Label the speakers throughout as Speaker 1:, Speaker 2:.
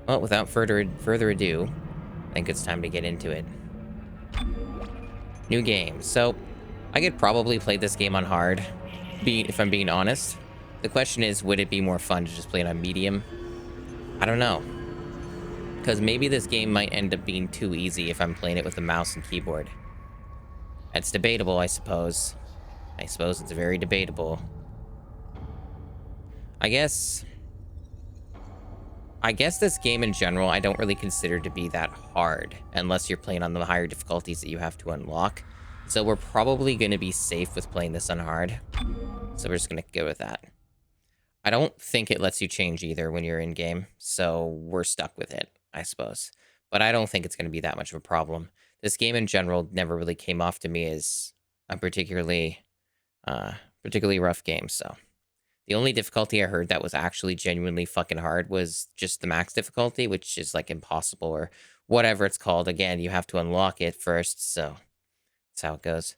Speaker 1: Well, without further ado, I think it's time to get into it. New game. So, I could probably play this game on hard, if I'm being honest. The question is, would it be more fun to just play it on medium? I don't know. Because maybe this game might end up being too easy if I'm playing it with a mouse and keyboard. It's debatable, I suppose. I suppose it's very debatable. I guess this game in general, I don't really consider to be that hard, unless you're playing on the higher difficulties that you have to unlock. So we're probably going to be safe with playing this on hard. So we're just going to go with that. I don't think it lets you change either when you're in game, so we're stuck with it, I suppose. But I don't think it's going to be that much of a problem. This game in general never really came off to me as a particularly rough game, so. The only difficulty I heard that was actually genuinely fucking hard was just the max difficulty, which is like impossible or whatever it's called. Again, you have to unlock it first, so that's how it goes.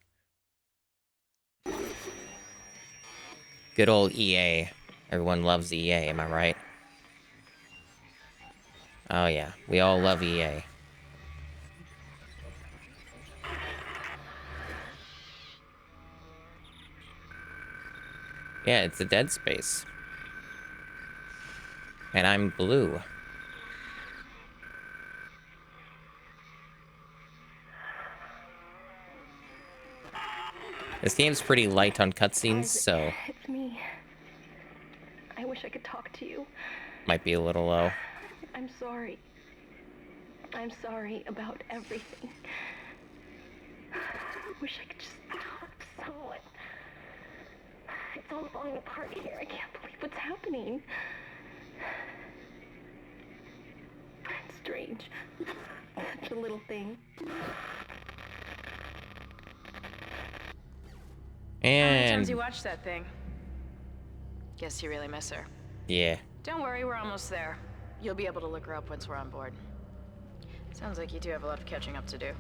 Speaker 1: Good old EA. Everyone loves EA, am I right? Oh yeah, we all love EA. Yeah, it's a Dead Space. And I'm blue. This game's pretty light on cutscenes, so...
Speaker 2: It's me. I wish I could talk to you.
Speaker 1: Might be a little low.
Speaker 2: I'm sorry. I'm sorry about everything. I wish I could just talk to someone. It's all falling apart here. I can't believe what's happening. It's strange. Such a little thing.
Speaker 3: How many times
Speaker 1: And...
Speaker 3: you watched that thing? Guess you really miss her.
Speaker 1: yeah.
Speaker 3: Don't worry, we're almost there. You'll be able to look her up once we're on board. Sounds like you do have a lot of catching up to do.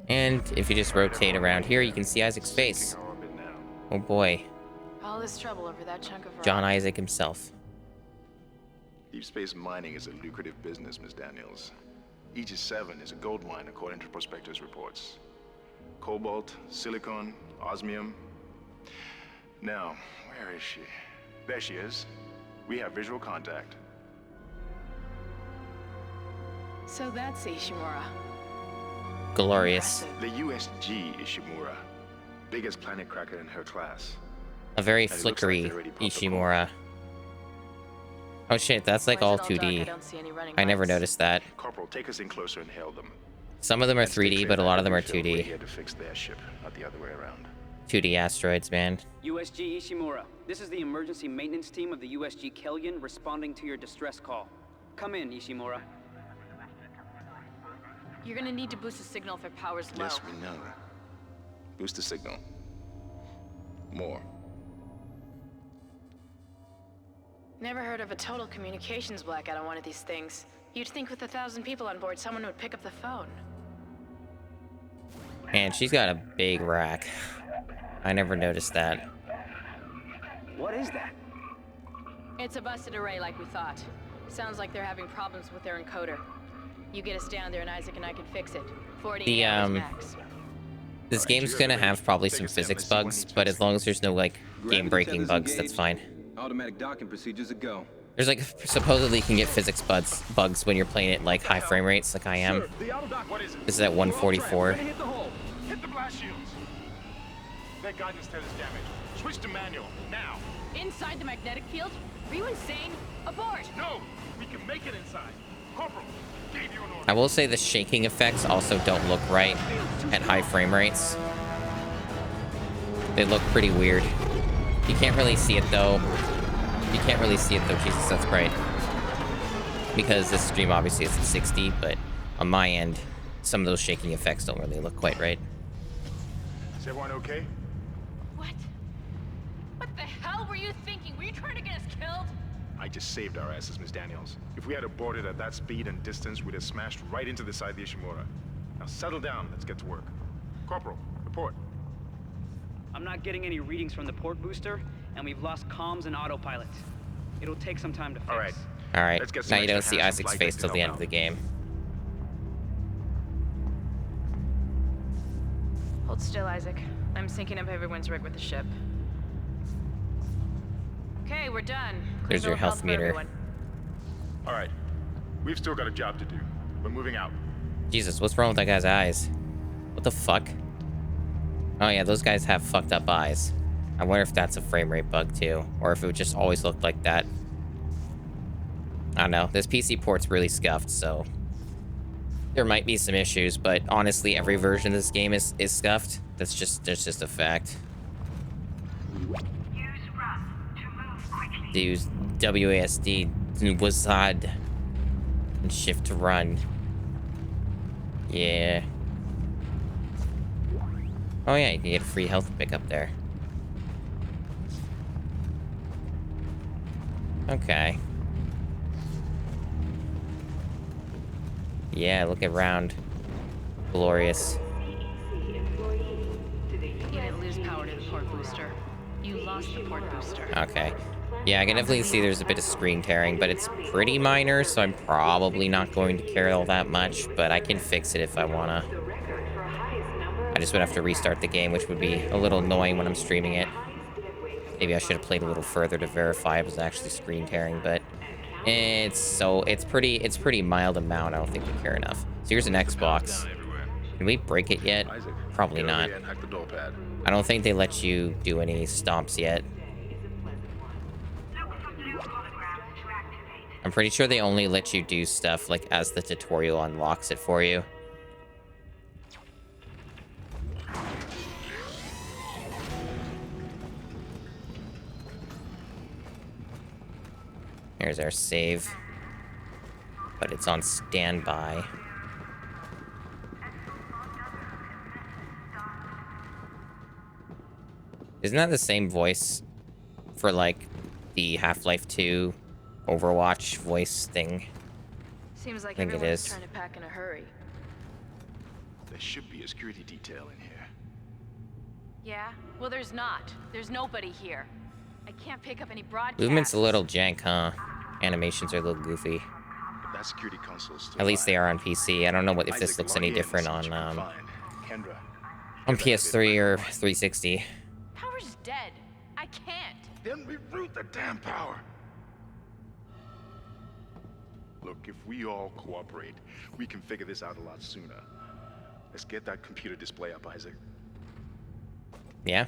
Speaker 1: And if you just rotate around here, you can see Isaac's face. Oh boy.
Speaker 3: All this trouble over that chunk of rock.
Speaker 1: John Isaac himself.
Speaker 4: Deep space mining is a lucrative business, Miss Daniels. Aegis 7 is a gold mine according to prospectors' reports. Cobalt, silicon, osmium. Now, where is she? There she is. We have visual contact.
Speaker 3: So that's Ishimura.
Speaker 1: Glorious.
Speaker 4: The USG Ishimura. Biggest planet cracker in her class.
Speaker 1: A very
Speaker 4: And it looks like
Speaker 1: flickery
Speaker 4: they already popped the
Speaker 1: Ishimura. Oh shit, that's like all 2D. I never noticed that.
Speaker 4: Corporal, take us in closer and hail them.
Speaker 1: Some of them are
Speaker 4: And stay
Speaker 1: 3D,
Speaker 4: safe.
Speaker 1: but a lot of them are
Speaker 4: We're
Speaker 1: 2D.
Speaker 4: here to fix their ship, not the other way around.
Speaker 1: 2D asteroids, man.
Speaker 5: USG Ishimura, this is the emergency maintenance team of the USG Kellion responding to your distress call. Come in, Ishimura.
Speaker 3: You're gonna need to boost the signal if it power's low.
Speaker 4: Yes, we know. Boost the signal. More.
Speaker 3: Never heard of a total communications blackout on one of these things. You'd think with 1,000 people on board, someone would pick up the phone.
Speaker 1: Man, she's got a big rack. I never noticed that.
Speaker 5: What is that?
Speaker 3: It's a busted array like we thought. Sounds like they're having problems with their encoder. You get us down there and Isaac and I can fix it. 40 hours max.
Speaker 1: This game's gonna have probably some physics bugs, but as long as there's no, like, game-breaking bugs, that's fine.
Speaker 6: Automatic docking procedures a go.
Speaker 1: There's, like, supposedly you can get physics bugs when you're playing at, like, high frame rates, like I am. This is at 144.
Speaker 4: Hit the hole. Hit the blast shields. Their guidance tells us damage. Switch to manual, now.
Speaker 3: Inside the magnetic field? Are you insane? Abort!
Speaker 4: No, we can make it inside. Corporal, gave you an order.
Speaker 1: I will say the shaking effects also don't look right at high frame rates. They look pretty weird. You can't really see it though. Jesus, that's bright. Because this stream obviously is at 60, but on my end, some of those shaking effects don't really look quite right.
Speaker 4: Is everyone okay?
Speaker 3: What? What the hell were you thinking? Were you trying to get us killed?
Speaker 4: I just saved our asses, Miss Daniels. If we had aborted at that speed and distance, we'd have smashed right into the side of the Ishimura. Now settle down, let's get to work. Corporal, report.
Speaker 5: I'm not getting any readings from the port booster, and we've lost comms and autopilot. It'll take some time to fix.
Speaker 4: All right,
Speaker 1: All right.
Speaker 4: Let's get
Speaker 1: Now
Speaker 4: some
Speaker 1: you don't
Speaker 4: extra
Speaker 1: see
Speaker 4: hands and
Speaker 1: Isaac's
Speaker 4: flight
Speaker 1: face
Speaker 4: deck to
Speaker 1: till the
Speaker 4: help
Speaker 1: end of
Speaker 4: out.
Speaker 1: the game.
Speaker 3: Hold still, Isaac. I'm syncing up everyone's rig with the ship. Okay, we're done. Clear
Speaker 1: There's
Speaker 3: bill
Speaker 1: your
Speaker 3: of
Speaker 1: health
Speaker 3: for
Speaker 1: meter.
Speaker 3: everyone.
Speaker 4: All right. We've still got a job to do. We're moving out.
Speaker 1: Jesus, what's wrong with that guy's eyes? What the fuck? Oh yeah, those guys have fucked up eyes. I wonder if that's a frame rate bug too, or if it would just always look like that. I don't know. This PC port's really scuffed, so there might be some issues, but honestly, every version of this game is scuffed. That's just a fact. Use WASD WASD and shift to run. Yeah. Oh yeah, you can get a free health pick up there. Okay. Yeah, look around. Glorious.
Speaker 3: You didn't lose power to the port booster. You lost the port booster.
Speaker 1: Okay. Yeah, I can definitely see there's a bit of screen tearing, but it's pretty minor, so I'm probably not going to care all that much, but I can fix it if I wanna. I just would have to restart the game, which would be a little annoying when I'm streaming it. Maybe I should have played a little further to verify it was actually screen tearing, but it's pretty mild amount. I don't think we care enough. So here's an Xbox. Can we break it yet?
Speaker 4: Isaac,
Speaker 1: Probably
Speaker 4: get over
Speaker 1: not.
Speaker 4: here and hack the door pad.
Speaker 1: I don't think they let you do any stomps yet. I'm pretty sure they only let you do stuff like as the tutorial unlocks it for you. Here's our save. But it's on standby. Isn't that the same voice for like the Half-Life 2 Overwatch voice thing?
Speaker 3: Seems like
Speaker 1: I think it
Speaker 3: everyone's
Speaker 1: is.
Speaker 3: trying to pack in a hurry.
Speaker 4: There should be a security detail in here.
Speaker 3: Yeah? Well, there's not. There's nobody here. I can't pick up any broadcasts.
Speaker 1: Movement's a little jank, huh? Animations are a little goofy.
Speaker 4: But that security console's still
Speaker 1: At least they
Speaker 4: fine.
Speaker 1: are on PC. I don't know what if this
Speaker 4: Isaac,
Speaker 1: looks
Speaker 4: log
Speaker 1: any
Speaker 4: in and
Speaker 1: different
Speaker 4: see what you
Speaker 1: on
Speaker 4: can find. Kendra,
Speaker 1: on
Speaker 4: get that
Speaker 1: PS3
Speaker 4: bit
Speaker 1: or
Speaker 4: back.
Speaker 1: 360.
Speaker 3: Power's dead. I can't.
Speaker 4: Then reroute the damn power. Look, if we all cooperate, we can figure this out a lot sooner. Let's get that computer display up, Isaac.
Speaker 1: Yeah.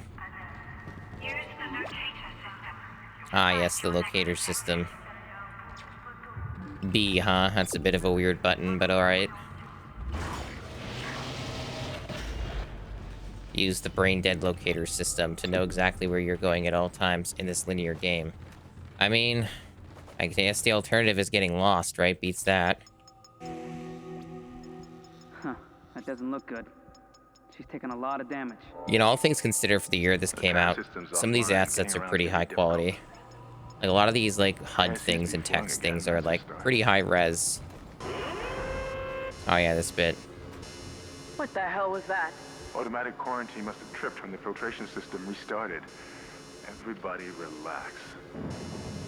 Speaker 1: Ah, yes, the locator system. B, huh? That's a bit of a weird button, but alright. Use the brain-dead locator system to know exactly where you're going at all times in this linear game. I mean, I guess the alternative is getting lost, right? Beats that.
Speaker 5: Huh, that doesn't look good. She's taken a lot of damage.
Speaker 1: You know, all things considered for the year this came out, some of these assets are pretty high quality. Like, a lot of these, like, HUD things and text things are, like, pretty high res. Oh, yeah, this bit.
Speaker 5: What the hell was that?
Speaker 4: Automatic quarantine must have tripped when the filtration system restarted. Everybody relax.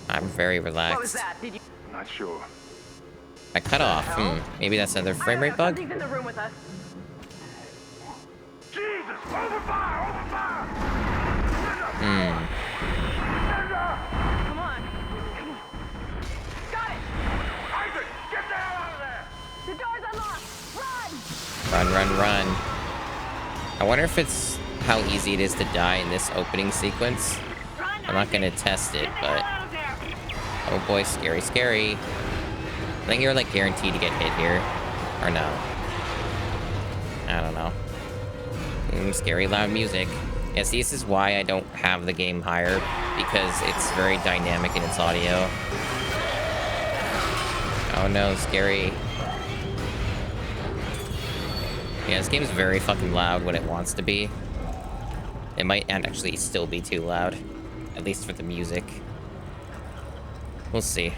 Speaker 1: I'm very relaxed.
Speaker 5: What was that? Did you?
Speaker 4: Not sure.
Speaker 1: I cut off. Maybe that's another frame rate bug?
Speaker 5: Something's in the room with us.
Speaker 4: Jesus! Open fire! Open fire!
Speaker 5: Come on. Got it.
Speaker 4: Isaac, get the hell out of there!
Speaker 5: The door's unlocked. Run.
Speaker 1: Run, run, run. I wonder if it's how easy it is to die in this opening sequence. I'm not gonna test it, but... Oh boy, scary, scary. I think you're, like, guaranteed to get hit here. Or no. I don't know. Scary loud music. Yeah, see, this is why I don't have the game higher, because it's very dynamic in its audio. Oh no, scary. Yeah, this game is very fucking loud when it wants to be. It might actually still be too loud. At least for the music. We'll see.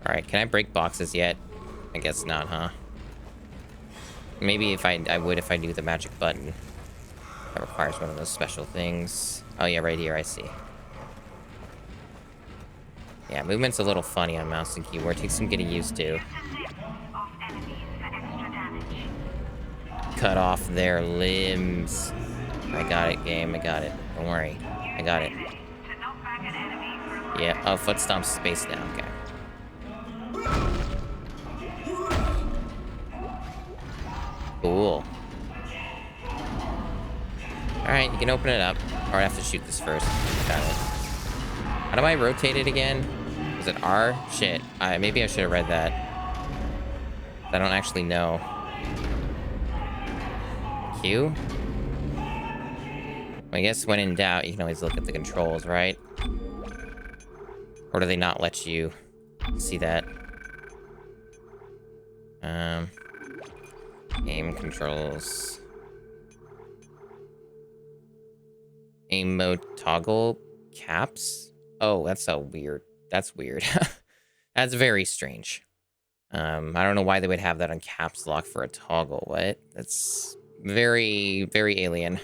Speaker 1: Alright, can I break boxes yet? I guess not, huh? Maybe if I would if I knew the magic button. requires one of those special things. Oh yeah, right here, I see. Yeah, movement's a little funny on mouse and keyboard. Takes some getting used to. Cut off their limbs. I got it, game. I got it. Don't worry. I got it. Yeah. Oh, foot stomp space down. Okay. Cool. Alright, you can open it up. Or I have to shoot this first. Got it. How do I rotate it again? Is it R? Shit. Maybe I should have read that. I don't actually know. Q? I guess when in doubt, you can always look at the controls, right? Or do they not let you see that? Aim controls. Aim mode toggle caps? Oh, that's so weird. That's weird. That's very strange. I don't know why they would have that on caps lock for a toggle. What? That's very, very alien.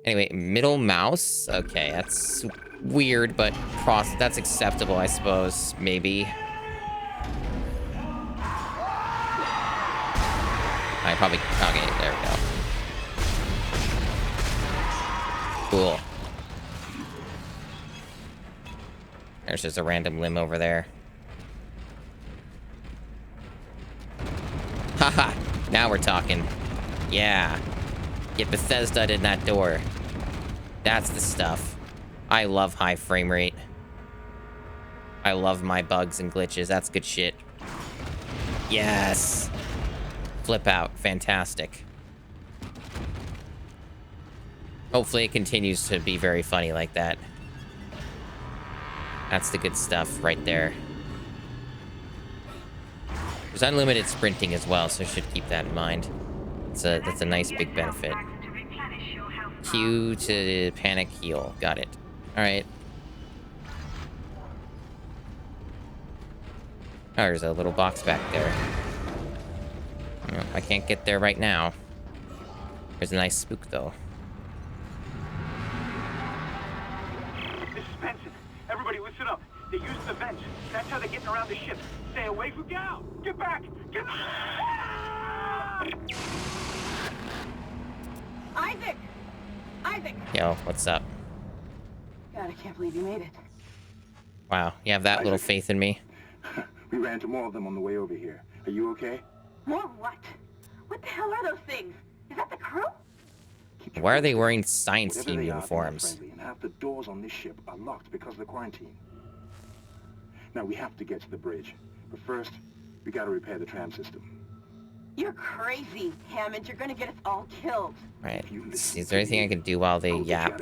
Speaker 1: Anyway, middle mouse. Okay, that's weird, but that's acceptable, I suppose. Maybe. I probably... Okay, there we go. Cool. There's just a random limb over there. Haha! Now we're talking. Yeah. Get Bethesda in that door. That's the stuff. I love high frame rate. I love my bugs and glitches. That's good shit. Yes! Flip out. Fantastic. Hopefully it continues to be very funny like that. That's the good stuff right there. There's unlimited sprinting as well, so I should keep that in mind. That's a nice big benefit. Q to panic heal. Got it. Alright. Oh, there's a little box back there. No, I can't get there right now. There's a nice spook, though.
Speaker 7: This is Benson. Everybody listen up. They use the vents. That's how they're getting around the ship. Stay away from... Get out! Get back! Get back!
Speaker 8: Isaac! Isaac!
Speaker 1: Yo, what's up?
Speaker 8: God, I can't believe you made it.
Speaker 1: Wow, you have that little faith in me?
Speaker 9: We ran into more of them on the way over here. Are you okay?
Speaker 8: More what? What the hell are those things? Is that the crew?
Speaker 1: Why are they wearing science
Speaker 9: Whatever
Speaker 1: team
Speaker 9: they are, they're
Speaker 1: uniforms?
Speaker 9: friendly, and half the doors on this ship are locked because of the quarantine. Now, we have to get to the bridge. But first, we gotta repair the tram system.
Speaker 8: You're crazy, Hammond. You're gonna get us all killed.
Speaker 1: Right. Is there anything I can do while they yap?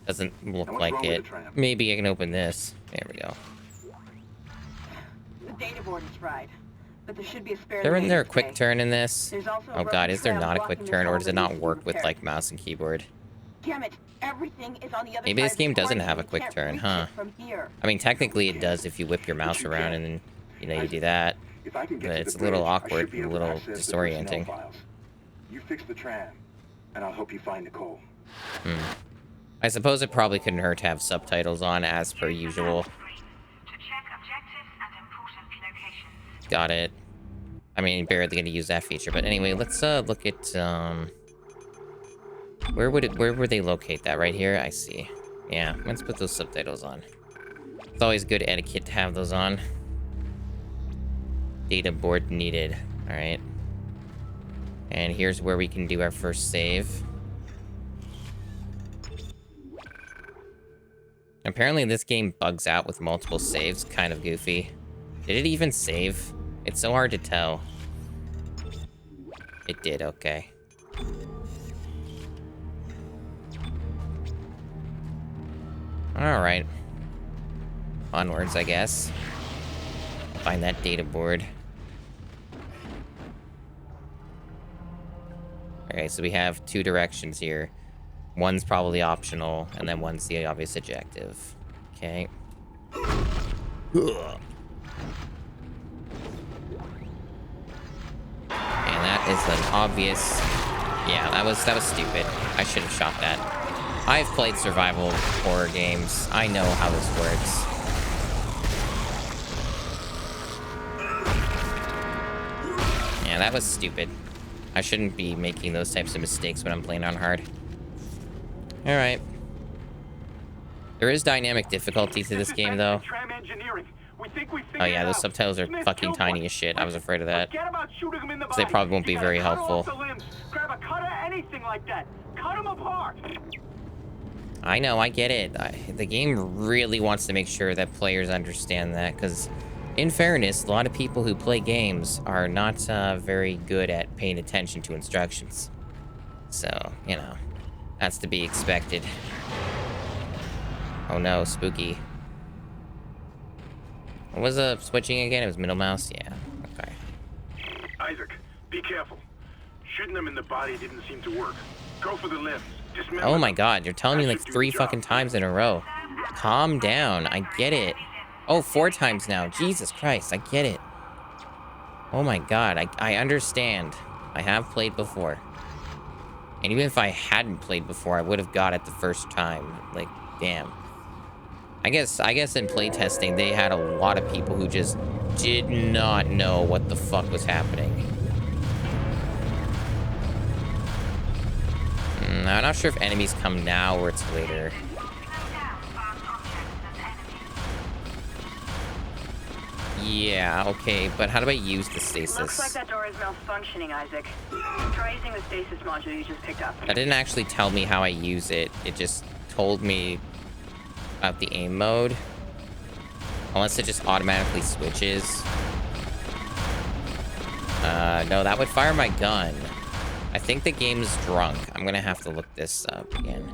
Speaker 1: Doesn't look like it. Maybe I can open this. There we go.
Speaker 8: The data board is fried, but there should be a spare.
Speaker 1: Isn't there a quick turn in this?
Speaker 8: There's also a
Speaker 1: Oh god, is there
Speaker 8: trail
Speaker 1: not a
Speaker 8: blocking
Speaker 1: quick
Speaker 8: the
Speaker 1: turn, or
Speaker 8: tunnel
Speaker 1: does it
Speaker 8: that
Speaker 1: not
Speaker 8: needs to be
Speaker 1: work with
Speaker 8: repaired.
Speaker 1: like mouse and keyboard?
Speaker 8: Damn it! Everything is on the other
Speaker 1: Maybe
Speaker 8: side
Speaker 1: this
Speaker 8: of the
Speaker 1: game doesn't
Speaker 8: quarantine.
Speaker 1: have a
Speaker 8: We
Speaker 1: quick
Speaker 8: can't
Speaker 1: turn,
Speaker 8: reach
Speaker 1: huh?
Speaker 8: it from here.
Speaker 1: I mean, technically it does if you whip your mouse around and then, you know, you do that. But it's a little awkward and a little disorienting.
Speaker 9: You fix the tram, and I'll help you find Nicole.
Speaker 1: I suppose it probably couldn't hurt to have subtitles on as per usual. Got it. I mean, barely gonna use that feature, but anyway, let's look at where would they locate that? Right here? I see. Yeah, let's put those subtitles on. It's always good etiquette to have those on. Data board needed. Alright. And here's where we can do our first save. Apparently this game bugs out with multiple saves. Kind of goofy. Did it even save? It's so hard to tell. It did, okay. Alright. Onwards, I guess. Find that data board. Okay, so we have two directions here. One's probably optional, and then one's the obvious objective. Okay. And that is an obvious Yeah, that was stupid. I should have shot that. I've played survival horror games. I know how this works. Yeah, that was stupid. I shouldn't be making those types of mistakes when I'm playing on hard. Alright. There is dynamic difficulty to this game, though. Oh yeah, those subtitles are fucking tiny as shit. I was afraid of that. Because they probably won't be very helpful.
Speaker 7: Grab a cutter, anything like that. Cut them apart.
Speaker 1: I know, I get it. The game really wants to make sure that players understand that, because in fairness, a lot of people who play games are not very good at paying attention to instructions. So, you know, that's to be expected. Oh no, spooky. What was the switching again? It was middle mouse? Yeah, okay.
Speaker 7: Isaac, be careful. Shooting them in the body didn't seem to work. Go for the limbs.
Speaker 1: Oh my god, you're telling me like 3 fucking times in a row. Calm down, I get it. Oh, 4 times now. Jesus Christ, I get it. Oh my god, I understand. I have played before. And even if I hadn't played before, I would have got it the first time. Like, damn. I guess in playtesting, they had a lot of people who just did not know what the fuck was happening. I'm not sure if enemies come now or it's later. Yeah, okay, but how do I use the stasis?
Speaker 8: Looks like that door is malfunctioning, Isaac. Try using the stasis module you just picked up.
Speaker 1: That didn't actually tell me how I use it. It just told me about the aim mode. Unless it just automatically switches. No, that would fire my gun. I think the game's drunk. I'm gonna have to look this up again.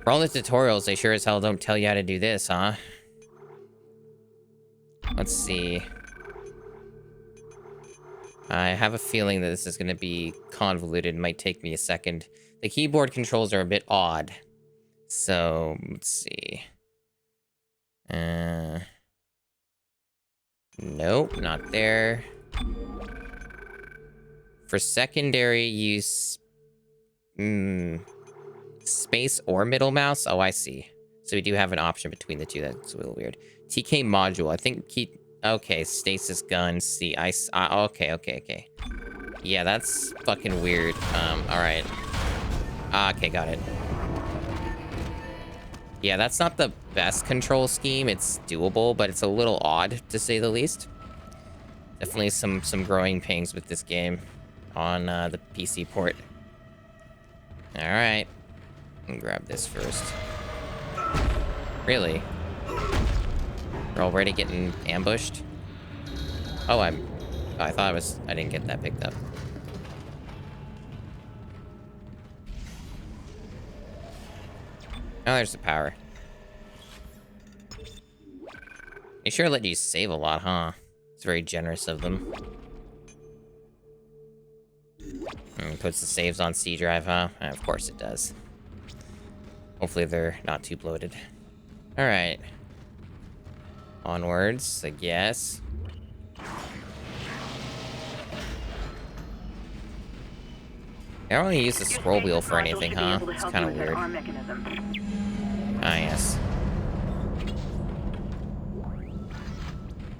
Speaker 1: For all the tutorials, they sure as hell don't tell you how to do this, huh? Let's see. I have a feeling that this is gonna be convoluted. It might take me a second. The keyboard controls are a bit odd. So, let's see. Nope, not there. For secondary use, space or middle mouse? Oh, I see. So we do have an option between the two. That's a little weird. TK module. I think okay, stasis gun. See, okay. Yeah, that's fucking weird. All right. Okay, got it. Yeah, that's not the best control scheme. It's doable, but it's a little odd, to say the least. Definitely some growing pains with this game on the PC port. All right. Let me grab this first. Really? We're already getting ambushed? Oh, I thought I didn't get that picked up. Oh, there's the power. They sure let you save a lot, huh? It's very generous of them. And puts the saves on C drive, huh? Of course it does. Hopefully they're not too bloated. Alright. Onwards, I guess. I don't want to use the scroll wheel for anything, huh? It's kind of weird. Ah, yes.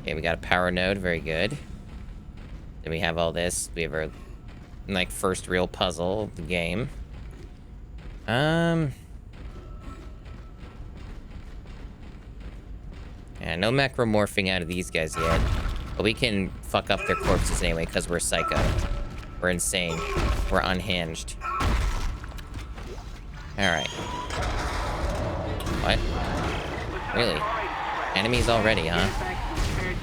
Speaker 1: Okay, we got a power node. Very good. Then we have all this. We have our, like, first real puzzle of the game. Yeah, no macromorphing out of these guys yet. But we can fuck up their corpses anyway, because we're psycho. We're insane. We're unhinged. Alright. What? Really? Enemies already, huh?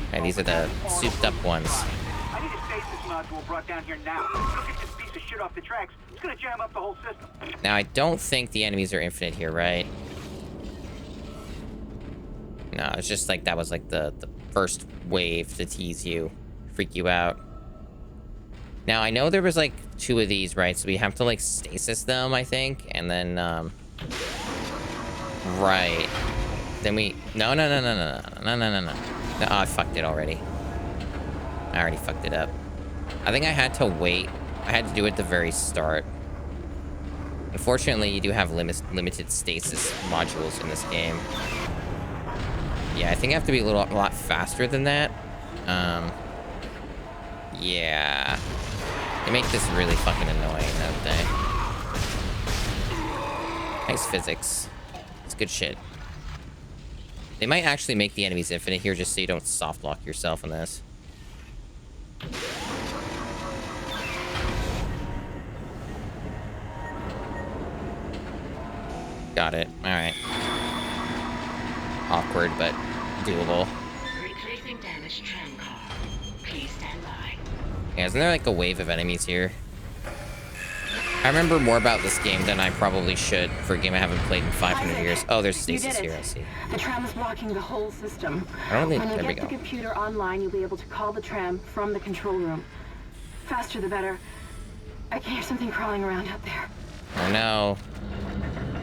Speaker 1: Okay, these are the souped up ones.
Speaker 7: I need a stasis module brought down here now. Look at this piece of shit off the tracks. It's gonna jam up the whole system.
Speaker 1: Now, I don't think the enemies are infinite here, right? No, it's just like that was like the first wave to tease you, freak you out. Now, I know there was like 2 of these, right? So we have to like stasis them, I think. And then, right. Then we, no. Oh, I fucked it already. I already fucked it up. I think I had to wait I had to do it at the very start. Unfortunately, you do have limited stasis modules in this game. Yeah, I think I have to be a lot faster than that. Yeah. They make this really fucking annoying, don't they? Nice physics. It's good shit. They might actually make the enemies infinite here just so you don't soft lock yourself in this. Got it. Alright. Awkward, but doable.
Speaker 10: Replacing damaged tram car. Please stand by.
Speaker 1: Yeah, isn't there like a wave of enemies here? I remember more about this game than I probably should for a game I haven't played in 500 years. Oh, there's stasis here, I see.
Speaker 8: The tram is blocking the whole system.
Speaker 1: I don't think...
Speaker 8: When you
Speaker 1: There we
Speaker 8: get the
Speaker 1: go.
Speaker 8: computer online, you'll be able to call the tram from the control room. Faster the better. I can hear something crawling around out there.
Speaker 1: Oh no.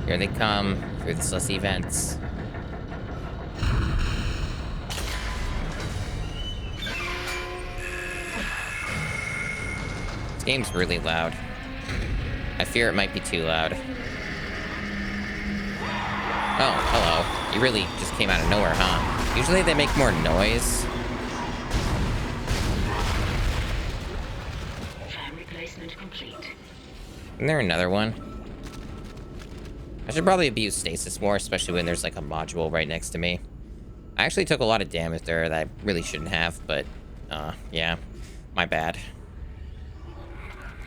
Speaker 1: Here they come through the sussy vents. This game's really loud. I fear it might be too loud. Oh, hello. You really just came out of nowhere, huh? Usually they make more noise.
Speaker 10: Tram replacement complete.
Speaker 1: Isn't there another one? I should probably abuse stasis more, especially when there's like a module right next to me. I actually took a lot of damage there that I really shouldn't have, but yeah, my bad.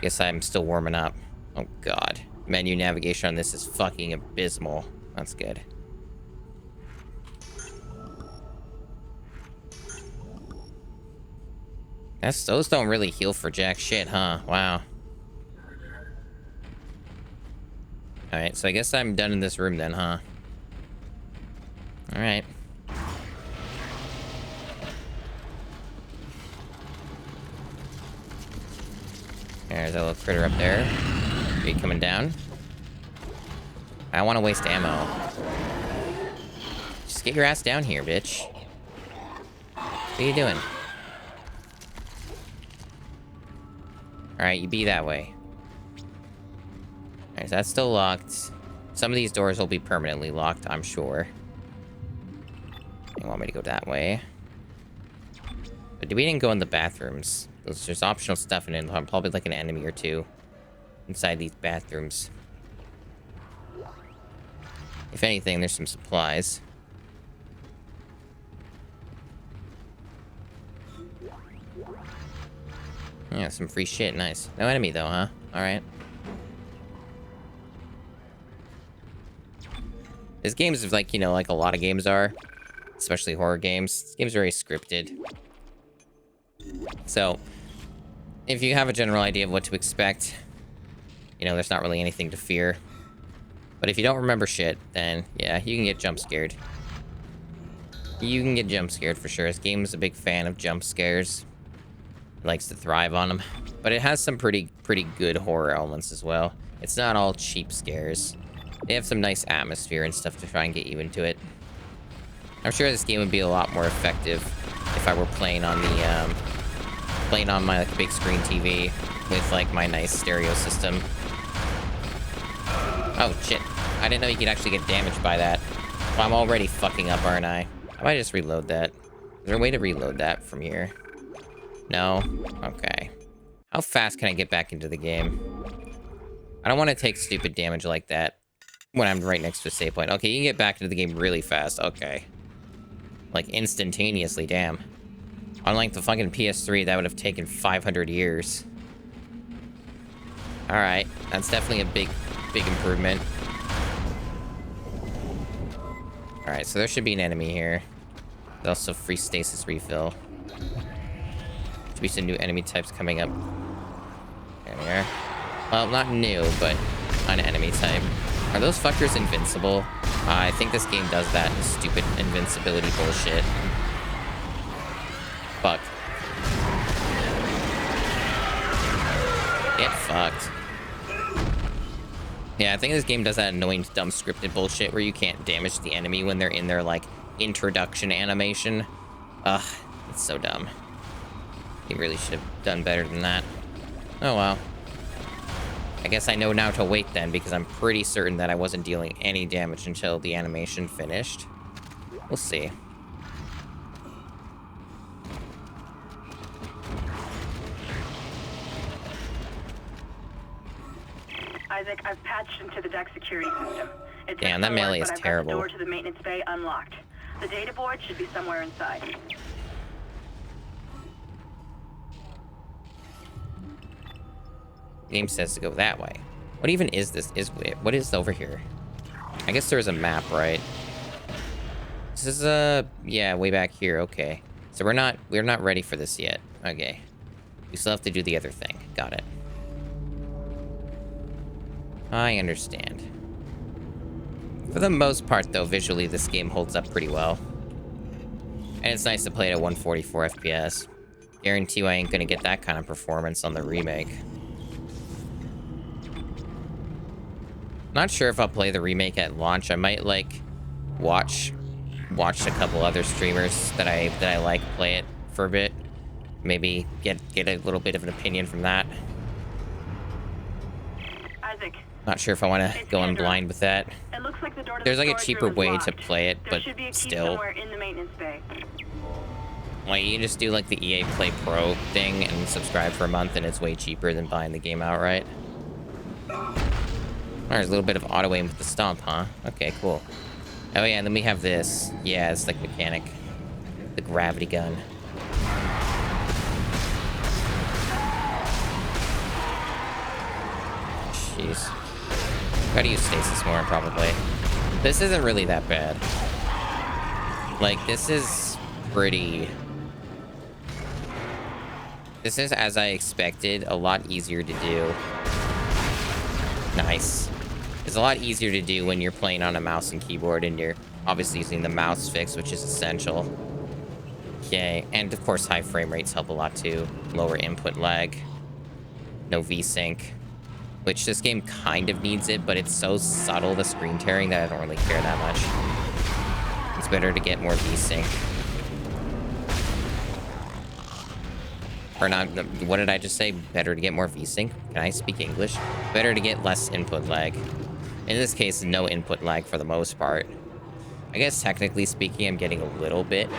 Speaker 1: Guess I'm still warming up. Oh god. Menu navigation on this is fucking abysmal. That's good. Those don't really heal for jack shit, huh? Wow. Alright, so I guess I'm done in this room then, huh? Alright. There's a little critter up there. Are you coming down? I don't want to waste ammo. Just get your ass down here, bitch. What are you doing? Alright, you be that way. Alright, so that's still locked. Some of these doors will be permanently locked, I'm sure. You want me to go that way? But we didn't go in the bathrooms. There's optional stuff in it. Probably like an enemy or two inside these bathrooms. If anything, there's some supplies. Yeah, some free shit. Nice. No enemy though, huh? Alright. This game is like, you know, like a lot of games are. Especially horror games. This game's very scripted. So, if you have a general idea of what to expect, you know, there's not really anything to fear. But if you don't remember shit, then, yeah, you can get jump scared. You can get jump scared for sure. This game is a big fan of jump scares. It likes to thrive on them. But it has some pretty good horror elements as well. It's not all cheap scares. They have some nice atmosphere and stuff to try and get you into it. I'm sure this game would be a lot more effective if I were playing on the, playing on my like, big screen TV with like my nice stereo system. Oh shit, I didn't know you could actually get damaged by that. Well, I'm already fucking up, aren't I? I might just reload that. Is there a way to reload that from here? No? Okay. How fast can I get back into the game? I don't want to take stupid damage like that when I'm right next to a save point. Okay, you can get back into the game really fast. Okay. Like, instantaneously, damn. Unlike the fucking PS3, that would have taken 500 years. Alright, that's definitely a big improvement. Alright, so there should be an enemy here. There's also free stasis refill. Should be some new enemy types coming up. There we are. Well, not new, but an enemy type. Are those fuckers invincible? I think this game does that stupid invincibility bullshit. Fuck. Get fucked. Yeah, I think this game does that annoying, dumb scripted bullshit where you can't damage the enemy when they're in their, like, introduction animation. Ugh, it's so dumb. You really should have done better than that. Oh, well. I guess I know now to wait then, because I'm pretty certain that I wasn't dealing any damage until the animation finished. We'll see.
Speaker 8: Isaac, I've patched into the deck security system. It took
Speaker 1: Damn, that
Speaker 8: some
Speaker 1: melee
Speaker 8: work,
Speaker 1: is
Speaker 8: but I've got
Speaker 1: terrible.
Speaker 8: the door to the maintenance bay unlocked. The data board should be somewhere inside.
Speaker 1: Game says to go that way. What even is this? What is over here? I guess there's a map, right? This is yeah, way back here. Okay, so we're not ready for this yet. Okay, we still have to do the other thing. Got it. I understand. For the most part, though, visually this game holds up pretty well, and it's nice to play it at 144 FPS. Guarantee you I ain't gonna get that kind of performance on the remake. Not sure if I'll play the remake at launch. I might like watch a couple other streamers that I like play it for a bit. Maybe get a little bit of an opinion from that.
Speaker 8: Isaac,
Speaker 1: Not sure if I want to go in blind with that.
Speaker 8: it looks like the door to
Speaker 1: There's
Speaker 8: the
Speaker 1: like a
Speaker 8: storage
Speaker 1: cheaper
Speaker 8: room is
Speaker 1: way to
Speaker 8: locked.
Speaker 1: play it,
Speaker 8: There
Speaker 1: but
Speaker 8: should be a key
Speaker 1: still.
Speaker 8: somewhere in the maintenance bay.
Speaker 1: Like, you can just do like the EA Play Pro thing and subscribe for a month, and it's way cheaper than buying the game outright. There's a little bit of auto aim with the stomp, huh? Okay, cool. Oh yeah, and then we have this. Yeah, it's like mechanic. The gravity gun. Jeez. Gotta use stasis more, probably. This isn't really that bad. Like, this is pretty... This is, as I expected, a lot easier to do. Nice. It's a lot easier to do when you're playing on a mouse and keyboard and you're obviously using the mouse fix, which is essential. Okay, and of course high frame rates help a lot too. Lower input lag. No VSync. Which this game kind of needs it, but it's so subtle, the screen tearing, that I don't really care that much. It's better to get more VSync. Or not, what did I just say? Better to get more VSync? Can I speak English? Better to get less input lag. In this case, no input lag for the most part. I guess technically speaking, I'm getting a little bit.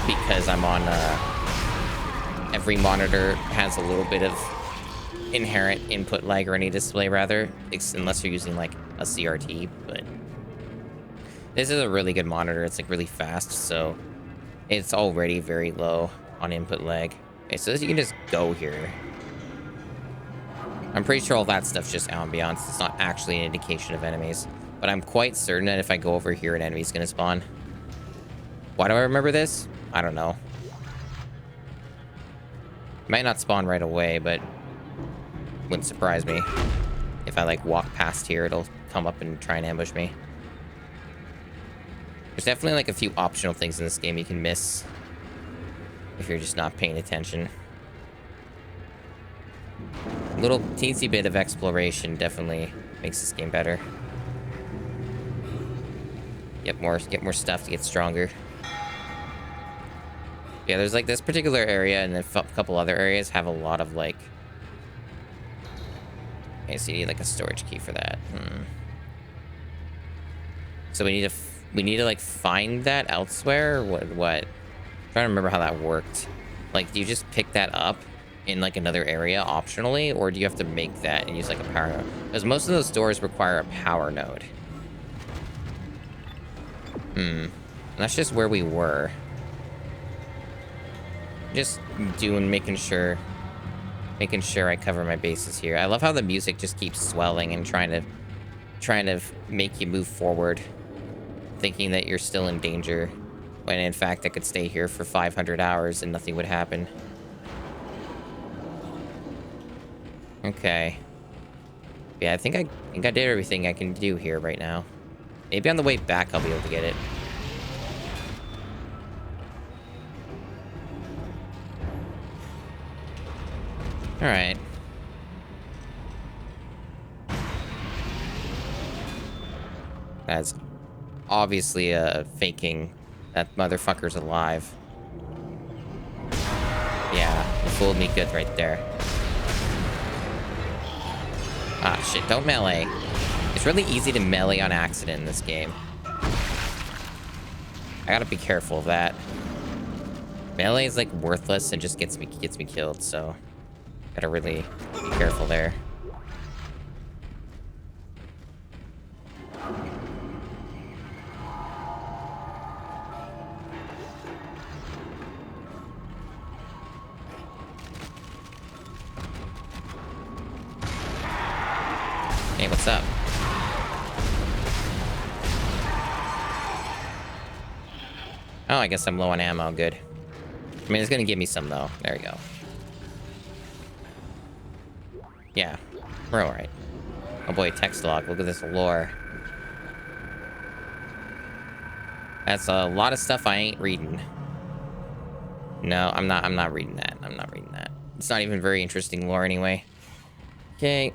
Speaker 1: Because I'm on, every monitor has a little bit of inherent input lag, or any display rather. Unless you're using like a CRT, but... This is a really good monitor. It's like really fast, so... It's already very low on input lag. Okay, so you can just go here. I'm pretty sure all that stuff's just ambiance. It's not actually an indication of enemies. But I'm quite certain that if I go over here, an enemy's gonna spawn. Why do I remember this? I don't know. Might not spawn right away, but wouldn't surprise me. If I like walk past here, it'll come up and try and ambush me. There's definitely like a few optional things in this game you can miss if you're just not paying attention. A little teensy bit of exploration definitely makes this game better. Get more stuff to get stronger. Yeah, there's like this particular area, and then a couple other areas have a lot of like... Okay, so you need like a storage key for that. So we need to like find that elsewhere. What? I'm trying to remember how that worked. Like, do you just pick that up in like another area optionally, or do you have to make that and use like a power node? Because most of those doors require a power node. And that's just where we were. Just making sure I cover my bases here. I love how the music just keeps swelling and trying to make you move forward, thinking that you're still in danger, when in fact I could stay here for 500 hours and nothing would happen. Okay. Yeah, I think I did everything I can do here right now. Maybe on the way back I'll be able to get it. All right. That's obviously faking. That motherfucker's alive. Yeah, you fooled me good right there. Ah, shit, don't melee. It's really easy to melee on accident in this game. I gotta be careful of that. Melee is like worthless and just gets me killed, so gotta really be careful there. Hey, what's up? Oh, I guess I'm low on ammo. Good. I mean, it's gonna give me some, though. There we go. Yeah, we're alright. Oh boy, text log. Look at this lore. That's a lot of stuff I ain't reading. No, I'm not reading that. I'm not reading that. It's not even very interesting lore anyway. Okay.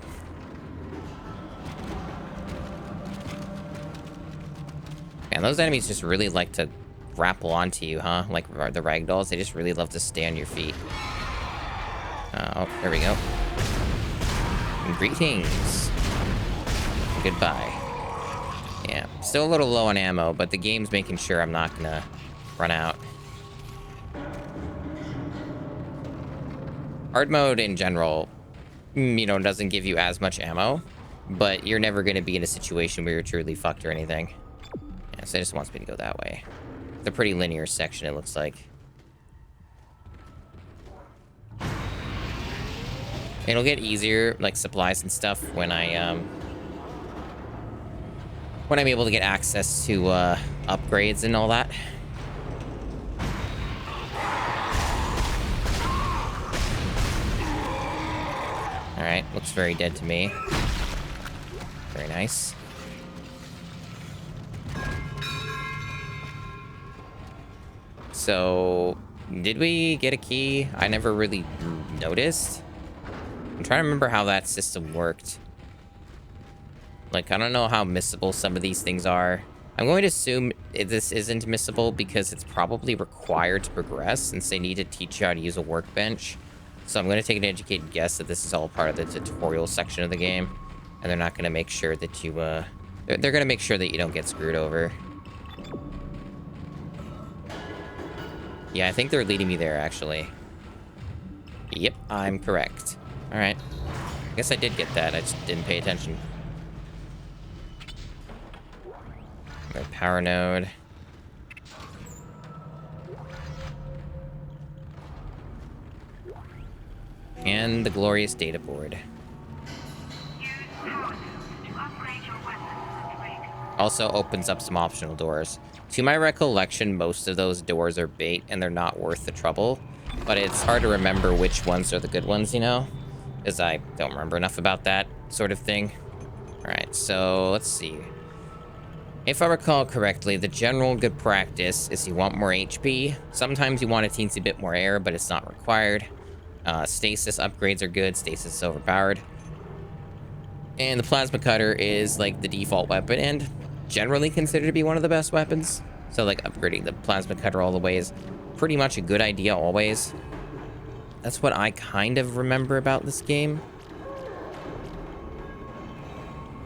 Speaker 1: Man, those enemies just really like to grapple onto you, huh? Like the ragdolls, they just really love to stay on your feet. Oh, there we go. Greetings. Goodbye. Yeah, still a little low on ammo, but the game's making sure I'm not gonna run out. Hard mode in general, you know, doesn't give you as much ammo, but you're never gonna be in a situation where you're truly fucked or anything. Yeah, so it just wants me to go that way. It's a pretty linear section, it looks like. It'll get easier, like supplies and stuff, when I'm able to get access to upgrades and all that. All right, looks very dead to me. Very nice. So, did we get a key? I never really noticed. I'm trying to remember how that system worked. Like, I don't know how missable some of these things are. I'm going to assume this isn't missable because it's probably required to progress since they need to teach you how to use a workbench. So I'm going to take an educated guess that this is all part of the tutorial section of the game. And they're not going to make sure that you, they're going to make sure that you don't get screwed over. Yeah, I think they're leading me there, actually. Yep, I'm correct. All right. I guess I did get that. I just didn't pay attention. Another power node. And the glorious data board. Also opens up some optional doors. To my recollection, most of those doors are bait and they're not worth the trouble. But it's hard to remember which ones are the good ones, you know? Because I don't remember enough about that sort of thing. Alright, so let's see. If I recall correctly, the general good practice is you want more HP. Sometimes you want a teensy bit more air, but it's not required. Stasis upgrades are good. Stasis is overpowered. And the plasma cutter is like the default weapon and generally considered to be one of the best weapons. So like upgrading the plasma cutter all the way is pretty much a good idea always. That's what I kind of remember about this game.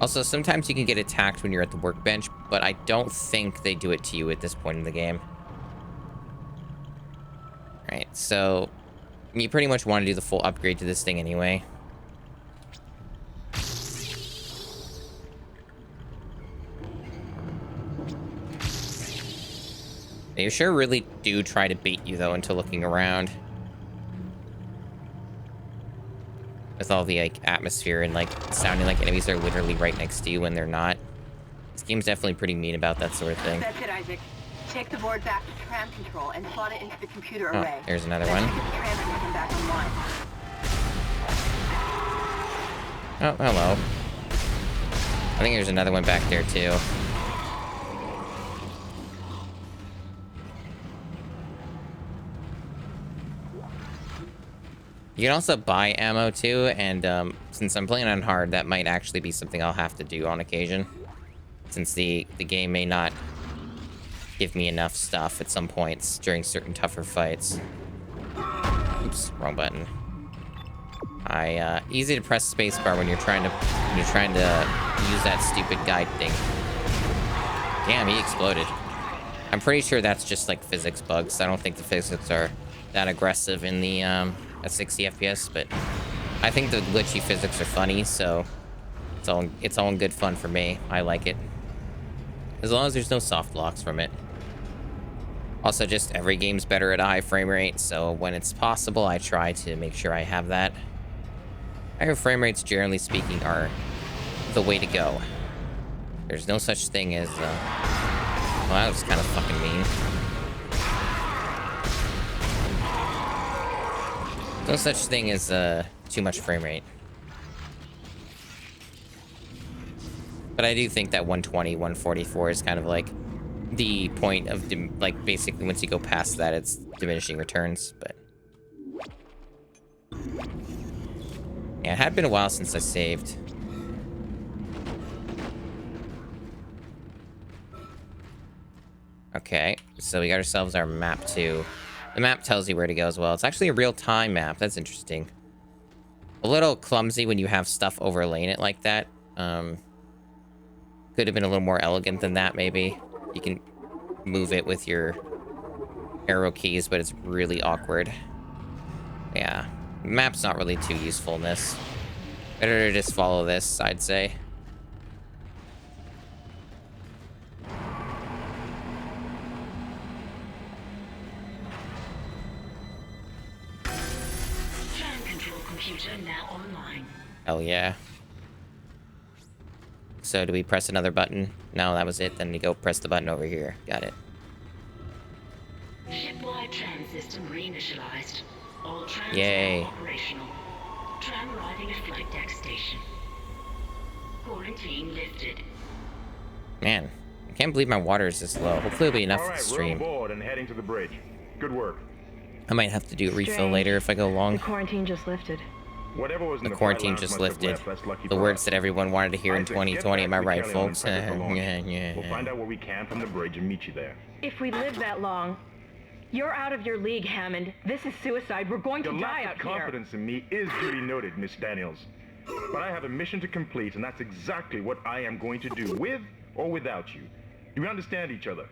Speaker 1: Also, sometimes you can get attacked when you're at the workbench, but I don't think they do it to you at this point in the game. Alright, so you pretty much want to do the full upgrade to this thing anyway. They sure really do try to bait you, though, into looking around. With all the, like, atmosphere and, like, sounding like enemies are literally right next to you when they're not. This game's definitely pretty mean about that sort of thing.
Speaker 8: That's it, Isaac. Take the board back to tram control and slot it into the computer array.
Speaker 1: Oh, there's another one.
Speaker 8: Tram can come back online.
Speaker 1: Oh, hello. I think there's another one back there, too. You can also buy ammo too, and since I'm playing on hard, that might actually be something I'll have to do on occasion. Since the game may not give me enough stuff at some points during certain tougher fights. Oops, wrong button. Easy to press spacebar when you're trying to when you're trying to use that stupid guide thing. Damn, he exploded. I'm pretty sure that's just like physics bugs. I don't think the physics are that aggressive in the at 60 FPS, but I think the glitchy physics are funny, so it's all in good fun for me. I like it. As long as there's no soft locks from it. Also, just every game's better at a high frame rate, so when it's possible, I try to make sure I have that. Higher frame rates, generally speaking, are the way to go. There's no such thing as, well, that was kind of fucking mean. No such thing as, too much frame rate. But I do think that 120, 144 is kind of like the point of, like, basically once you go past that, it's diminishing returns, but... Yeah, it had been a while since I saved. Okay, so we got ourselves our map too. The map tells you where to go as well. It's actually a real-time map. That's interesting. A little clumsy when you have stuff overlaying it like that. Could have been a little more elegant than that, maybe. You can move it with your arrow keys, but it's really awkward. Yeah, map's not really too useful in this. Better to just follow this, I'd say.
Speaker 10: Tram control computer now online.
Speaker 1: Hell yeah. So do we press another button? No, that was it. Then we go press the button over here. Got it.
Speaker 10: Shipwide tram system reinitialized. All trams
Speaker 1: Yay.
Speaker 10: now operational. Tram arriving at flight deck station. Quarantine lifted.
Speaker 1: Man, I can't believe my water is this low. Hopefully it'll be enough for the
Speaker 11: We're
Speaker 1: stream.
Speaker 11: aboard and heading to the bridge. Good work.
Speaker 1: I might have to do a refill later if I go long.
Speaker 8: The quarantine just lifted.
Speaker 11: Whatever was in
Speaker 1: The
Speaker 11: the
Speaker 1: quarantine
Speaker 11: flight
Speaker 1: just
Speaker 11: lounge must have
Speaker 1: lifted.
Speaker 11: left. That's lucky
Speaker 1: The
Speaker 11: for
Speaker 1: words
Speaker 11: us.
Speaker 1: that everyone wanted to hear in
Speaker 11: Isaac, get
Speaker 1: 2020. Am I
Speaker 11: back
Speaker 1: right,
Speaker 11: with Kelly and
Speaker 1: folks?
Speaker 11: prep for launch.
Speaker 1: Yeah.
Speaker 11: We'll find out what we can from the bridge and meet you there.
Speaker 8: If we live that long, you're out of your league, Hammond. This is suicide. We're going
Speaker 11: Your
Speaker 8: to die
Speaker 11: lack
Speaker 8: out
Speaker 11: of
Speaker 8: here.
Speaker 11: confidence in me is duly noted, Miss Daniels. But I have a mission to complete, and that's exactly what I am going to do, with or without you. Do we understand each other?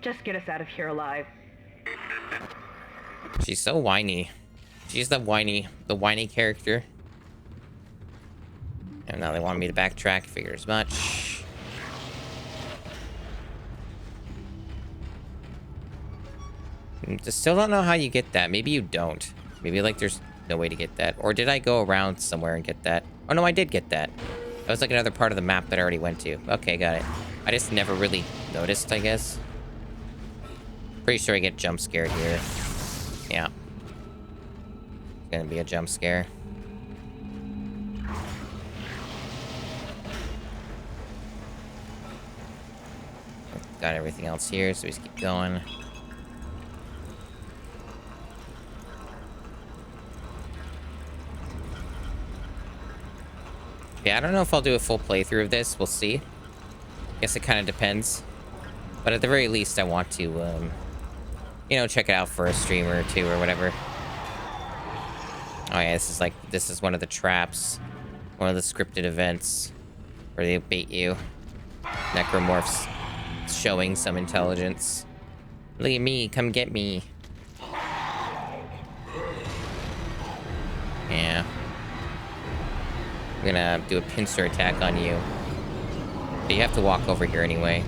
Speaker 8: Just get us out of here alive.
Speaker 1: She's so whiny. She's the whiny character. And now they want me to backtrack. Figure as much. Just still don't know how you get that. Maybe you don't. Maybe like there's no way to get that. Or did I go around somewhere and get that? Oh no, I did get that. That was like another part of the map that I already went to. Okay, got it. I just never really noticed, I guess. Pretty sure I get jump scared here. Yeah. It's gonna be a jump scare. Got everything else here, so we just keep going. Yeah, I don't know if I'll do a full playthrough of this. We'll see. Guess it kind of depends. But at the very least, I want to, you know, check it out for a stream or two or whatever. Oh yeah, this is one of the traps. One of the scripted events where they bait you. Necromorphs showing some intelligence. Look at me, come get me. Yeah. I'm gonna do a pincer attack on you. But you have to walk over here anyway.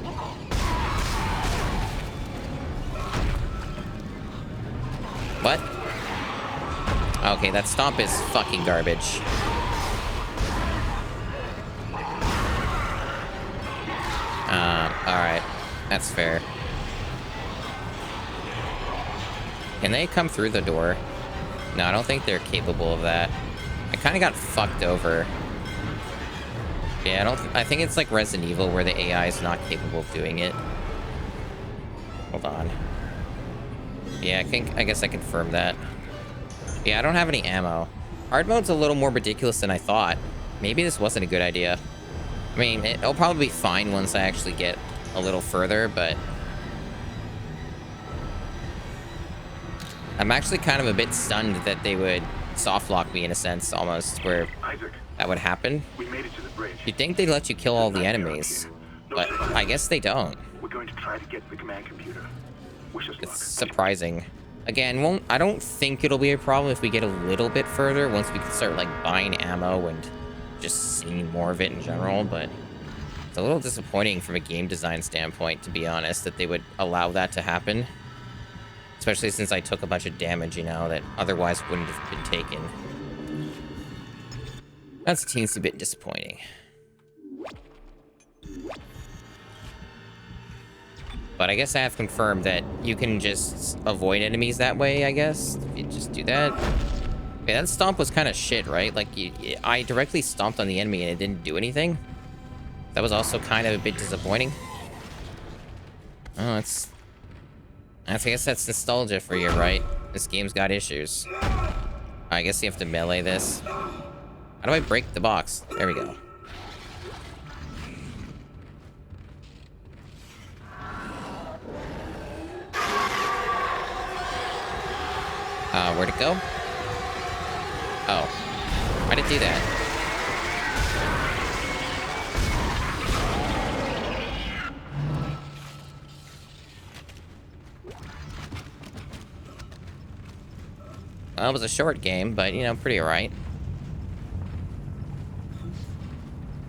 Speaker 1: What? Okay, that stomp is fucking garbage. Alright. That's fair. Can they come through the door? No, I don't think they're capable of that. I kind of got fucked over. Yeah, I think it's like Resident Evil where the AI is not capable of doing it. Hold on. Yeah, I guess I confirmed that. Yeah, I don't have any ammo. Hard mode's a little more ridiculous than I thought. Maybe this wasn't a good idea. I mean, it'll probably be fine once I actually get a little further, but... I'm actually kind of a bit stunned that they would soft lock me in a sense, almost, where...
Speaker 7: Isaac,
Speaker 1: that would happen.
Speaker 7: We made it to the bridge.
Speaker 1: You'd think they'd let you kill all the
Speaker 7: Nightmare up
Speaker 1: enemies,
Speaker 7: here. No
Speaker 1: but
Speaker 7: survivors.
Speaker 1: I guess they don't.
Speaker 7: We're going to try to get to the command computer. Wish us
Speaker 1: It's
Speaker 7: luck.
Speaker 1: surprising. Again, I don't think it'll be a problem if we get a little bit further, once we can start, like, buying ammo and just seeing more of it in general, but it's a little disappointing from a game design standpoint, to be honest, that they would allow that to happen. Especially since I took a bunch of damage, you know, that otherwise wouldn't have been taken. That's a teensy bit disappointing. But I guess I have confirmed that you can just avoid enemies that way, I guess. If you just do that. Okay, that stomp was kind of shit, right? Like, I directly stomped on the enemy and it didn't do anything. That was also kind of a bit disappointing. Oh, I guess that's nostalgia for you, right? This game's got issues. I guess you have to melee this. How do I break the box? There we go. Where'd it go? Oh. Why did it do that? Well, it was a short game, but, you know, pretty alright.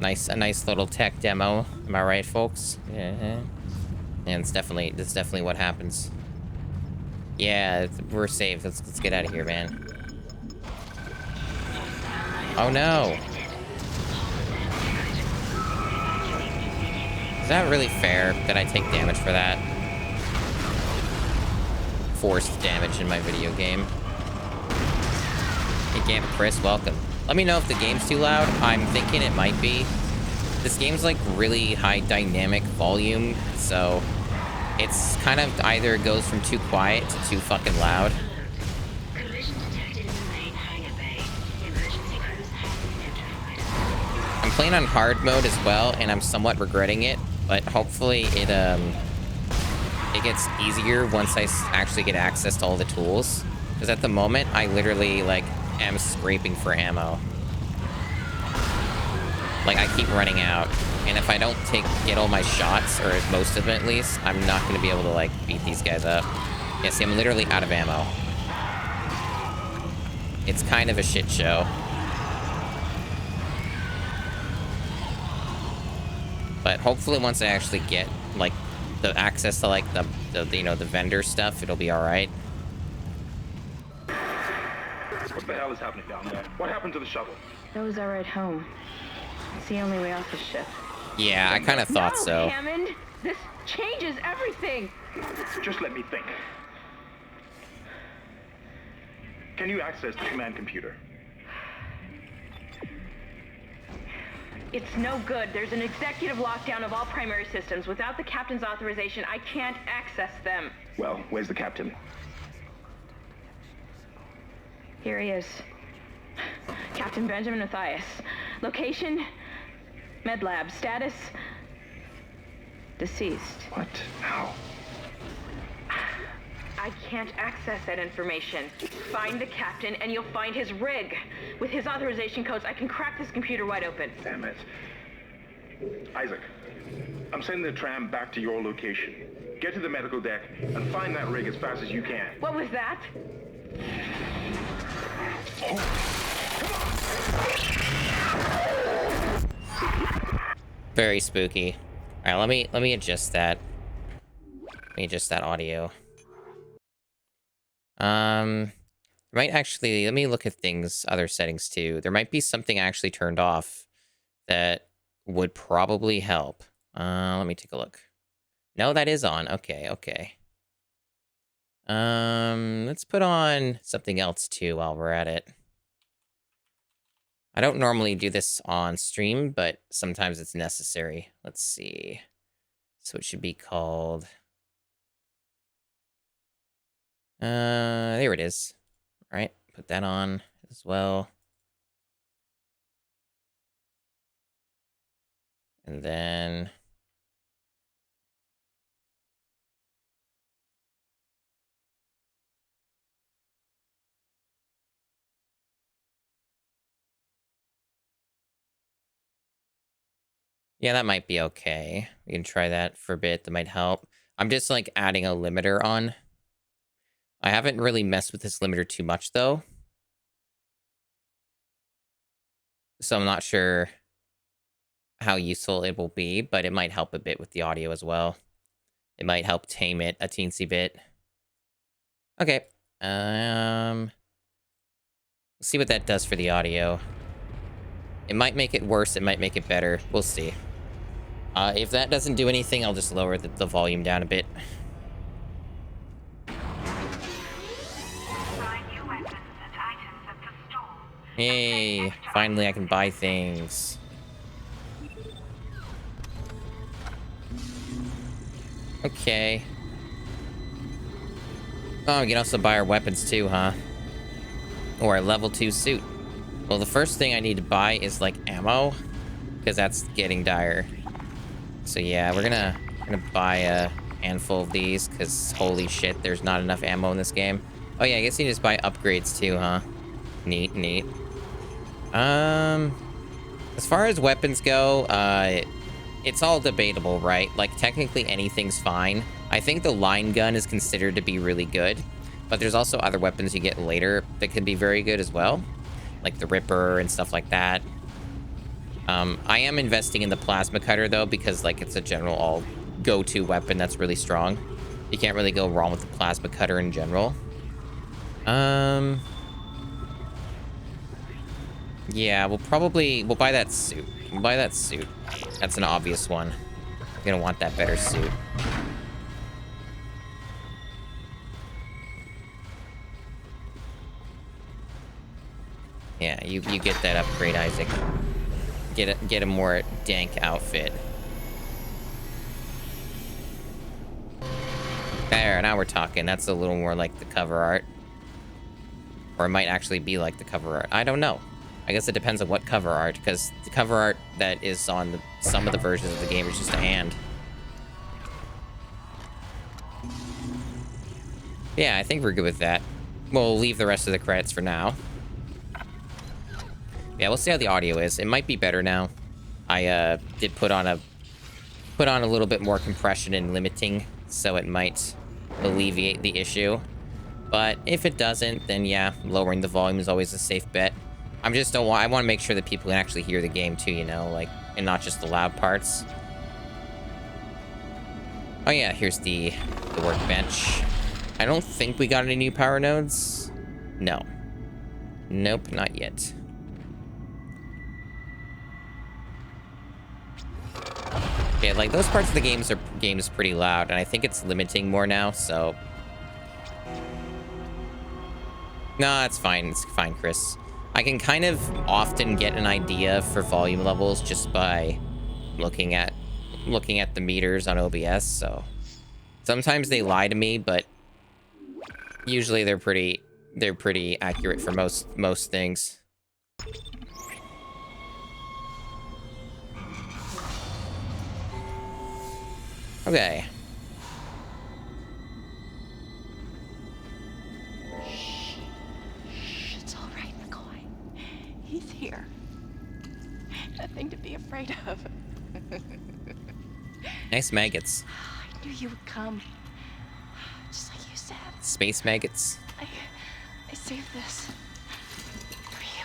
Speaker 1: A nice little tech demo. Am I right, folks? Yeah. And this is definitely what happens. Yeah, we're safe. Let's get out of here, man. Oh no. Is that really fair that I take damage for that? Forced damage in my video game. Hey, Gambit Chris, welcome. Let me know if the game's too loud. I'm thinking it might be. This game's like really high dynamic volume, so it's kind of either goes from too quiet to too fucking loud.
Speaker 10: Collision detected in the main hangar bay. Emergency crews have been notified.
Speaker 1: I'm playing on hard mode as well, and I'm somewhat regretting it, but hopefully it gets easier once I actually get access to all the tools. Because at the moment, I literally, like, am scraping for ammo. Like, I keep running out. And if I don't get all my shots, or most of them at least, I'm not going to be able to, like, beat these guys up. Yeah, see, I'm literally out of ammo. It's kind of a shit show. But hopefully once I actually get, like, the access to, like, the you know, the vendor stuff, it'll be alright.
Speaker 11: What the hell is happening down there? What happened to the shuttle?
Speaker 3: That was our ride home. It's the only way off the ship.
Speaker 1: Yeah, I kind of thought so.
Speaker 3: Hammond! This changes everything!
Speaker 11: Just let me think. Can you access the command computer?
Speaker 3: It's no good. There's an executive lockdown of all primary systems. Without the captain's authorization, I can't access them.
Speaker 11: Well, where's the captain?
Speaker 3: Here he is. Captain Benjamin Mathias. Location, med lab. Status, deceased.
Speaker 11: What? How?
Speaker 3: I can't access that information. Find the captain and you'll find his rig. With his authorization codes, I can crack this computer wide open.
Speaker 11: Damn it. Isaac, I'm sending the tram back to your location. Get to the medical deck and find that rig as fast as you can.
Speaker 3: What was that?
Speaker 1: Very spooky. All right, let me adjust that. Let me adjust that audio. Might actually, let me look at things, other settings too. There might be something actually turned off that would probably help. Let me take a look. No, that is on. Okay, okay. Let's put on something else too while we're at it. I don't normally do this on stream, but sometimes it's necessary. Let's see. So it should be called... there it is. All right, put that on as well. And then... Yeah, that might be okay. We can try that for a bit. That might help. I'm just like adding a limiter on. I haven't really messed with this limiter too much though. So I'm not sure how useful it will be, but it might help a bit with the audio as well. It might help tame it a teensy bit. Okay. Let's see what that does for the audio. It might make it worse. It might make it better. We'll see. If that doesn't do anything, I'll just lower the volume down a bit. Yay. Finally, I can buy things. Okay. Oh, we can also buy our weapons too, huh? Or a level 2 suit. Well, the first thing I need to buy is, like, ammo. Because that's getting dire. So, yeah, we're gonna buy a handful of these. Because, holy shit, there's not enough ammo in this game. Oh, yeah, I guess you can just buy upgrades too, huh? Neat, neat. As far as weapons go, it's all debatable, right? Like, technically anything's fine. I think the line gun is considered to be really good, but there's also other weapons you get later that can be very good as well, like the Ripper and stuff like that. I am investing in the plasma cutter though, because like it's a general all go-to weapon that's really strong. You can't really go wrong with the plasma cutter in general. Yeah, we'll buy that suit. We'll buy that suit. That's an obvious one. You're gonna want that better suit. Yeah, you get that upgrade, Isaac. Get a more dank outfit. There, now we're talking. That's a little more like the cover art. Or it might actually be like the cover art. I don't know. I guess it depends on what cover art, because the cover art that is on some of the versions of the game is just a hand. Yeah, I think we're good with that. We'll leave the rest of the credits for now. Yeah, we'll see how the audio is. It might be better now. I did put on a little bit more compression and limiting, so it might alleviate the issue. But if it doesn't, then yeah, lowering the volume is always a safe bet. I want to make sure that people can actually hear the game too, you know, like, and not just the loud parts. Oh yeah, here's the workbench. I don't think we got any new power nodes. No. Nope, not yet. Okay, like those parts of the game is pretty loud, and I think it's limiting more now, so. No, it's fine. It's fine, Chris. I can kind of often get an idea for volume levels just by looking at the meters on OBS, so sometimes they lie to me, but usually they're pretty accurate for most things. Okay.
Speaker 12: It's all right, McCoy. He's here. Nothing to be afraid of.
Speaker 1: Nice maggots.
Speaker 12: I knew you would come. Just like you said.
Speaker 1: Space maggots.
Speaker 12: I saved this for you.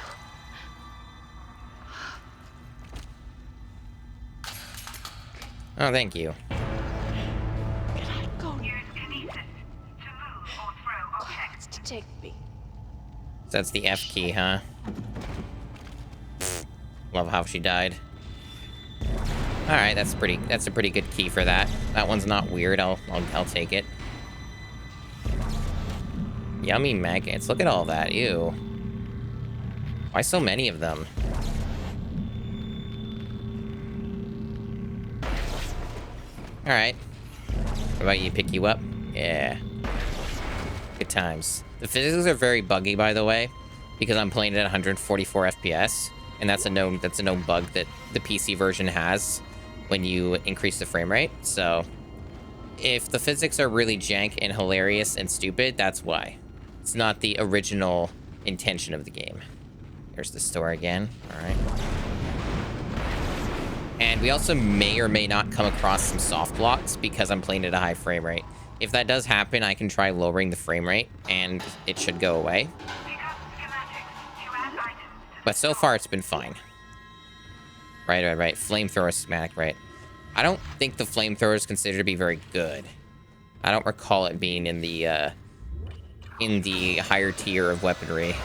Speaker 1: Oh, thank you.
Speaker 12: Can I go? Use kinesis to move or throw objects to take me.
Speaker 1: So that's the F key, huh? Love how she died. All right, that's a pretty good key for that. That one's not weird. I'll take it. Yummy maggots. Look at all that. Ew. Why so many of them? All right. What about you? Pick you up? Yeah. Good times. The physics are very buggy, by the way, because I'm playing it at 144 FPS, and that's a known bug that the PC version has when you increase the frame rate. So if the physics are really jank and hilarious and stupid, that's why. It's not the original intention of the game. There's the store again. All right. And we also may or may not come across some soft blocks because I'm playing at a high frame rate. If that does happen, I can try lowering the frame rate and it should go away. But so far, it's been fine. Right. Flamethrower schematic, right. I don't think the flamethrower is considered to be very good. I don't recall it being in the higher tier of weaponry.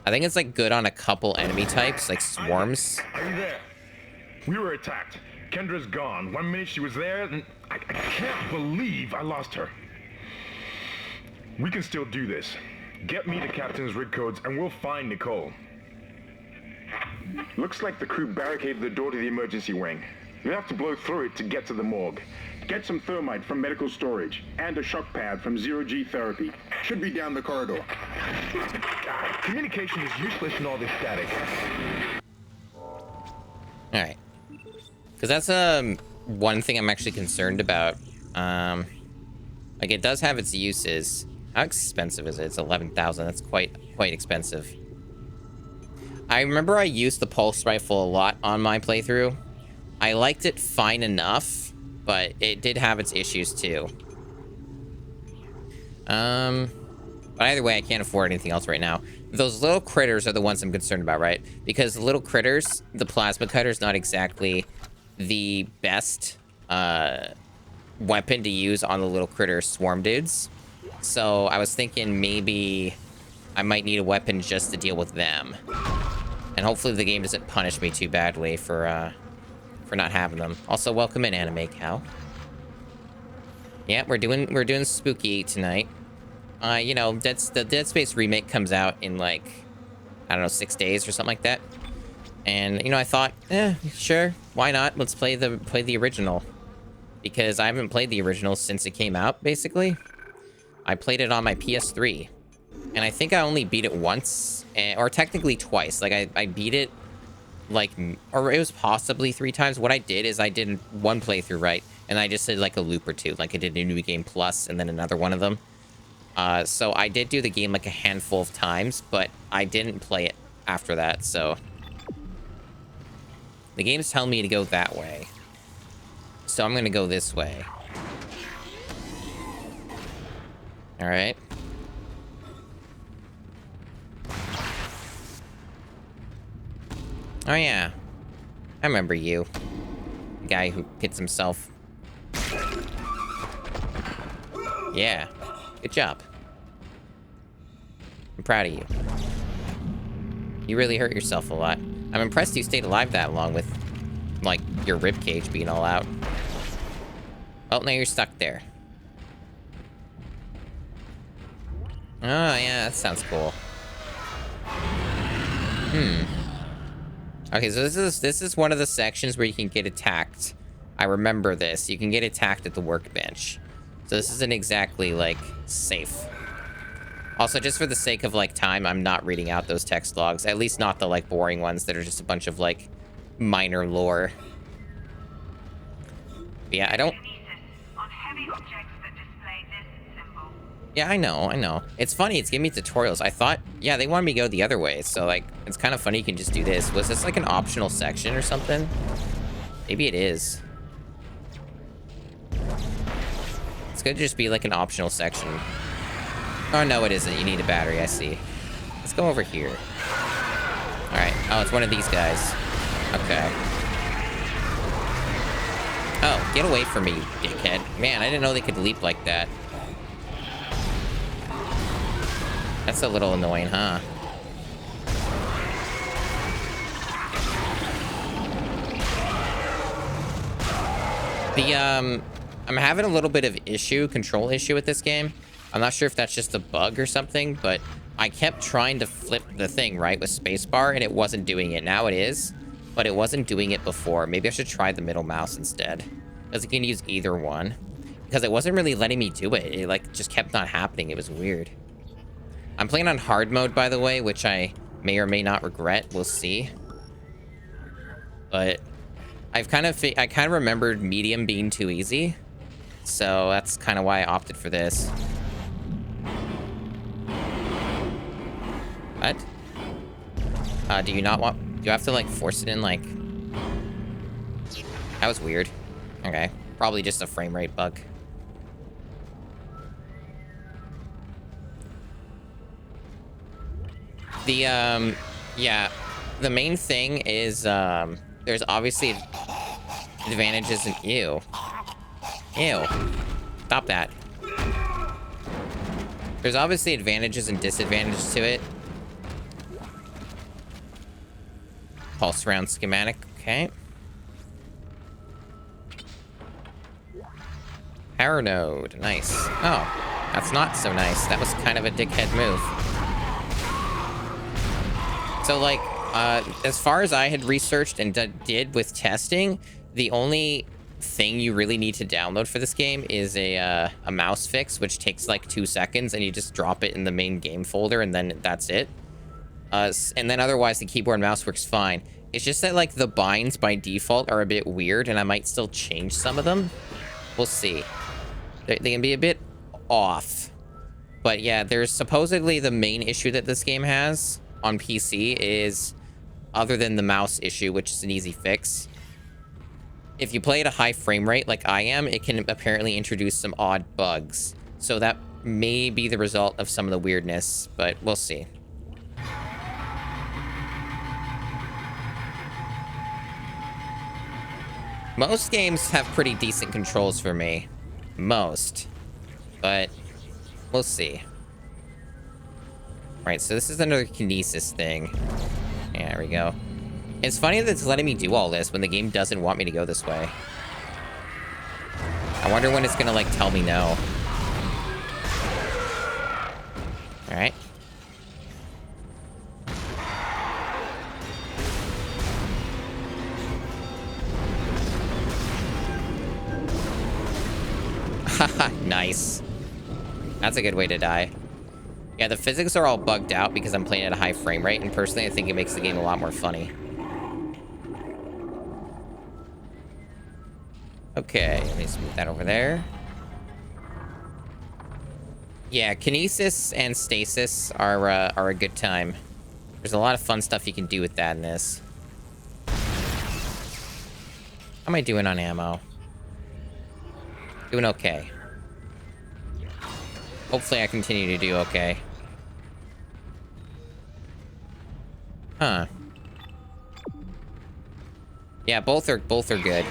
Speaker 1: I think it's like good on a couple enemy types, like swarms.
Speaker 11: Are you there? We were attacked. Kendra's gone. 1 minute she was there, and I can't believe I lost her. We can still do this. Get me the captain's rig codes, and we'll find Nicole. Looks like the crew barricaded the door to the emergency wing. You'll have to blow through it to get to the morgue. Get some thermite from medical storage, and a shock pad from Zero-G therapy. Should be down the corridor. Communication is useless in all this static.
Speaker 1: Alright. Because that's one thing I'm actually concerned about. Like, it does have its uses. How expensive is it? It's 11,000. That's quite expensive. I remember I used the pulse rifle a lot on my playthrough. I liked it fine enough, but it did have its issues too. But either way, I can't afford anything else right now. Those little critters are the ones I'm concerned about, right? Because the little critters, the plasma cutter is not exactly the best weapon to use on the little critter swarm dudes. So I was thinking maybe I might need a weapon just to deal with them. And hopefully the game doesn't punish me too badly for not having them. Also, welcome in, Anime Cow. Yeah, we're doing Spooky tonight. You know, the Dead Space remake comes out in like, I don't know, 6 days or something like that. And you know, I thought, sure, why not? Let's play the original, because I haven't played the original since it came out. Basically, I played it on my PS3, and I think I only beat it once, or technically twice. Like I beat it, like, or it was possibly 3 times. What I did is I did one playthrough, right, and I just did like a loop or two. Like I did a New Game Plus and then another one of them. So I did do the game like a handful of times, but I didn't play it after that. So the game's telling me to go that way, so I'm gonna go this way. All right. Oh yeah, I remember you. The guy who hits himself. Yeah, good job. I'm proud of you. You really hurt yourself a lot. I'm impressed you stayed alive that long with, like, your ribcage being all out. Oh, now you're stuck there. Oh yeah, that sounds cool. Okay, so this is one of the sections where you can get attacked. I remember this. You can get attacked at the workbench. So this isn't exactly, like, safe. Also, just for the sake of, like, time, I'm not reading out those text logs. At least not the, like, boring ones that are just a bunch of, like, minor lore. But yeah, I don't... Yeah, I know. It's funny, it's giving me tutorials. I thought, yeah, they wanted me to go the other way. So, like, it's kind of funny you can just do this. Was this, like, an optional section or something? Maybe it is. It's gonna just be, like, an optional section. Oh, no, it isn't. You need a battery, I see. Let's go over here. Alright. Oh, it's one of these guys. Okay. Oh, get away from me, dickhead. Man, I didn't know they could leap like that. That's a little annoying, huh? I'm having a little bit of control issue with this game. I'm not sure if that's just a bug or something, but I kept trying to flip the thing, right, with spacebar, and it wasn't doing it. Now it is, but it wasn't doing it before. Maybe I should try the middle mouse instead, because I can use either one. Because it wasn't really letting me do it. It, like, just kept not happening. It was weird. I'm playing on hard mode, by the way, which I may or may not regret. We'll see. But I kind of remembered medium being too easy, so that's kind of why I opted for this. What? Do you not want... Do you have to, like, force it in, like... That was weird. Okay. Probably just a frame rate bug. Yeah. The main thing is, there's obviously advantages in... Ew. Ew. Stop that. There's obviously advantages and disadvantages to it. Pulse round schematic. Okay. Power node. Nice. Oh, that's not so nice. That was kind of a dickhead move. So, like, as far as I had researched and did with testing, the only thing you really need to download for this game is a mouse fix, which takes like 2 seconds, and you just drop it in the main game folder, and then that's it. And then otherwise, the keyboard and mouse works fine. It's just that, like, the binds by default are a bit weird, and I might still change some of them. We'll see. They can be a bit off. But yeah, there's supposedly the main issue that this game has on PC is, other than the mouse issue, which is an easy fix, if you play at a high frame rate like I am, it can apparently introduce some odd bugs. So that may be the result of some of the weirdness, but we'll see. Most games have pretty decent controls for me. Most. But we'll see. Right, so this is another kinesis thing. Yeah, there we go. It's funny that it's letting me do all this when the game doesn't want me to go this way. I wonder when it's gonna, like, tell me no. Alright. Haha, nice. That's a good way to die. Yeah, the physics are all bugged out because I'm playing at a high frame rate, and personally I think it makes the game a lot more funny. Okay, let me just move that over there. Yeah, kinesis and stasis are a good time. There's a lot of fun stuff you can do with that in this. How am I doing on ammo? Doing okay. Hopefully I continue to do okay. Huh. Yeah, both are good.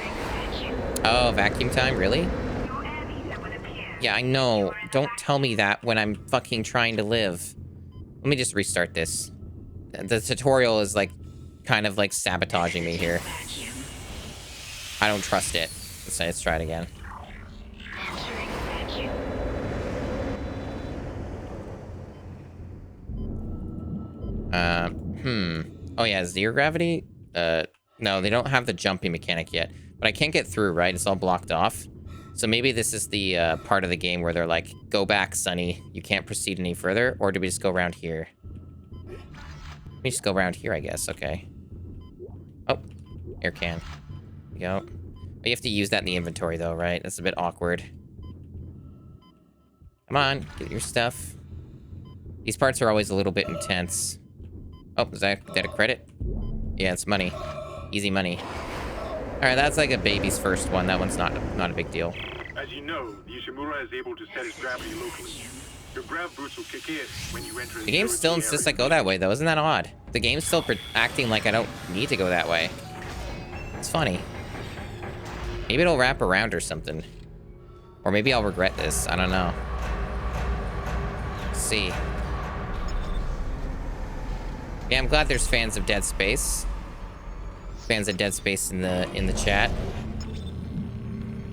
Speaker 1: Oh, vacuum time? Really? Yeah, I know. Don't tell me that when I'm fucking trying to live. Let me just restart this. The tutorial is, like, kind of, like, sabotaging me here. I don't trust it. Let's try it again. Oh, yeah, zero gravity? No, they don't have the jumping mechanic yet. But I can't get through, right? It's all blocked off. So maybe this is the part of the game where they're like, go back, Sonny. You can't proceed any further. Or do we just go around here? Let me just go around here, I guess. Okay. Oh, air can. There we go. Oh, you have to use that in the inventory, though, right? That's a bit awkward. Come on, get your stuff. These parts are always a little bit intense. Oh, is that a credit? Yeah, it's money. Easy money. Alright, that's like a baby's first one. That one's not a big deal.
Speaker 7: As you know, the Ishimura is able to set its gravity locally. Your grav boost will kick in when you enter
Speaker 1: the game still insists I go that way, though. Isn't that odd? The game's still acting like I don't need to go that way. It's funny. Maybe it'll wrap around or something. Or maybe I'll regret this. I don't know. Let's see. Yeah, I'm glad there's fans of Dead Space. Fans of Dead Space in the chat.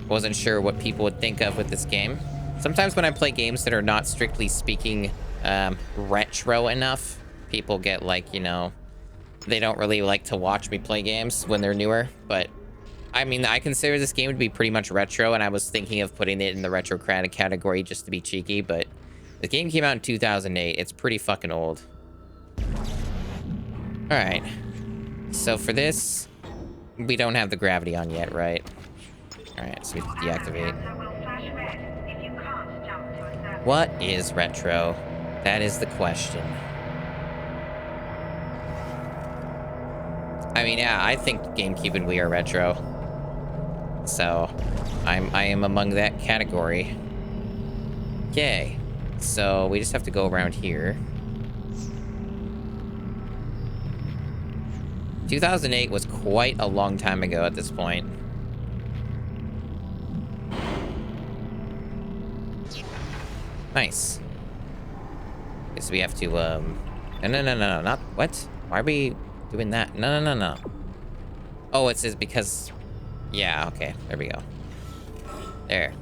Speaker 1: Wasn't sure what people would think of with this game. Sometimes when I play games that are not strictly speaking retro enough, people get like, you know, they don't really like to watch me play games when they're newer. But I mean, I consider this game to be pretty much retro, and I was thinking of putting it in the retro category just to be cheeky, but the game came out in 2008. It's pretty fucking old. All right. So for this, we don't have the gravity on yet, right? All right, so we deactivate. What is retro? That is the question. I mean, yeah, I think GameCube and Wii are retro. So I am among that category. Okay, so we just have to go around here. 2008 was quite a long time ago at this point. Nice. Okay, so we have to, no, not, what? Why are we doing that? No. Oh, it says because, yeah, okay, there we go. There.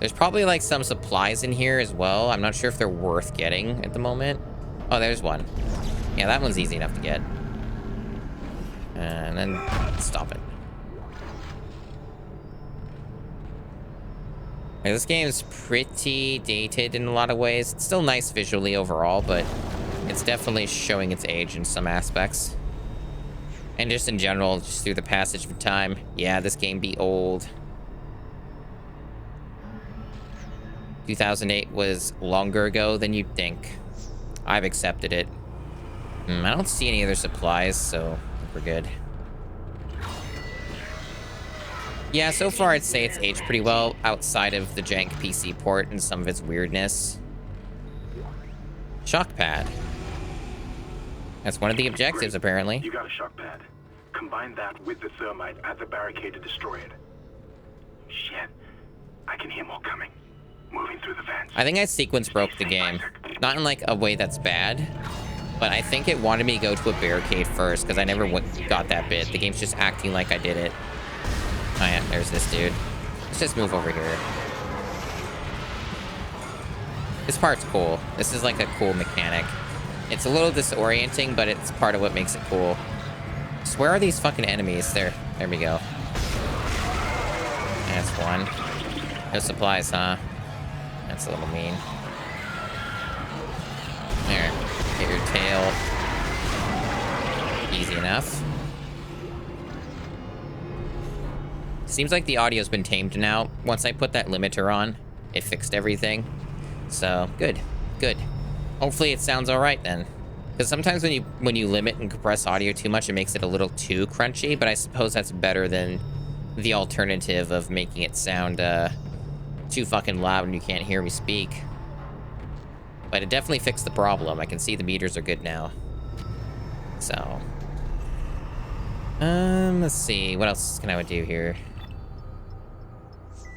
Speaker 1: There's probably, like, some supplies in here as well. I'm not sure if they're worth getting at the moment. Oh, there's one. Yeah, that one's easy enough to get. And then stop it. Okay, this game is pretty dated in a lot of ways. It's still nice visually overall, but it's definitely showing its age in some aspects. And just in general, just through the passage of time. Yeah, this game be old. 2008 was longer ago than you'd think. I've accepted it. I don't see any other supplies, so I think we're good. Yeah, so far I'd say it's aged pretty well outside of the jank PC port and some of its weirdness. Shock pad. That's one of the objectives, apparently.
Speaker 9: You got a shock pad. Combine that with the thermite at the barricade to destroy it. Shit. I can hear more coming. Moving through the vents.
Speaker 1: I think I sequence broke the game. Not in like a way that's bad, but I think it wanted me to go to a barricade first because I never got that bit. The game's just acting like I did it. Oh yeah, there's this dude. Let's just move over here. This part's cool. This is like a cool mechanic. It's a little disorienting, but it's part of what makes it cool. So where are these fucking enemies? There we go. That's one. No supplies, huh? That's a little mean. There. Get your tail. Easy enough. Seems like the audio's been tamed now. Once I put that limiter on, it fixed everything. So, good. Good. Hopefully it sounds alright then. Because sometimes when you limit and compress audio too much, it makes it a little too crunchy, but I suppose that's better than the alternative of making it sound too fucking loud and you can't hear me speak. But it definitely fixed the problem. I can see the meters are good now. So. Let's see. What else can I do here?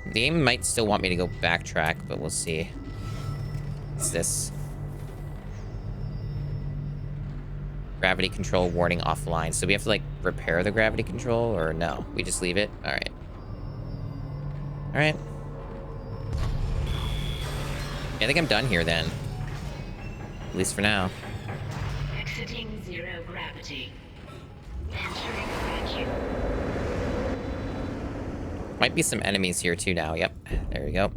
Speaker 1: The game might still want me to go backtrack, but we'll see. What's this? Gravity control warning offline. So we have to, like, repair the gravity control, or no? We just leave it? Alright. Alright. Yeah, I think I'm done here, then. At least for now.
Speaker 10: Exiting zero gravity. Entering vacuum.
Speaker 1: Might be some enemies here, too, now. Yep. There we go.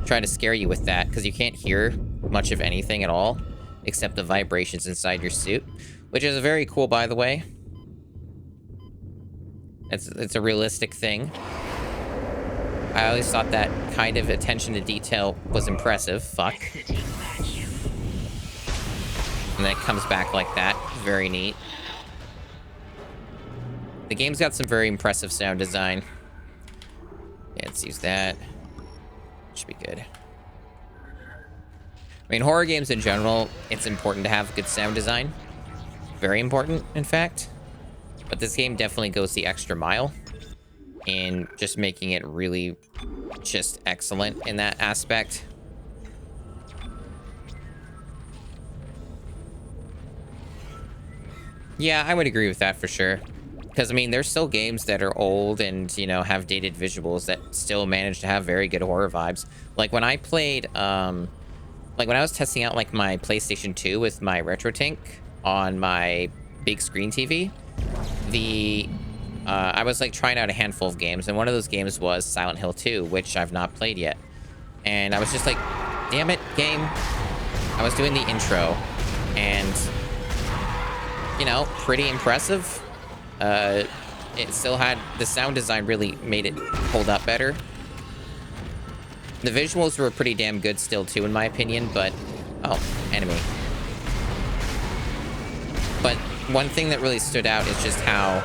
Speaker 1: Trying to scare you with that, because you can't hear much of anything at all, except the vibrations inside your suit. Which is very cool, by the way. It's a realistic thing. I always thought that kind of attention to detail was impressive. Fuck. And then it comes back like that. Very neat. The game's got some very impressive sound design. Yeah, let's use that. Should be good. I mean, horror games in general, it's important to have good sound design. Very important, in fact. But this game definitely goes the extra mile in just making it really just excellent in that aspect. Yeah, I would agree with that for sure. Because, I mean, there's still games that are old and, you know, have dated visuals that still manage to have very good horror vibes. Like, when I played, like, when I was testing out, like, my PlayStation 2 with my RetroTink on my big screen TV, I was, like, trying out a handful of games, and one of those games was Silent Hill 2, which I've not played yet. And I was just like, damn it, game. I was doing the intro, and, you know, pretty impressive. It still had, the sound design really made it hold up better. The visuals were pretty damn good still, too, in my opinion, but, oh, enemy. But one thing that really stood out is just how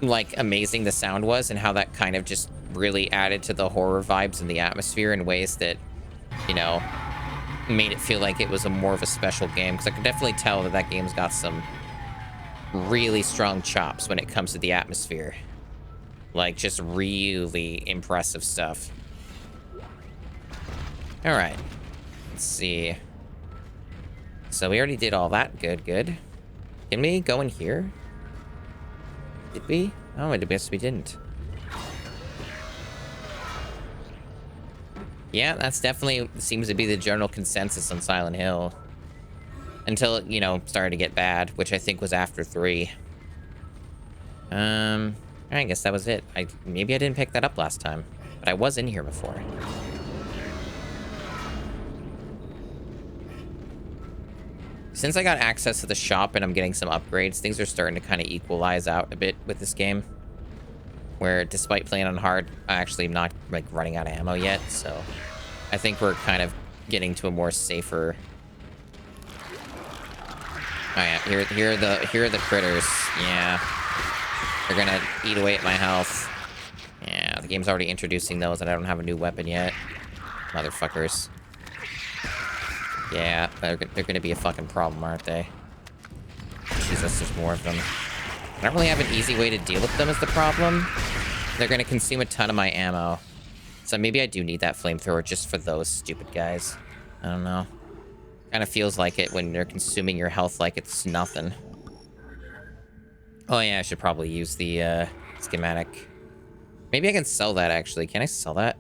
Speaker 1: like amazing the sound was and how that kind of just really added to the horror vibes and the atmosphere in ways that, you know, made it feel like it was a more of a special game. Because I could definitely tell that that game's got some really strong chops when it comes to the atmosphere. Like, just really impressive stuff. All right. Let's see. So we already did all that. Good, good. Can we go in here? Did we? Oh, I guess we didn't. Yeah, that's definitely seems to be the general consensus on Silent Hill. Until it, you know, started to get bad, which I think was after 3. I guess that was it. Maybe I didn't pick that up last time, but I was in here before. Since I got access to the shop and I'm getting some upgrades, things are starting to kind of equalize out a bit with this game. Where, despite playing on hard, I actually am not, like, running out of ammo yet, so I think we're kind of getting to a more safer... Oh yeah, here are the critters. Yeah. They're gonna eat away at my health. Yeah, the game's already introducing those and I don't have a new weapon yet. Motherfuckers. Yeah, they're gonna be a fucking problem, aren't they? Jesus, there's more of them. I don't really have an easy way to deal with them is the problem. They're gonna consume a ton of my ammo. So maybe I do need that flamethrower just for those stupid guys. I don't know. Kind of feels like it when they're consuming your health like it's nothing. Oh yeah, I should probably use the schematic. Maybe I can sell that actually. Can I sell that?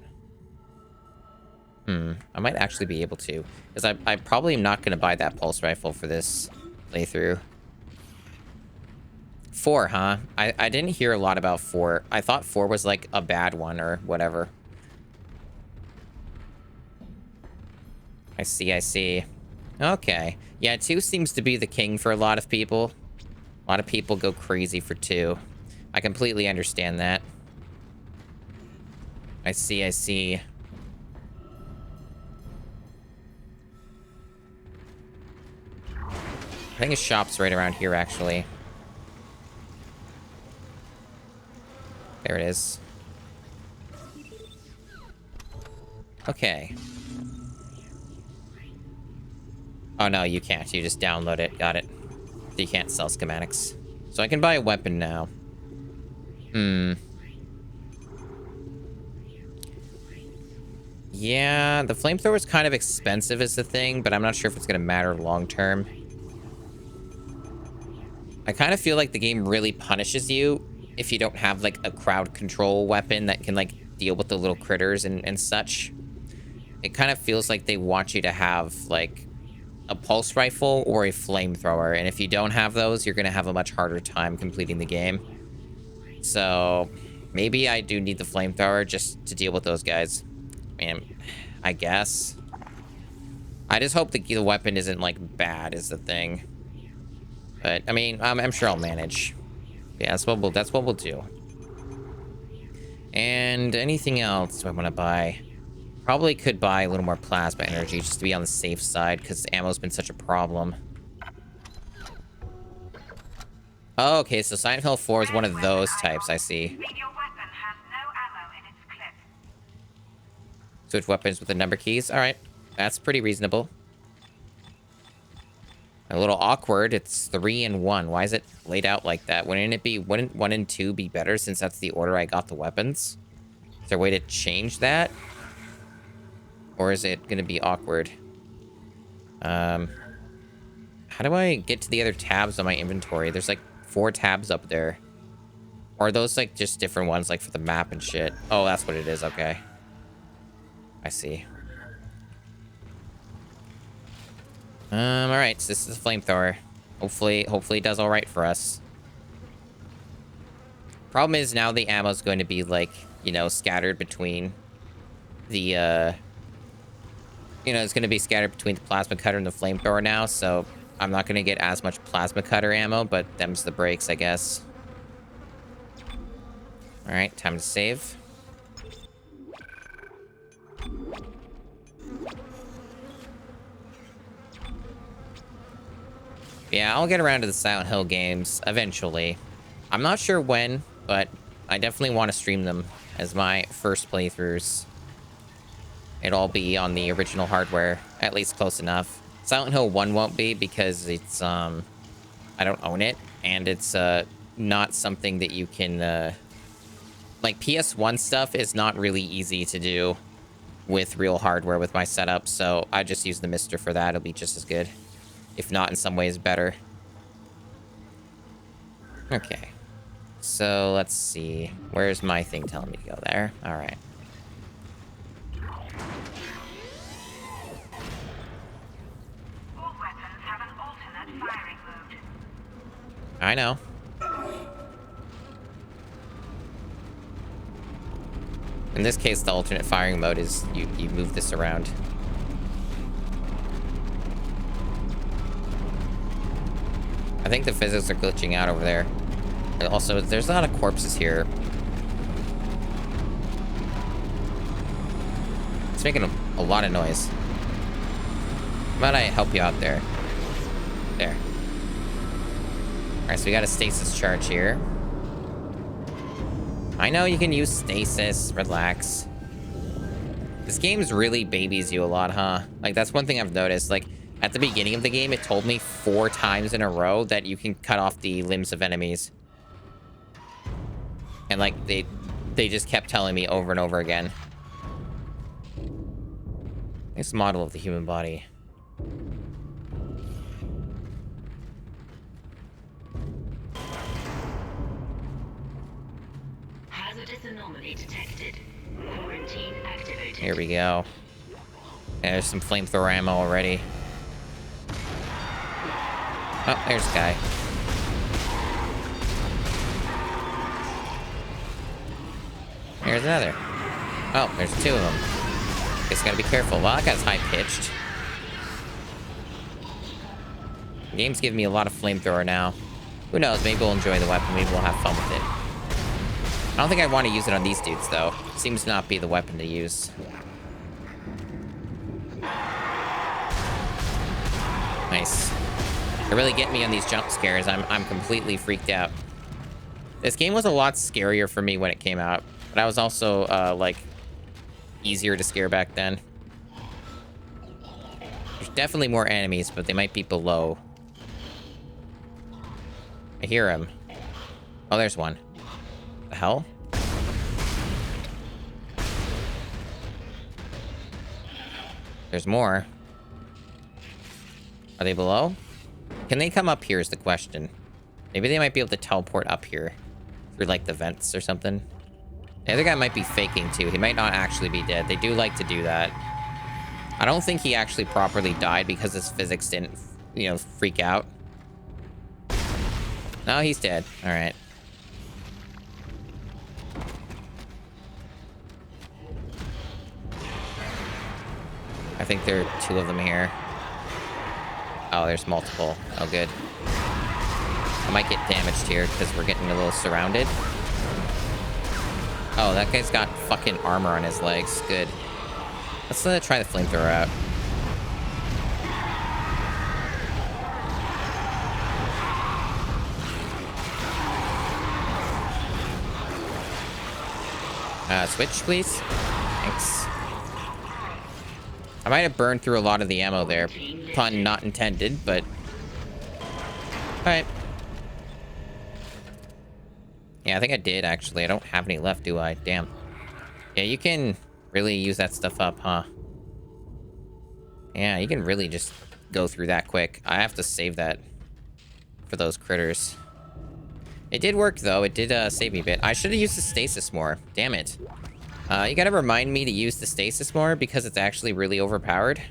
Speaker 1: I might actually be able to. Because I probably am not going to buy that pulse rifle for this playthrough. 4, huh? I didn't hear a lot about 4. I thought 4 was like a bad one or whatever. I see, I see. Okay. Yeah, 2 seems to be the king for a lot of people. A lot of people go crazy for 2. I completely understand that. I see, I see. I think a shop's right around here, actually. There it is. Okay. Oh, no, you can't. You just download it. Got it. You can't sell schematics. So I can buy a weapon now. Yeah, the flamethrower is kind of expensive is the thing, but I'm not sure if it's going to matter long term. I kind of feel like the game really punishes you if you don't have, like, a crowd control weapon that can, like, deal with the little critters and such. It kind of feels like they want you to have, like, a pulse rifle or a flamethrower. And if you don't have those, you're going to have a much harder time completing the game. So maybe I do need the flamethrower just to deal with those guys. Man, I guess. I just hope the weapon isn't, like, bad is the thing. But, I mean, I'm sure I'll manage. Yeah, that's what we'll do. And anything else do I want to buy? Probably could buy a little more plasma energy just to be on the safe side because ammo's been such a problem. Oh, okay, so Silent Hill 4 is one of those types, I see. Switch weapons with the number keys. All right, that's pretty reasonable. A little awkward. It's 3 and 1. Why is it laid out like that? Wouldn't 1 and 2 be better since that's the order I got the weapons? Is there a way to change that? Or is it going to be awkward? How do I get to the other tabs on my inventory? There's like 4 tabs up there. Or are those like just different ones like for the map and shit? Oh, that's what it is. Okay. I see. All right. So this is a flamethrower. Hopefully it does all right for us. Problem is now the ammo's going to be like, you know, scattered between the, you know, it's going to be scattered between the plasma cutter and the flamethrower now, so I'm not going to get as much plasma cutter ammo, but them's the breaks, I guess. All right, time to save. Yeah, I'll get around to the Silent Hill games eventually. I'm not sure when, but I definitely want to stream them as my first playthroughs. It'll all be on the original hardware, at least close enough. Silent Hill 1 won't be because it's, I don't own it, and it's, not something that you can, like, PS1 stuff is not really easy to do with real hardware with my setup, so I just use the Mister for that. It'll be just as good, if not in some ways better. Okay. So, let's see. Where's my thing telling me to go there? All right.
Speaker 10: All weapons have an alternate firing mode.
Speaker 1: I know. In this case, the alternate firing mode is you move this around. I think the physics are glitching out over there. Also, there's a lot of corpses here. It's making a lot of noise. How about I help you out there? There. Alright, so we got a stasis charge here. I know you can use stasis. Relax. This game's really babies you a lot, huh? Like, that's one thing I've noticed. Like, at the beginning of the game, it told me 4 times in a row that you can cut off the limbs of enemies. And, like, they just kept telling me over and over again. Nice model of the human body.
Speaker 10: Hazardous anomaly detected. Quarantine activated.
Speaker 1: Here we go. Yeah, there's some flamethrower ammo already. Oh, there's a guy. There's another. Oh, there's 2 of them. Guess gotta be careful. Well, that guy's high-pitched. The game's giving me a lot of flamethrower now. Who knows? Maybe we'll enjoy the weapon. Maybe we'll have fun with it. I don't think I want to use it on these dudes, though. Seems to not be the weapon to use. Nice. They're really getting me on these jump scares. I'm completely freaked out. This game was a lot scarier for me when it came out, but I was also, like, easier to scare back then. There's definitely more enemies, but they might be below. I hear him. Oh, there's one. The hell? There's more. Are they below? Can they come up here is the question. Maybe they might be able to teleport up here through, like, the vents or something. The other guy might be faking, too. He might not actually be dead. They do like to do that. I don't think he actually properly died because his physics didn't, you know, freak out. No, he's dead. All right. I think there are 2 of them here. Oh, there's multiple. Oh, good. I might get damaged here because we're getting a little surrounded. Oh, that guy's got fucking armor on his legs. Good. Let's try the flamethrower out. Switch, please. Thanks. I might have burned through a lot of the ammo there. Pun not intended, but... Alright. Yeah, I think I did, actually. I don't have any left, do I? Damn. Yeah, you can really use that stuff up, huh? Yeah, you can really just go through that quick. I have to save that for those critters. It did work, though. It did save me a bit. I should have used the stasis more. Damn it. You gotta remind me to use the stasis more because it's actually really overpowered.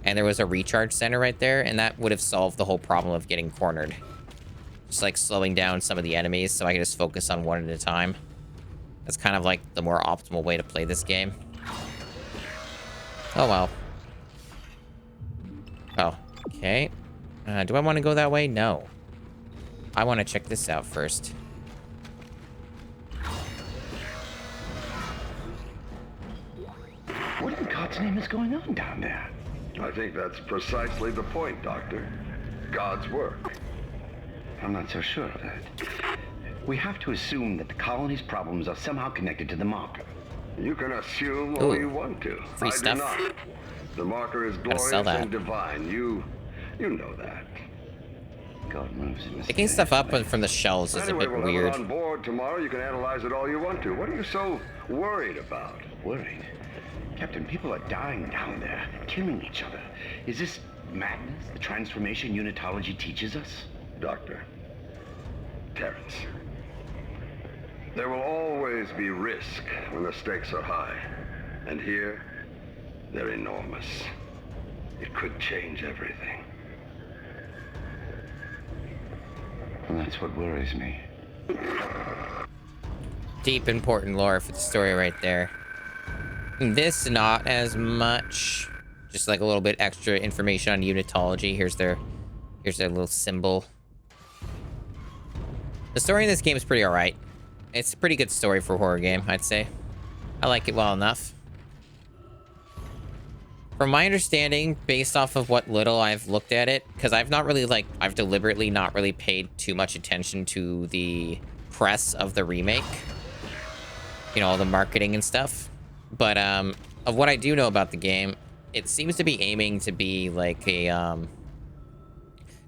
Speaker 1: And there was a recharge center right there, and that would have solved the whole problem of getting cornered. Just, like, slowing down some of the enemies so I can just focus on one at a time. That's kind of, like, the more optimal way to play this game. Oh, well. Oh, okay. Do I want to go that way? No. I want to check this out first.
Speaker 13: What in God's name is going on down there?
Speaker 14: I think that's precisely the point, Doctor. God's work.
Speaker 13: I'm not so sure of that. We have to assume that the colony's problems are somehow connected to the marker.
Speaker 14: You can assume all you want to.
Speaker 1: Free stuff.
Speaker 14: Do not. The marker is
Speaker 1: Gotta sell
Speaker 14: glorious
Speaker 1: that.
Speaker 14: and divine. You know that.
Speaker 13: God moves in
Speaker 1: Picking stuff up from the shelves is
Speaker 14: Anyway,
Speaker 1: a bit
Speaker 14: we'll
Speaker 1: weird.
Speaker 14: have it on board tomorrow. You can analyze it all you want to. What are you so worried about?
Speaker 13: Worried? Captain, people are dying down there, killing each other. Is this madness, the transformation unitology teaches us?
Speaker 14: Doctor. Terrence. There will always be risk when the stakes are high. And here, they're enormous. It could change everything.
Speaker 13: Well, that's what worries me.
Speaker 1: Deep, important lore for the story right there. This, not as much. Just like a little bit extra information on unitology. Here's their little symbol. The story in this game is pretty alright. It's a pretty good story for a horror game, I'd say. I like it well enough. From my understanding, based off of what little I've looked at it, because I've deliberately not really paid too much attention to the press of the remake. You know, all the marketing and stuff. But, of what I do know about the game, it seems to be aiming to be like a,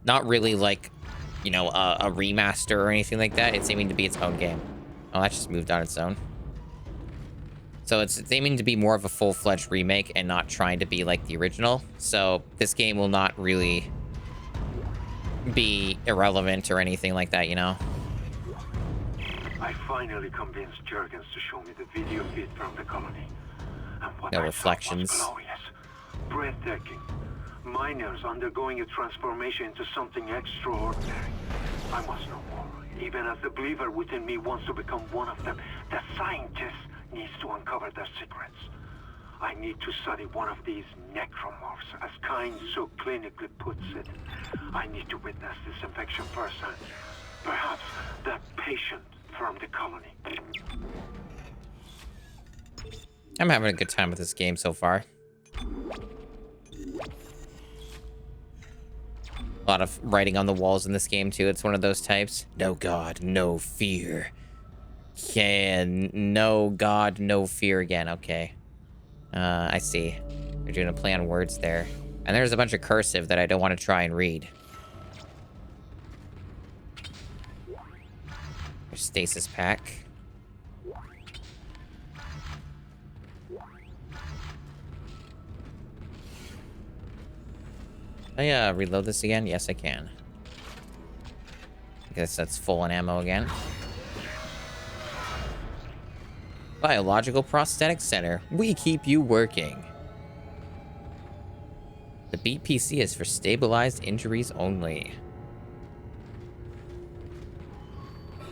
Speaker 1: not really like, you know, a remaster or anything like that. It's aiming to be its own game. Oh, that just moved on its own. So it's aiming to be more of a full-fledged remake and not trying to be like the original. So this game will not really be irrelevant or anything like that, you know?
Speaker 7: I finally convinced Jurgens to show me the video feed from the colony. And what
Speaker 1: No reflections.
Speaker 7: I saw was glorious, breathtaking. Miners undergoing a transformation into something extraordinary. I must know more. Even as the believer within me wants to become one of them, the scientist needs to uncover their secrets. I need to study one of these necromorphs, as Kind so clinically puts it. I need to witness this infection firsthand. Perhaps that patient from the colony.
Speaker 1: I'm having a good time with this game so far. A lot of writing on the walls in this game, too. It's one of those types. No God, no fear. No God, no fear again. Okay. I see. They're doing a play on words there. And there's a bunch of cursive that I don't want to try and read. There's stasis pack. Can I reload this again? Yes, I can. I guess that's full on ammo again. Biological Prosthetic Center. We keep you working. The Beat PC is for stabilized injuries only.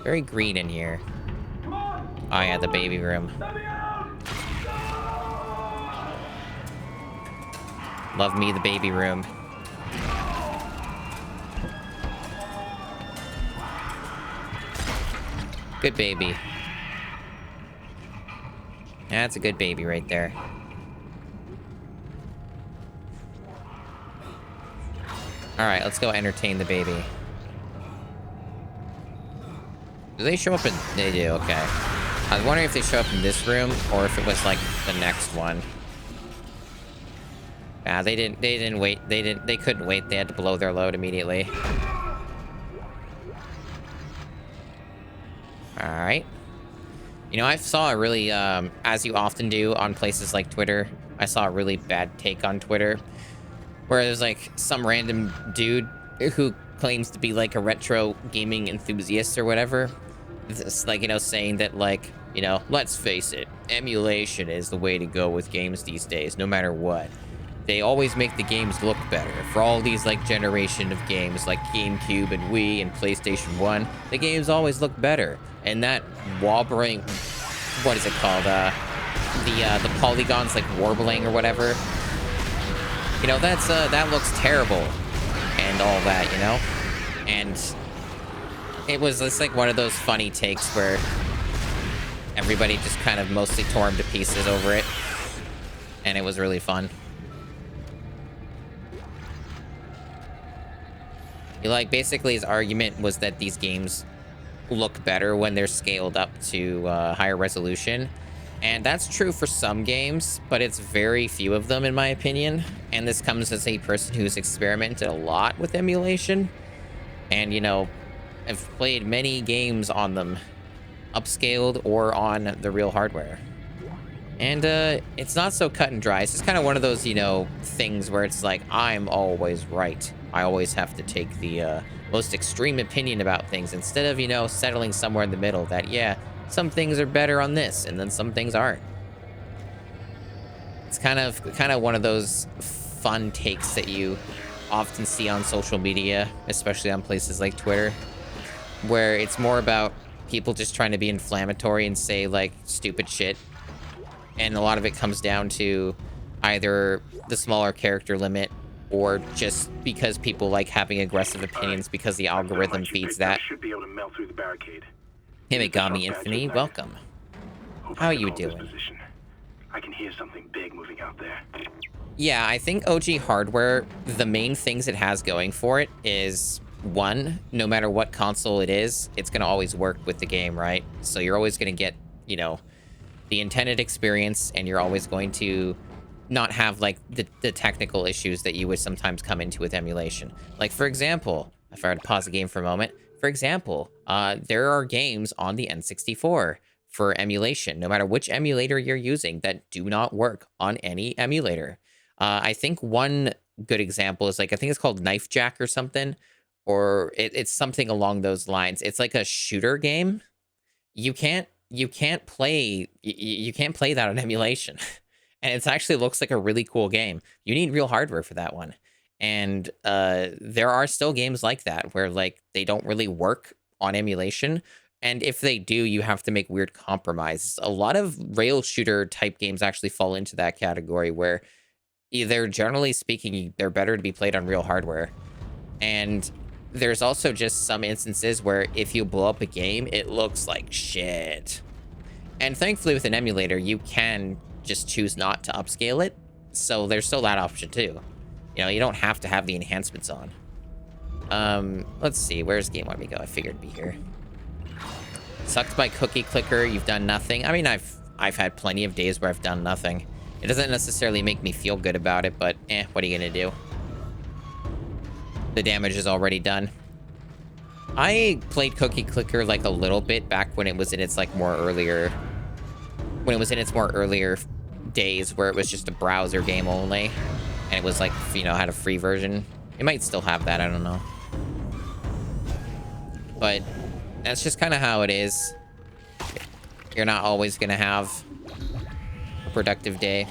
Speaker 1: Very green in here. Oh yeah, the baby room. Love me the baby room. Good baby. That's a good baby right there. Alright, let's go entertain the baby. Do they show up in... They do, okay. I was wondering if they show up in this room or if it was like the next one. Ah, they didn't wait. They couldn't wait. They had to blow their load immediately. Alright. You know, I saw a really, as you often do on places like Twitter, I saw a really bad take on Twitter, where there's like some random dude who claims to be like a retro gaming enthusiast or whatever. It's like, you know, saying that like, you know, let's face it, emulation is the way to go with games these days, no matter what. They always make the games look better. For all these like generation of games like GameCube and Wii and PlayStation 1, the games always look better. And that wobbling, what is it called? The polygons like warbling or whatever. You know, that looks terrible and all that, you know? And it's like one of those funny takes where everybody just kind of mostly tore him to pieces over it. And it was really fun. Like, basically his argument was that these games look better when they're scaled up to higher resolution. And that's true for some games, but it's very few of them in my opinion. And this comes as a person who's experimented a lot with emulation. And, you know, I've played many games on them, upscaled or on the real hardware. And it's not so cut and dry. It's just kind of one of those, you know, things where it's like, I'm always right. I always have to take the most extreme opinion about things instead of, you know, settling somewhere in the middle that, yeah, some things are better on this and then some things aren't. It's kind of one of those fun takes that you often see on social media, especially on places like Twitter, where it's more about people just trying to be inflammatory and say like stupid shit. And a lot of it comes down to either the smaller character limit or just because people like having aggressive opinions because the algorithm feeds that.
Speaker 9: Should be able to melt through the barricade.
Speaker 1: Hey, Megami Infinity, welcome. How are you doing?
Speaker 9: I can hear something big moving out there.
Speaker 1: Yeah, I think OG hardware, the main things it has going for it is, one, no matter what console it is, it's going to always work with the game, right? So you're always going to get, you know, the intended experience, and you're always going to not have like the technical issues that you would sometimes come into with emulation. Like, for example, if I were to pause the game for a moment, for example, there are games on the N64 for emulation, no matter which emulator you're using, that do not work on any emulator. I think one good example is like, I think it's called Knife Jack or something, or it's something along those lines. It's like a shooter game. You can't play that on emulation. And it actually looks like a really cool game. You need real hardware for that one. And there are still games like that where like they don't really work on emulation. And if they do, you have to make weird compromises. A lot of rail shooter type games actually fall into that category where either, generally speaking, they're better to be played on real hardware. And there's also just some instances where if you blow up a game, it looks like shit. And thankfully with an emulator, you can just choose not to upscale it. So there's still that option too. You know, you don't have to have the enhancements on. Let's see, where's game want me to go? I figured it'd be here. Sucked by cookie clicker, you've done nothing. I mean, I've had plenty of days where I've done nothing. It doesn't necessarily make me feel good about it, but what are you gonna do? The damage is already done. I played Cookie Clicker like a little bit back when it was in its like more earlier days where it was just a browser game only, and it was like, you know, had a free version. It might still have that, I don't know. But that's just kind of how it is. You're not always gonna have a productive day.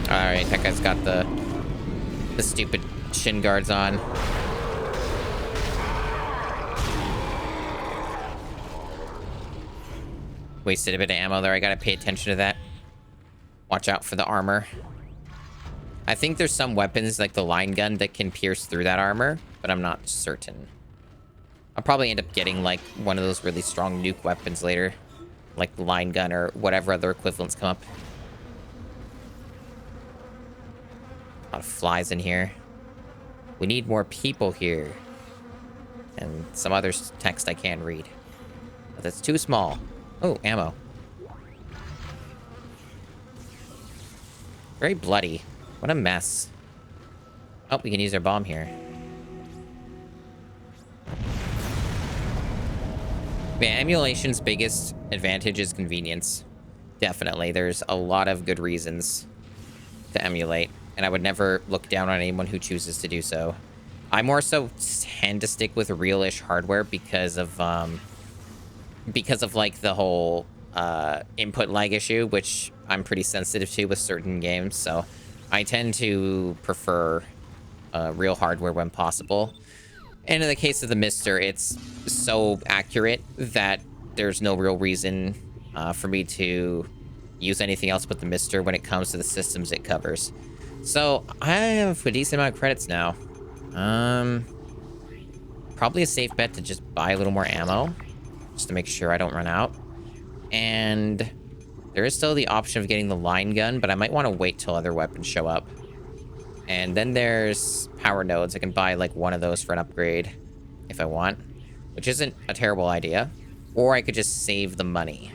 Speaker 1: Alright, that guy's got the stupid shin guards on. Wasted a bit of ammo there. I gotta pay attention to that. Watch out for the armor. I think there's some weapons, like the line gun, that can pierce through that armor, but I'm not certain. I'll probably end up getting, like, one of those really strong nuke weapons later. Like the line gun or whatever other equivalents come up. A lot of flies in here. We need more people here. And some other text I can't read. But that's too small. Oh, ammo. Very bloody. What a mess. Oh, we can use our bomb here. Yeah, emulation's biggest advantage is convenience. Definitely. There's a lot of good reasons to emulate. And I would never look down on anyone who chooses to do so. I more so tend to stick with real-ish hardware because of like the whole input lag issue, which I'm pretty sensitive to with certain games. So I tend to prefer real hardware when possible. And in the case of the Mister, it's so accurate that there's no real reason for me to use anything else but the Mister when it comes to the systems it covers. So I have a decent amount of credits now. Probably a safe bet to just buy a little more ammo, just to make sure I don't run out. And There is still the option of getting the line gun, but I might want to wait till other weapons show up. And then there's power nodes. I can buy like one of those for an upgrade if I want, which isn't a terrible idea. Or I could just save the money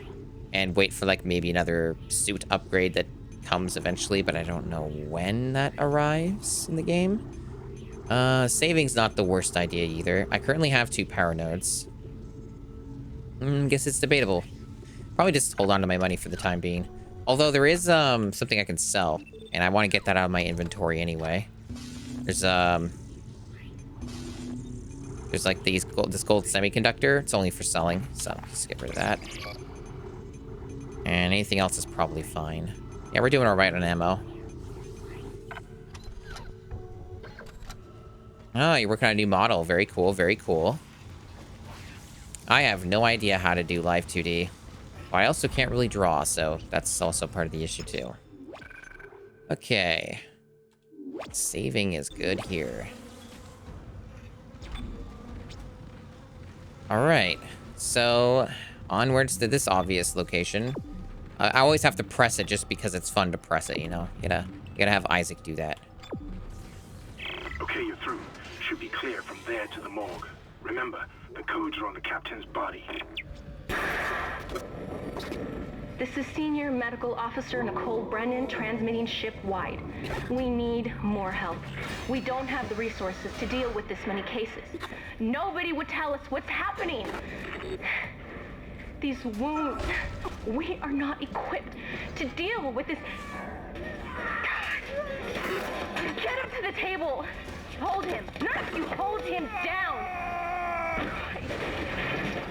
Speaker 1: and wait for like maybe another suit upgrade that comes eventually, but I don't know when that arrives in the game. Saving's not the worst idea either. I currently have 2 power nodes. Guess it's debatable. Probably just hold on to my money for the time being. Although there is something I can sell, and I want to get that out of my inventory anyway. There's like this gold semiconductor. It's only for selling, so let's get rid of that. And anything else is probably fine. Yeah, we're doing all right on ammo. Oh, you're working on a new model. Very cool, very cool. I have no idea how to do live 2D. But I also can't really draw, so that's also part of the issue too. Okay. Saving is good here. Alright. So, onwards to this obvious location. I always have to press it just because it's fun to press it, you know? You gotta have Isaac do that.
Speaker 7: Okay, you're through. Should be clear from there to the morgue. Remember, the codes are on the captain's body.
Speaker 2: This is Senior Medical Officer Nicole Brennan transmitting ship-wide. We need more help. We don't have the resources to deal with this many cases. Nobody would tell us what's happening. These wounds, we are not equipped to deal with this. Get him to the table. Hold him. Not you. Hold him down.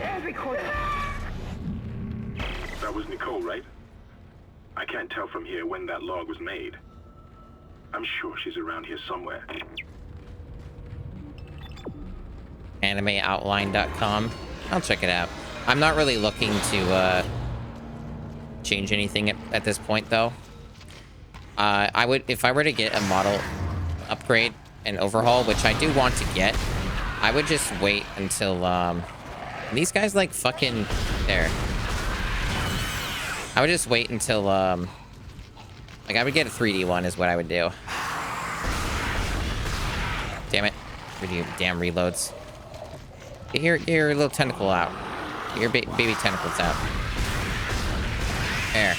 Speaker 2: And record him.
Speaker 7: That was Nicole, right? I can't tell from here when that log was made. I'm sure she's around here somewhere.
Speaker 1: AnimeOutline.com. I'll check it out. I'm not really looking to change anything at this point, though. I would, if I were to get a model upgrade and overhaul, which I do want to get, I would just wait until these guys like fucking there. I would just wait until like I would get a 3D one is what I would do. Damn it. Damn reloads. Get your little tentacle out. Get your baby tentacles out. There.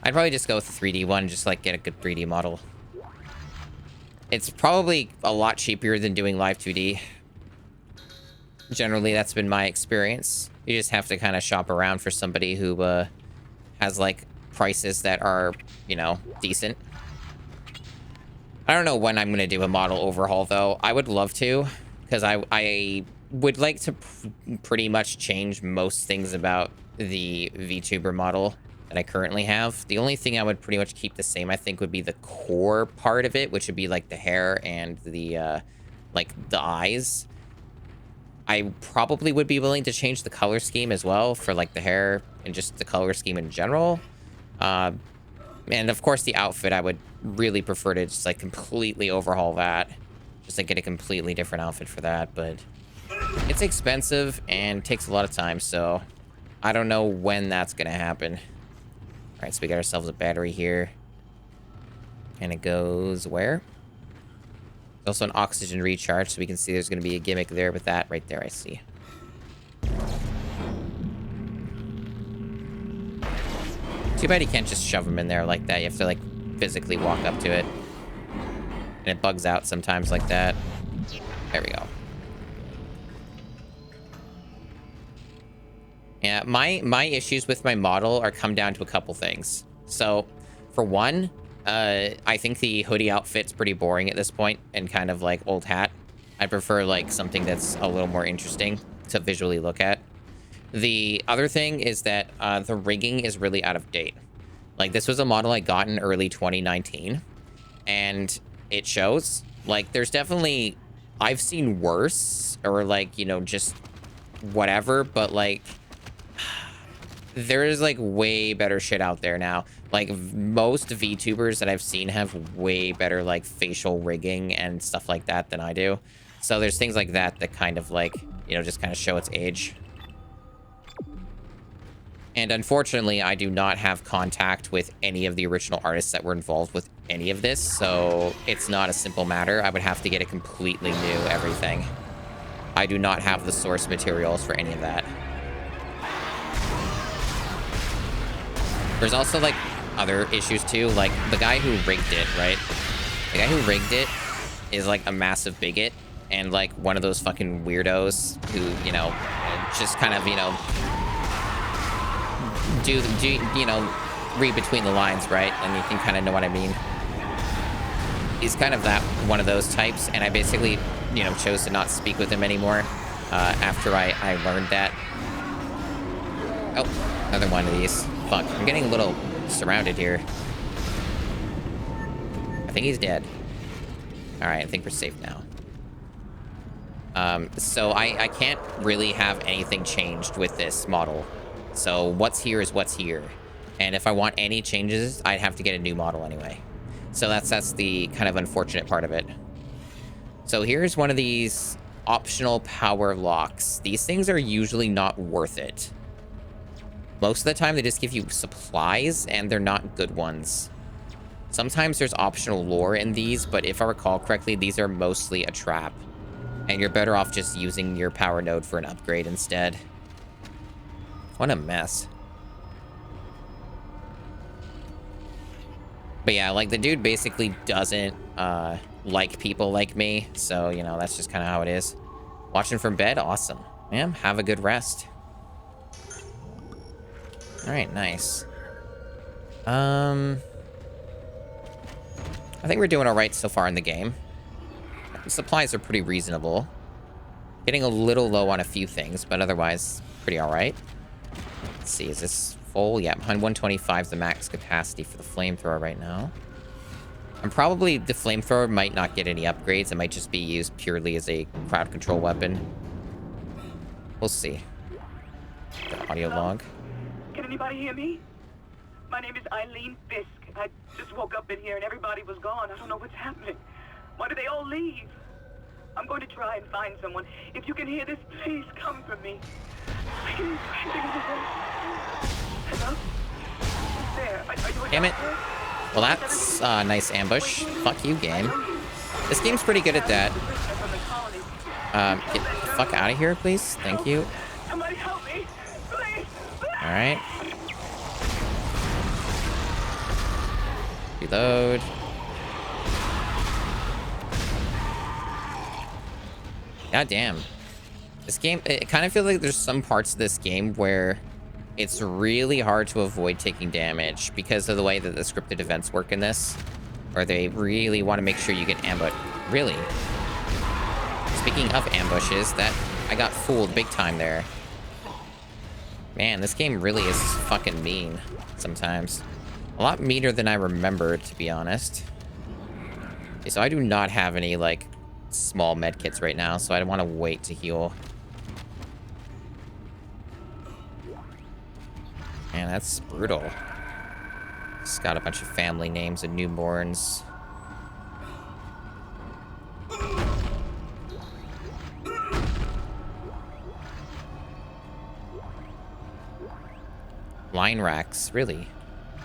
Speaker 1: I'd probably just go with the 3D one, just like get a good 3D model. It's probably a lot cheaper than doing live 2D. Generally, that's been my experience. You just have to kind of shop around for somebody who has like prices that are, you know, decent. I don't know when I'm going to do a model overhaul, though. I would love to, because I would like to pretty much change most things about the VTuber model that I currently have. The only thing I would pretty much keep the same, I think, would be the core part of it, which would be like the hair and the like the eyes. I probably would be willing to change the color scheme as well for like the hair and just the color scheme in general. And of course the outfit, I would really prefer to just like completely overhaul that. Just like get a completely different outfit for that, but it's expensive and takes a lot of time, so I don't know when that's gonna happen. All right, so we got ourselves a battery here. And it goes where? There's also an oxygen recharge, so we can see there's going to be a gimmick there with that right there, I see. Too bad you can't just shove them in there like that. You have to, like, physically walk up to it. And it bugs out sometimes like that. There we go. Yeah, my issues with my model are come down to a couple things. So, for one, I think the hoodie outfit's pretty boring at this point and kind of like old hat. I prefer like something that's a little more interesting to visually look at. The other thing is that the rigging is really out of date. Like, this was a model I got in early 2019, and it shows. Like, there's definitely, I've seen worse, or like, you know, just whatever, but like, there is like way better shit out there now. Like, most VTubers that I've seen have way better like facial rigging and stuff like that than I do. So there's things like that that kind of like, you know, just kind of show its age. And unfortunately, I do not have contact with any of the original artists that were involved with any of this, so it's not a simple matter. I would have to get a completely new everything. I do not have the source materials for any of that. There's also, like, other issues, too. Like, the guy who rigged it, right? The guy who rigged it is, like, a massive bigot and, like, one of those fucking weirdos who, you know, just kind of, you know, you know, read between the lines, right? And you can kind of know what I mean. He's kind of one of those types, and I basically, you know, chose to not speak with him anymore after I learned that. Oh, another one of these. Fuck, I'm getting a little surrounded here. I think he's dead. All right, I think we're safe now. So I can't really have anything changed with this model. So what's here is what's here. And if I want any changes, I'd have to get a new model anyway. So that's the kind of unfortunate part of it. So here's one of these optional power locks. These things are usually not worth it. Most of the time, they just give you supplies, and they're not good ones. Sometimes there's optional lore in these, but if I recall correctly, these are mostly a trap. And you're better off just using your power node for an upgrade instead. What a mess. But yeah, like, the dude basically doesn't like people like me. So, you know, that's just kind of how it is. Watching from bed? Awesome. Man, have a good rest. All right, nice. I think we're doing all right so far in the game. The supplies are pretty reasonable. Getting a little low on a few things, but otherwise pretty all right. Let's see, is this full? Yeah, 125 is the max capacity for the flamethrower right now. And probably the flamethrower might not get any upgrades. It might just be used purely as a crowd control weapon. We'll see. The audio log.
Speaker 15: Can anybody hear me? My name is Eileen Fisk. I just woke up in here and everybody was gone. I don't know what's happening. Why did they all leave? I'm going to try and find someone. If you can hear this, please come for me. Please. Hello? There. Are you
Speaker 1: Damn it. Well, that's a nice ambush. Fuck you, game. This game's pretty good at that. Get the fuck out of here, please. Thank you.
Speaker 15: Somebody help me. Please.
Speaker 1: All right. Reload. God damn. This game, it kind of feels like there's some parts of this game where it's really hard to avoid taking damage because of the way that the scripted events work in this. Or they really want to make sure you get ambushed. Really? Speaking of ambushes, I got fooled big time there. Man, this game really is fucking mean sometimes. A lot meaner than I remembered, to be honest. Okay, so I do not have any, like, small med kits right now, so I want to wait to heal. Man, that's brutal. It's got a bunch of family names and newborns. Line racks, really?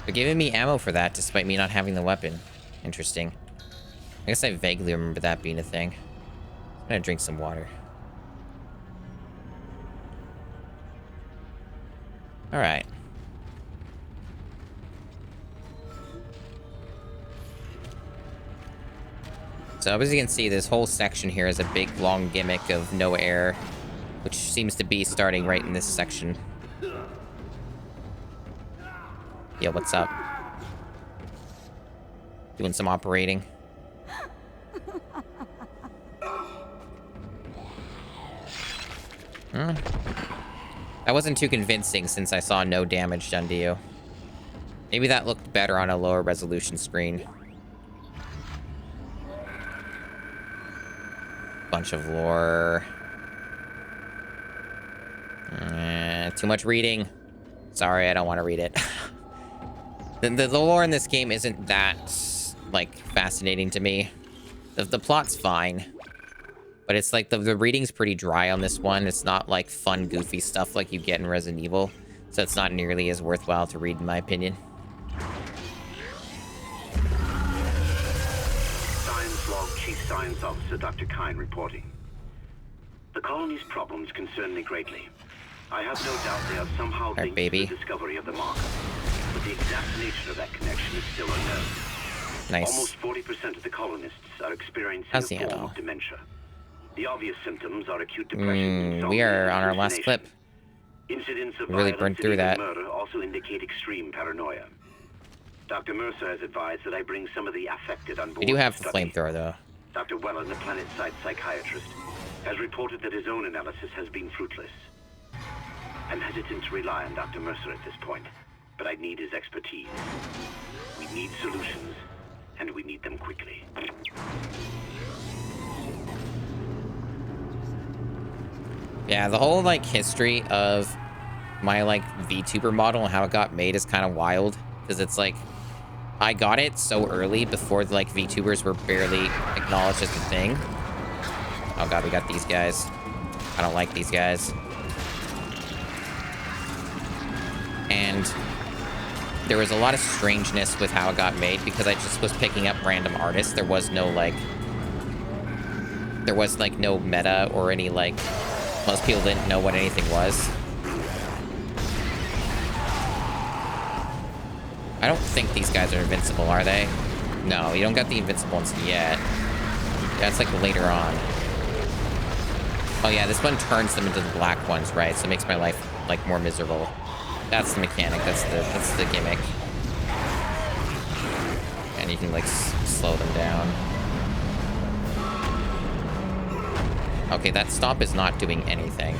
Speaker 1: They're giving me ammo for that despite me not having the weapon. Interesting. I guess I vaguely remember that being a thing. I'm gonna drink some water. Alright. So as you can see, this whole section here is a big long gimmick of no air, which seems to be starting right in this section. Yeah, what's up? Doing some operating. That wasn't too convincing since I saw no damage done to you. Maybe that looked better on a lower resolution screen. Bunch of lore. Too much reading. Sorry, I don't want to read it. The lore in this game isn't that, like, fascinating to me. The plot's fine. But it's like the reading's pretty dry on this one. It's not like fun, goofy stuff like you get in Resident Evil. So it's not nearly as worthwhile to read, in my opinion.
Speaker 16: Science Log Chief Science Officer Dr. Kine reporting. The colony's problems concern me greatly. I have no doubt they are somehow linked to the discovery of the marker, but the exact nature of that connection is still unknown.
Speaker 1: Nice.
Speaker 16: Almost 40% of the colonists are experiencing a form of dementia. The obvious symptoms are acute depression.
Speaker 1: We are on our last clip.
Speaker 16: Incidents of
Speaker 1: really burned through that.
Speaker 16: murder also indicate extreme paranoia. Dr. Mercer has advised that I bring some of the affected on board.
Speaker 1: We do have the flamethrower, though.
Speaker 16: Dr. Wellen, the planet-side psychiatrist, has reported that his own analysis has been fruitless. I'm hesitant to rely on Dr. Mercer at this point, but I need his expertise. We need solutions, and we need them quickly.
Speaker 1: Yeah, the whole, like, history of my, like, VTuber model and how it got made is kind of wild. Because it's, like, I got it so early before, like, VTubers were barely acknowledged as a thing. Oh, God, we got these guys. I don't like these guys. And there was a lot of strangeness with how it got made because I just was picking up random artists. There was no, like... There was, like, no meta or any, like... Most people didn't know what anything was. I don't think these guys are invincible, are they? No, you don't got the invincible ones yet. That's like later on. Oh yeah, this one turns them into the black ones, right? So it makes my life like more miserable. That's the mechanic. That's the gimmick. And you can like slow them down. Okay, that stop is not doing anything.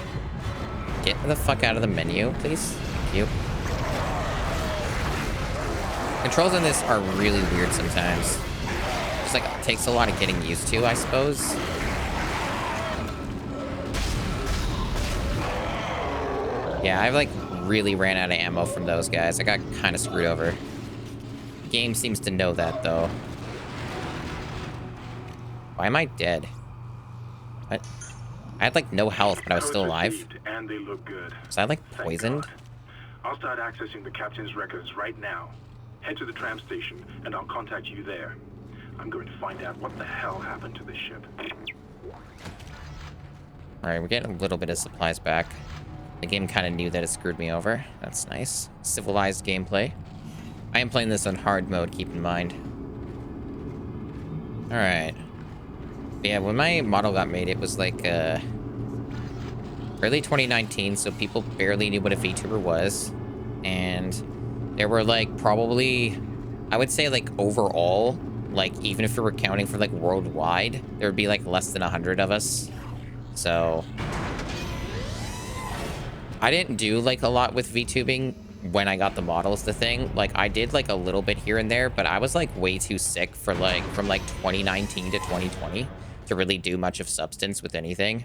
Speaker 1: Get the fuck out of the menu, please. Thank you. Controls on this are really weird sometimes. Just like, it takes a lot of getting used to, I suppose. Yeah, I've like really ran out of ammo from those guys. I got kind of screwed over. The game seems to know that, though. Why am I dead? What? I had like no health, but I was still alive.
Speaker 9: And they look good.
Speaker 1: Was I like poisoned?
Speaker 9: I'll start accessing the captain's records right now. Head to the tram station, and I'll contact you there. I'm going to find out what the hell happened to this ship.
Speaker 1: Alright, we're getting a little bit of supplies back. The game kind of knew that it screwed me over. That's nice. Civilized gameplay. I am playing this on hard mode, keep in mind. Alright. Yeah, when my model got made, it was like early 2019, so people barely knew what a VTuber was. And there were like probably, I would say like overall, like even if we were counting for like worldwide, there would be like less than 100 of us. So I didn't do like a lot with VTubing when I got the models, the thing. Like I did like a little bit here and there, but I was like way too sick for like from like 2019 to 2020 to really do much of substance with anything.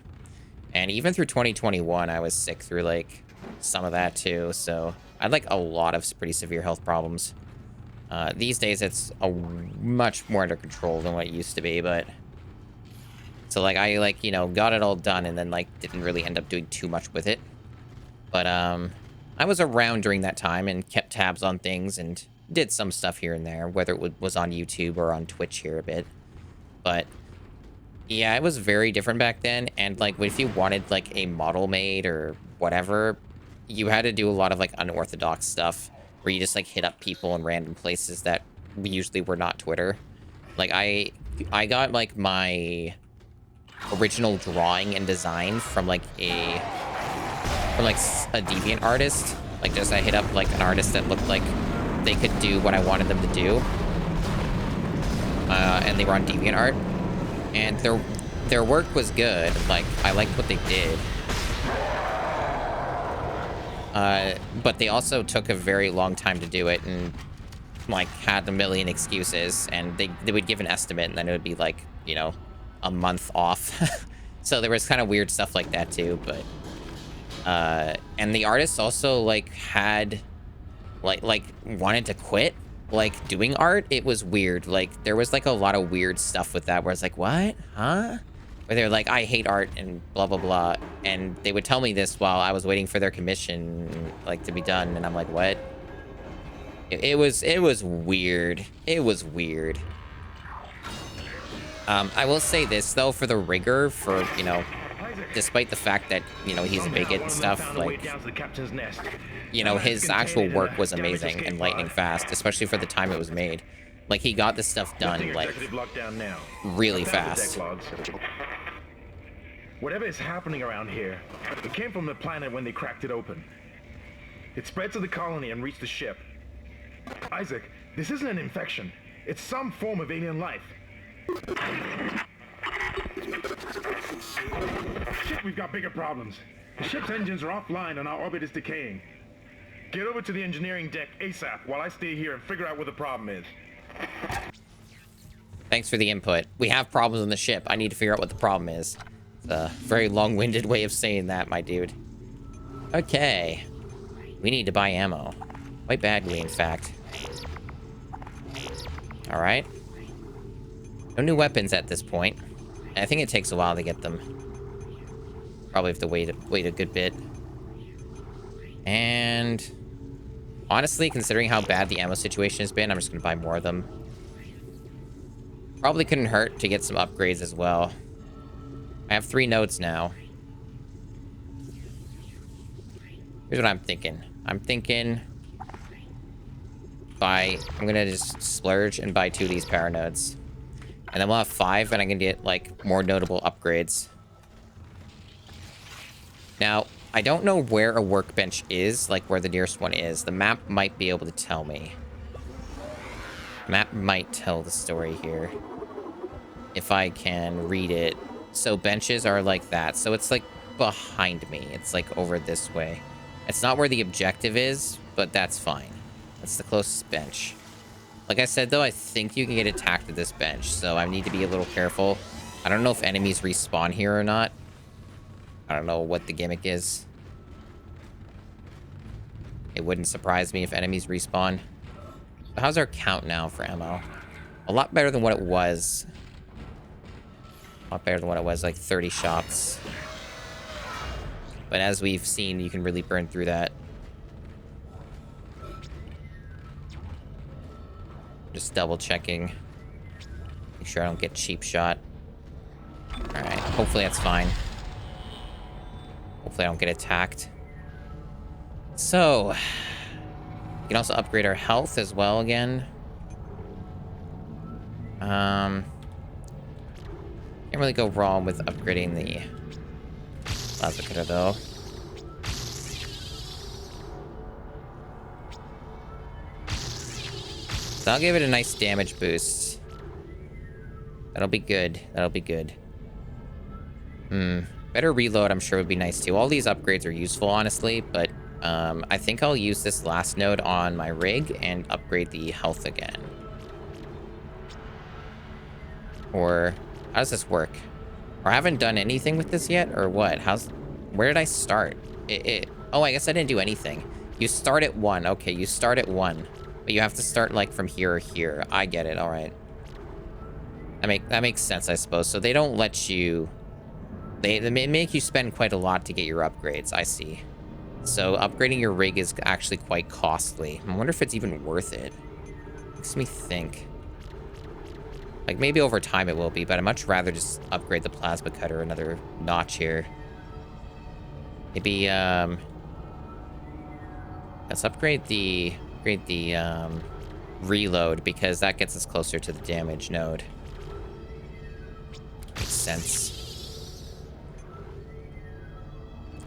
Speaker 1: And even through 2021, I was sick through like some of that too. So I had like a lot of pretty severe health problems. These days, it's much more under control than what it used to be, but... So like I like, you know, got it all done and then like didn't really end up doing too much with it. But I was around during that time and kept tabs on things and did some stuff here and there, whether it was on YouTube or on Twitch here a bit. But yeah, it was very different back then. And like if you wanted like a model made or whatever, you had to do a lot of like unorthodox stuff where you just like hit up people in random places that usually were not Twitter. Like I got like my original drawing and design from like a deviant artist. Like just I hit up like an artist that looked like they could do what I wanted them to do. And they were on DeviantArt. And their work was good. Like I liked what they did. But they also took a very long time to do it and like had a million excuses, and they would give an estimate and then it would be like, you know, a month off. So there was kind of weird stuff like that too, but and the artists also like had like wanted to quit like doing art. It was weird. Like there was like a lot of weird stuff with that where it's like, what? Huh? where they're like, I hate art and blah, blah, blah. And they would tell me this while I was waiting for their commission, like, to be done. And I'm like, what? It was weird. It was weird. I will say this, though, for the rigor, for, you know, despite the fact that, you know, he's a bigot and stuff, like, you know, his actual work was amazing and lightning fast, especially for the time it was made. Like, he got this stuff done, like, really fast.
Speaker 11: Whatever is happening around here, it came from the planet when they cracked it open. It spread to the colony and reached the ship. Isaac, this isn't an infection. It's some form of alien life. Shit, we've got bigger problems. The ship's engines are offline and our orbit is decaying. Get over to the engineering deck ASAP while I stay here and figure out what the problem is.
Speaker 1: Thanks for the input. We have problems on the ship. I need to figure out what the problem is. It's a very long-winded way of saying that, my dude. Okay. We need to buy ammo. Quite badly, in fact. Alright. No new weapons at this point. I think it takes a while to get them. Probably have to wait a good bit. And honestly, considering how bad the ammo situation has been, I'm just gonna buy more of them. Probably couldn't hurt to get some upgrades as well. I have 3 nodes now. Here's what I'm thinking. I'm thinking I'm gonna just splurge and buy 2 of these power nodes. And then we'll have 5 and I can get like more notable upgrades. Now, I don't know where a workbench is, like where the nearest one is. The map might be able to tell me. Map might tell the story here. If I can read it. So benches are like that. So it's like behind me. It's like over this way. It's not where the objective is, but that's fine. That's the closest bench. Like I said, though, I think you can get attacked at this bench. So I need to be a little careful. I don't know if enemies respawn here or not. I don't know what the gimmick is. It wouldn't surprise me if enemies respawn. So how's our count now for ammo? A lot better than what it was. A lot better than what it was, like 30 shots. But as we've seen, you can really burn through that. Just double checking. Make sure I don't get cheap shot. Alright, hopefully that's fine. Hopefully I don't get attacked. So, we can also upgrade our health as well again. Can't really go wrong with upgrading the plasma cutter though. So I'll give it a nice damage boost. That'll be good. That'll be good. Better reload, I'm sure, would be nice too. All these upgrades are useful, honestly, but I think I'll use this last node on my rig and upgrade the health again. Or how does this work? Or I haven't done anything with this yet, or what? Where did I start? Oh, I guess I didn't do anything. You start at 1. Okay, you start at 1. But you have to start, like, from here or here. I get it, alright. That makes sense, I suppose. So they don't let you... They make you spend quite a lot to get your upgrades, I see. So upgrading your rig is actually quite costly. I wonder if it's even worth it. Makes me think. Like, maybe over time it will be, but I'd much rather just upgrade the plasma cutter another notch here. Maybe, let's upgrade the reload, because that gets us closer to the damage node. Makes sense.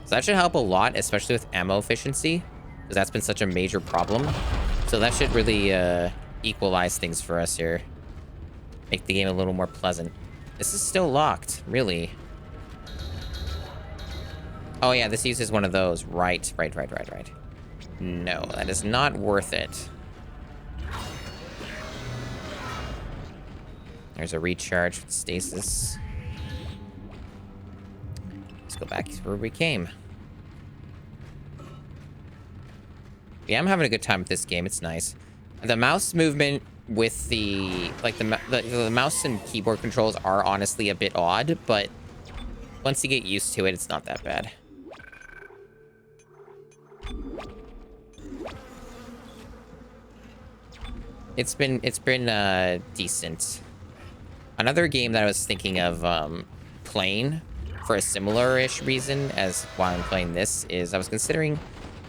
Speaker 1: So that should help a lot, especially with ammo efficiency, because that's been such a major problem. So that should really equalize things for us here. Make the game a little more pleasant. This is still locked, really. Oh yeah, this uses one of those. Right. No, that is not worth it. There's a recharge with stasis. Let's go back to where we came. Yeah, I'm having a good time with this game. It's nice. The mouse movement with the mouse and keyboard controls are honestly a bit odd, but Once you get used to it, it's not that bad. It's been decent. Another game that I was thinking of playing for a similar-ish reason as why I'm playing this is I was considering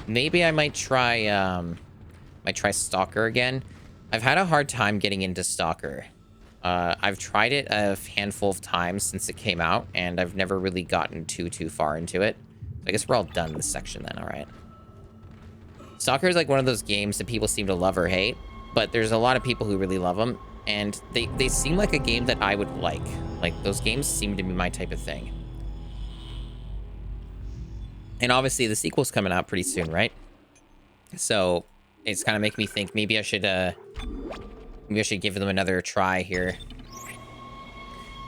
Speaker 1: maybe I might try Stalker again. I've had a hard time getting into Stalker. I've tried it a handful of times since it came out, and I've never really gotten too far into it. So I guess we're all done in this section then, all right. Stalker is like one of those games that people seem to love or hate, but there's a lot of people who really love them, and they seem like a game that I would like. Like, those games seem to be my type of thing. And obviously, the sequel's coming out pretty soon, right? So it's kind of making me think maybe I should give them another try here.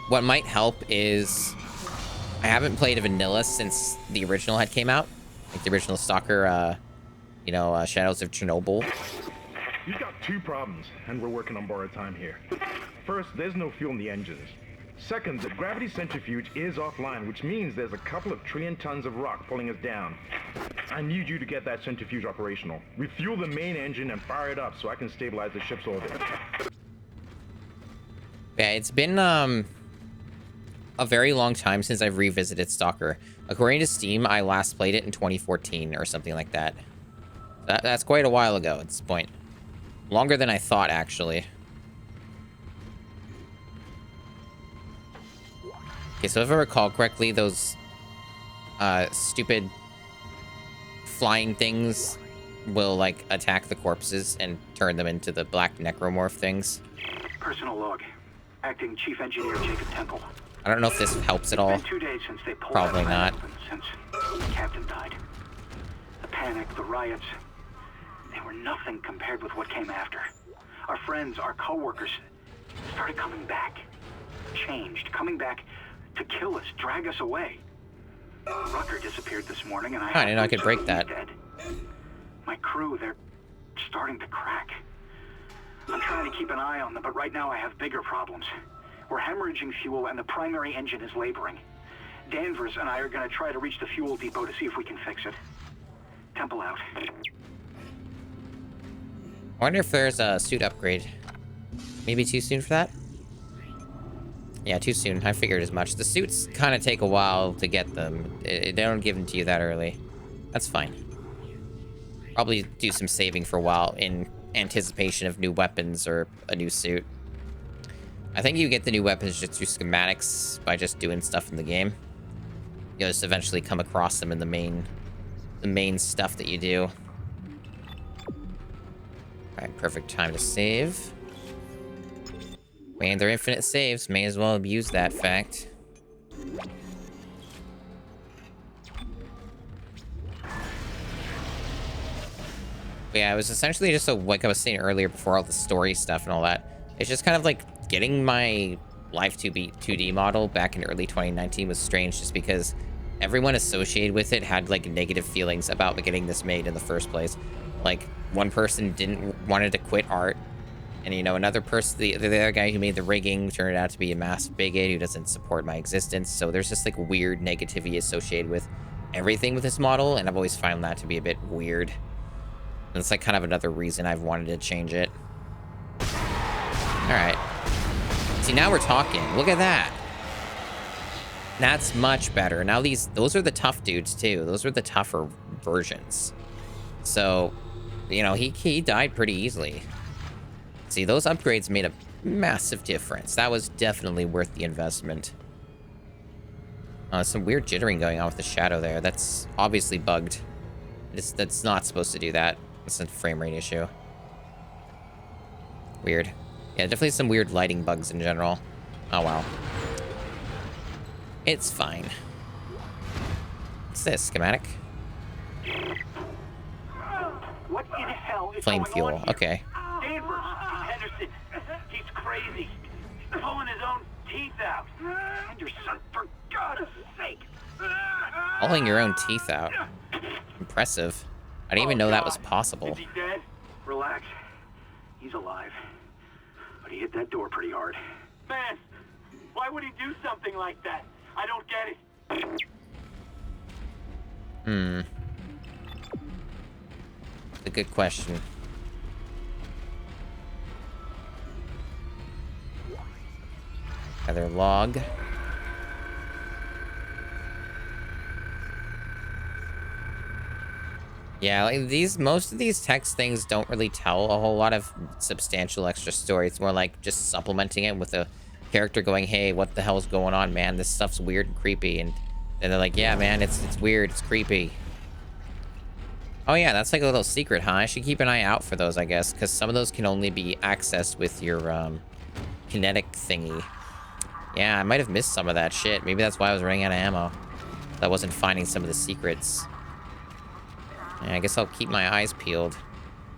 Speaker 1: What might help is I haven't played a vanilla since the original had came out, like the original Stalker, Shadows of Chernobyl.
Speaker 11: You've got two problems, and we're working on borrowed time here. First, there's no fuel in the engines. Second, the gravity centrifuge is offline, which means there's a couple of trillion tons of rock pulling us down. I need you to get that centrifuge operational. Refuel the main engine and fire it up so I can stabilize the ship's orbit.
Speaker 1: Yeah, it's been a very long time since I've revisited Stalker. According to Steam, I last played it in 2014 or something like that. That's quite a while ago at this point. Longer than I thought, actually. Okay, so if I recall correctly, those stupid flying things will, like, attack the corpses and turn them into the black necromorph things.
Speaker 16: Personal log. Acting Chief Engineer Jacob Temple.
Speaker 1: I don't know if this helps at all.
Speaker 16: It's been 2 days since they pulled
Speaker 1: Probably not.
Speaker 16: Since the captain died. The panic, the riots, they were nothing compared with what came after. Our friends, our co-workers, started coming back. Changed, coming back to kill us, drag us away. Rucker disappeared this morning, and I
Speaker 1: didn't know I could break that.
Speaker 16: Dead. My crew, they're starting to crack. I'm trying to keep an eye on them, but right now I have bigger problems. We're hemorrhaging fuel, and the primary engine is laboring. Danvers and I are going to try to reach the fuel depot to see if we can fix it. Temple out.
Speaker 1: I wonder if there's a suit upgrade. Maybe too soon for that? Yeah, too soon. I figured as much. The suits kind of take a while to get them. They don't give them to you that early. That's fine. Probably do some saving for a while in anticipation of new weapons or a new suit. I think you get the new weapons just through schematics by just doing stuff in the game. You'll just eventually come across them in the main stuff that you do. Alright, perfect time to save. And they're infinite saves. May as well abuse that fact. But yeah, it was essentially just like I was saying earlier before all the story stuff and all that. It's just kind of like getting my Live 2D model back in early 2019 was strange just because everyone associated with it had like negative feelings about getting this made in the first place. Like one person wanted to quit art, and another person, the other guy who made the rigging turned out to be a massive bigot who doesn't support my existence. So there's just like weird negativity associated with everything with this model, and I've always found that to be a bit weird. And it's like kind of another reason I've wanted to change it. All right. See, now we're talking. Look at that. That's much better. Now those are the tough dudes too. Those are the tougher versions. So, he died pretty easily. See, those upgrades made a massive difference. That was definitely worth the investment. Some weird jittering going on with the shadow there. That's obviously bugged. That's not supposed to do that. It's a frame rate issue. Weird. Yeah, definitely some weird lighting bugs in general. Oh, wow. It's fine. What's this? Schematic?
Speaker 16: What in hell is
Speaker 1: Flame
Speaker 16: going
Speaker 1: fuel.
Speaker 16: on here?
Speaker 1: Okay.
Speaker 16: Danvers, Henderson, he's crazy. He's pulling his own teeth out. Henderson, for God's sake.
Speaker 1: Pulling your own teeth out. Impressive. I didn't even know that was possible.
Speaker 16: Is he dead? Relax. He's alive. But he hit that door pretty hard.
Speaker 7: Man, why would he do something like that? I don't get it.
Speaker 1: A good question. Either log. Yeah, like most of these text things don't really tell a whole lot of substantial extra story. It's more like just supplementing it with a character going, "Hey, what the hell's going on, man? This stuff's weird and creepy." And then they're like, "Yeah, man, it's weird, it's creepy." Oh yeah, that's like a little secret, huh? I should keep an eye out for those, I guess, because some of those can only be accessed with your kinetic thingy. Yeah, I might have missed some of that shit. Maybe that's why I was running out of ammo. I wasn't finding some of the secrets. Yeah, I guess I'll keep my eyes peeled.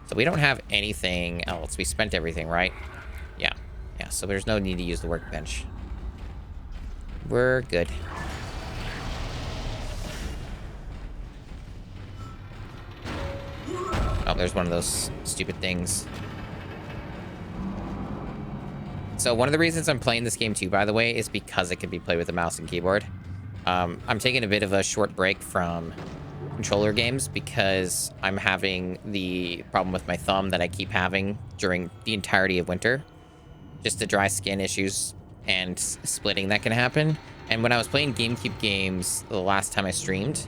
Speaker 1: So we don't have anything else. We spent everything, right? Yeah. Yeah, so there's no need to use the workbench. We're good. Oh, there's one of those stupid things. So one of the reasons I'm playing this game too, by the way, is because it can be played with a mouse and keyboard. I'm taking a bit of a short break from controller games because I'm having the problem with my thumb that I keep having during the entirety of winter. Just the dry skin issues and splitting that can happen. And when I was playing GameCube games the last time I streamed,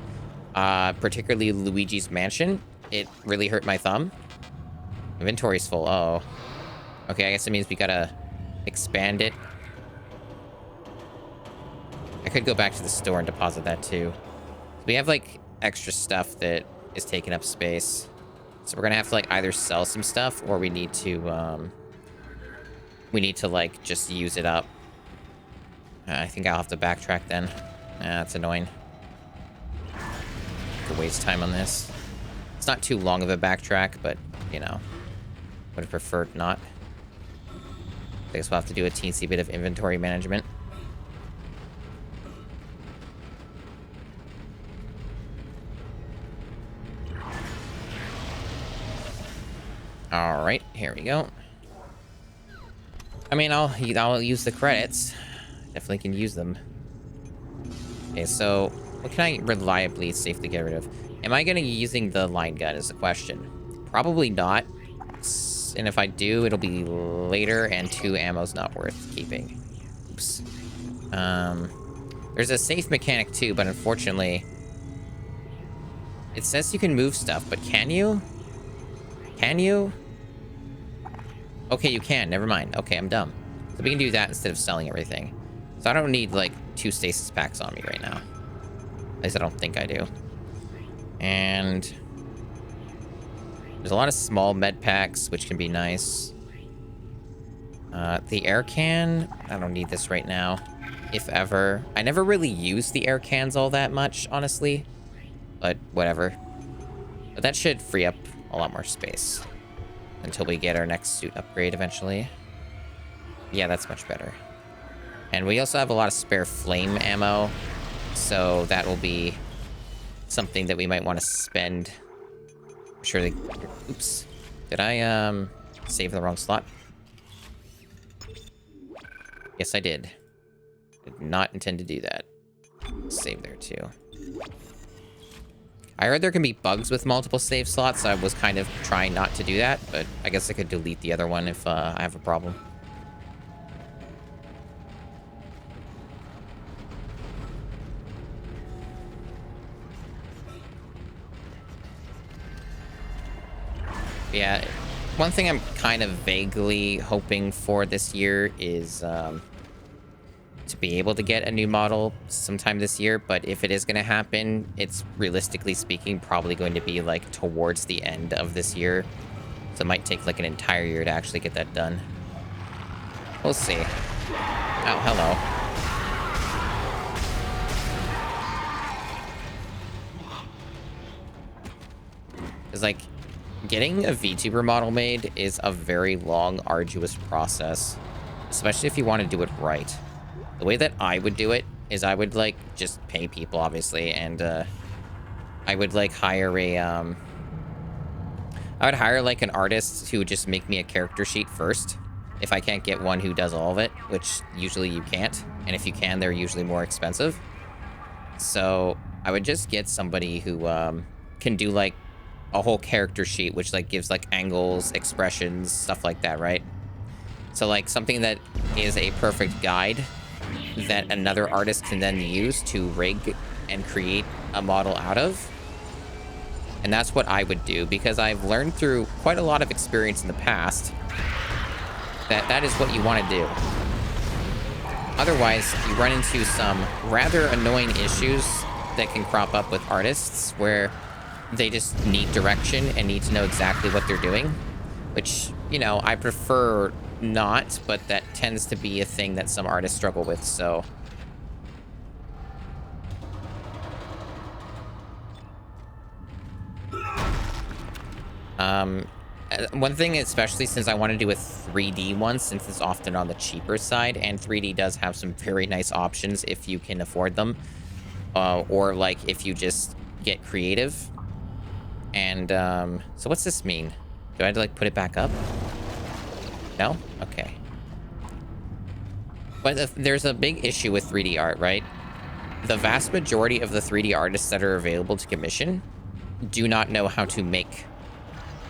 Speaker 1: particularly Luigi's Mansion, it really hurt my thumb. Inventory's full. Oh. Okay, I guess it means we gotta expand it. I could go back to the store and deposit that too. We have like extra stuff that is taking up space. So we're gonna have to like either sell some stuff or we need to like just use it up. I think I'll have to backtrack then. That's annoying. Could waste time on this. It's not too long of a backtrack, but you know, would have preferred not. I guess we'll have to do a teensy bit of inventory management. All right, here we go. I mean, I'll use the credits. Definitely can use them. Okay, so what can I reliably safely get rid of? Am I gonna be using the line gun is the question. Probably not. And if I do, it'll be later, and 2 ammo's not worth keeping. Oops. There's a safe mechanic too, but unfortunately, it says you can move stuff, but can you? Can you? Okay, you can. Never mind. Okay, I'm dumb. So we can do that instead of selling everything. So I don't need, like, 2 stasis packs on me right now. At least I don't think I do. And there's a lot of small med packs, which can be nice. The air can, I don't need this right now, if ever. I never really use the air cans all that much, honestly. But whatever. But that should free up a lot more space until we get our next suit upgrade eventually. Yeah, that's much better. And we also have a lot of spare flame ammo, so that will be something that we might want to spend. I'm sure they... Oops. Did I save the wrong slot? Yes, I did. Did not intend to do that. Save there too. I heard there can be bugs with multiple save slots, so I was kind of trying not to do that, but I guess I could delete the other one if I have a problem. Yeah, one thing I'm kind of vaguely hoping for this year is to be able to get a new model sometime this year, but if it is going to happen, it's realistically speaking probably going to be like towards the end of this year. So it might take like an entire year to actually get that done. We'll see. Oh, hello. It's like getting a VTuber model made is a very long, arduous process, especially if you want to do it right. The way that I would do it is I would, like, just pay people, obviously, and, I would, like, hire a, I would hire, like, an artist who would just make me a character sheet first, if I can't get one who does all of it, which usually you can't, and if you can, they're usually more expensive. So I would just get somebody who can do like a whole character sheet, which like gives like angles, expressions, stuff like that, right? So like something that is a perfect guide that another artist can then use to rig and create a model out of. And that's what I would do, because I've learned through quite a lot of experience in the past that that is what you want to do. Otherwise, you run into some rather annoying issues that can crop up with artists where they just need direction and need to know exactly what they're doing, which, you know, I prefer not, but that tends to be a thing that some artists struggle with, so... One thing, especially since I want to do a 3D one, since it's often on the cheaper side, and 3D does have some very nice options if you can afford them, or like if you just get creative. And so what's this mean? Do I have to like put it back up? No? Okay. But there's a big issue with 3D art, right? The vast majority of the 3D artists that are available to commission do not know how to make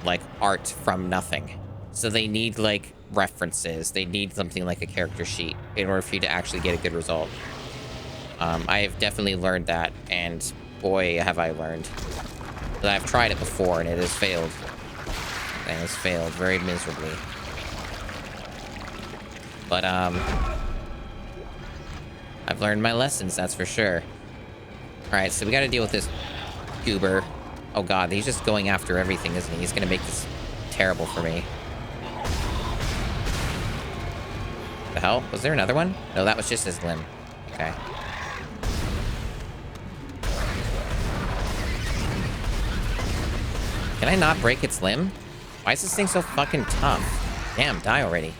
Speaker 1: like art from nothing. So they need like references. They need something like a character sheet in order for you to actually get a good result. I have definitely learned that, and boy, have I learned. But I've tried it before and it has failed. And it has failed very miserably. But I've learned my lessons, that's for sure. Alright, so we gotta deal with this goober. Oh god, he's just going after everything, isn't he? He's gonna make this terrible for me. The hell? Was there another one? No, that was just his limb. Okay. Can I not break its limb? Why is this thing so fucking tough? Damn, die already.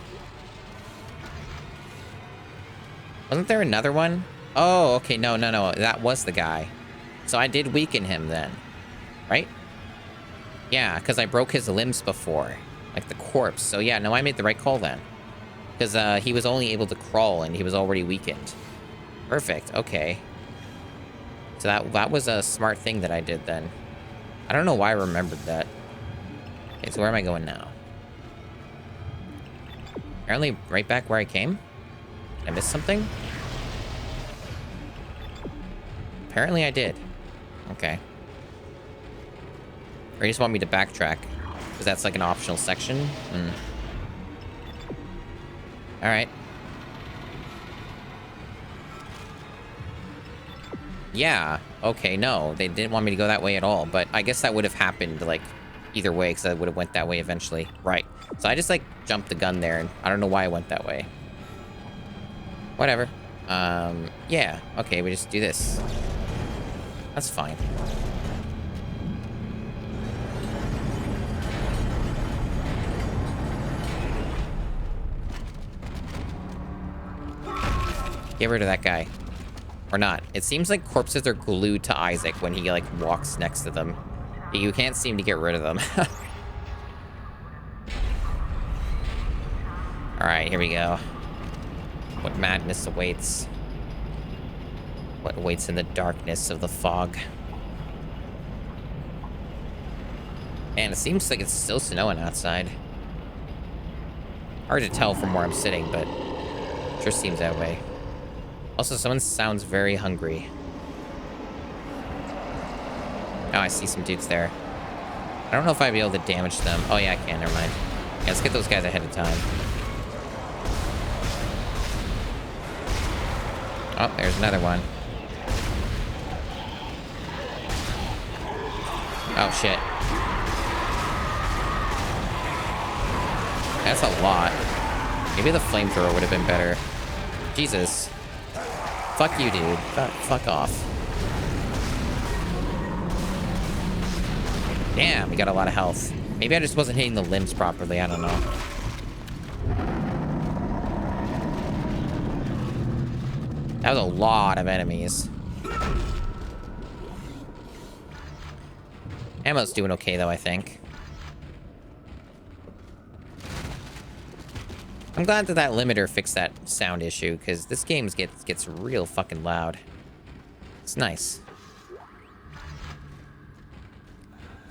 Speaker 1: Wasn't there another one? Oh, okay, no. That was the guy. So I did weaken him then. Right? Yeah, because I broke his limbs before. Like the corpse. So yeah, no, I made the right call then. Because he was only able to crawl and he was already weakened. Perfect, okay. So that was a smart thing that I did then. I don't know why I remembered that. Okay, so where am I going now? Apparently right back where I came? Did I miss something? Apparently I did. Okay. Or you just want me to backtrack? Because that's like an optional section? Alright. Yeah. Okay, no. They didn't want me to go that way at all. But I guess that would have happened, like, either way. Because I would have went that way eventually. Right. So I just, like, jumped the gun there. And I don't know why I went that way. Whatever. Yeah. Okay, we just do this. That's fine. Get rid of that guy. Or not. It seems like corpses are glued to Isaac when he, like, walks next to them. You can't seem to get rid of them. Alright, here we go. What madness awaits? What awaits in the darkness of the fog? And it seems like it's still snowing outside. Hard to tell from where I'm sitting, but it sure seems that way. Also, someone sounds very hungry. Oh, I see some dudes there. I don't know if I'd be able to damage them. Oh, yeah, I can. Never mind. Yeah, let's get those guys ahead of time. Oh, there's another one. Oh, shit. That's a lot. Maybe the flamethrower would have been better. Jesus. Fuck you, dude. Fuck off. Damn, we got a lot of health. Maybe I just wasn't hitting the limbs properly. I don't know. That was a lot of enemies. Ammo's doing okay, though, I think. I'm glad that that limiter fixed that sound issue, because this game gets real fucking loud. It's nice.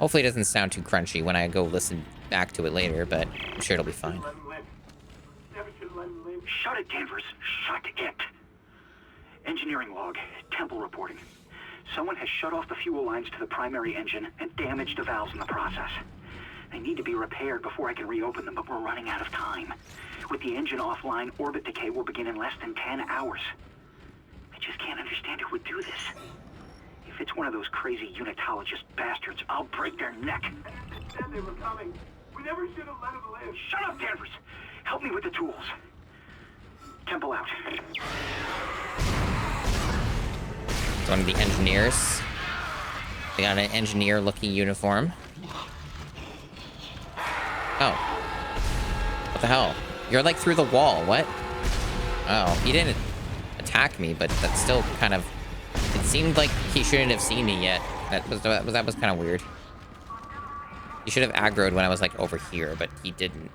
Speaker 1: Hopefully it doesn't sound too crunchy when I go listen back to it later, but I'm sure it'll be fine.
Speaker 16: Shut it, Danvers. Shut it. Engineering log. Temple reporting. Someone has shut off the fuel lines to the primary engine and damaged the valves in the process. They need to be repaired before I can reopen them, but we're running out of time. With the engine offline, orbit decay will begin in less than 10 hours. I just can't understand who would do this. If it's one of those crazy unitologist bastards, I'll break their neck.
Speaker 7: They said they were coming. We never should have let them live.
Speaker 16: Shut up, Danvers! Help me with the tools. Temple out.
Speaker 1: It's one of the engineers. They got an engineer-looking uniform. Oh. What the hell? You're like through the wall. What? Oh, he didn't attack me, but that's still kind of... It seemed like he shouldn't have seen me yet. That was kind of weird. He should have aggroed when I was like over here, but he didn't.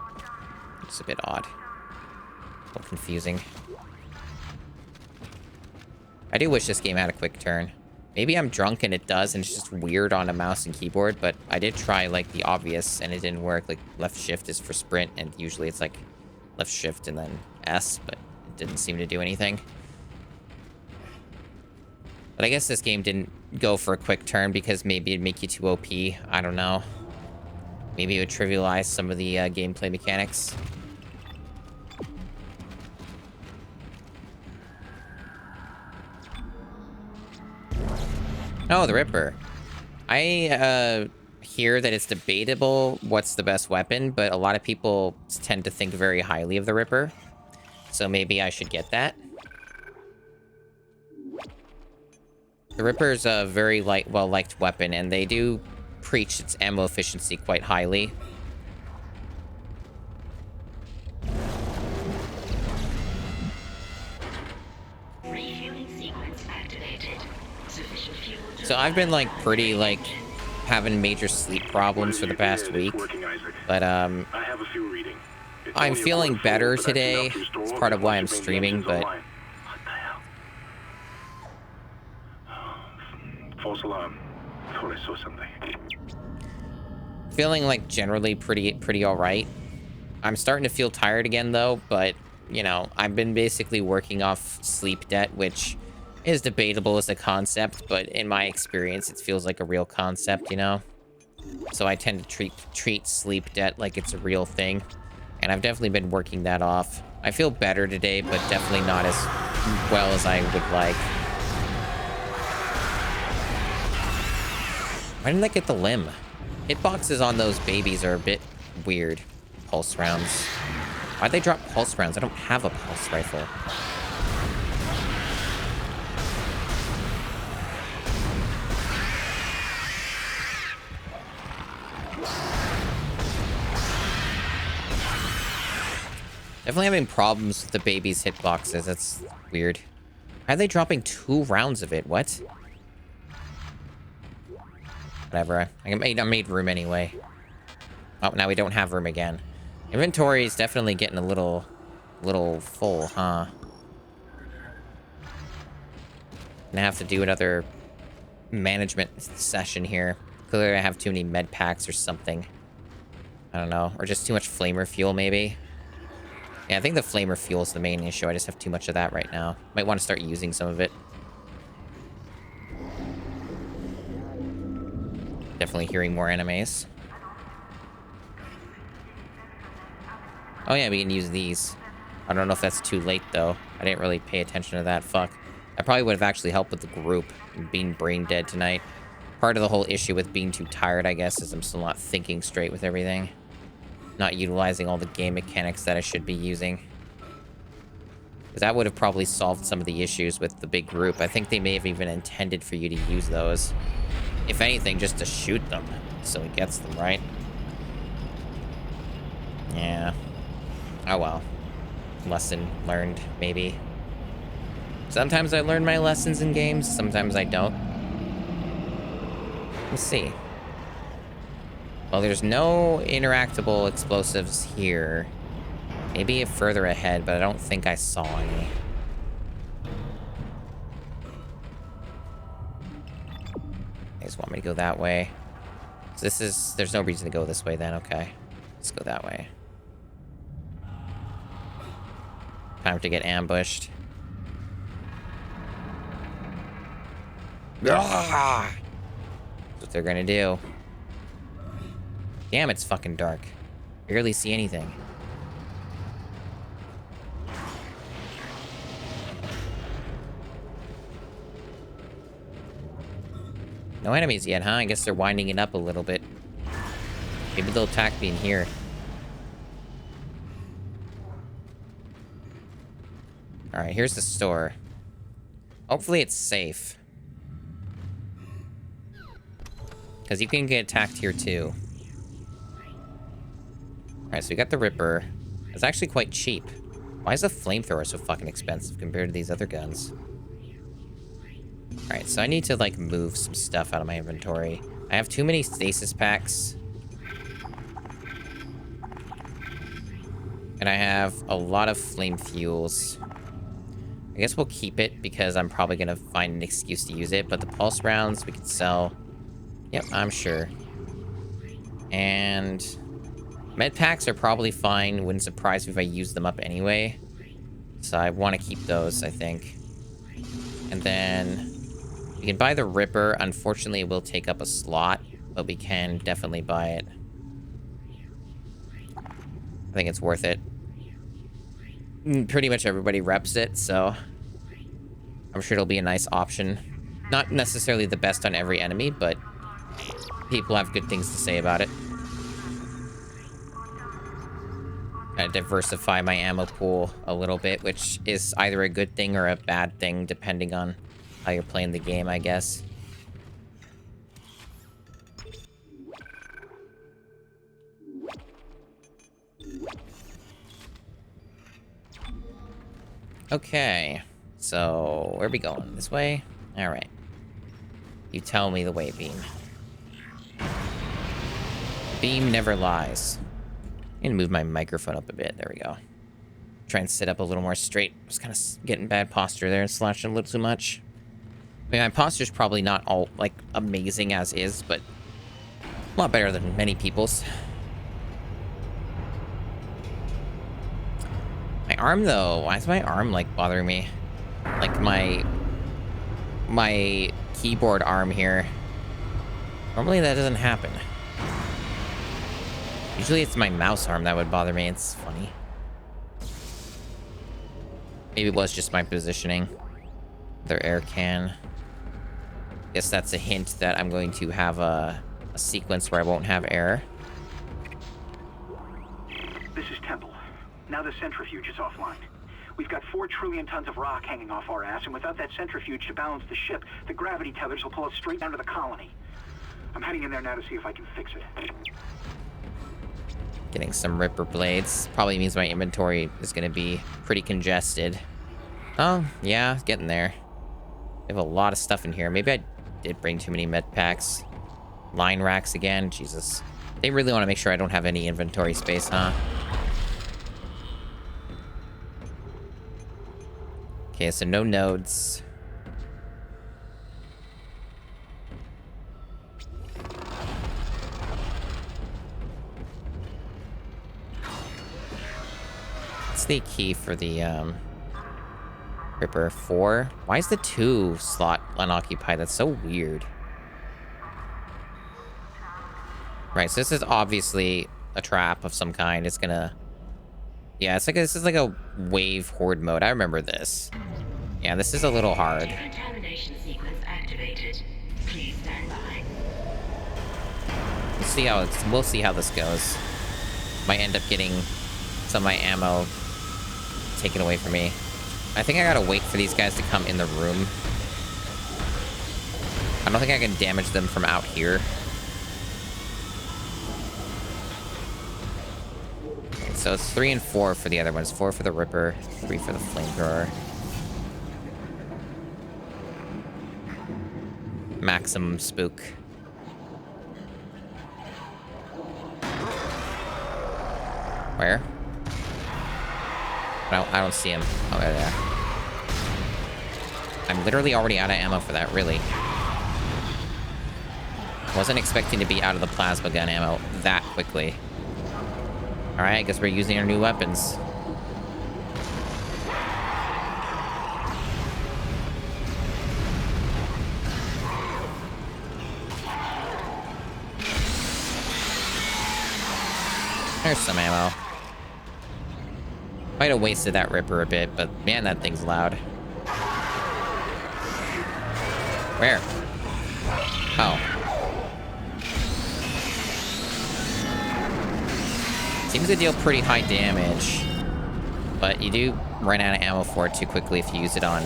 Speaker 1: It's a bit odd. A little confusing. I do wish this game had a quick turn. Maybe I'm drunk and it does, and it's just weird on a mouse and keyboard, but I did try, like, the obvious, and it didn't work. Like, left shift is for sprint, and usually it's, like, left shift and then S, but it didn't seem to do anything. But I guess this game didn't go for a quick turn because maybe it'd make you too OP. I don't know. Maybe it would trivialize some of the gameplay mechanics. Oh, the Ripper. I hear that it's debatable what's the best weapon, but a lot of people tend to think very highly of the Ripper. So maybe I should get that. The Ripper's a very well-liked weapon, and they do preach its ammo efficiency quite highly.
Speaker 10: Refueling sequence activated. Sufficient fuel to...
Speaker 1: So I've been like pretty having major sleep problems for the past week, but
Speaker 11: I have a few reading.
Speaker 1: I'm feeling better today. It's part of why I'm streaming, but
Speaker 11: false alarm. Thought I saw something.
Speaker 1: feeling like generally pretty all right. I'm starting to feel tired again though, but you know, I've been basically working off sleep debt, which is debatable as a concept, but in my experience, it feels like a real concept, you know? So I tend to treat sleep debt like it's a real thing, and I've definitely been working that off. I feel better today, but definitely not as well as I would like. Why didn't I get the limb? Hitboxes on those babies are a bit weird. Pulse rounds. Why'd they drop pulse rounds? I don't have a pulse rifle. Definitely having problems with the baby's hitboxes. That's weird. Why are they dropping 2 rounds of it? What? Whatever. I made room anyway. Oh, now we don't have room again. Inventory is definitely getting a little full, huh? Gonna have to do another management session here. Clearly I have too many med packs or something. I don't know. Or just too much flamer fuel, maybe. Yeah, I think the flamer fuel is the main issue. I just have too much of that right now. Might want to start using some of it. Definitely hearing more enemies. Oh yeah, we can use these. I don't know if that's too late, though. I didn't really pay attention to that. Fuck. That probably would have actually helped with the group. Being brain dead tonight. Part of the whole issue with being too tired, I guess, is I'm still not thinking straight with everything. Not utilizing all the game mechanics that I should be using. Because that would have probably solved some of the issues with the big group. I think they may have even intended for you to use those. If anything, just to shoot them. So it gets them, right? Yeah. Oh well. Lesson learned, maybe. Sometimes I learn my lessons in games, sometimes I don't. Let's see. Well, there's no interactable explosives here. Maybe further ahead, but I don't think I saw any. They just want me to go that way. So this is... There's no reason to go this way then. Okay. Let's go that way. Time to get ambushed. Ah! That's what they're gonna do. Damn, it's fucking dark. Barely see anything. No enemies yet, huh? I guess they're winding it up a little bit. Maybe they'll attack me in here. Alright, here's the store. Hopefully it's safe. Because you can get attacked here too. Alright, so we got the Ripper. It's actually quite cheap. Why is the flamethrower so fucking expensive compared to these other guns? Alright, so I need to, like, move some stuff out of my inventory. I have too many stasis packs. And I have a lot of flame fuels. I guess we'll keep it because I'm probably going to find an excuse to use it. But the pulse rounds we could sell. Yep, I'm sure. And med packs are probably fine. Wouldn't surprise me if I use them up anyway. So I want to keep those, I think. And then we can buy the Ripper. Unfortunately, it will take up a slot, but we can definitely buy it. I think it's worth it. Pretty much everybody reps it, so I'm sure it'll be a nice option. Not necessarily the best on every enemy, but people have good things to say about it. I diversify my ammo pool a little bit, which is either a good thing or a bad thing, depending on how you're playing the game, I guess. Okay, so where are we going? This way? All right. You tell me the way, Beam. Beam never lies. I'm gonna move my microphone up a bit. There we go. Try and sit up a little more straight. Just kind of getting bad posture there and slouching a little too much. I mean, my posture's probably not all, like, amazing as is, but a lot better than many people's. My arm, though. Why is my arm, like, bothering me? Like, my keyboard arm here. Normally that doesn't happen. Usually it's my mouse arm that would bother me. It's funny. Maybe it was just my positioning. Their air can. Guess that's a hint that I'm going to have a sequence where I won't have air.
Speaker 17: This is Temple. Now the centrifuge is offline. We've got 4 trillion tons of rock hanging off our ass, and without that centrifuge to balance the ship, the gravity tethers will pull us straight down to the colony. I'm heading in there now to see if I can fix it.
Speaker 1: Getting some Ripper blades. Probably means my inventory is going to be pretty congested. Oh, yeah, getting there. I have a lot of stuff in here. Maybe I did bring too many med packs. Line racks again. Jesus. They really want to make sure I don't have any inventory space, huh? Okay, so no nodes. What's the key for the Ripper? 4? Why is the 2 slot unoccupied? That's so weird. Right, so this is obviously a trap of some kind. It's gonna... Yeah, it's like this is like a wave horde mode. I remember this. Yeah, this is a little hard.
Speaker 10: Contamination sequence activated. Please stand by.
Speaker 1: We'll see how this goes. Might end up getting some of my ammo taken away from me. I think I gotta wait for these guys to come in the room. I don't think I can damage them from out here. So it's 3 and 4 for the other ones. 4 for the Ripper, 3 for the flamethrower. Maximum spook. Where? I don't see him. Oh, there. I'm literally already out of ammo for that, really. Wasn't expecting to be out of the plasma gun ammo that quickly. Alright, I guess we're using our new weapons. There's some ammo. Might have wasted that Ripper a bit, but man, that thing's loud. Where? Oh. Seems to deal pretty high damage, but you do run out of ammo for it too quickly if you use it on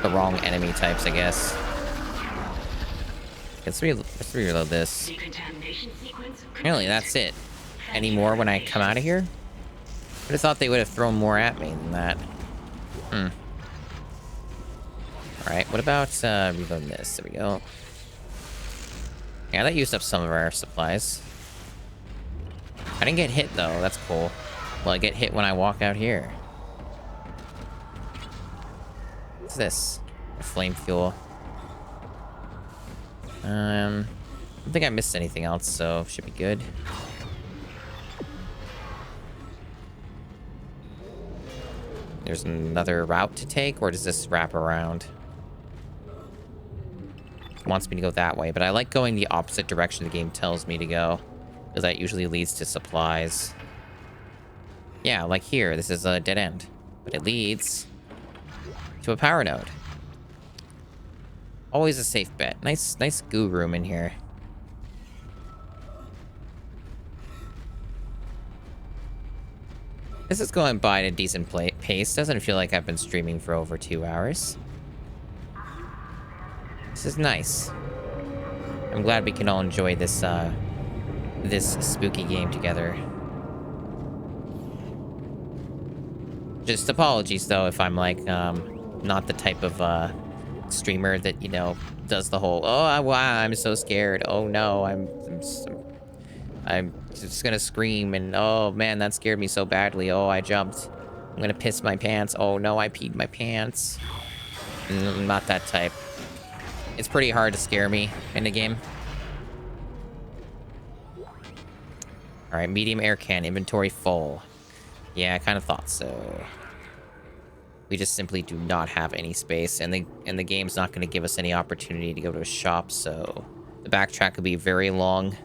Speaker 1: the wrong enemy types, I guess. Let's reload this. Apparently that's it. Any more when I come out of here? I would have thought they would have thrown more at me than that. Alright, what about reloading this? There we go. Yeah, that used up some of our supplies. I didn't get hit though, that's cool. Well, I get hit when I walk out here. What's this? Flame fuel. I don't think I missed anything else, so should be good. There's another route to take, or does this wrap around? It wants me to go that way, but I like going the opposite direction the game tells me to go, because that usually leads to supplies. Yeah, like here, this is a dead end, but it leads to a power node. Always a safe bet. Nice goo room in here. This is going by at a decent pace. Doesn't feel like I've been streaming for over 2 hours. This is nice. I'm glad we can all enjoy this, this spooky game together. Just apologies, though, if I'm, like, not the type of, streamer that, you know, does the whole, oh, wow, I'm so scared. Oh, no, I'm just gonna scream and, oh, man, that scared me so badly. Oh, I jumped. I'm gonna piss my pants. Oh, no, I peed my pants. I'm not that type. It's pretty hard to scare me in the game. All right, medium air can, inventory full. Yeah, I kind of thought so. We just simply do not have any space, and the game's not going to give us any opportunity to go to a shop, so the backtrack could be very long.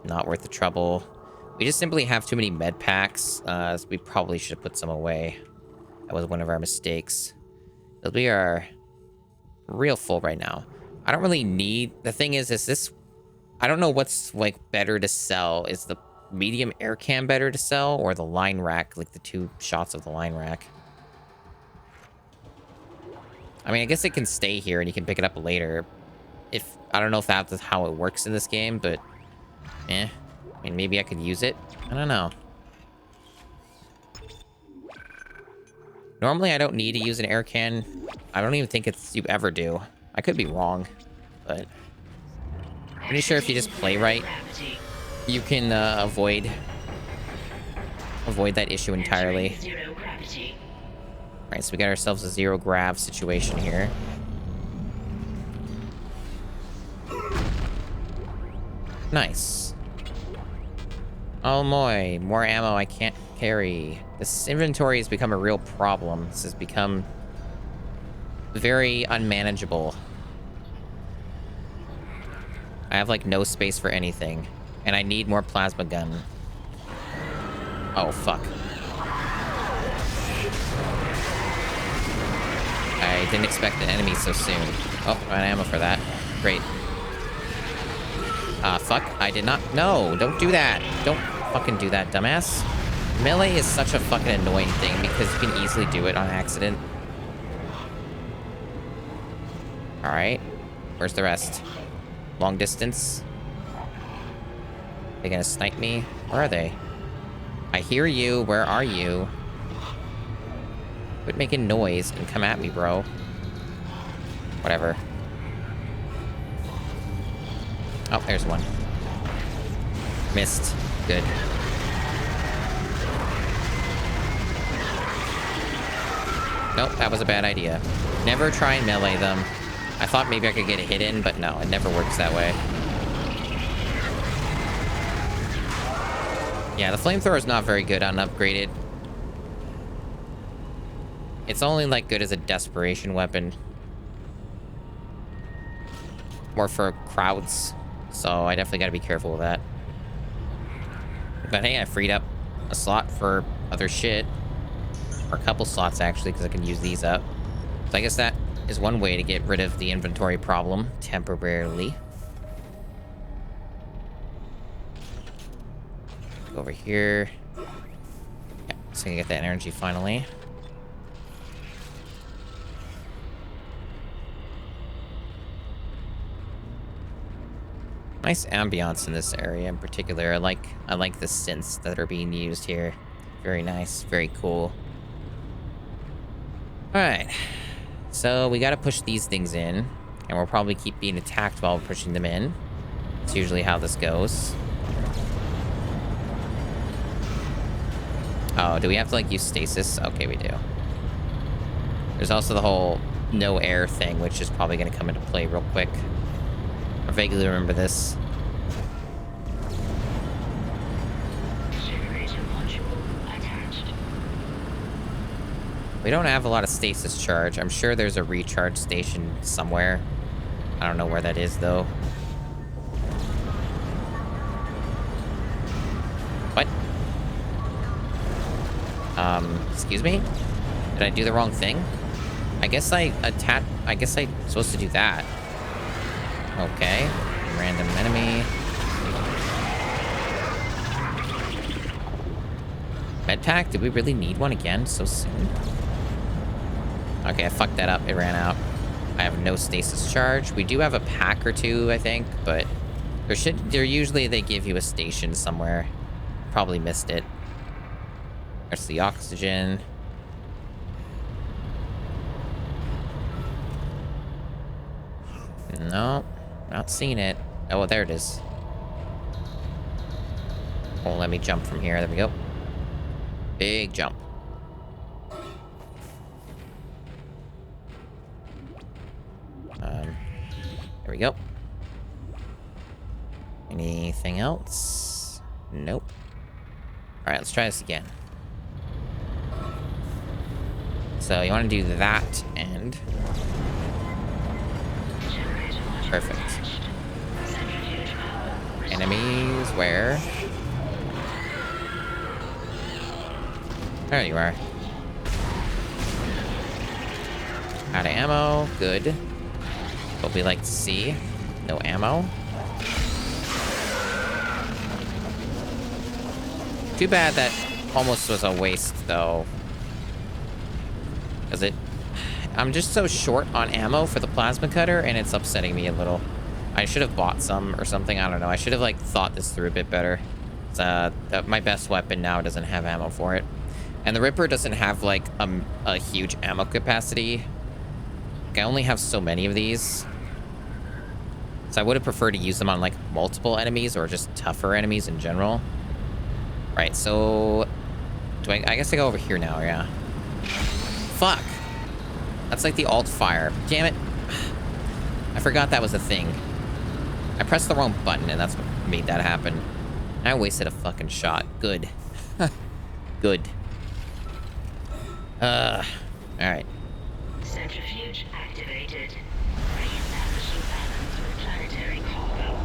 Speaker 1: Not worth the trouble. We just simply have too many med packs, so we probably should have put some away. That was one of our mistakes. Because we are real full right now. I don't really need... The thing is this... I don't know what's, like, better to sell. Is the medium air can better to sell, or the line rack, like the 2 shots of the line rack? I mean, I guess it can stay here and you can pick it up later. I don't know if that's how it works in this game, but I mean, maybe I could use it. I don't know. Normally, I don't need to use an air can. I don't even think you ever do. I could be wrong, but pretty sure if you just play right, you can avoid that issue entirely. Alright, so we got ourselves a zero grav situation here. Nice. Oh boy, more ammo I can't carry. This inventory has become a real problem. This has become very unmanageable. I have like no space for anything, and I need more plasma gun. Oh fuck. I didn't expect an enemy so soon. Oh, I ran ammo for that. Great. Fuck. I did not... No, don't do that. Don't fucking do that, dumbass. Melee is such a fucking annoying thing because you can easily do it on accident. Alright. Where's the rest? Long distance? They gonna snipe me? Where are they? I hear you. Where are you? Quit making noise and come at me, bro. Whatever. Oh, there's one. Missed. Good. Nope, that was a bad idea. Never try and melee them. I thought maybe I could get a hit in, but no, it never works that way. Yeah, the flamethrower is not very good unupgraded. It's only like good as a desperation weapon. Or for crowds. So I definitely gotta be careful with that. But hey, I freed up a slot for other shit. Or a couple slots actually, because I can use these up. So I guess that is one way to get rid of the inventory problem temporarily. Go over here. Yeah, so I can get that energy finally. Nice ambiance in this area in particular. I like the synths that are being used here. Very nice, very cool. All right, so we got to push these things in, and we'll probably keep being attacked while we're pushing them in. It's usually how this goes. Oh, do we have to like use stasis? Okay, we do. There's also the whole no air thing, which is probably going to come into play real quick. I vaguely remember this.
Speaker 10: Generator module attached.
Speaker 1: We don't have a lot of stasis charge. I'm sure there's a recharge station somewhere. I don't know where that is, though. What? Excuse me? Did I do the wrong thing? I guess I'm supposed to do that. Okay. Random enemy. Med pack? Did we really need one again so soon? Okay, I fucked that up. It ran out. I have no stasis charge. We do have a pack or two, I think, but usually they give you a station somewhere. Probably missed it. There's the oxygen. No, not seeing it. Oh, well, there it is. Oh, let me jump from here. There we go. Big jump. There we go. Anything else? Nope. All right, let's try this again. So you want to do that and... Perfect. Enemies, where? There you are. Out of ammo, good. What we like to see. No ammo. Too bad that almost was a waste, though. Because I'm just so short on ammo for the plasma cutter, and it's upsetting me a little. I should have bought some or something. I don't know. I should have, like, thought this through a bit better. My best weapon now doesn't have ammo for it. And the Ripper doesn't have, like, a huge ammo capacity. Like, I only have so many of these. So I would have preferred to use them on, like, multiple enemies or just tougher enemies in general. Right, so... I guess I go over here now, yeah. Fuck! That's like the alt fire. Damn it. I forgot that was a thing. I pressed the wrong button, and that's what made that happen. I wasted a fucking shot. Good. Good. Alright.
Speaker 10: Centrifuge activated. Re-establishing balance with planetary cargo.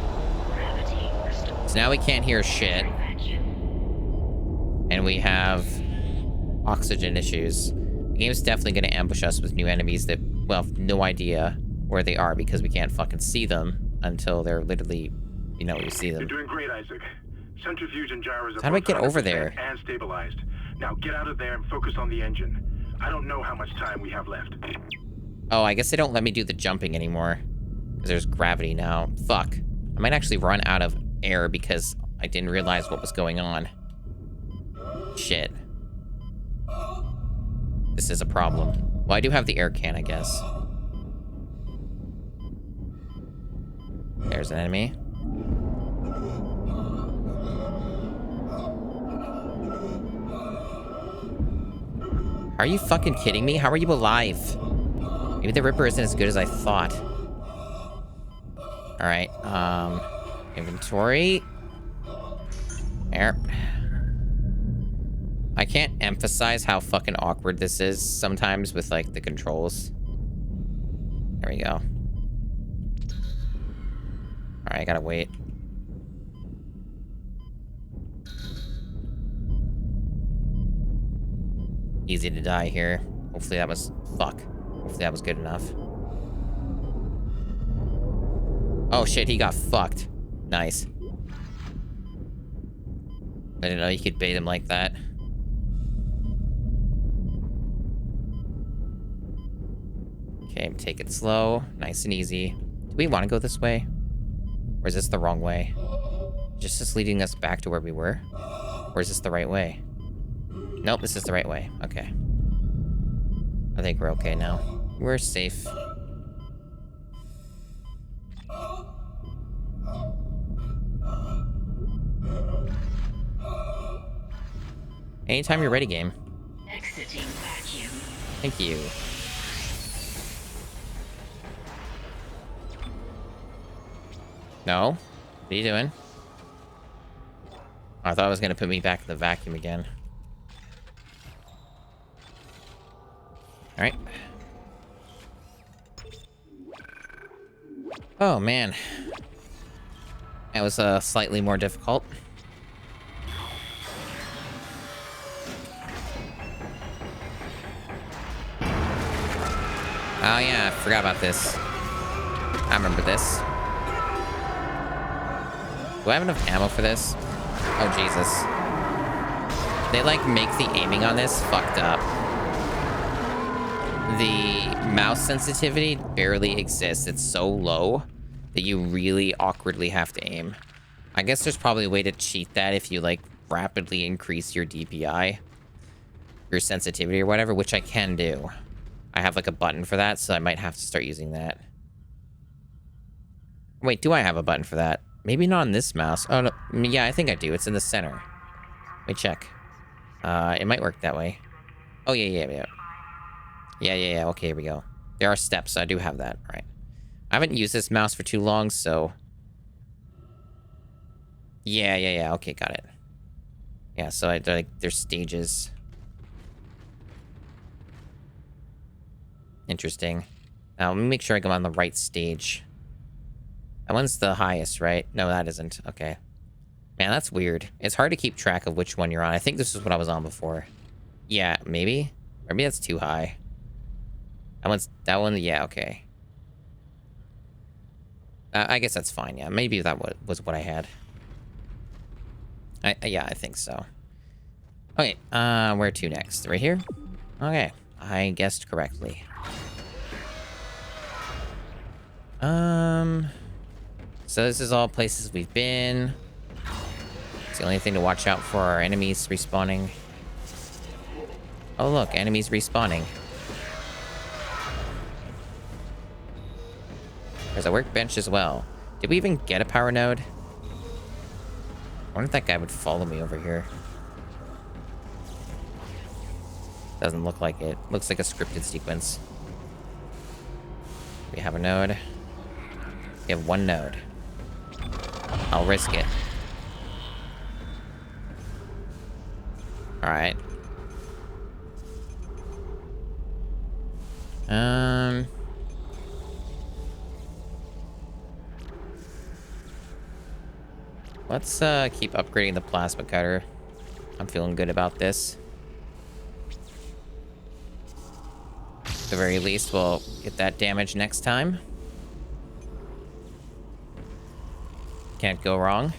Speaker 10: Gravity restored.
Speaker 1: So now we can't hear shit. And we have oxygen issues. The game's definitely going to ambush us with new enemies that, well, have no idea where they are because we can't fucking see them until they're literally, you know, you see them.
Speaker 9: You're doing great, Isaac. Centrifuge and gyros are
Speaker 1: How do I get over there?
Speaker 9: And stabilized. Now get out of there and focus on the engine. I don't know how much time we have left.
Speaker 1: Oh, I guess they don't let me do the jumping anymore because there's gravity now. Fuck. I might actually run out of air because I didn't realize what was going on. Shit. This is a problem. Well, I do have the air can, I guess. There's an enemy. Are you fucking kidding me? How are you alive? Maybe the Ripper isn't as good as I thought. Alright, inventory. There. I can't emphasize how fucking awkward this is sometimes with, like, the controls. There we go. Alright, I gotta wait. Easy to die here. Hopefully that was... Fuck. Hopefully that was good enough. Oh shit, he got fucked. Nice. I didn't know you could bait him like that. Okay, take it slow. Nice and easy. Do we want to go this way? Or is this the wrong way? Just this leading us back to where we were? Or is this the right way? Nope, this is the right way. Okay. I think we're okay now. We're safe. Anytime you're ready, game.
Speaker 10: Exiting vacuum.
Speaker 1: Thank you. No? What are you doing? Oh, I thought it was going to put me back in the vacuum again. Alright. Oh, man. That was slightly more difficult. Oh, yeah, I forgot about this. I remember this. Do I have enough ammo for this? Oh, Jesus. They, like, make the aiming on this fucked up. The mouse sensitivity barely exists. It's so low that you really awkwardly have to aim. I guess there's probably a way to cheat that if you, like, rapidly increase your DPI. Your sensitivity or whatever, which I can do. I have, like, a button for that, so I might have to start using that. Wait, do I have a button for that? Maybe not on this mouse. Oh, no. Yeah, I think I do. It's in the center. Let me check. It might work that way. Oh, yeah. Yeah. Okay, here we go. There are steps. So I do have that. All right. I haven't used this mouse for too long, so... Yeah. Okay, got it. Yeah, so like, there's stages. Interesting. Now, let me make sure I go on the right stage. That one's the highest, right? No, that isn't. Okay. Man, that's weird. It's hard to keep track of which one you're on. I think this is what I was on before. Yeah, maybe? Maybe that's too high. That one, yeah, okay. I guess that's fine, yeah. Maybe that was what I had. Yeah, I think so. Okay, where to next? Right here? Okay, I guessed correctly. So this is all places we've been. It's the only thing to watch out for are enemies respawning. Oh look, enemies respawning. There's a workbench as well. Did we even get a power node? I wonder if that guy would follow me over here. Doesn't look like it. Looks like a scripted sequence. We have a node. We have one node. I'll risk it. Alright. Let's keep upgrading the plasma cutter. I'm feeling good about this. At the very least, we'll get that damage next time. Can't go wrong.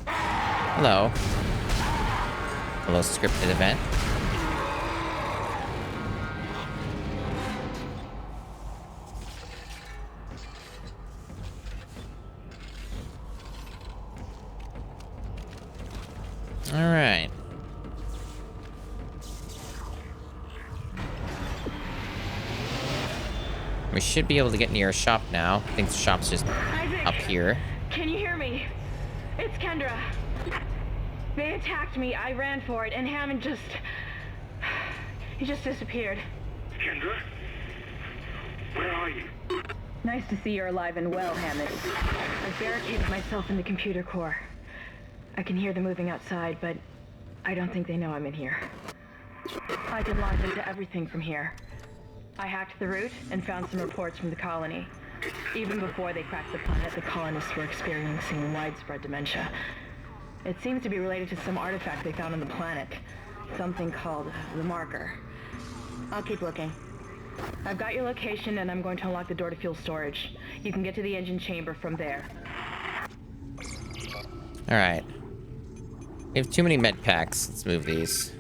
Speaker 1: Hello. Hello, scripted event. All right. We should be able to get near a shop now. I think the shop's just up here.
Speaker 2: Can you hear me? It's Kendra. They attacked me. I ran for it, and Hammond just... He just disappeared.
Speaker 7: Kendra? Where are you?
Speaker 2: Nice to see you're alive and well, Hammond. I've barricaded myself in the computer core. I can hear them moving outside, but I don't think they know I'm in here. I can launch into everything from here. I hacked the route and found some reports from the colony. Even before they cracked the planet, the colonists were experiencing widespread dementia. It seems to be related to some artifact they found on the planet. Something called the Marker. I'll keep looking. I've got your location, and I'm going to unlock the door to fuel storage. You can get to the engine chamber from there.
Speaker 1: Alright. We have too many med packs. Let's move these.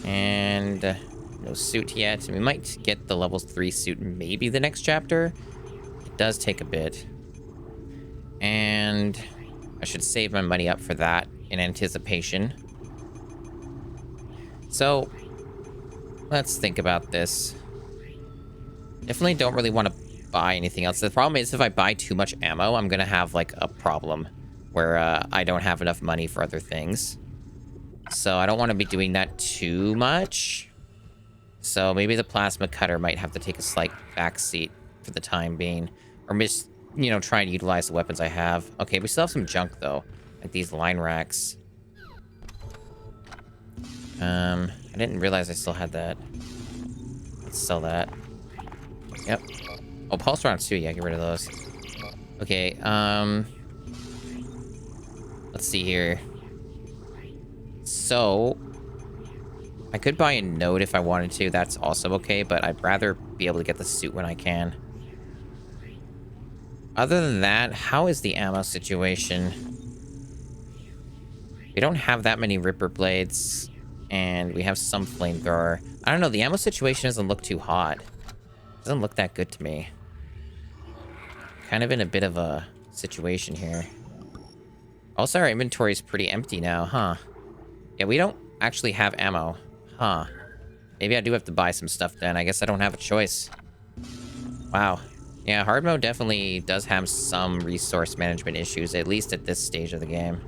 Speaker 1: And no suit yet. We might get the level 3 suit maybe the next chapter. It does take a bit. And I should save my money up for that in anticipation. So let's think about this. Definitely don't really want to buy anything else. The problem is if I buy too much ammo, I'm going to have like a problem where I don't have enough money for other things. So I don't want to be doing that too much. So maybe the plasma cutter might have to take a slight backseat for the time being. Or just, you know, try and utilize the weapons I have. Okay, we still have some junk though. Like these line racks. I didn't realize I still had that. Let's sell that. Yep. Oh, pulse rounds too. Yeah, get rid of those. Okay, let's see here. So, I could buy a note if I wanted to. That's also okay, but I'd rather be able to get the suit when I can. Other than that, how is the ammo situation? We don't have that many Ripper blades, and we have some flamethrower. I don't know, the ammo situation doesn't look too hot. It doesn't look that good to me. Kind of in a bit of a situation here. Also, our inventory is pretty empty now, huh? Yeah, we don't actually have ammo. Huh. Maybe I do have to buy some stuff then. I guess I don't have a choice. Wow. Yeah, hard mode definitely does have some resource management issues, at least at this stage of the game.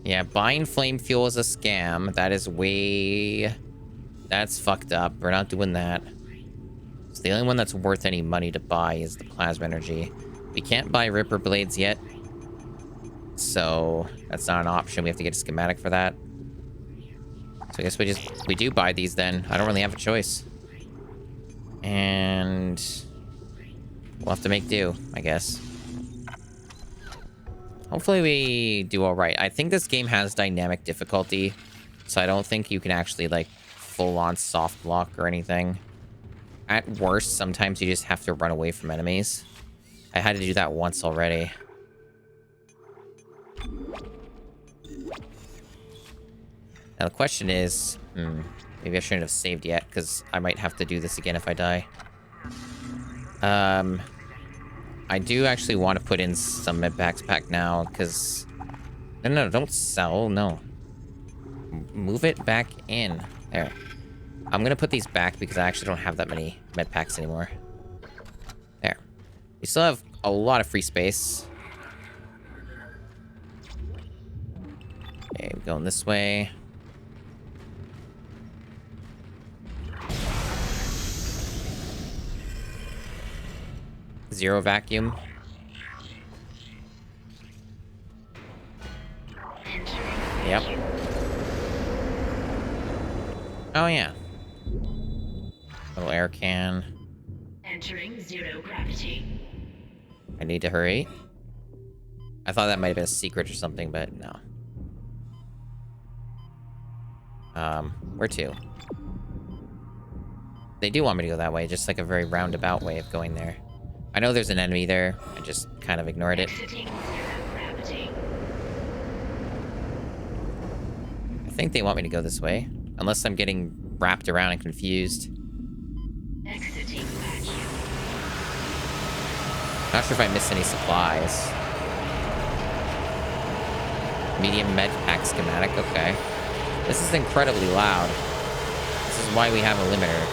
Speaker 1: Yeah, buying flame fuel is a scam. That is way... That's fucked up. We're not doing that. So the only one that's worth any money to buy is the plasma energy. We can't buy Ripper blades yet. So that's not an option. We have to get a schematic for that. So I guess we do buy these then. I don't really have a choice. And we'll have to make do, I guess. Hopefully we do all right. I think this game has dynamic difficulty, so I don't think you can actually like full-on soft block or anything. At worst, sometimes you just have to run away from enemies. I had to do that once already. Now the question is, maybe I shouldn't have saved yet, because I might have to do this again if I die. I do actually want to put in some medpacks pack now, because... No, don't sell, no. Move it back in. There. I'm going to put these back because I actually don't have that many medpacks anymore. There. We still have a lot of free space. Okay, we're going this way. Zero vacuum. Yep. Oh, yeah. Little air can.
Speaker 10: Entering zero gravity.
Speaker 1: I need to hurry. I thought that might have been a secret or something, but no. Where to? They do want me to go that way, just like a very roundabout way of going there. I know there's an enemy there. I just kind of ignored it. I think they want me to go this way. Unless I'm getting wrapped around and confused. Not sure if I missed any supplies. Medium med pack schematic, okay. This is incredibly loud. This is why we have a limiter.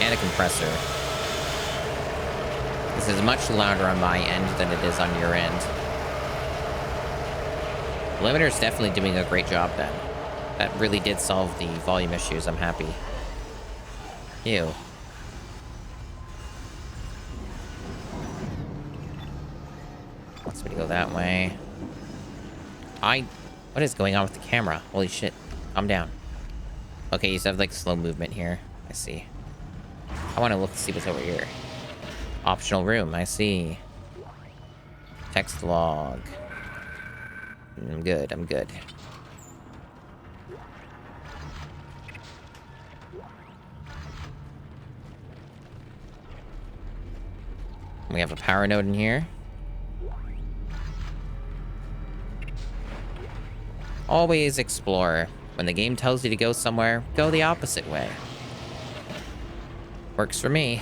Speaker 1: And a compressor. This This is much louder on my end than it is on your end. Limiter's definitely doing a great job then. That really did solve the volume issues. I'm happy. Ew. Wants me to go that way. What is going on with the camera? Holy shit. Calm down. Okay, you have like slow movement here. I see. I want to look to see what's over here. Optional room. I see. Text log. I'm good. I'm good. We have a power node in here. Always explore. When the game tells you to go somewhere, go the opposite way. Works for me.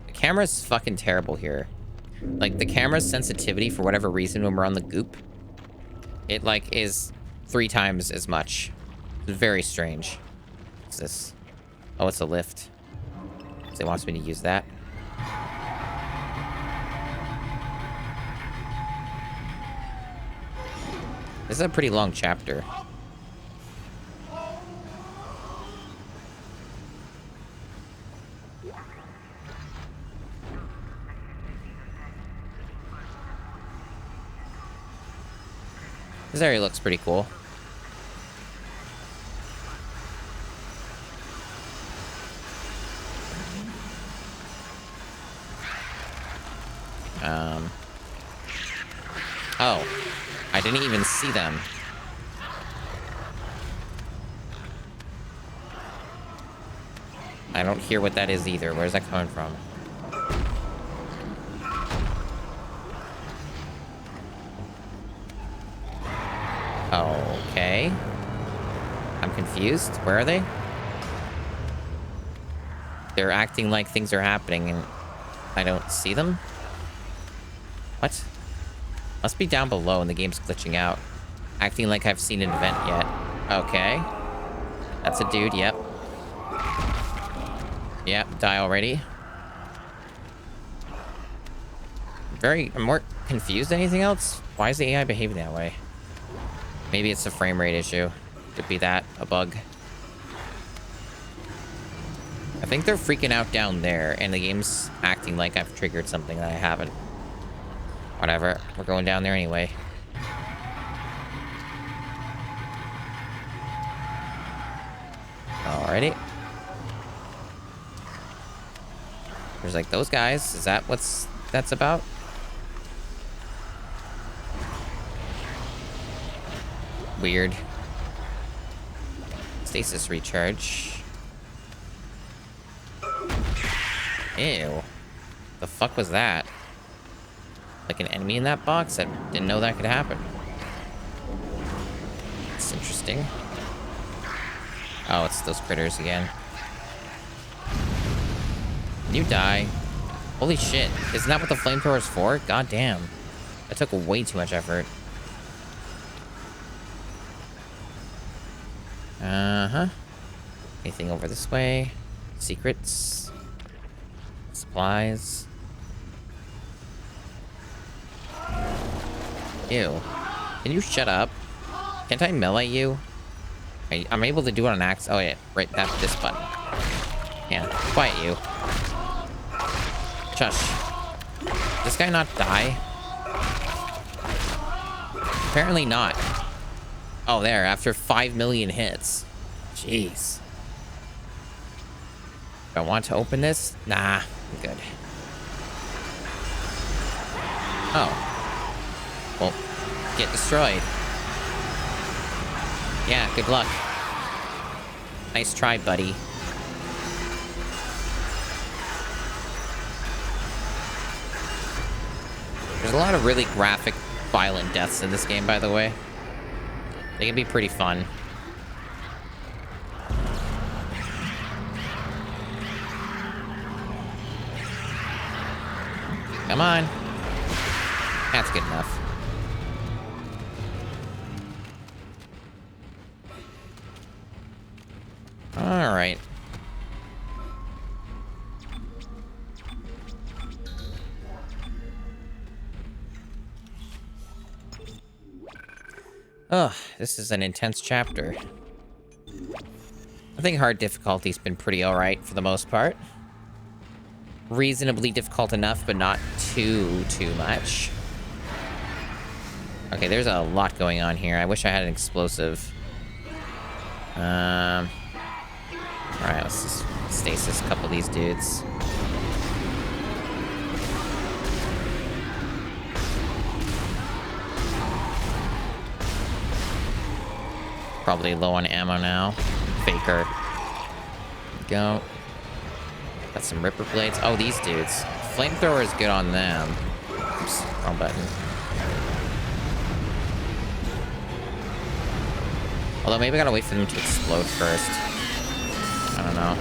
Speaker 1: The camera's fucking terrible here. Like, the camera's sensitivity, for whatever reason, when we're on the goop, it, like, is 3 times as much. It's very strange. What's this? Oh, it's a lift. So it wants me to use that. This is a pretty long chapter. This area looks pretty cool. Oh, I didn't even see them. I don't hear what that is either. Where's that coming from? Okay. I'm confused. Where are they? They're acting like things are happening and I don't see them? What? Must be down below and the game's glitching out. Acting like I've seen an event yet. Okay. That's a dude, yep. Yep, die already. I'm more confused than anything else. Why is the AI behaving that way? Maybe it's a frame rate issue. Could be that, a bug. I think they're freaking out down there, and the game's acting like I've triggered something that I haven't. Whatever, we're going down there anyway. Alrighty. There's like those guys. Is that what's that's about? Weird. Stasis recharge. Ew. The fuck was that? Like an enemy in that box? I didn't know that could happen. It's interesting. Oh, it's those critters again. Can you die? Holy shit. Isn't that what the flamethrower is for? God damn. That took way too much effort. Uh-huh. Anything over this way? Secrets? Supplies? Ew. Can you shut up? Can't I melee you? I'm able to do it on axe. Oh, yeah. Right, that's this button. Yeah. Quiet you. Shush. Does this guy not die? Apparently not. Oh, there. After 5 million hits. Jeez. Do I want to open this? Nah. I'm good. Oh. Well, get destroyed. Yeah, good luck. Nice try, buddy. There's a lot of really graphic, violent deaths in this game, by the way. They can be pretty fun. Come on. That's good enough. All right. Oh, this is an intense chapter. I think hard difficulty's been pretty alright for the most part. Reasonably difficult enough, but not too much. Okay, there's a lot going on here. I wish I had an explosive. Alright, let's just stasis a couple of these dudes. Probably low on ammo now. Faker. Go. Got some Ripper blades. Oh, these dudes. Flamethrower is good on them. Oops, wrong button. Although maybe I gotta wait for them to explode first. I don't know.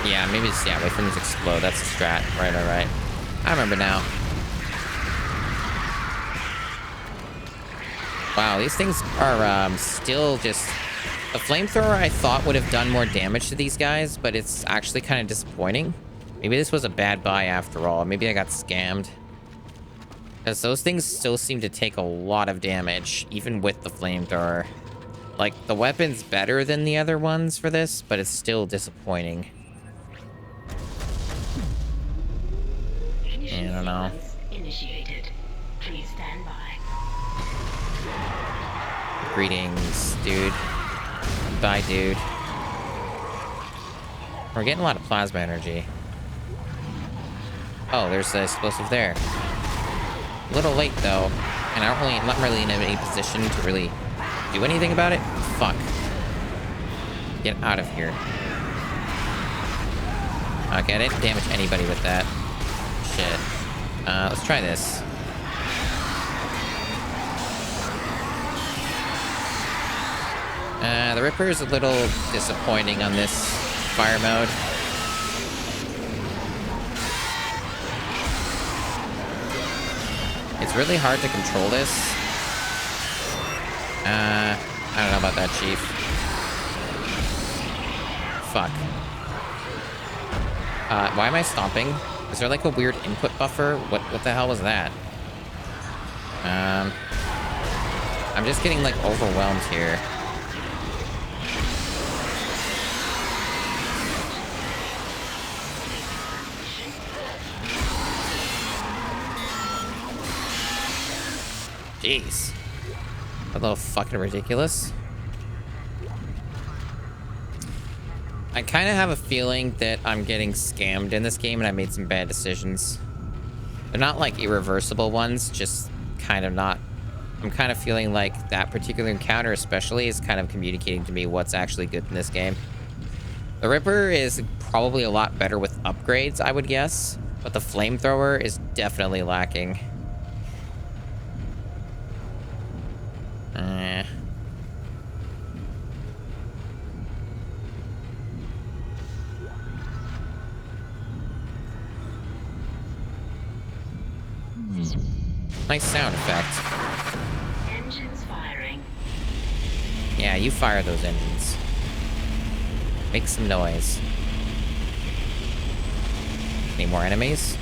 Speaker 1: Yeah, maybe just, wait for them to explode. That's a strat. Right. I remember now. Wow, these things are still just... A flamethrower I thought would have done more damage to these guys, but it's actually kind of disappointing. Maybe this was a bad buy after all. Maybe I got scammed. Because those things still seem to take a lot of damage, even with the flamethrower. Like, the weapon's better than the other ones for this, but it's still disappointing. I don't know.
Speaker 10: Initiated. Please stand by.
Speaker 1: Greetings, dude. Bye, dude. We're getting a lot of plasma energy. Oh, there's the explosive there. A little late though, and I'm not really in any position to really do anything about it. Fuck. Get out of here. Okay, I didn't damage anybody with that. Shit. Let's try this. The Ripper is a little disappointing on this fire mode. It's really hard to control this. I don't know about that, Chief. Fuck. Why am I stomping? Is there like a weird input buffer? What the hell was that? I'm just getting like overwhelmed here. Jeez. A little fucking ridiculous. I kind of have a feeling that I'm getting scammed in this game and I made some bad decisions. They're not like irreversible ones, just kind of not. I'm kind of feeling like that particular encounter especially is kind of communicating to me what's actually good in this game. The Ripper is probably a lot better with upgrades, I would guess, but the Flamethrower is definitely lacking. Nice sound effect.
Speaker 10: Engines firing.
Speaker 1: Yeah, you fire those engines. Make some noise. Any more enemies?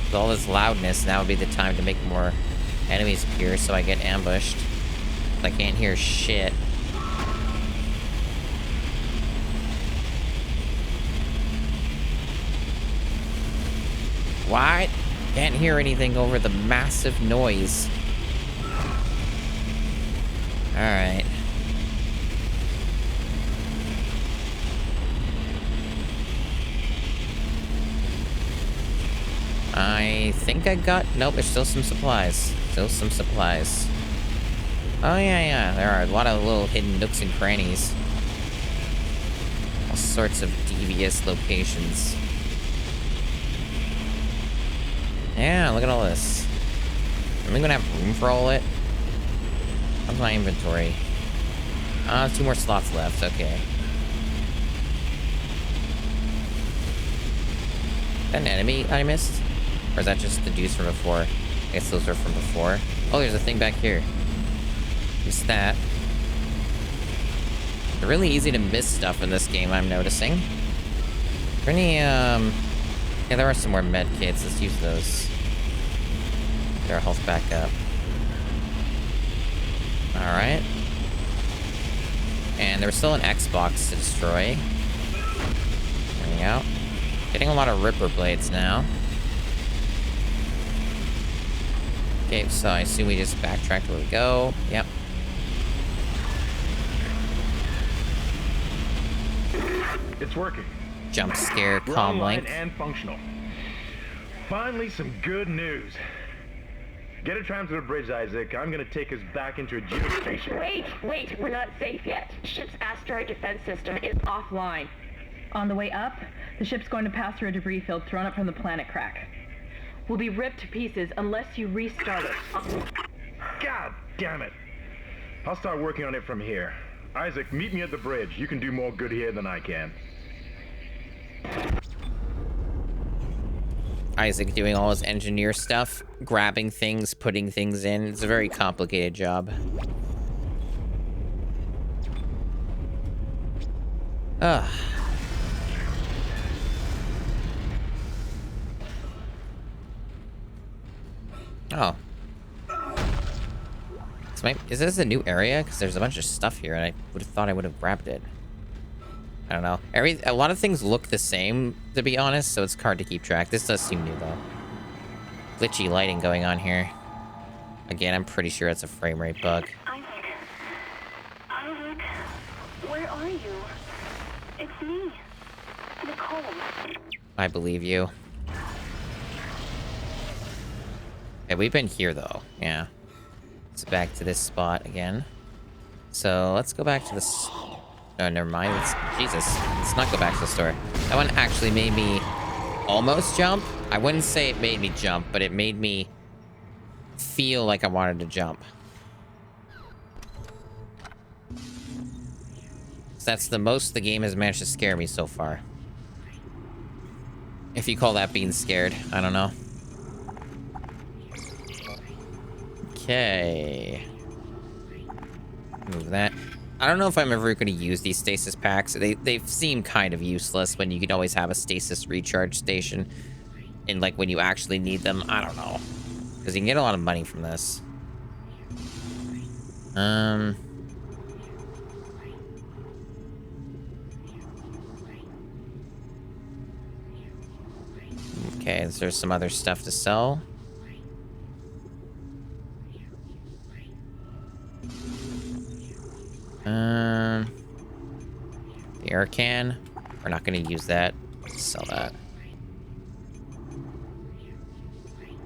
Speaker 1: With all this loudness, now would be the time to make more enemies appear so I get ambushed. I can't hear shit. What? Can't hear anything over the massive noise. Alright. I think I got... Nope, there's still some supplies. Still some supplies. Oh, yeah. There are a lot of little hidden nooks and crannies. All sorts of devious locations. Yeah, look at all this. Am I gonna have room for all of it? How's my inventory? 2 more slots left. Okay. Is that an enemy I missed? Or is that just the dudes from before? I guess those are from before. Oh, there's a thing back here. Missed that. It's really easy to miss stuff in this game, I'm noticing. Are there any, yeah, there are some more med kits. Let's use those. Get our health back up. Alright. And there's still an Xbox to destroy. There we go. Getting a lot of Ripper blades now. Okay, so I assume we just backtracked where we go. Yep.
Speaker 11: It's working.
Speaker 1: Jump scare, comm link.
Speaker 11: And functional. Finally, some good news. Get a tram to the bridge, Isaac. I'm gonna take us back into a geostation.
Speaker 2: Wait, we're not safe yet. Ship's asteroid defense system is offline.
Speaker 18: On the way up, the ship's going to pass through a debris field thrown up from the planet crack.
Speaker 2: We'll be ripped to pieces unless you restart it.
Speaker 11: God damn it. I'll start working on it from here. Isaac, meet me at the bridge. You can do more good here than I can.
Speaker 1: Isaac doing all his engineer stuff, grabbing things, putting things in. It's a very complicated job. Ugh. Oh. Is this a new area? Because there's a bunch of stuff here, and I would have thought I would have grabbed it. I don't know. A lot of things look the same, to be honest, so it's hard to keep track. This does seem new, though. Glitchy lighting going on here. Again, I'm pretty sure it's a frame rate bug.
Speaker 8: Isaac, where are you? It's me, Nicole.
Speaker 1: I believe you. Okay, we've been here, though. Yeah. Let's back to this spot again. So, let's go back to this... Oh, never mind. Let's not go back to the store. That one actually made me almost jump. I wouldn't say it made me jump, but it made me feel like I wanted to jump. So that's the most the game has managed to scare me so far. If you call that being scared, I don't know. Okay. Move that. I don't know if I'm ever going to use these stasis packs. They seem kind of useless when you can always have a stasis recharge station. And like when you actually need them, I don't know. Because you can get a lot of money from this. Okay, so there's some other stuff to sell. The air can. We're not going to use that. Sell that.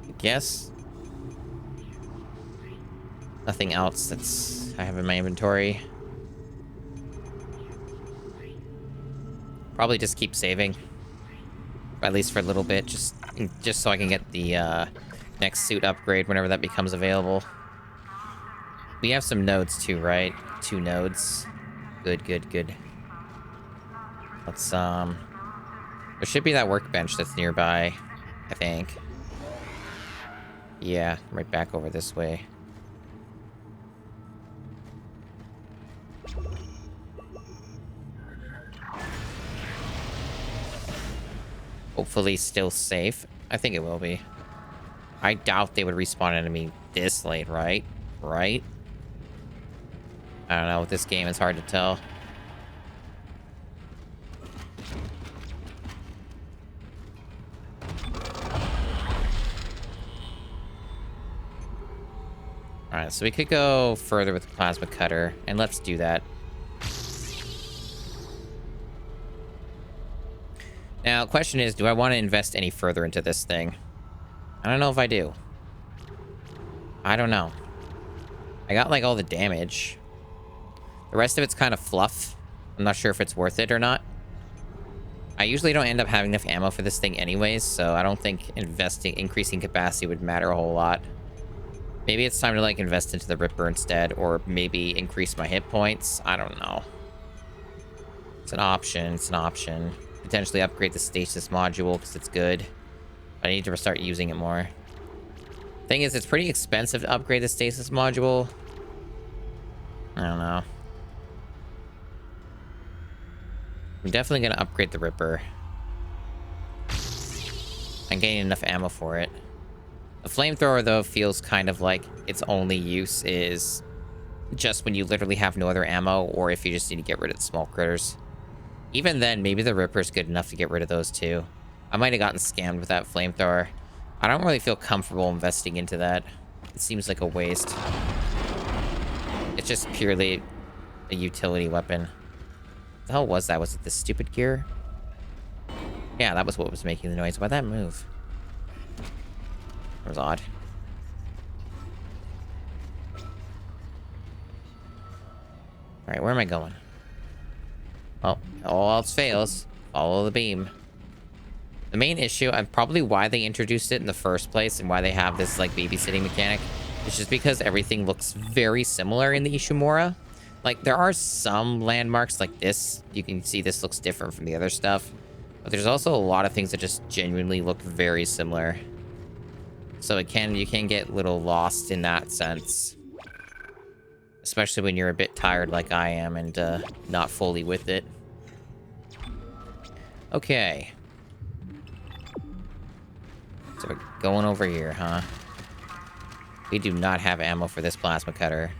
Speaker 1: I guess. Nothing else that's I have in my inventory. Probably just keep saving. At least for a little bit, just so I can get the next suit upgrade whenever that becomes available. We have some nodes too, right? 2 nodes. Good. Let's, there should be that workbench that's nearby, I think. Yeah, right back over this way. Hopefully still safe. I think it will be. I doubt they would respawn an enemy this late, right? Right? I don't know. With this game, it's hard to tell. Alright, so we could go further with the plasma cutter, and let's do that. Now, the question is, do I want to invest any further into this thing? I don't know if I do. I don't know. I got, like, all the damage. The rest of it's kind of fluff. I'm not sure if it's worth it or not. I usually don't end up having enough ammo for this thing anyways, so I don't think increasing capacity would matter a whole lot. Maybe it's time to, like, invest into the Ripper instead, or maybe increase my hit points. I don't know. It's an option. It's an option. Potentially upgrade the stasis module because it's good. I need to start using it more. Thing is, it's pretty expensive to upgrade the stasis module. I don't know. I'm definitely going to upgrade the Ripper. I'm getting enough ammo for it. The flamethrower, though, feels kind of like its only use is just when you literally have no other ammo, or if you just need to get rid of the small critters. Even then, maybe the Ripper's good enough to get rid of those too. I might have gotten scammed with that flamethrower. I don't really feel comfortable investing into that. It seems like a waste. It's just purely a utility weapon. What the hell was that? Was it the stupid gear? Yeah, that was what was making the noise. Why'd that move? That was odd. Alright, where am I going? Well, all else fails. Follow the beam. The main issue, and probably why they introduced it in the first place and why they have this, like, babysitting mechanic, is just because everything looks very similar in the Ishimura. Like, there are some landmarks like this. You can see this looks different from the other stuff. But there's also a lot of things that just genuinely look very similar. So you can get a little lost in that sense. Especially when you're a bit tired like I am and not fully with it. Okay. So we're going over here, huh? We do not have ammo for this plasma cutter.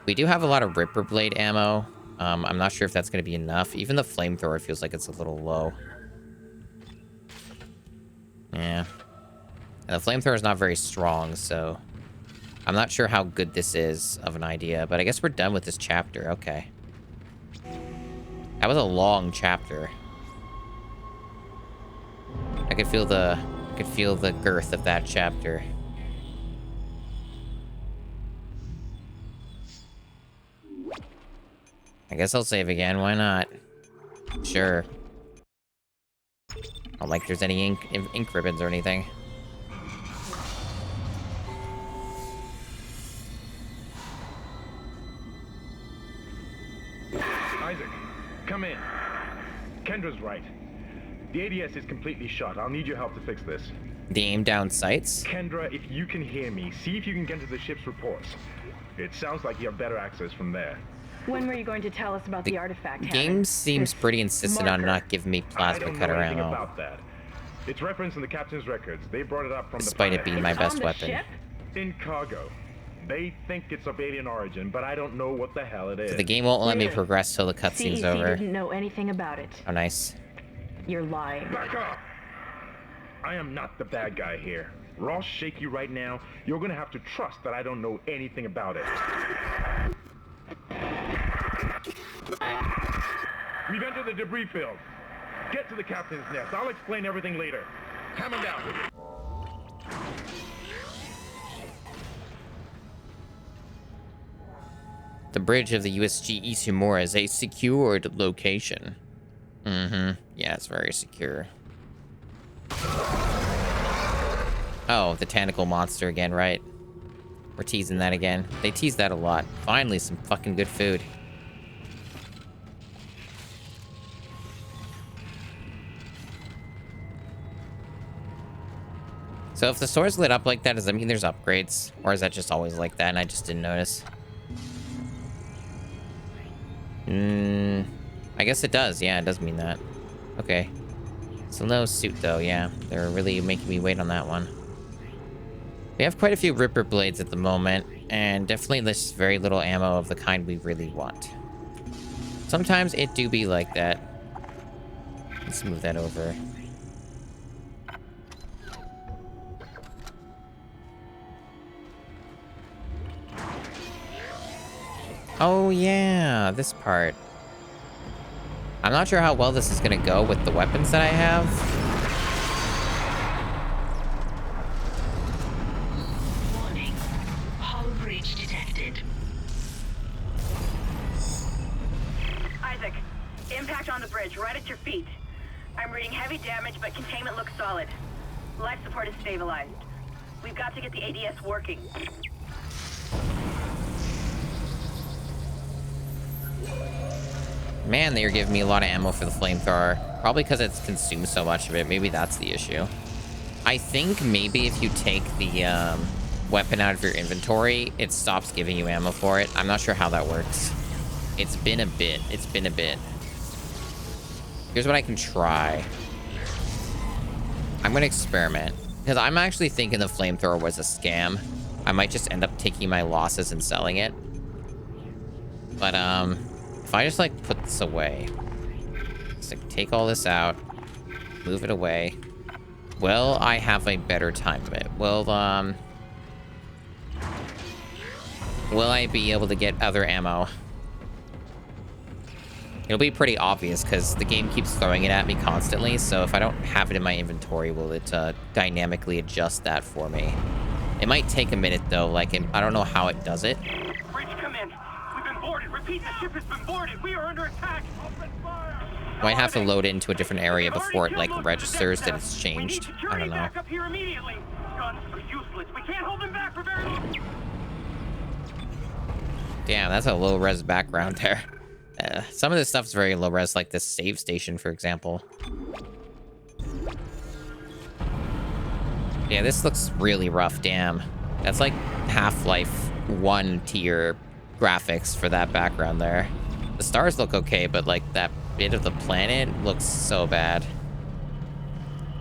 Speaker 1: We do have a lot of Ripper Blade ammo. I'm not sure if that's going to be enough. Even the flamethrower feels like it's a little low. Yeah. And the flamethrower is not very strong, so I'm not sure how good this is of an idea, but I guess we're done with this chapter. Okay. That was a long chapter. I could feel the girth of that chapter. I guess I'll save again. Why not? Sure. Not like there's any ink ribbons or anything.
Speaker 11: Isaac, come in. Kendra's right. The ADS is completely shut. I'll need your help to fix this.
Speaker 1: The aim down sights?
Speaker 11: Kendra, if you can hear me, see if you can get to the ship's reports. It sounds like you have better access from there.
Speaker 18: When were you going to tell us about the artifact?
Speaker 1: Game seems pretty insistent on not giving me plasma cutter ammo.
Speaker 11: About that. It's referenced in the captain's records. They brought it up from
Speaker 1: despite it being my best weapon.
Speaker 11: Ship? In cargo. They think it's of alien origin, but I don't know what the hell it is.
Speaker 1: So the game won't let me progress till the cutscene's over.
Speaker 18: Didn't know anything about it.
Speaker 1: Oh, nice.
Speaker 18: You're lying.
Speaker 11: Back up! I am not the bad guy here. We're all shaky right now. You're gonna have to trust that I don't know anything about it. We've entered the debris field. Get to the captain's nest. I'll explain everything later. Coming down.
Speaker 1: The bridge of the USG Ishimura is a secured location. Mm-hmm. Yeah, it's very secure. Oh, the tentacle monster again, right? We're teasing that again. They tease that a lot. Finally, some fucking good food. So if the store's lit up like that, does that mean there's upgrades? Or is that just always like that and I just didn't notice? I guess it does. Yeah, it does mean that. Okay. So no suit though, yeah. They're really making me wait on that one. We have quite a few Ripper Blades at the moment, and definitely there's very little ammo of the kind we really want. Sometimes it do be like that. Let's move that over. Oh yeah, this part. I'm not sure how well this is gonna go with the weapons that I have.
Speaker 10: Warning. Hull breach detected.
Speaker 15: Isaac, impact on the bridge, right at your feet. I'm reading heavy damage, but containment looks solid. Life support is stabilized. We've got to get the ADS working.
Speaker 1: Man, they are giving me a lot of ammo for the flamethrower. Probably because it's consumed so much of it. Maybe that's the issue. I think maybe if you take the weapon out of your inventory, it stops giving you ammo for it. I'm not sure how that works. It's been a bit. It's been a bit. Here's what I can try. I'm gonna experiment. Because I'm actually thinking the flamethrower was a scam. I might just end up taking my losses and selling it. But, if I just, like, put this away. Just, like, take all this out. Move it away. Will I have a better time of it? Will I be able to get other ammo? It'll be pretty obvious because the game keeps throwing it at me constantly. So if I don't have it in my inventory, will it dynamically adjust that for me? It might take a minute though. Like, I don't know how it does it.
Speaker 7: Bridge, come in. We've been boarded. Repeat, the ship has been boarded. We are under attack. Open fire.
Speaker 1: Might have to load it into a different area before it like registers that it's changed. I don't know.
Speaker 7: Back up here immediately. Guns are useless. We can't hold them back for very long.
Speaker 1: Damn, that's a low res background there. Some of this stuff's very low res, like this save station, for example. Yeah, this looks really rough. Damn, that's like Half-Life 1 tier graphics for that background there. The stars look okay, but like that bit of the planet looks so bad.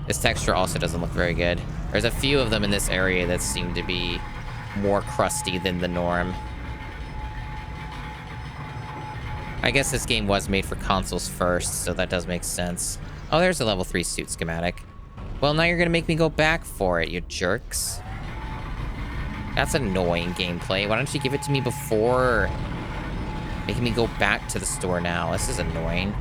Speaker 1: This texture also doesn't look very good. There's a few of them in this area that seem to be more crusty than the norm. I guess this game was made for consoles first, so that does make sense. Oh, there's a level 3 suit schematic. Well, now you're gonna make me go back for it, you jerks. That's annoying gameplay. Why don't you give it to me before? Making me go back to the store now. This is annoying.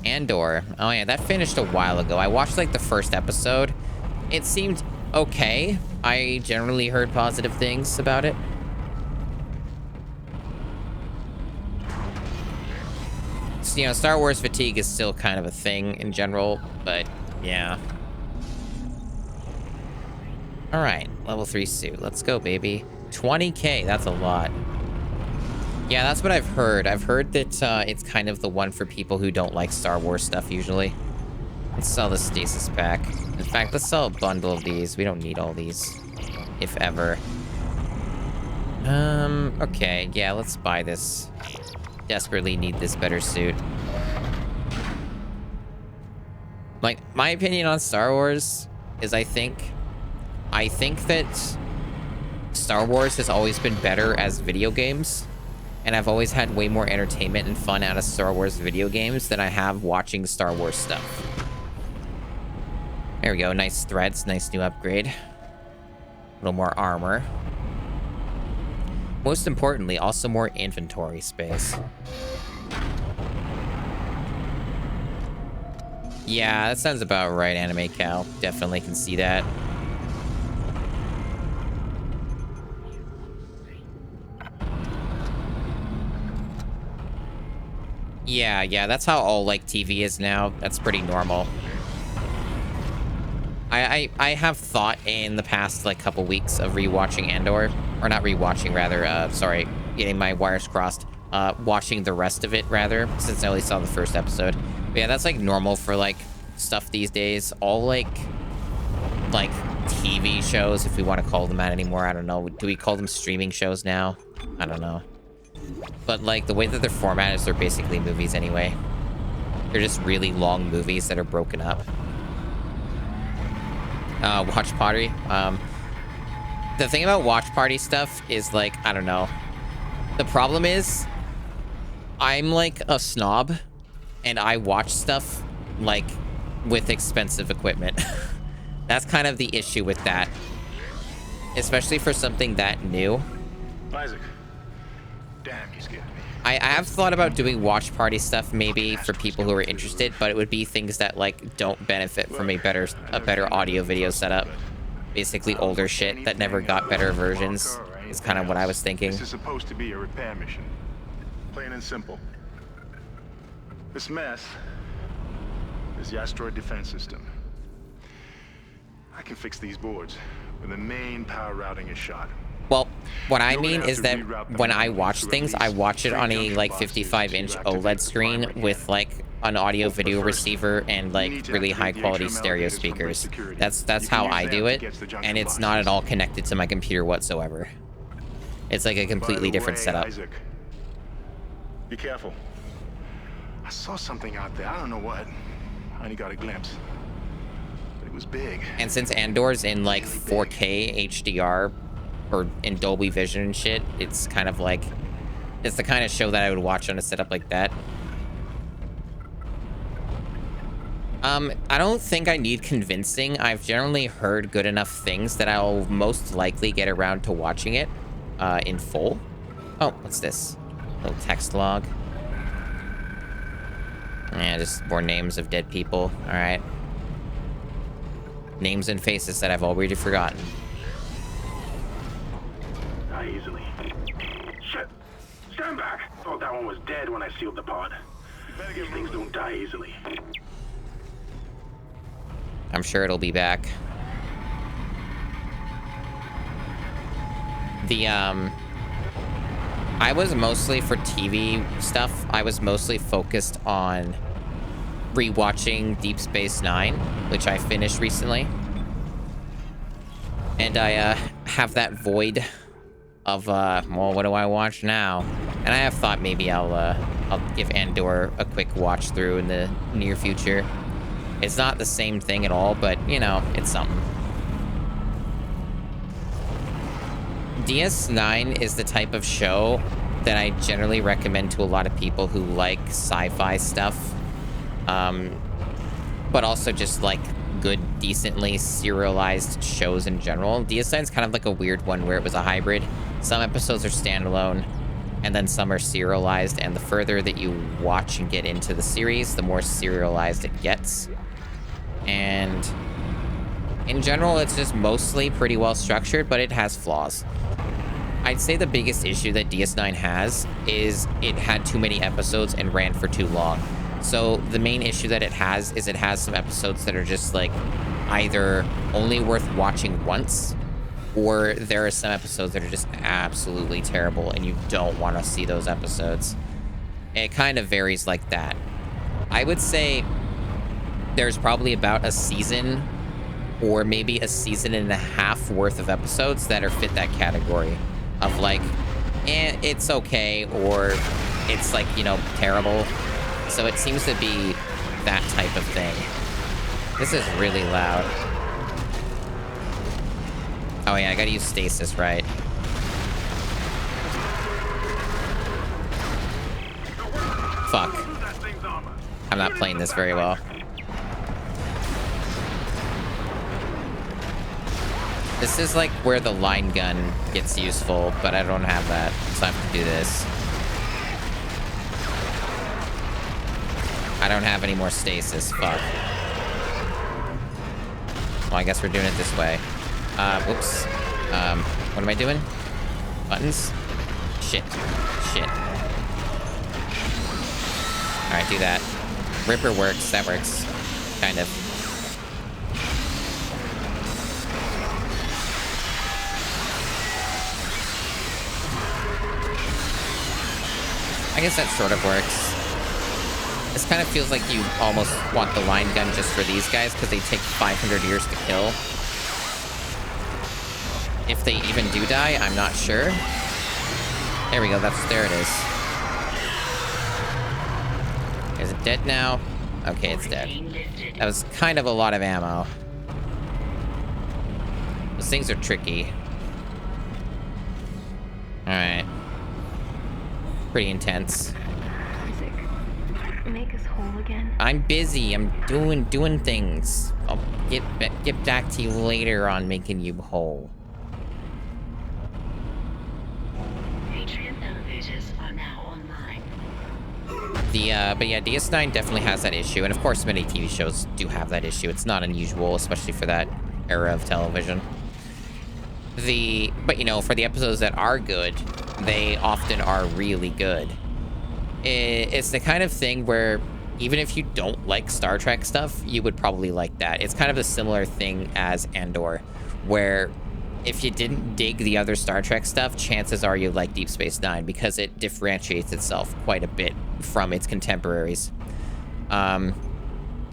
Speaker 1: Andor. Oh yeah, that finished a while ago. I watched like the first episode. It seemed okay. I generally heard positive things about it. You know, Star Wars fatigue is still kind of a thing in general, but yeah. All right, level 3 suit. Let's go, baby. 20K, that's a lot. Yeah, that's what I've heard. I've heard that it's kind of the one for people who don't like Star Wars stuff usually. Let's sell the stasis pack. In fact, let's sell a bundle of these. We don't need all these, if ever. Okay, yeah, let's buy this. Desperately need this better suit. Like, my opinion on Star Wars is I think that Star Wars has always been better as video games, and I've always had way more entertainment and fun out of Star Wars video games than I have watching Star Wars stuff. There we go, nice threads, nice new upgrade. A little more armor. Most importantly, also more inventory space. Yeah, that sounds about right, Anime Cow. Definitely can see that. Yeah, that's how all, like, TV is now. That's pretty normal. I have thought in the past, like, couple weeks of rewatching Andor. Or not rewatching, rather, sorry, getting my wires crossed. Watching the rest of it, rather, since I only saw the first episode. But yeah, that's, like, normal for, like, stuff these days. All, like, TV shows, if we want to call them that anymore. I don't know. Do we call them streaming shows now? I don't know. But, like, the way that they're formatted is they're basically movies anyway. They're just really long movies that are broken up. Watch Party. The thing about Watch Party stuff is, like, I don't know. The problem is, I'm, like, a snob, and I watch stuff, like, with expensive equipment. That's kind of the issue with that. Especially for something that new.
Speaker 4: Isaac. Damn, you scared me.
Speaker 1: I have thought about doing Watch Party stuff maybe for people who are interested, but it would be things that, like, don't benefit from a better audio video setup. Basically older shit that never got better versions is kind of what I was thinking.
Speaker 4: This is supposed to be a repair mission. Plain and simple. This mess is the asteroid defense system. I can fix these boards when the main power routing is shot.
Speaker 1: Well, what I mean is that when I watch things, I watch it on a, like, 55-inch OLED screen with, like, an audio video receiver and, like, really high-quality stereo speakers. That's how I do it, and it's not at all connected to my computer whatsoever. It's, like, a completely different setup.
Speaker 4: Be careful. I saw something out there. I don't know what. I only got a glimpse. But it was big.
Speaker 1: And since Andor's in like 4K HDR or in Dolby Vision and shit, it's kind of like, it's the kind of show that I would watch on a setup like that. I don't think I need convincing. I've generally heard good enough things that I'll most likely get around to watching it in full. Oh, what's this? Little text log. Yeah, just more names of dead people. All right. Names and faces that I've already forgotten.
Speaker 4: Not easily. Shit! Stand back! Thought that one was dead when I sealed the pod. These things don't die easily.
Speaker 1: I'm sure it'll be back. I was mostly, for TV stuff, I was mostly focused on rewatching Deep Space Nine, which I finished recently. And I have that void of, well, what do I watch now? And I have thought maybe I'll give Andor a quick watch through in the near future. It's not the same thing at all, but, you know, it's something. DS9 is the type of show that I generally recommend to a lot of people who like sci-fi stuff, but also just like good, decently serialized shows in general. DS9 is kind of like a weird one where it was a hybrid. Some episodes are standalone, and then some are serialized, and the further that you watch and get into the series, the more serialized it gets. And in general, it's just mostly pretty well structured, but it has flaws. I'd say the biggest issue that DS9 has is it had too many episodes and ran for too long. So the main issue that it has is it has some episodes that are just like either only worth watching once, or there are some episodes that are just absolutely terrible and you don't want to see those episodes. It kind of varies like that. I would say there's probably about a season or maybe a season and a half worth of episodes that are fit that category of like, it's okay, or it's like, you know, terrible. So it seems to be that type of thing. This is really loud. Oh yeah, I gotta use stasis, right? Fuck. I'm not playing this very well. This is like where the line gun gets useful, but I don't have that, so I have to do this. I don't have any more stasis, fuck. Well, I guess we're doing it this way. Whoops. What am I doing? Buttons? Shit. Shit. Alright, do that. Ripper works, that works. Kind of. I guess that sort of works. This kind of feels like you almost want the line gun just for these guys, because they take 500 years to kill. If they even do die, I'm not sure. There we go, there it is. Is it dead now? Okay, it's dead. That was kind of a lot of ammo. Those things are tricky. Alright. Pretty intense.
Speaker 2: Isaac, make us whole again.
Speaker 1: I'm busy. I'm doing things. I'll get back to you later on making you whole.
Speaker 10: Atrium elevators are now online.
Speaker 1: But yeah, DS9 definitely has that issue, and of course many TV shows do have that issue. It's not unusual, especially for that era of television. But you know, for the episodes that are good, they often are really good. It's the kind of thing where even if you don't like Star Trek stuff, you would probably like that. It's kind of a similar thing as Andor, where if you didn't dig the other Star Trek stuff, chances are you like Deep Space Nine, because it differentiates itself quite a bit from its contemporaries. And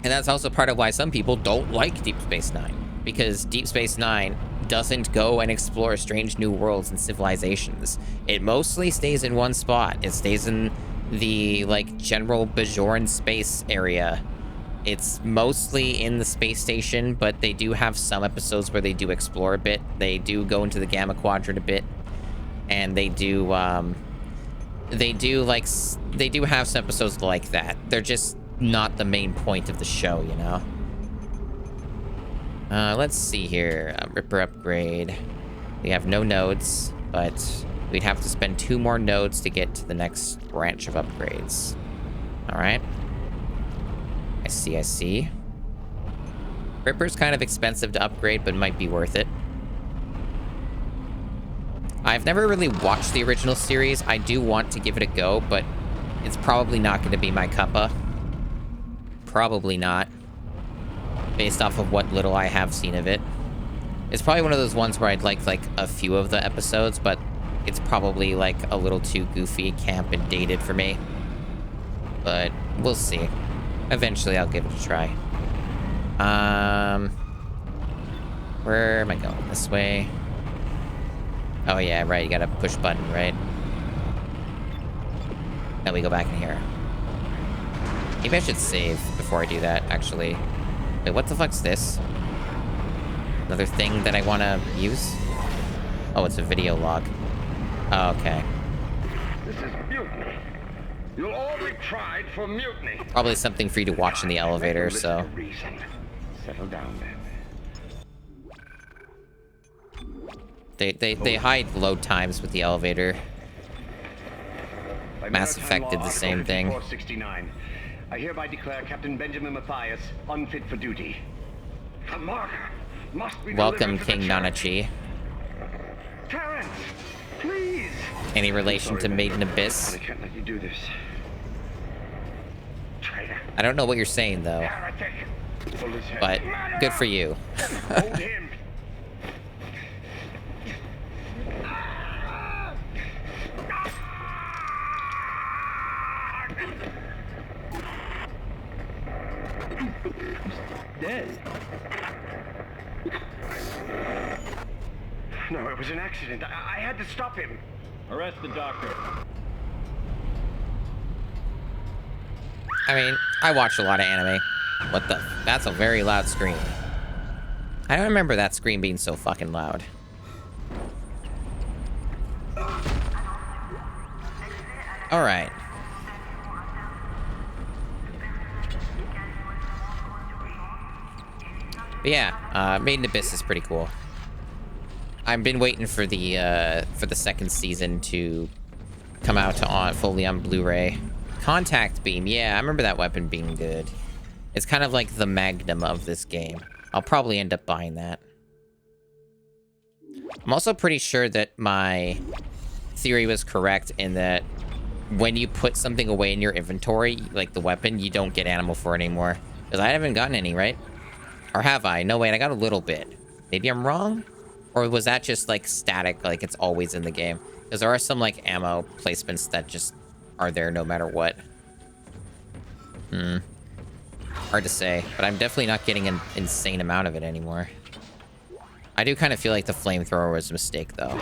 Speaker 1: that's also part of why some people don't like Deep Space Nine, because Deep Space Nine doesn't go and explore strange new worlds and civilizations. It mostly stays in one spot. It stays in the, like, general Bajoran space area. It's mostly in the space station, but they do have some episodes where they do explore a bit. They do go into the Gamma Quadrant a bit, and they do have some episodes like that. They're just not the main point of the show, you know? Let's see here. Ripper upgrade. We have no nodes, but we'd have to spend 2 more nodes to get to the next branch of upgrades. All right. I see. Ripper's kind of expensive to upgrade, but might be worth it. I've never really watched the original series. I do want to give it a go, but it's probably not going to be my cuppa. Probably not. Based off of what little I have seen of it. It's probably one of those ones where I'd like a few of the episodes, but it's probably like a little too goofy, camp, and dated for me. But we'll see. Eventually, I'll give it a try. Where am I going? This way? Oh, yeah, right. You gotta push button, right? Then we go back in here. Maybe I should save before I do that, actually. Wait, what the fuck's this? Another thing that I want to use? Oh, it's a video log. Oh, okay.
Speaker 14: This is mutiny. You'll all be tried for mutiny.
Speaker 1: Probably something for you to watch in the elevator, so...
Speaker 13: Settle down, then.
Speaker 1: They hide load times with the elevator. Mass Effect did the same thing.
Speaker 13: 469. I hereby declare Captain Benjamin Mathias unfit for duty.
Speaker 14: The marker must be
Speaker 1: Welcome,
Speaker 14: delivered to the
Speaker 1: King
Speaker 14: church.
Speaker 1: Nanachi.
Speaker 14: Terrence, please.
Speaker 1: Any relation to Maiden Abyss?
Speaker 13: I can't let you do this.
Speaker 14: Traitor.
Speaker 1: I don't know what you're saying, though.
Speaker 14: Heretic.
Speaker 13: Pull his head.
Speaker 1: But good for you.
Speaker 14: Hold him.
Speaker 13: Dead. No, it was an accident. I had to stop him.
Speaker 5: Arrest the doctor.
Speaker 1: I mean, I watch a lot of anime. What the? That's a very loud scream. I don't remember that scream being so fucking loud. Alright. But yeah, Maiden Abyss is pretty cool. I've been waiting for the second season to come out fully on Blu-ray. Contact Beam, yeah, I remember that weapon being good. It's kind of like the magnum of this game. I'll probably end up buying that. I'm also pretty sure that my theory was correct in that when you put something away in your inventory, like the weapon, you don't get animal for it anymore. Because I haven't gotten any, right? Or have I? No, wait, I got a little bit. Maybe I'm wrong? Or was that just, like, static, like it's always in the game? Because there are some, like, ammo placements that just are there no matter what. Hard to say, but I'm definitely not getting an insane amount of it anymore. I do kind of feel like the flamethrower was a mistake, though.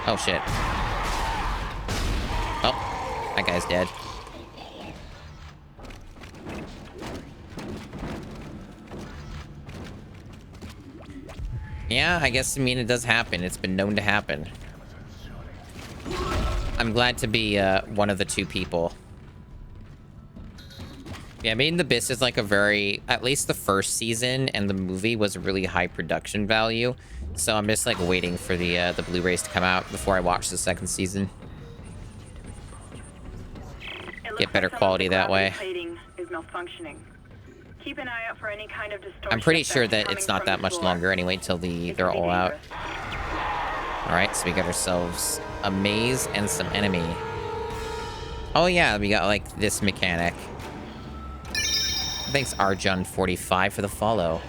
Speaker 1: Oh, shit. Oh, that guy's dead. Yeah, I guess, I mean, it does happen. It's been known to happen. I'm glad to be one of the 2 people. Yeah, Maiden Abyss is like a very... At least the first season and the movie was a really high production value. So I'm just like waiting for the Blu-rays to come out before I watch the second season. Get better quality that way.
Speaker 15: Is malfunctioning. Keep an eye out for any kind of distortion.
Speaker 1: I'm pretty sure that it's not that much longer anyway till they're all out. Alright, so we got ourselves a maze and some enemy. Oh yeah, we got like this mechanic. Thanks Arjun45 for the follow.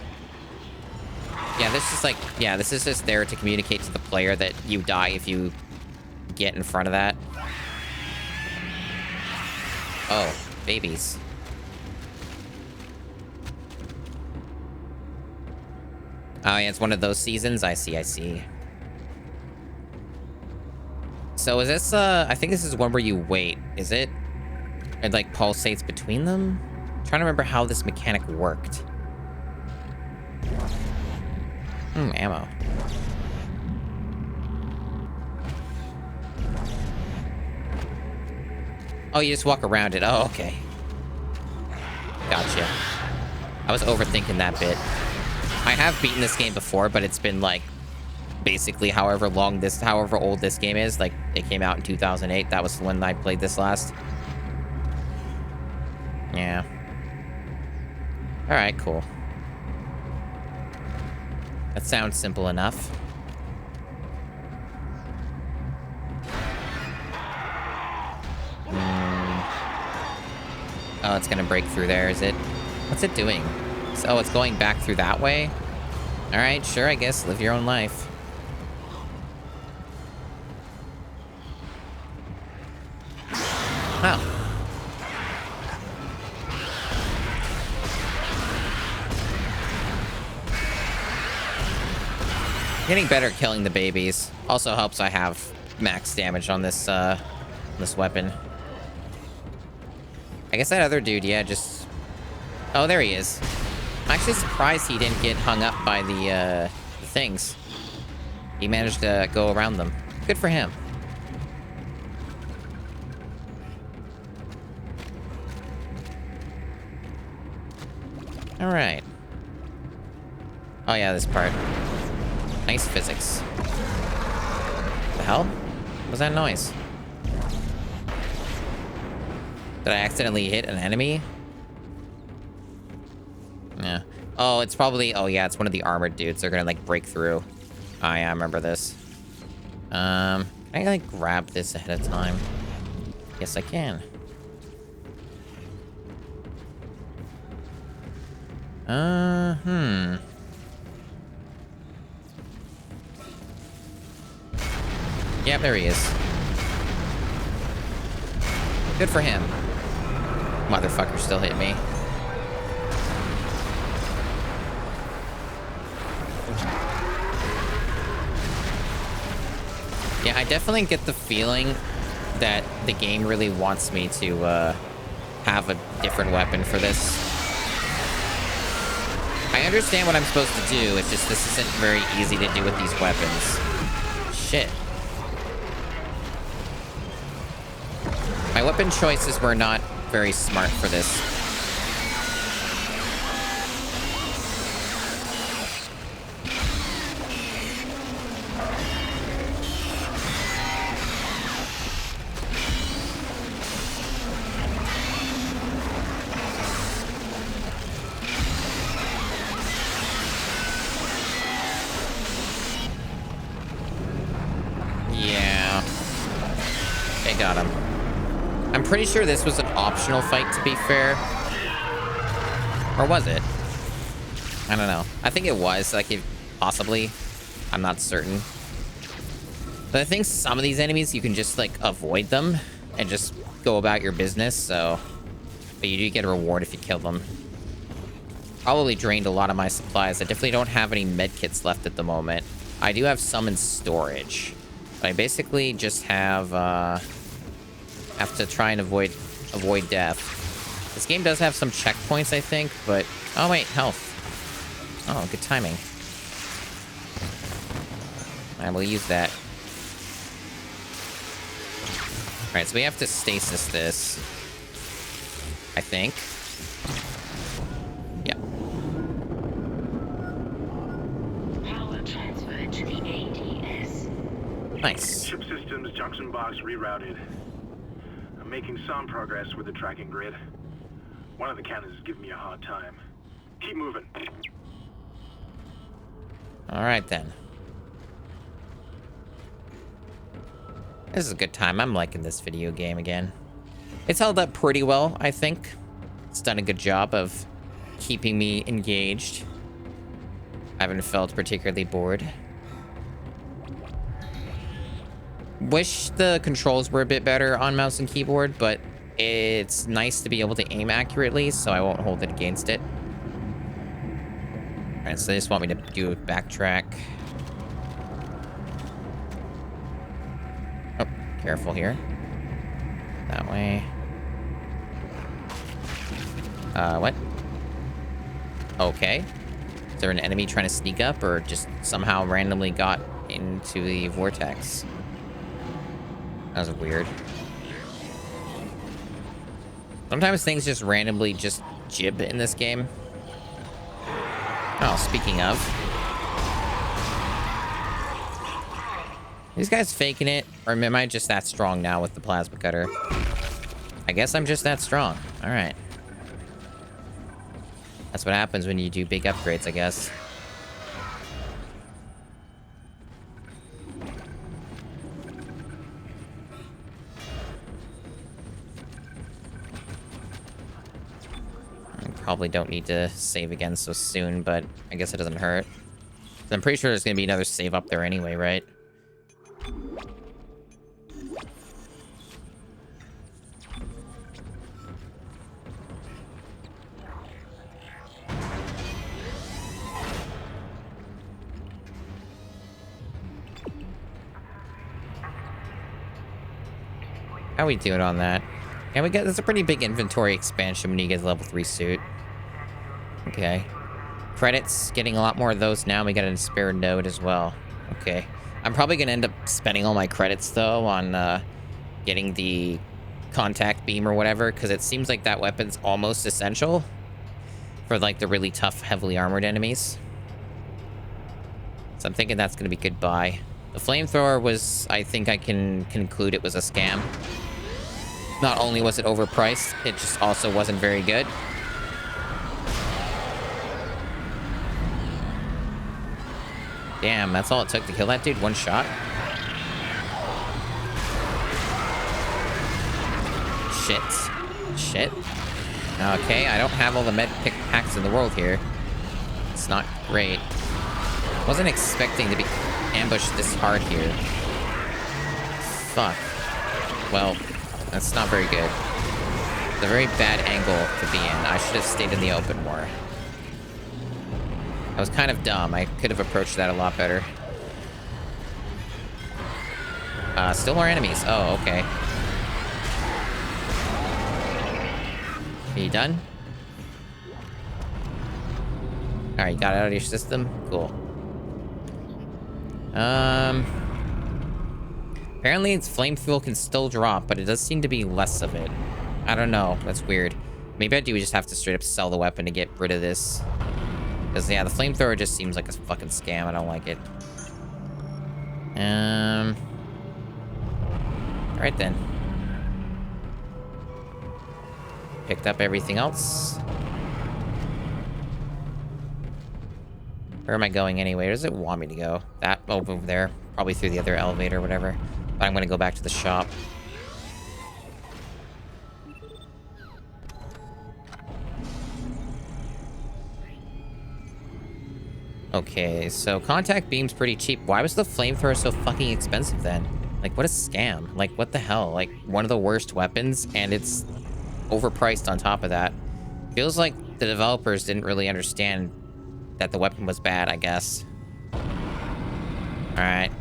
Speaker 1: Yeah, this is like, yeah, this is just there to communicate to the player that you die if you get in front of that. Oh, babies. Oh, yeah, it's one of those seasons? I see, I see. So is this, I think this is one where you wait, is it? It like pulsates between them. I'm trying to remember how this mechanic worked. Ammo. Oh, you just walk around it. Oh, okay. Gotcha. I was overthinking that bit. I have beaten this game before, but it's been like basically however old this game is. Like it came out in 2008. That was when I played this last. Yeah. All right, cool. That sounds simple enough. Oh, it's gonna break through there, is it? What's it doing? Oh, it's going back through that way? All right, sure, I guess. Live your own life. Oh. Getting better at killing the babies. Also helps I have max damage on this weapon. I guess that other dude, yeah, just... Oh, there he is. I'm actually surprised he didn't get hung up by the things. He managed to go around them. Good for him. All right. Oh, yeah, this part. Nice physics. The hell? What was that noise? Did I accidentally hit an enemy? Yeah. Oh, it's probably... Oh, yeah, it's one of the armored dudes. They're gonna, like, break through. Oh, yeah, I remember this. Can I, like, grab this ahead of time? Yes, I can. Yep, there he is. Good for him. Motherfucker still hit me. Yeah, I definitely get the feeling that the game really wants me to have a different weapon for this. I understand what I'm supposed to do, it's just this isn't very easy to do with these weapons. Shit. My weapon choices were not very smart for this. Yeah. They got him. I'm pretty sure this was an optional fight, to be fair. Or was it? I don't know. I think it was. Like, possibly. I'm not certain. But I think some of these enemies, you can just, like, avoid them and just go about your business, so... But you do get a reward if you kill them. Probably drained a lot of my supplies. I definitely don't have any medkits left at the moment. I do have some in storage. But I basically just have to try and avoid death. This game does have some checkpoints, I think, but... Oh, wait, health. Oh, good timing. I will use that. Alright, so we have to stasis this. I think. Yeah.
Speaker 10: Power transferred to the ADS.
Speaker 1: Nice.
Speaker 4: Ship systems, junction box rerouted. I'm making some progress with the tracking grid. One of the cannons is giving me a hard time. Keep moving.
Speaker 1: All right, then. This is a good time. I'm liking this video game again. It's held up pretty well, I think. It's done a good job of keeping me engaged. I haven't felt particularly bored. Wish the controls were a bit better on mouse and keyboard, but it's nice to be able to aim accurately, so I won't hold it against it. All right, so they just want me to do a backtrack. Oh, careful here. That way. What? Okay. Is there an enemy trying to sneak up or just somehow randomly got into the vortex? That was weird. Sometimes things just randomly just jib in this game. Oh, speaking of. These guys faking it, or am I just that strong now with the plasma cutter? I guess I'm just that strong. All right. That's what happens when you do big upgrades, I guess. I probably don't need to save again so soon, but I guess it doesn't hurt. I'm pretty sure there's going to be another save up there anyway, right? How we doing on that? Yeah, we got, that's a pretty big inventory expansion when you get a level 3 suit. Okay. Credits, getting a lot more of those now. We got a spare node as well. Okay. I'm probably going to end up spending all my credits, though, on getting the contact beam or whatever, because it seems like that weapon's almost essential for, like, the really tough, heavily armored enemies. So I'm thinking that's going to be good buy. The flamethrower was, I think I can conclude it was a scam. Not only was it overpriced, it just also wasn't very good. Damn, that's all it took to kill that dude? One shot? Shit. Shit. Okay, I don't have all the med pick packs in the world here. It's not great. Wasn't expecting to be ambushed this hard here. Fuck. Well, that's not very good. It's a very bad angle to be in. I should have stayed in the open more. I was kind of dumb. I could have approached that a lot better. Still more enemies. Oh, okay. Are you done? Alright, you got it out of your system? Cool. Apparently its flame fuel can still drop, but it does seem to be less of it. I don't know. That's weird. Maybe I do just have to straight up sell the weapon to get rid of this. Because, yeah, the flamethrower just seems like a fucking scam. I don't like it. Alright then. Picked up everything else. Where am I going anyway? Where does it want me to go? That over there. Probably through the other elevator or whatever. But I'm going to go back to the shop. Okay, so contact beam's pretty cheap. Why was the flamethrower so fucking expensive then? Like, what a scam. Like, what the hell? Like, one of the worst weapons, and it's overpriced on top of that. Feels like the developers didn't really understand that the weapon was bad, I guess. Alright.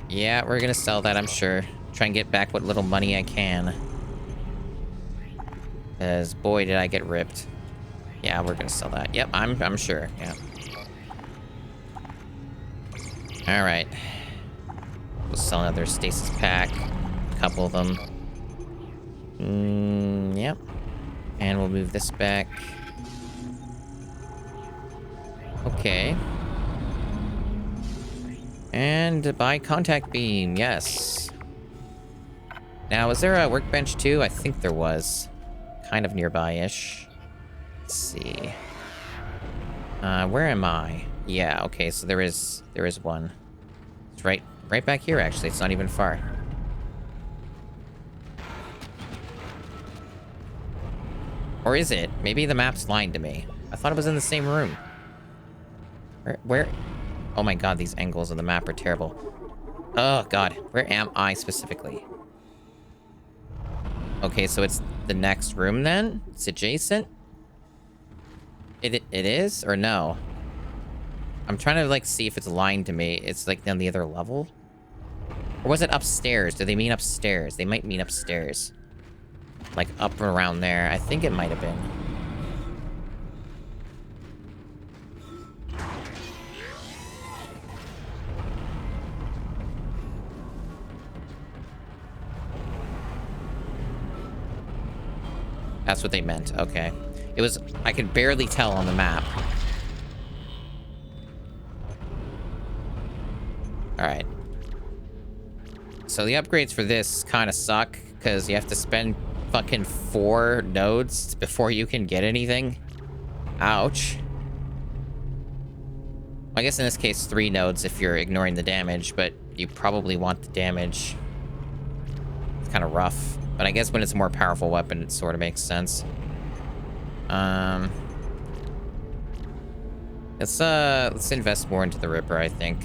Speaker 1: Yeah, we're gonna sell that, I'm sure. Try and get back what little money I can. Because, boy, did I get ripped. Yeah, we're gonna sell that. Yep, I'm sure. Yeah. Alright. We'll sell another stasis pack. A couple of them. Yep. And we'll move this back. Okay. And buy contact beam, yes. Now, is there a workbench too? I think there was. Kind of nearby-ish. Let's see. Where am I? Yeah, okay, so there is one. It's right back here, actually. It's not even far. Or is it? Maybe the map's lying to me. I thought it was in the same room. Where? Oh my god, these angles of the map are terrible. Oh god, where am I specifically? Okay, so it's the next room then? It's adjacent? It is or no? I'm trying to like see if it's lying to me. It's like on the other level? Or was it upstairs? Do they mean upstairs? They might mean upstairs. Like up around there. I think it might have been. That's what they meant. Okay. It was... I could barely tell on the map. Alright. So the upgrades for this kind of suck, because you have to spend fucking 4 nodes before you can get anything. Ouch. I guess in this case 3 nodes if you're ignoring the damage, but you probably want the damage. It's kind of rough. But I guess when it's a more powerful weapon, it sort of makes sense. Let's invest more into the Ripper, I think.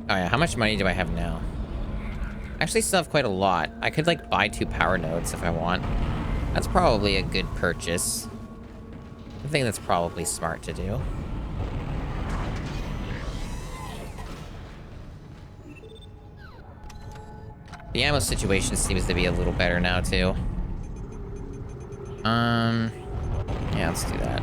Speaker 1: Oh yeah, how much money do I have now? I actually still have quite a lot. I could like buy 2 power nodes if I want. That's probably a good purchase. I think that's probably smart to do. The ammo situation seems to be a little better now too. Yeah, let's do that.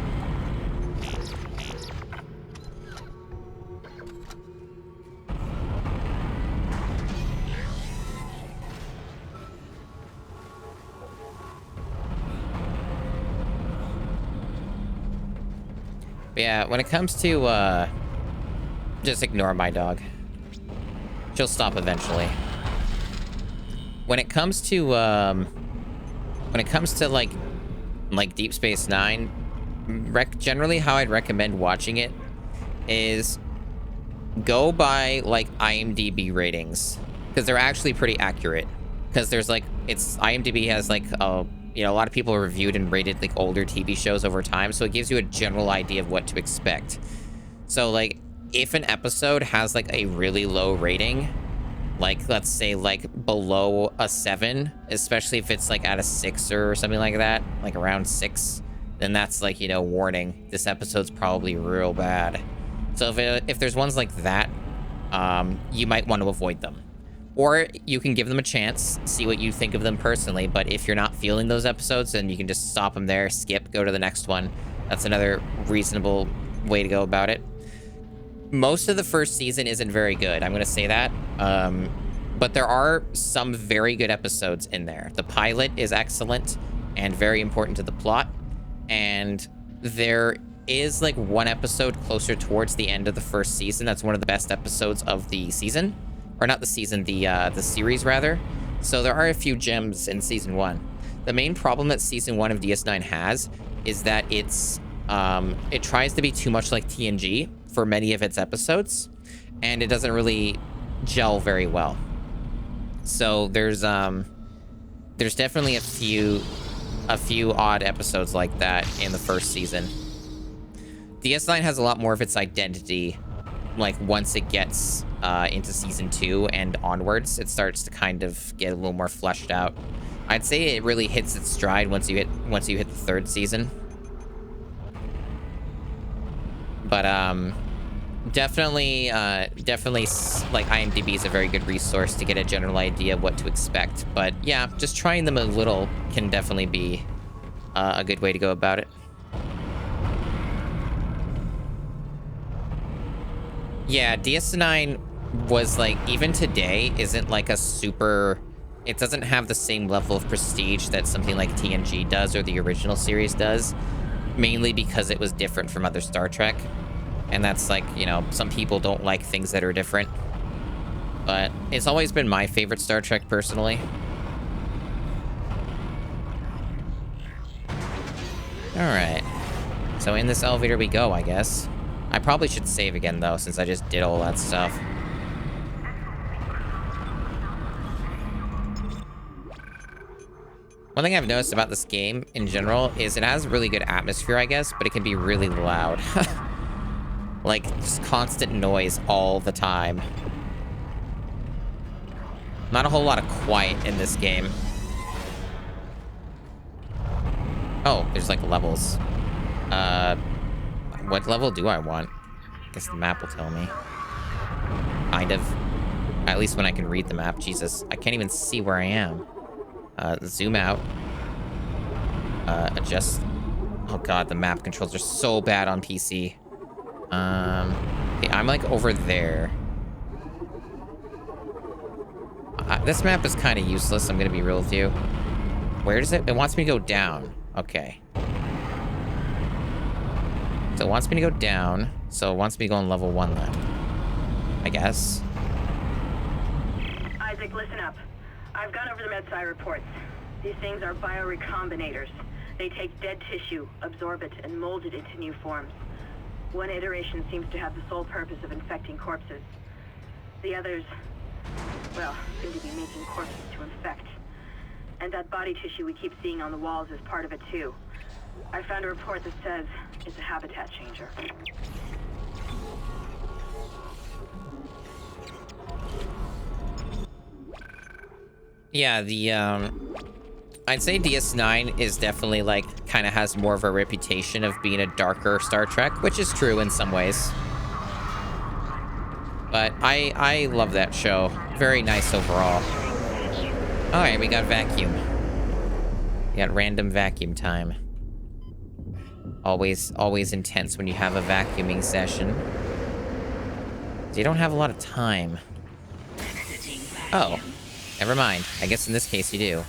Speaker 1: But yeah, when it comes to, just ignore my dog. She'll stop eventually. When it comes to, like Deep Space Nine, generally how I'd recommend watching it is go by, like, IMDb ratings. Because they're actually pretty accurate. Because there's, like, IMDb has, like, you know, a lot of people reviewed and rated like older TV shows over time, so it gives you a general idea of what to expect. So like if an episode has like a really low rating, like let's say like below a 7, especially if it's like at a 6 or something like that, like around 6, then that's like, you know, warning, this episode's probably real bad. So if there's ones like that, you might want to avoid them. Or you can give them a chance, see what you think of them personally, but if you're not feeling those episodes, then you can just stop them there, skip, go to the next one. That's another reasonable way to go about it. Most of the first season isn't very good, I'm going to say that. But there are some very good episodes in there. The pilot is excellent and very important to the plot. And there is like one episode closer towards the end of the first season that's one of the best episodes of the season. Or not the season, the series rather. So there are a few gems in season 1. The main problem that season 1 of DS9 has is that it tries to be too much like TNG for many of its episodes, and it doesn't really gel very well. So there's definitely a few odd episodes like that in the first season. DS9 has a lot more of its identity, like once it gets into season 2 and onwards, it starts to kind of get a little more fleshed out. I'd say it really hits its stride once you hit the 3rd season. But definitely like IMDb is a very good resource to get a general idea of what to expect. But yeah, just trying them a little can definitely be a good way to go about it. Yeah, DS9 was like, even today, isn't like a super... It doesn't have the same level of prestige that something like TNG does or the original series does. Mainly because it was different from other Star Trek. And that's like, you know, some people don't like things that are different. But it's always been my favorite Star Trek, personally. Alright. So in this elevator we go, I guess. I probably should save again, though, since I just did all that stuff. One thing I've noticed about this game, in general, is it has really good atmosphere, I guess, but it can be really loud. Like, just constant noise all the time. Not a whole lot of quiet in this game. Oh, there's, like, levels. What level do I want? I guess the map will tell me. Kind of. At least when I can read the map. Jesus, I can't even see where I am. Zoom out. Adjust. Oh god, the map controls are so bad on PC. Okay, I'm like over there. This map is kind of useless, I'm gonna be real with you. Where does it? It wants me to go down. Okay. So it wants me to go down. So it wants me to go on level 1 then. I guess.
Speaker 8: Isaac, listen up. I've gone over the MedSci reports. These things are biorecombinators. They take dead tissue, absorb it, and mold it into new forms. One iteration seems to have the sole purpose of infecting corpses. The others, well, seem to be making corpses to infect. And that body tissue we keep seeing on the walls is part of it too. I found a report that says it's a habitat changer.
Speaker 1: Yeah, I'd say DS9 is definitely like kind of has more of a reputation of being a darker Star Trek, which is true in some ways. But I love that show. Very nice overall. All right, we got vacuum. We got random vacuum time. Always intense when you have a vacuuming session. So you don't have a lot of time. Oh, never mind. I guess in this case you do.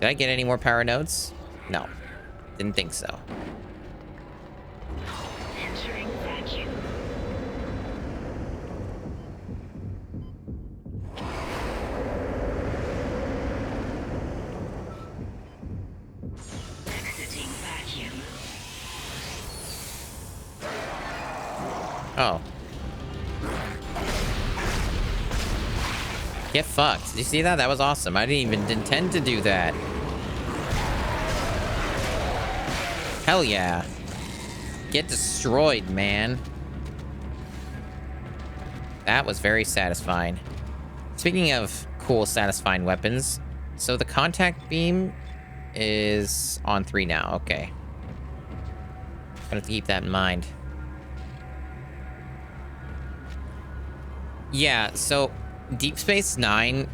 Speaker 1: Did I get any more power nodes? No. Didn't think so.
Speaker 10: Entering vacuum. Exiting vacuum.
Speaker 1: Oh. Get fucked. Did you see that? That was awesome. I didn't even intend to do that. Hell yeah. Get destroyed, man. That was very satisfying. Speaking of cool, satisfying weapons, so the contact beam is on 3 now. Okay. Gonna have to keep that in mind. Yeah, so Deep Space Nine,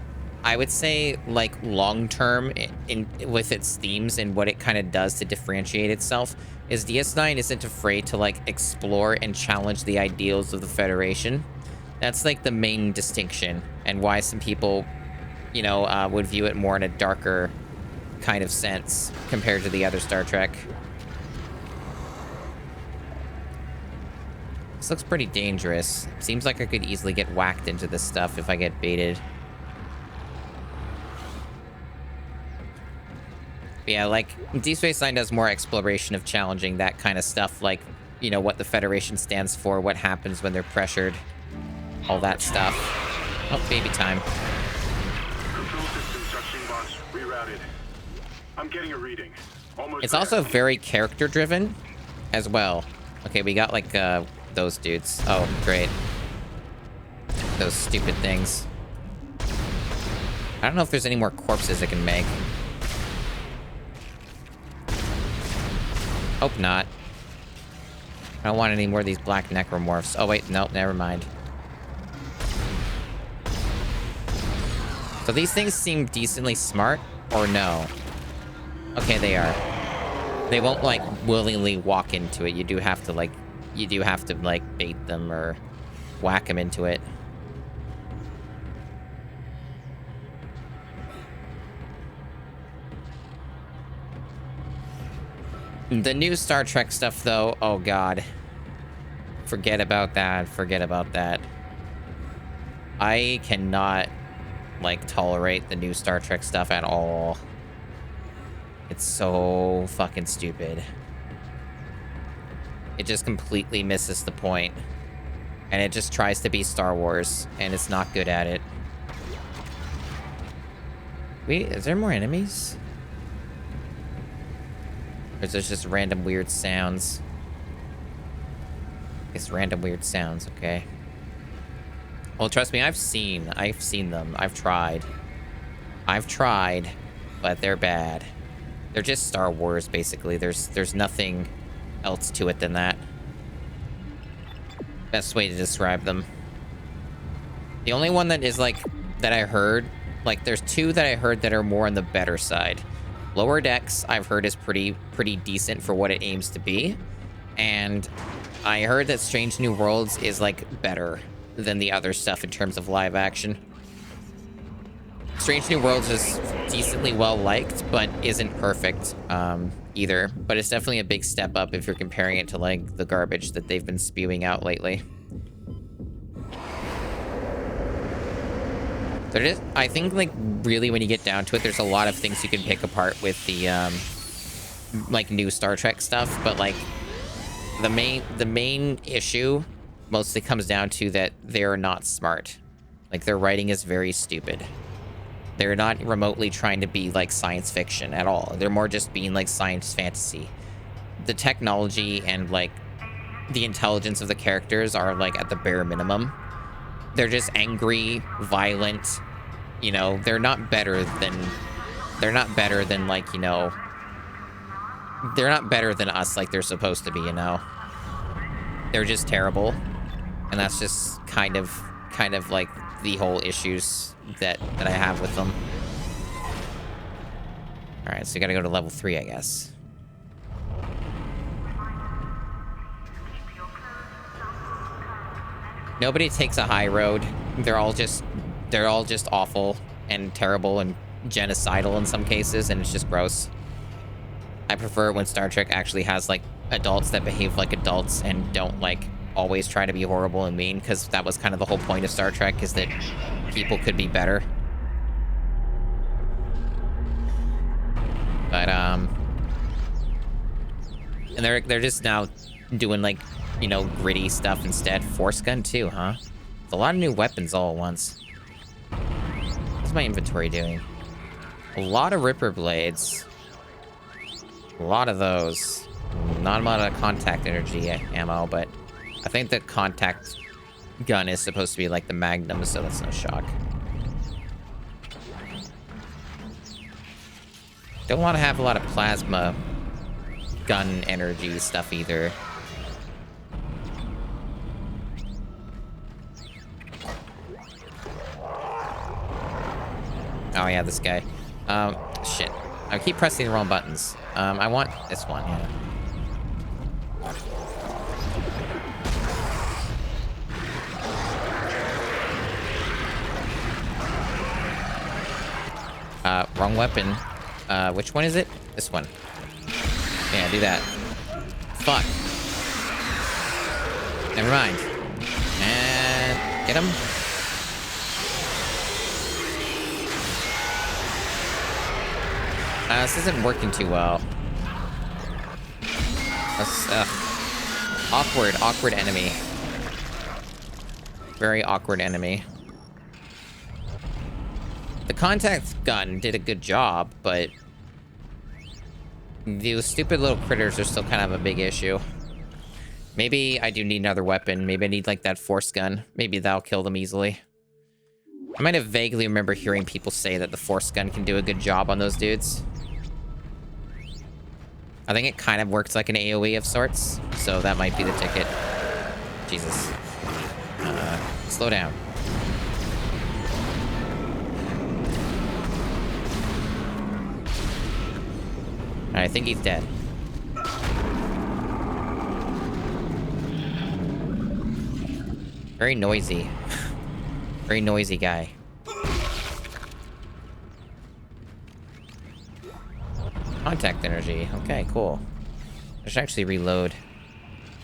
Speaker 1: I would say, like, long-term in with its themes and what it kind of does to differentiate itself, is DS9 isn't afraid to, like, explore and challenge the ideals of the Federation. That's, like, the main distinction, and why some people, you know, would view it more in a darker kind of sense compared to the other Star Trek. This looks pretty dangerous. Seems like I could easily get whacked into this stuff if I get baited. But yeah, like, Deep Space Nine does more exploration of challenging that kind of stuff, like, you know, what the Federation stands for, what happens when they're pressured, all that stuff. Oh, baby time.
Speaker 11: Control system suction box rerouted. I'm getting a reading. Almost
Speaker 1: It's
Speaker 11: there.
Speaker 1: also very character-driven as well. Okay, we got, like, those dudes. Oh, great. Those stupid things. I don't know if there's any more corpses I can make. Hope not. I don't want any more of these black necromorphs. Oh, wait. Nope, never mind. So these things seem decently smart, or no? Okay, they are. They won't, like, willingly walk into it. You do have to, like, bait them or whack them into it. The new Star Trek stuff, though, oh god. Forget about that. Forget about that. I cannot, like, tolerate the new Star Trek stuff at all. It's so fucking stupid. It just completely misses the point. And it just tries to be Star Wars, and it's not good at it. Wait, is there more enemies? Or is there just random weird sounds? It's random weird sounds, okay. Well, trust me, I've seen them. I've tried, but they're bad. They're just Star Wars, basically. There's nothing else to it than that. Best way to describe them. The only one that is, like, that I heard, like, there's 2 that I heard that are more on the better side. Lower Decks, I've heard, is pretty decent for what it aims to be. And I heard that Strange New Worlds is, like, better than the other stuff in terms of live action. Strange New Worlds is decently well-liked, but isn't perfect either. But it's definitely a big step up if you're comparing it to, like, the garbage that they've been spewing out lately. There is, I think, like, really, when you get down to it, there's a lot of things you can pick apart with the, like, new Star Trek stuff. But, like, the main issue mostly comes down to that they're not smart. Like, their writing is very stupid. They're not remotely trying to be, like, science fiction at all. They're more just being, like, science fantasy. The technology and, like, the intelligence of the characters are, like, at the bare minimum. They're just angry, violent, you know, they're not better than, like, you know, they're not better than us like they're supposed to be, you know. They're just terrible. And that's just kind of like the whole issues that I have with them. All right, so you gotta go to level 3, I guess. Nobody takes a high road. They're all just awful and terrible and genocidal in some cases, and it's just gross. I prefer it when Star Trek actually has, like, adults that behave like adults and don't, like, always try to be horrible and mean, because that was kind of the whole point of Star Trek, is that people could be better. But and they're just now doing, like, you know, gritty stuff instead. Force gun too, huh? It's a lot of new weapons all at once. What's my inventory doing? A lot of Ripper blades. A lot of those. Not a lot of contact energy ammo, but I think the contact gun is supposed to be like the Magnum, so that's no shock. Don't want to have a lot of plasma gun energy stuff either. Oh yeah, this guy. Shit. I keep pressing the wrong buttons. I want this one, yeah. Wrong weapon. Which one is it? This one. Yeah, do that. Fuck. Never mind. And get him. This isn't working too well. Awkward enemy. Very awkward enemy. The contact gun did a good job, but those stupid little critters are still kind of a big issue. Maybe I do need another weapon. Maybe I need, like, that force gun. Maybe that'll kill them easily. I might have vaguely remember hearing people say that the force gun can do a good job on those dudes. I think it kind of works like an AoE of sorts, so that might be the ticket. Jesus. Slow down. I think he's dead. Very noisy. Very noisy guy. Contact energy. Okay, cool. I should actually reload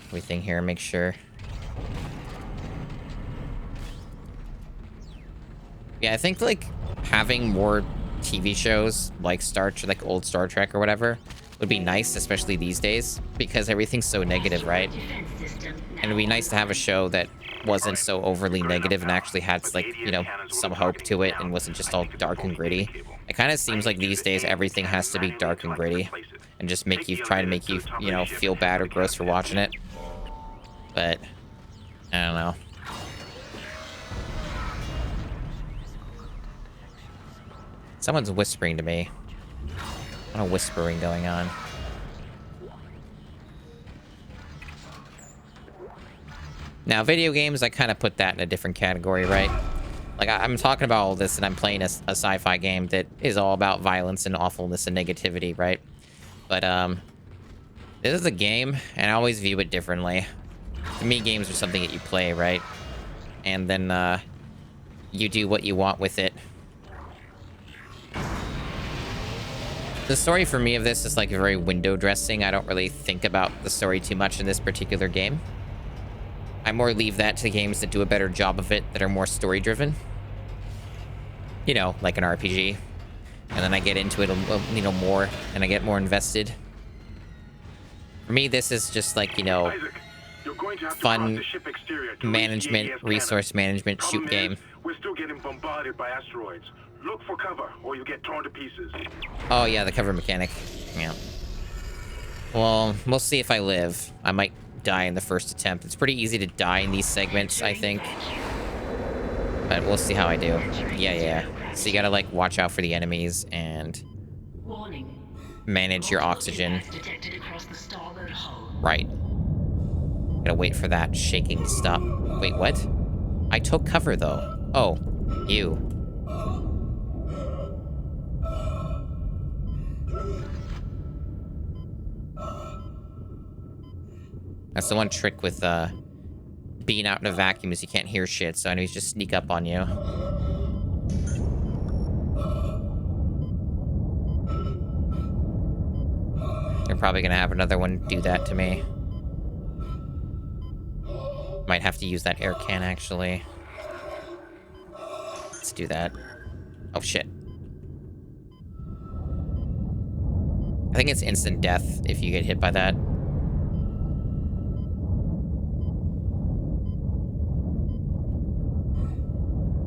Speaker 1: everything here, make sure. Yeah, I think, like, having more TV shows like like old Star Trek or whatever would be nice, especially these days, because everything's so negative, right? And it'd be nice to have a show that wasn't so overly negative and actually had, like, you know, some hope to it and wasn't just all dark and gritty. It kind of seems like these days everything has to be dark and gritty and just try to make you, you know, feel bad or gross for watching it. But I don't know. Someone's whispering to me. A lot of whispering going on. Now, video games, I kind of put that in a different category, right? Like, I'm talking about all this, and I'm playing a sci-fi game that is all about violence and awfulness and negativity, right? But, this is a game, and I always view it differently. To me, games are something that you play, right? And then, you do what you want with it. The story for me of this is like very window dressing. I don't really think about the story too much in this particular game. I more leave that to games that do a better job of it, that are more story driven. You know, like an RPG. And then I get into it, you know, more, and I get more invested. For me, this is just like, you know, fun management, resource management shoot game.
Speaker 11: We're still getting bombarded by asteroids. Look for cover, or you'll get torn to pieces.
Speaker 1: Oh, yeah, the cover mechanic. Yeah. Well, we'll see if I live. I might die in the first attempt. It's pretty easy to die in these segments, I think. But we'll see how I do. Yeah. So you gotta, like, watch out for the enemies and manage your oxygen. Right. Gotta wait for that shaking to stop. Wait, what? I took cover, though. Oh, you. That's the one trick with being out in a vacuum is you can't hear shit, so enemies just sneak up on you. They're probably gonna have another one do that to me. Might have to use that air can, actually. Let's do that. Oh, shit. I think it's instant death if you get hit by that.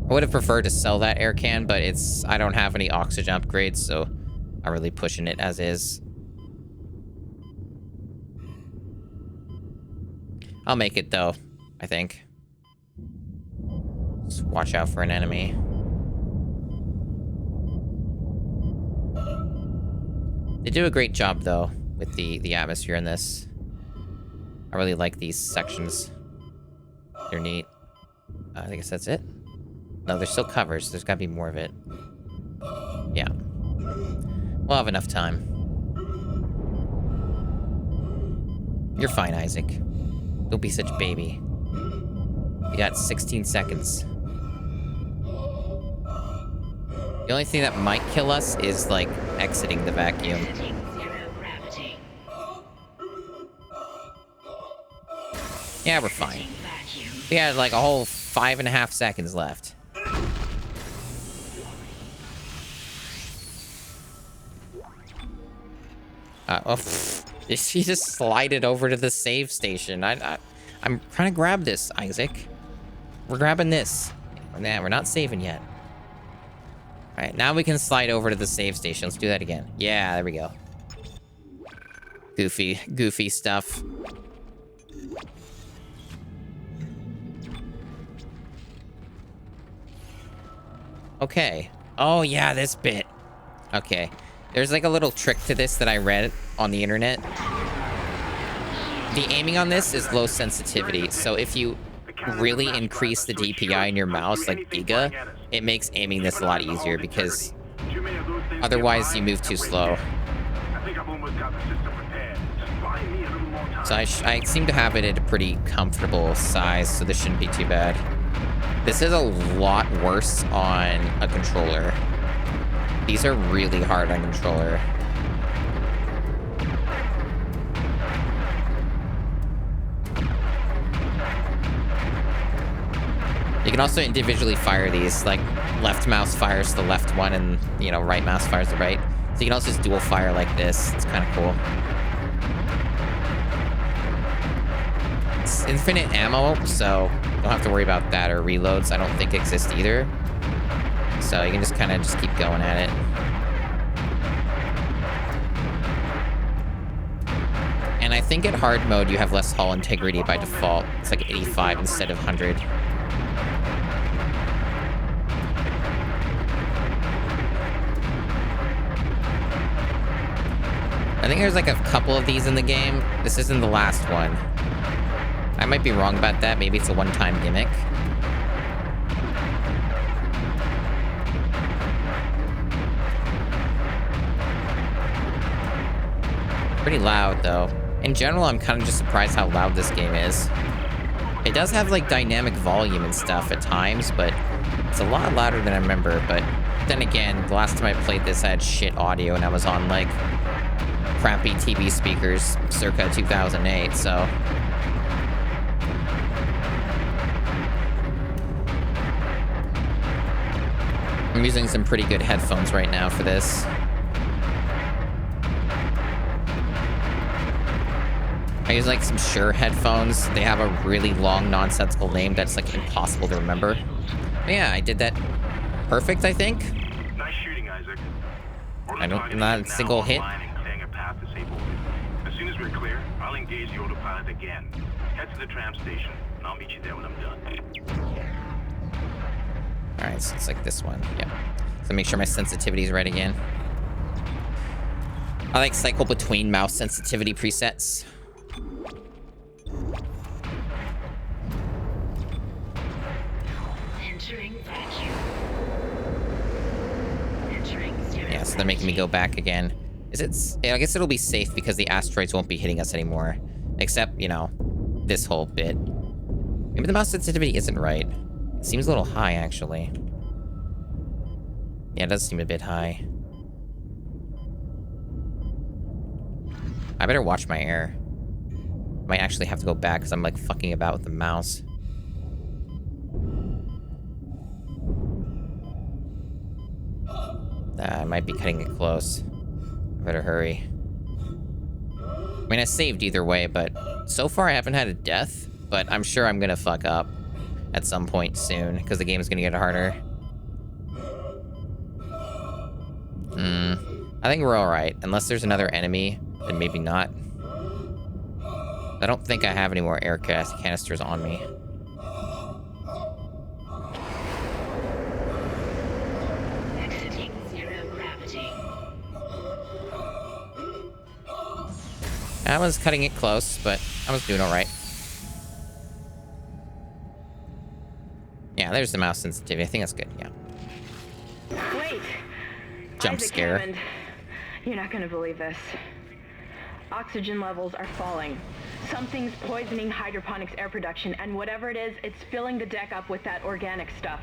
Speaker 1: I would have preferred to sell that air can, but I don't have any oxygen upgrades, so I'm really pushing it as is. I'll make it, though, I think. Just watch out for an enemy. They do a great job, though, with the atmosphere in this. I really like these sections. They're neat. I guess that's it. No, there's still covers. There's gotta be more of it. Yeah. We'll have enough time. You're fine, Isaac. Don't be such a baby. You got 16 seconds. The only thing that might kill us is, like, exiting the vacuum. Yeah, we're fine. We had, like, a whole 5.5 seconds left. She just slided over to the save station. I'm trying to grab this, Isaac. We're grabbing this. Nah, we're not saving yet. All right, now we can slide over to the save station. Let's do that again. Yeah, there we go. Goofy stuff. Okay. Oh, yeah, this bit. Okay. There's like a little trick to this that I read on the internet. The aiming on this is low sensitivity, so if you really increase the DPI in your mouse, like Giga, it makes aiming this a lot easier because otherwise you move too slow. So I seem to have it at a pretty comfortable size, so this shouldn't be too bad. This is a lot worse on a controller. These are really hard on controller. You can also individually fire these, like left mouse fires the left one and, you know, right mouse fires the right. So you can also just dual fire like this. It's kind of cool. It's infinite ammo, so don't have to worry about that, or reloads I don't think exist either. So you can just kind of just keep going at it. And I think at hard mode you have less hull integrity by default. It's like 85 instead of 100. I think there's like a couple of these in the game. This isn't the last one. I might be wrong about that. Maybe it's a one-time gimmick. Pretty loud, though. In general, I'm kind of just surprised how loud this game is. It does have, like, dynamic volume and stuff at times, but it's a lot louder than I remember. But then again, the last time I played this, I had shit audio, and I was on, like, crappy TV speakers circa 2008, so... I'm using some pretty good headphones right now for this. I use like some Shure headphones. They have a really long, nonsensical name that's like impossible to remember. But yeah, I did that perfect, I think.
Speaker 4: Nice shooting, Isaac.
Speaker 1: Not a single hit.
Speaker 4: As soon as we're clear, I'll engage the autopilot again. Head to the tram station, and I'll meet you there when I'm done.
Speaker 1: Alright, so it's like this one. Yep. So make sure my sensitivity is right again. I like cycle between mouse sensitivity presets. Yeah, so they're making me go back again. I guess it'll be safe because the asteroids won't be hitting us anymore. Except, you know, this whole bit. Maybe the mouse sensitivity isn't right. It seems a little high, actually. Yeah, it does seem a bit high. I better watch my air. Might actually have to go back because I'm, like, fucking about with the mouse. I might be cutting it close. I better hurry. I mean, I saved either way, but so far I haven't had a death, but I'm sure I'm gonna fuck up at some point soon, because the game is gonna get harder. I think we're alright. Unless there's another enemy, then maybe not. I don't think I have any more air canisters on me.
Speaker 10: Exiting zero gravity.
Speaker 1: I was cutting it close, but I was doing alright. Yeah, there's the mouse sensitivity. I think that's good, yeah.
Speaker 18: Wait!
Speaker 1: Jump
Speaker 18: Isaac
Speaker 1: scare.
Speaker 18: Hammond, you're not gonna believe this. Oxygen levels are falling. Something's poisoning hydroponics air production, and whatever it is, it's filling the deck up with that organic stuff.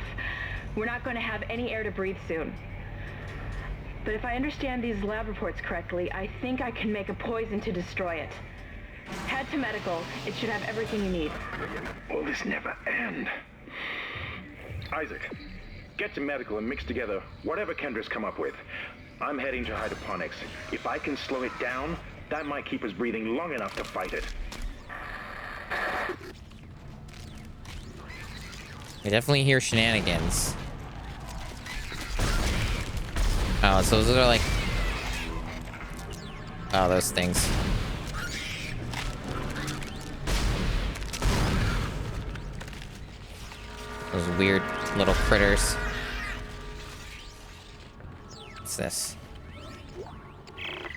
Speaker 18: We're not going to have any air to breathe soon. But if I understand these lab reports correctly, I think I can make a poison to destroy it. Head to medical. It should have everything you need.
Speaker 11: Will this never end? Isaac, get to medical and mix together whatever Kendra's come up with. I'm heading to hydroponics. If I can slow it down, that might keep us breathing long enough to fight it.
Speaker 1: I definitely hear shenanigans. Oh, so those are like... Oh, those things. Those weird little critters. What's this?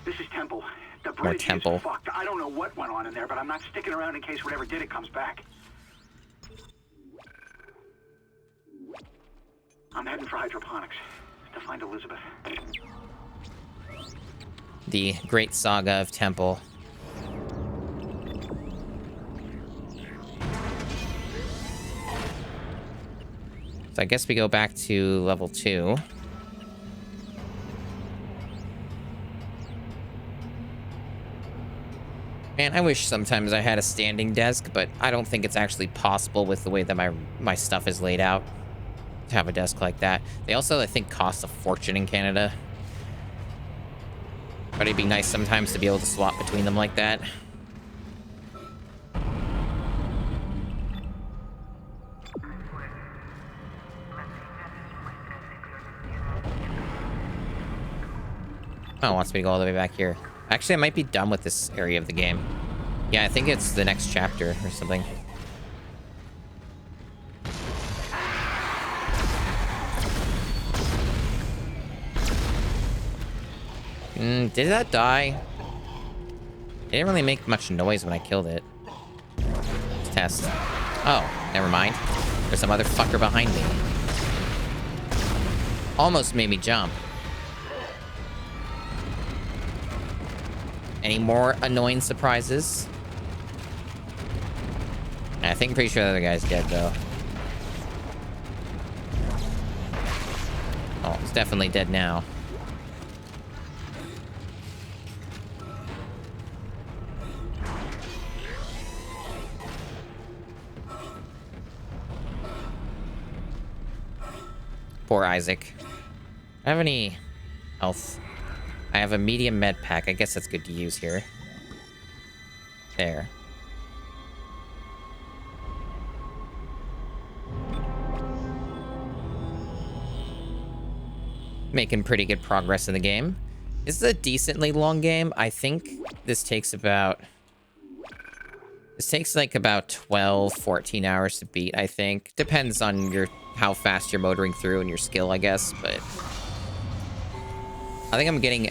Speaker 17: This is Temple. The
Speaker 1: More
Speaker 17: bridge
Speaker 1: Temple.
Speaker 17: is fucked. I don't know what went on in there, but I'm not sticking around in case whatever did it comes back. I'm heading for hydroponics to find Elizabeth.
Speaker 1: The great saga of Temple. So I guess we go back to level 2. Man, I wish sometimes I had a standing desk, but I don't think it's actually possible with the way that my stuff is laid out to have a desk like that. They also, I think, cost a fortune in Canada. But it'd be nice sometimes to be able to swap between them like that. Oh, it wants me to go all the way back here. Actually, I might be done with this area of the game. Yeah, I think it's the next chapter or something. Did that die? It didn't really make much noise when I killed it. Let's test. Oh, never mind. There's some other fucker behind me. Almost made me jump. any more annoying surprises. I think I'm pretty sure the other guy's dead, though. Oh, he's definitely dead now. Poor Isaac. Do I have any health? I have a medium med pack. I guess that's good to use here. There. Making pretty good progress in the game. This is a decently long game. I think this takes about... This takes like about 12, 14 hours to beat, I think. Depends on how fast you're motoring through and your skill, I guess, but... I think I'm getting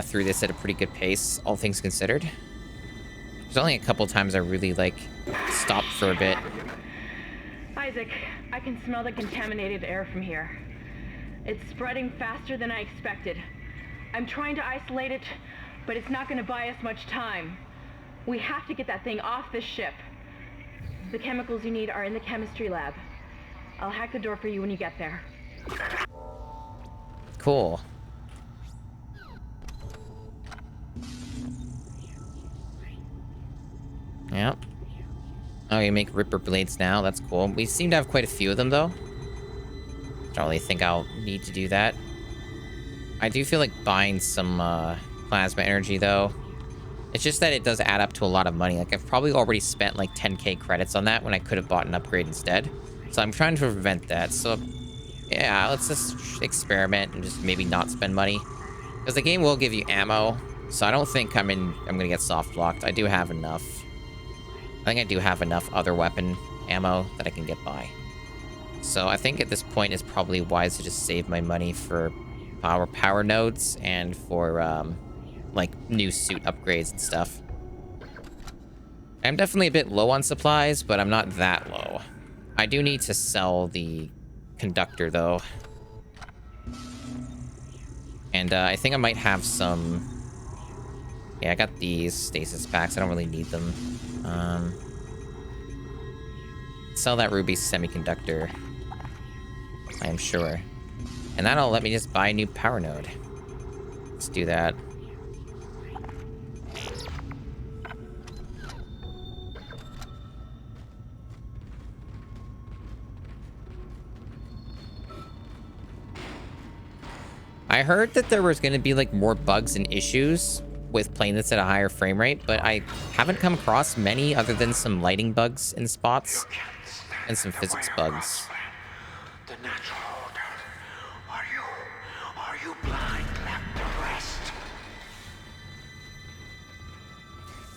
Speaker 1: through this at a pretty good pace, all things considered. There's only a couple times I really, like, stopped for a bit.
Speaker 18: Isaac, I can smell the contaminated air from here. It's spreading faster than I expected. I'm trying to isolate it, but it's not going to buy us much time. We have to get that thing off this ship. The chemicals you need are in the chemistry lab. I'll hack the door for you when you get there.
Speaker 1: Cool. Yep. Oh, you make Ripper blades now. That's cool. We seem to have quite a few of them, though. Don't really think I'll need to do that. I do feel like buying some plasma energy, though. It's just that it does add up to a lot of money. Like, I've probably already spent like 10k credits on that when I could have bought an upgrade instead. So I'm trying to prevent that. So, yeah, let's just experiment and just maybe not spend money. Because the game will give you ammo. So I don't think I'm going to get soft blocked. I do have enough. I think I do have enough other weapon ammo that I can get by. So I think at this point it's probably wise to just save my money for power nodes and for like new suit upgrades and stuff. I'm definitely a bit low on supplies, but I'm not that low. I do need to sell the conductor though. And I think I might have some... Yeah, I got these stasis packs. I don't really need them. Sell that ruby semiconductor. I am sure. And that'll let me just buy a new power node. Let's do that. I heard that there was going to be like more bugs and issues with playing this at a higher frame rate, but I haven't come across many other than some lighting bugs in spots and some physics bugs.
Speaker 7: The natural order. Are you blind, left to rest?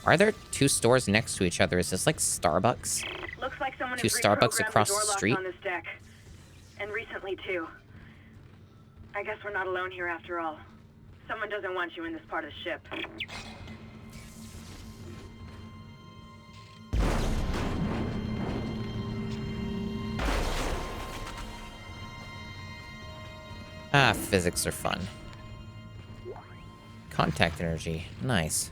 Speaker 1: Are there two stores next to each other? Is this like Starbucks?
Speaker 8: Looks like someone
Speaker 1: Two
Speaker 8: has
Speaker 1: Starbucks
Speaker 8: reprogrammed
Speaker 1: across
Speaker 8: the door
Speaker 1: the
Speaker 8: locks
Speaker 1: street?
Speaker 8: on this deck. And recently too. I guess we're not alone here after all. Someone doesn't want you in this part of the ship.
Speaker 1: Ah, physics are fun. Contact energy. Nice.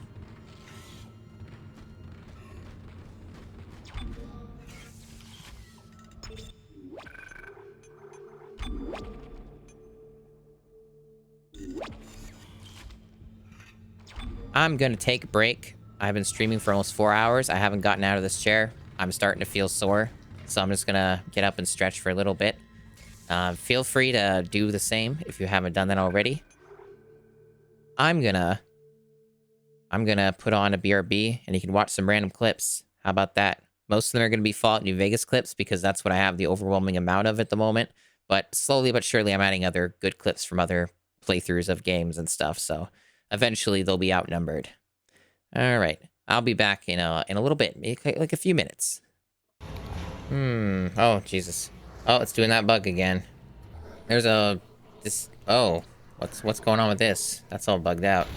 Speaker 1: I'm gonna take a break. I've been streaming for almost 4 hours. I haven't gotten out of this chair. I'm starting to feel sore. So I'm just gonna get up and stretch for a little bit. Feel free to do the same if you haven't done that already. I'm gonna put on a BRB and you can watch some random clips. How about that? Most of them are gonna be Fallout New Vegas clips because that's what I have the overwhelming amount of at the moment. But slowly but surely I'm adding other good clips from other playthroughs of games and stuff. So eventually they'll be outnumbered. All right, I'll be back in a little bit, maybe like a few minutes. Oh Jesus. Oh, it's doing that bug again. There's oh, what's going on with this? That's all bugged out.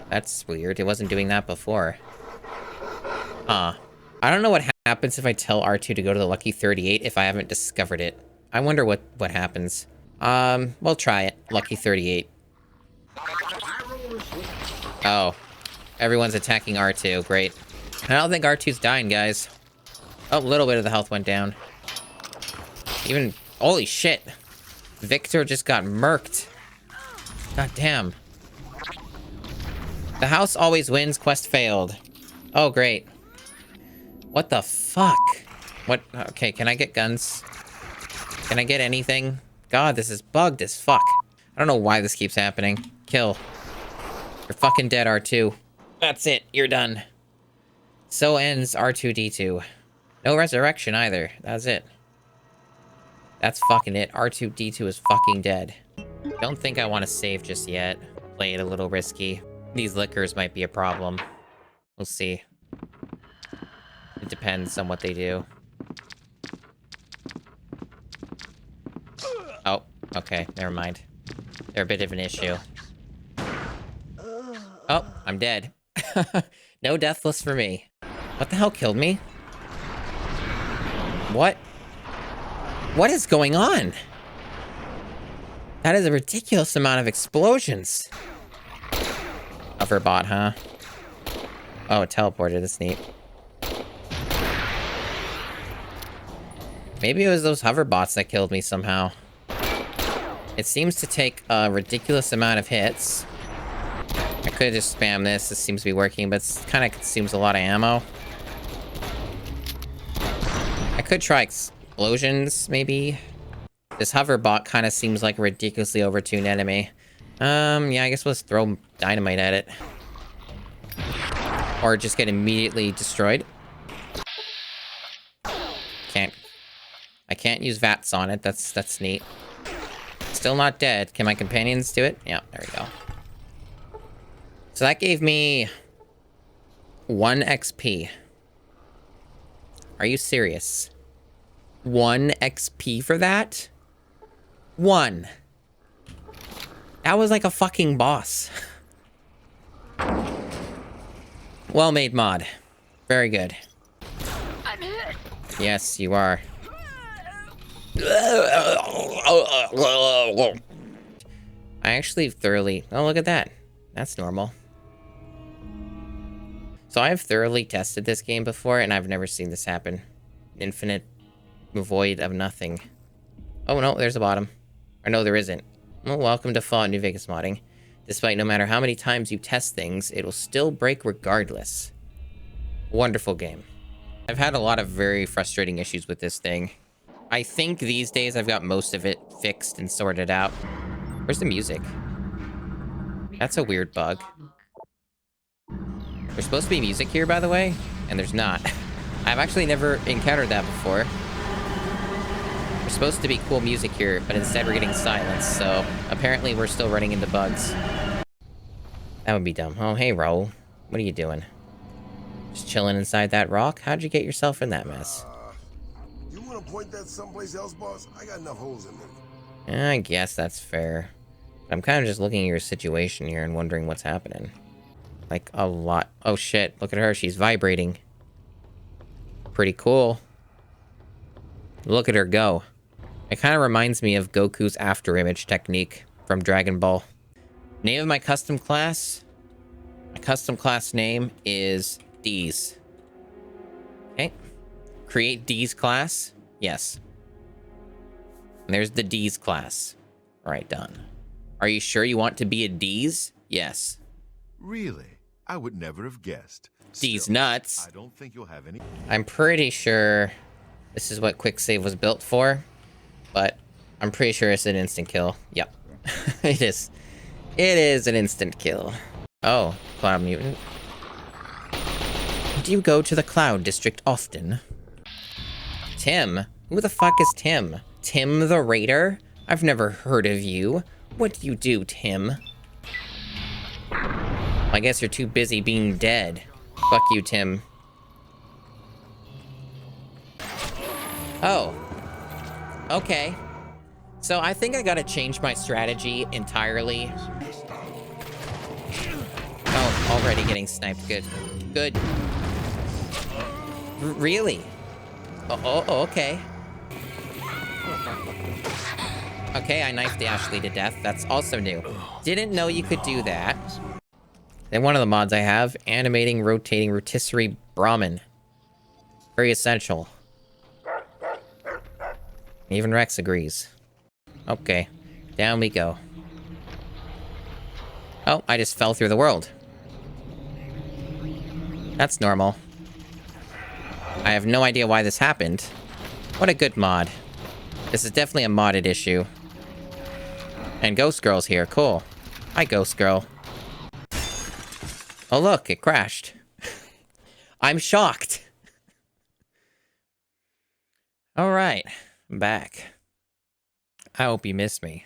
Speaker 1: That's weird. It wasn't doing that before. Huh. I don't know what happens if I tell R2 to go to the Lucky 38 if I haven't discovered it. I wonder what happens. We'll try it. Lucky 38. Oh. Everyone's attacking R2. Great. I don't think R2's dying, guys. Oh, a little bit of the health went down. Even... Holy shit. Victor just got murked. God damn. The house always wins. Quest failed. Oh, great. What the fuck? What? Okay, can I get guns? Can I get anything? God, this is bugged as fuck. I don't know why this keeps happening. Kill. You're fucking dead, R2. That's it. You're done. So ends R2-D2. No resurrection either. That's it. That's fucking it. R2-D2 is fucking dead. Don't think I want to save just yet. Play it a little risky. These liquors might be a problem. We'll see. It depends on what they do. Oh, okay. Never mind. They're a bit of an issue. Oh, I'm dead. No deathless for me. What the hell killed me? What? What is going on? That is a ridiculous amount of explosions. Hoverbot, huh? Oh, it teleported. That's neat. Maybe it was those hoverbots that killed me somehow. It seems to take a ridiculous amount of hits. I could just spam this. This seems to be working, but it kind of consumes a lot of ammo. I could try explosions, maybe. This hoverbot kind of seems like a ridiculously overtuned enemy. Yeah, I guess let's throw dynamite at it. Or just get immediately destroyed. I can't use VATS on it. That's neat. Still not dead. Can my companions do it? Yeah, there we go. So that gave me 1 XP. Are you serious? 1 XP for that? 1. That was like a fucking boss. Well-made mod. Very good.
Speaker 12: I'm hit.
Speaker 1: Yes, you are. I actually thoroughly... Oh, look at that. That's normal. So I've thoroughly tested this game before, and I've never seen this happen. Infinite void of nothing. Oh, no, there's a bottom. Or no, there isn't. Well, welcome to Fallout New Vegas modding. Despite no matter how many times you test things, it'll still break regardless. Wonderful game. I've had a lot of very frustrating issues with this thing. I think these days I've got most of it fixed and sorted out. Where's the music? That's a weird bug. There's supposed to be music here, by the way, and there's not. I've actually never encountered that before. There's supposed to be cool music here, but instead we're getting silence, so apparently we're still running into bugs. That would be dumb. Oh, hey, Raul. What are you doing? Just chilling inside that rock? How'd you get yourself in that mess?
Speaker 19: You want to point that someplace else, boss? I got enough holes in them.
Speaker 1: I guess that's fair. I'm kind of just looking at your situation here and wondering what's happening. Like, a lot. Oh, shit. Look at her. She's vibrating. Pretty cool. Look at her go. It kind of reminds me of Goku's afterimage technique from Dragon Ball. Name of my custom class? My custom class name is D's. Okay. Create D's class? Yes. And there's the D's class. All right, done. Are you sure you want to be a D's? Yes.
Speaker 20: Really? I would never have guessed.
Speaker 1: D's
Speaker 20: Still,
Speaker 1: nuts.
Speaker 20: I don't think you'll have any.
Speaker 1: I'm pretty sure this is what quick save was built for, but I'm pretty sure it's an instant kill. Yep. It is. It is an instant kill. Oh, Cloud Mutant. Do you go to the Cloud District often? Tim? Who the fuck is Tim? Tim the Raider? I've never heard of you. What do you do, Tim? I guess you're too busy being dead. Fuck you, Tim. Oh. Okay. So I think I gotta change my strategy entirely. Oh, already getting sniped. Good. Good. Really? Oh, okay. Okay, I knifed Ashley to death. That's also new. Didn't know you could do that. And one of the mods I have, animating rotating rotisserie Brahmin. Very essential. Even Rex agrees. Okay, down we go. Oh, I just fell through the world. That's normal. I have no idea why this happened. What a good mod. This is definitely a modded issue. And Ghost Girl's here. Cool. Hi, Ghost Girl. Oh, look, it crashed. I'm shocked. All right, I'm back. I hope you missed me.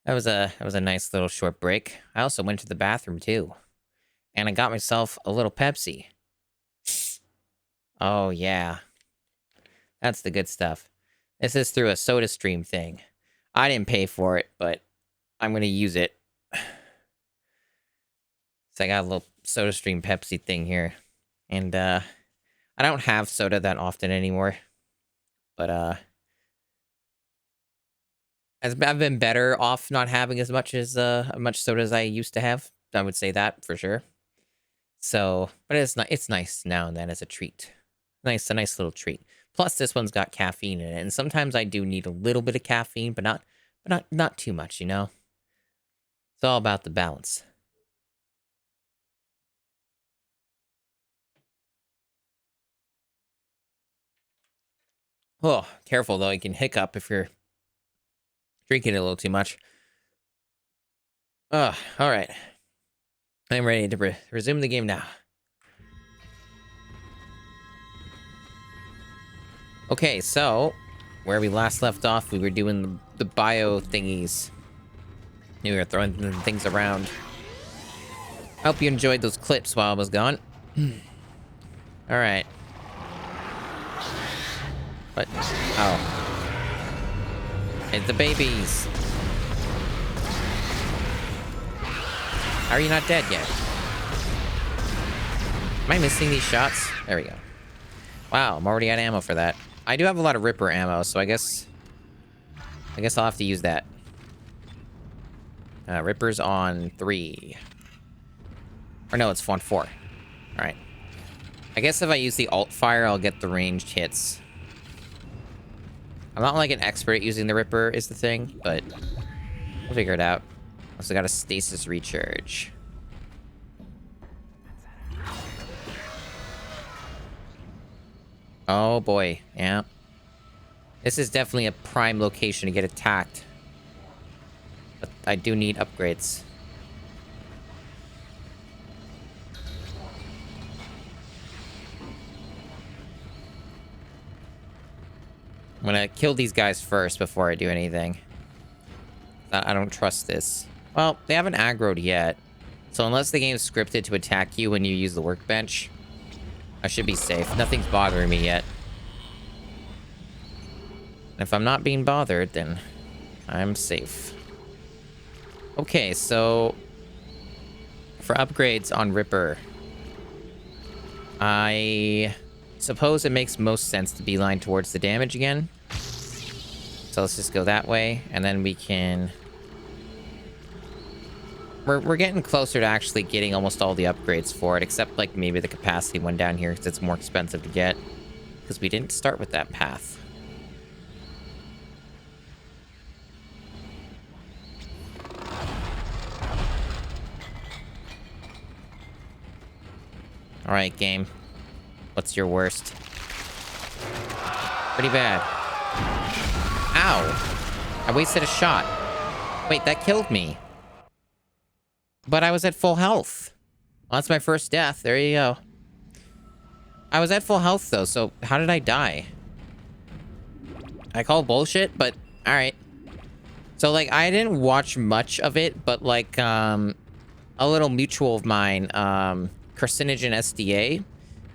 Speaker 1: That was a nice little short break. I also went to the bathroom too, and I got myself a little Pepsi. Oh yeah, that's the good stuff. This is through a SodaStream thing. I didn't pay for it, but I'm gonna use it. So I got a little SodaStream Pepsi thing here, and I don't have soda that often anymore, but I've been better off not having as much soda as I used to have. I would say that for sure. So, but it's nice now and then as a treat. A nice little treat. Plus, this one's got caffeine in it, and sometimes I do need a little bit of caffeine, but not too much, you know. It's all about the balance. Oh, careful though, you can hiccup if you're drinking a little too much. All right. I'm ready to resume the game now. Okay, so where we last left off, we were doing the bio thingies. We were throwing things around. I hope you enjoyed those clips while I was gone. All right. What? Oh. It's the babies. How are you not dead yet? Am I missing these shots? There we go. Wow, I'm already out of ammo for that. I do have a lot of Ripper ammo, so I guess I'll have to use that. Ripper's on 3. Or no, it's on 4. Alright. I guess if I use the alt fire, I'll get the ranged hits. I'm not like an expert at using the Ripper is the thing, but we'll figure it out. Also got a stasis recharge. Oh boy, yeah. This is definitely a prime location to get attacked. But I do need upgrades. I'm gonna kill these guys first before I do anything. I don't trust this. Well, they haven't aggroed yet. So unless the game's scripted to attack you when you use the workbench, I should be safe. Nothing's bothering me yet. If I'm not being bothered, then I'm safe. Okay, so for upgrades on Ripper, I suppose it makes most sense to beeline towards the damage again. So let's just go that way, and then we can... We're getting closer to actually getting almost all the upgrades for it, except like maybe the capacity one down here, because it's more expensive to get. Because we didn't start with that path. Alright, game. What's your worst? Pretty bad. Ow! I wasted a shot. Wait, that killed me. But I was at full health. Well, that's my first death. There you go. I was at full health, though, so how did I die? I call bullshit, but alright. So, like, I didn't watch much of it, but, like, a little mutual of mine, Carcinogen SDA,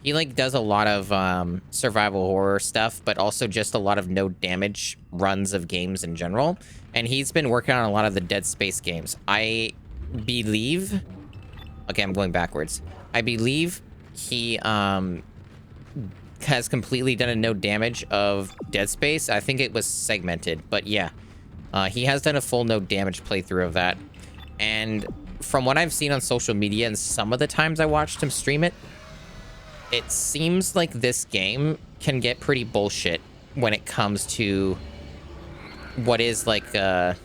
Speaker 1: he, like, does a lot of, survival horror stuff, but also just a lot of no damage runs of games in general. And he's been working on a lot of the Dead Space games. I believe... Okay, I'm going backwards. I believe he, has completely done a no damage of Dead Space. I think it was segmented, but yeah. He has done a full no damage playthrough of that. And from what I've seen on social media and some of the times I watched him stream it, it seems like this game can get pretty bullshit when it comes to what is like, you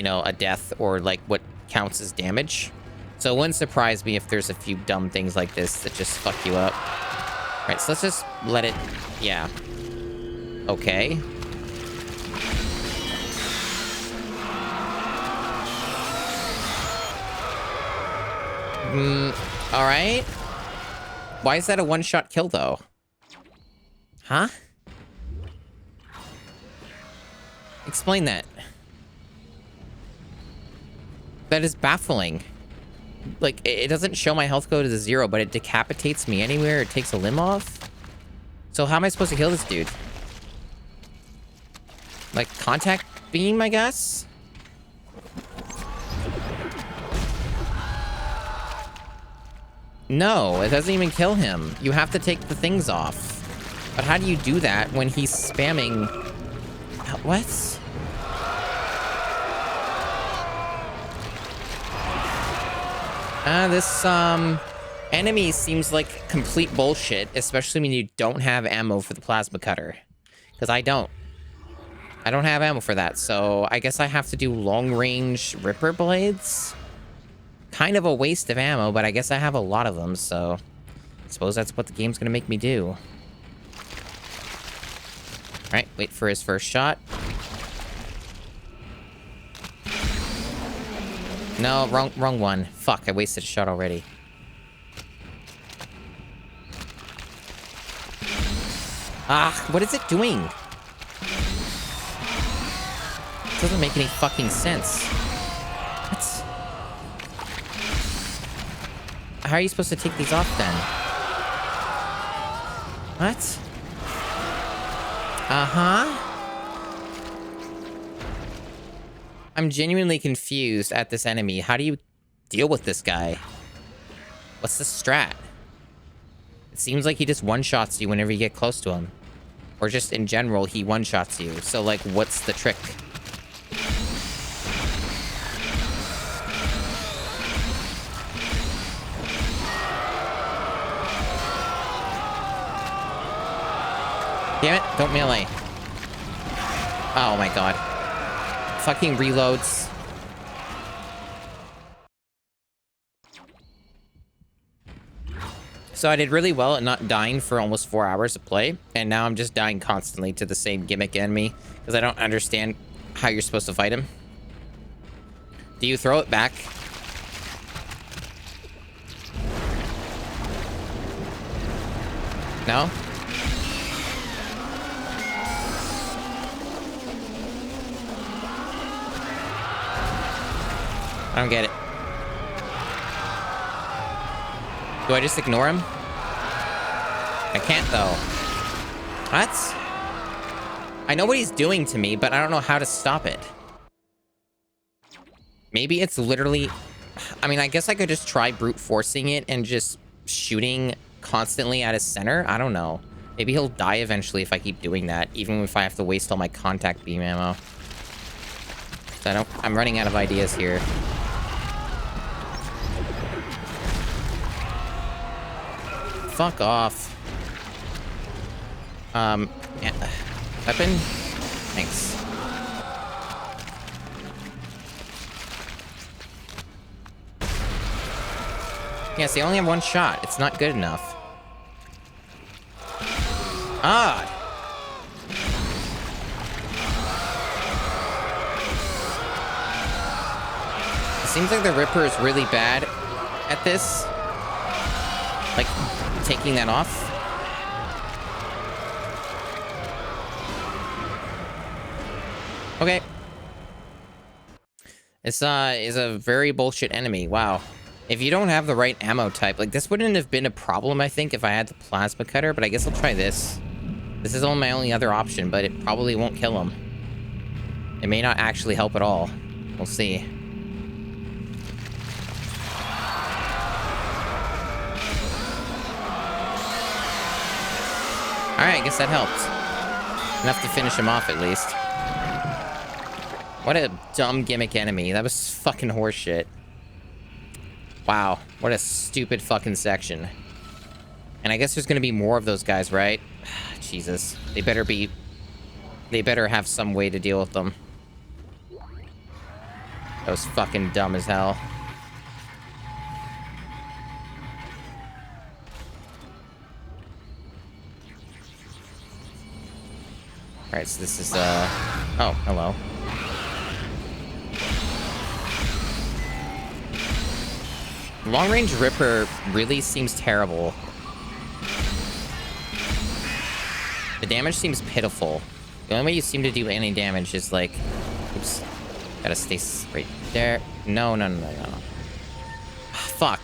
Speaker 1: know, a death or like what counts as damage. So it wouldn't surprise me if there's a few dumb things like this that just fuck you up. Right, so let's just let it, yeah. Okay. All right. Why is that a one-shot kill, though? Huh? Explain that. That is baffling. Like, it doesn't show my health go to 0, but it decapitates me anywhere. It takes a limb off. So how am I supposed to kill this dude? Like, contact beam, I guess? No, it doesn't even kill him. You have to take the things off. But how do you do that when he's spamming... What? This, enemy seems like complete bullshit, especially when you don't have ammo for the plasma cutter. Because I don't. I don't have ammo for that, so I guess I have to do long-range Ripper Blades? Kind of a waste of ammo, but I guess I have a lot of them, so... I suppose that's what the game's gonna make me do. Alright, wait for his first shot. No, wrong one. Fuck, I wasted a shot already. Ah, what is it doing? It doesn't make any fucking sense. What? How are you supposed to take these off then? What? Uh-huh. I'm genuinely confused at this enemy. How do you deal with this guy? What's the strat? It seems like he just one-shots you whenever you get close to him. Or just in general, he one-shots you. So, like, what's the trick? Damn it, don't melee. Oh my god. Fucking reloads. So I did really well at not dying for almost 4 hours of play, and now I'm just dying constantly to the same gimmick enemy, because I don't understand how you're supposed to fight him. Do you throw it back? No? I don't get it. Do I just ignore him? I can't, though. What? I know what he's doing to me, but I don't know how to stop it. Maybe it's literally... I mean, I guess I could just try brute forcing it and just shooting constantly at his center. I don't know. Maybe he'll die eventually if I keep doing that, even if I have to waste all my contact beam ammo. So I'm running out of ideas here. Fuck off. Yeah. Weapon? Thanks. Yeah, see, I only have one shot. It's not good enough. Odd. It seems like the Ripper is really bad at this. Like, taking that off. Okay. This is a very bullshit enemy. Wow. If you don't have the right ammo type, like, this wouldn't have been a problem, I think, if I had the plasma cutter, but I guess I'll try this. This is my only other option, but it probably won't kill him. It may not actually help at all. We'll see. Alright, I guess that helped. Enough to finish him off, at least. What a dumb gimmick enemy. That was fucking horseshit. Wow. What a stupid fucking section. And I guess there's gonna be more of those guys, right? Jesus. They better have some way to deal with them. That was fucking dumb as hell. Alright, so this is, oh, hello. Long-range Ripper really seems terrible. The damage seems pitiful. The only way you seem to do any damage is like... Oops. Gotta stay right there. No. Fuck.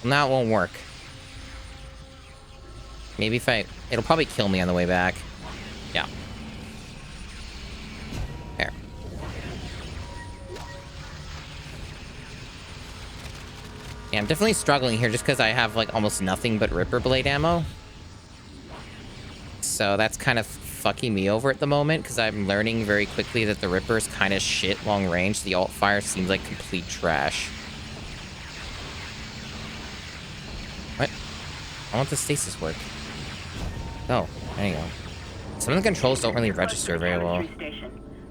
Speaker 1: Well, now it won't work. Maybe if I... It'll probably kill me on the way back. Yeah. There. Yeah, I'm definitely struggling here just because I have, like, almost nothing but Ripper Blade ammo. So that's kind of fucking me over at the moment because I'm learning very quickly that the Ripper is kind of shit long range. The alt fire seems like complete trash. What? I want the stasis work. Oh, there you go. Some of the controls don't really register very well.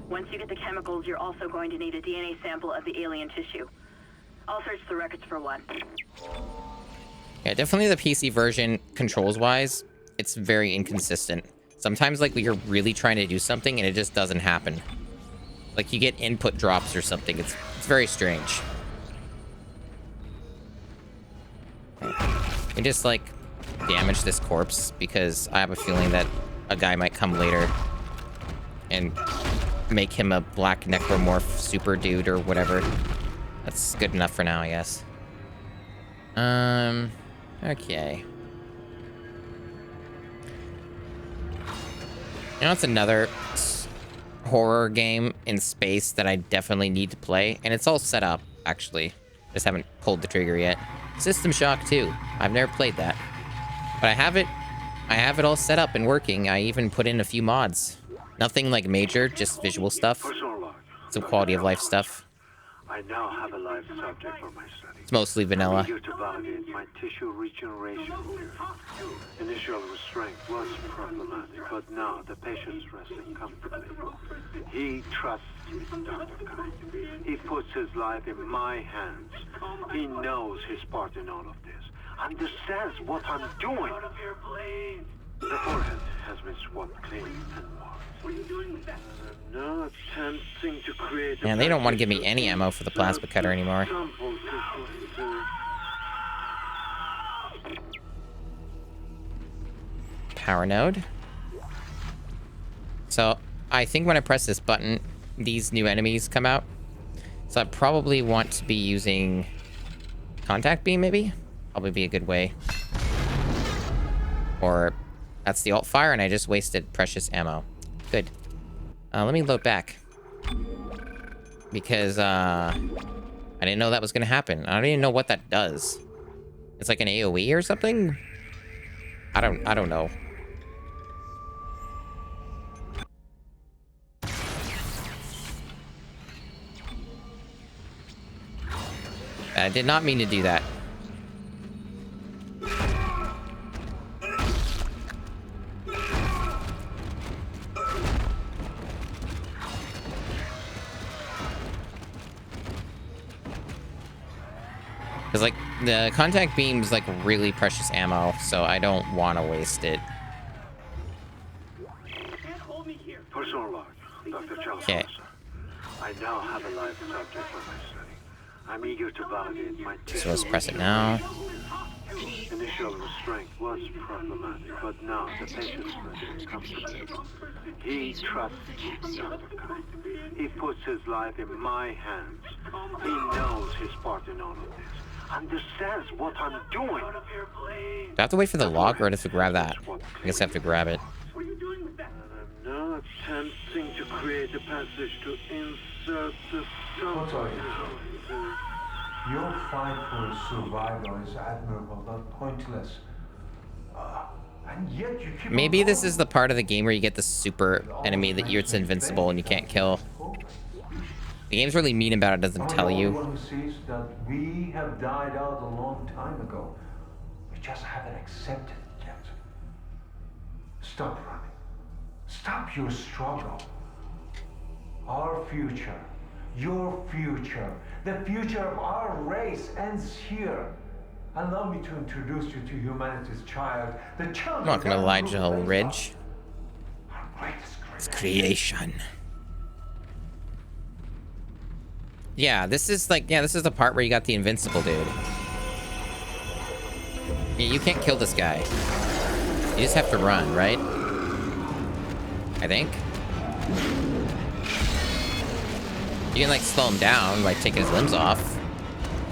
Speaker 8: Once you get the chemicals, you're also going to need a DNA sample of the alien tissue. I'll search the records for one.
Speaker 1: Yeah, definitely the PC version, controls-wise, it's very inconsistent. Sometimes, like, you're really trying to do something and it just doesn't happen. Like, you get input drops or something. It's very strange. We just, like, damage this corpse because I have a feeling that a guy might come later and make him a black necromorph super dude or whatever. That's good enough for now, I guess. Okay. You know, it's another horror game in space that I definitely need to play, and it's all set up, actually. Just haven't pulled the trigger yet. System Shock 2. I've never played that. But I have it all set up and working. I even put in a few mods. Nothing like major, just visual stuff. Some quality of life stuff.
Speaker 7: I now have a live subject for my study.
Speaker 1: It's mostly vanilla.
Speaker 7: I'm eager to validate my tissue regeneration theory. Initial restraint was problematic, but now the patient's resting comfortably. He trusts me, Dr. Kine. He puts his life in my hands. He knows his part in all of this. Understands what I'm doing. The forehead has been swabbed clean and marked. What are you doing with that? No attempting to create.
Speaker 1: Man, they don't want to give me any ammo for the plasma cutter anymore. Power node. So I think when I press this button, these new enemies come out. So I probably want to be using contact beam, maybe? Probably be a good way. Or that's the alt fire and I just wasted precious ammo. Good. Let me load back. Because I didn't know that was gonna happen. I don't even know what that does. It's like an AoE or something? I don't know. I did not mean to do that. Because, like, the contact beam's, like, really precious ammo, so I don't want to waste it.
Speaker 7: Personal log, Dr. Charles.
Speaker 1: Okay.
Speaker 7: I now have a live subject for my study. I'm eager to validate my
Speaker 1: So let's press it now.
Speaker 7: Initial restraint was problematic, but now the patient's resting comfortably. He trusts Dr. Kine. He puts his life in my hands. He knows his part in all of this. Understands what I'm doing.
Speaker 1: Do I have to wait for the log or do I have to grab that? I guess I have to grab it.
Speaker 7: I'm now attempting to create a passage to insert the something.
Speaker 21: Your fight for survival is admirable, but pointless. And yet you keep
Speaker 1: Maybe this is the part of the game where you get the super enemy that it's invincible and you can't kill. The game's really mean about it, doesn't tell you.
Speaker 21: Everyone sees that we have died out a long time ago. We just haven't accepted it yet. Stop running. Stop your struggle. Our future, your future, the future of our race ends here. Allow me to introduce you to humanity's child, the child.
Speaker 1: I'm not gonna lie, Joel Ridge. It's creation. Yeah, this is like, yeah, this is the part where you got the invincible dude. Yeah, you can't kill this guy. You just have to run, right? I think. You can like slow him down by taking his limbs off.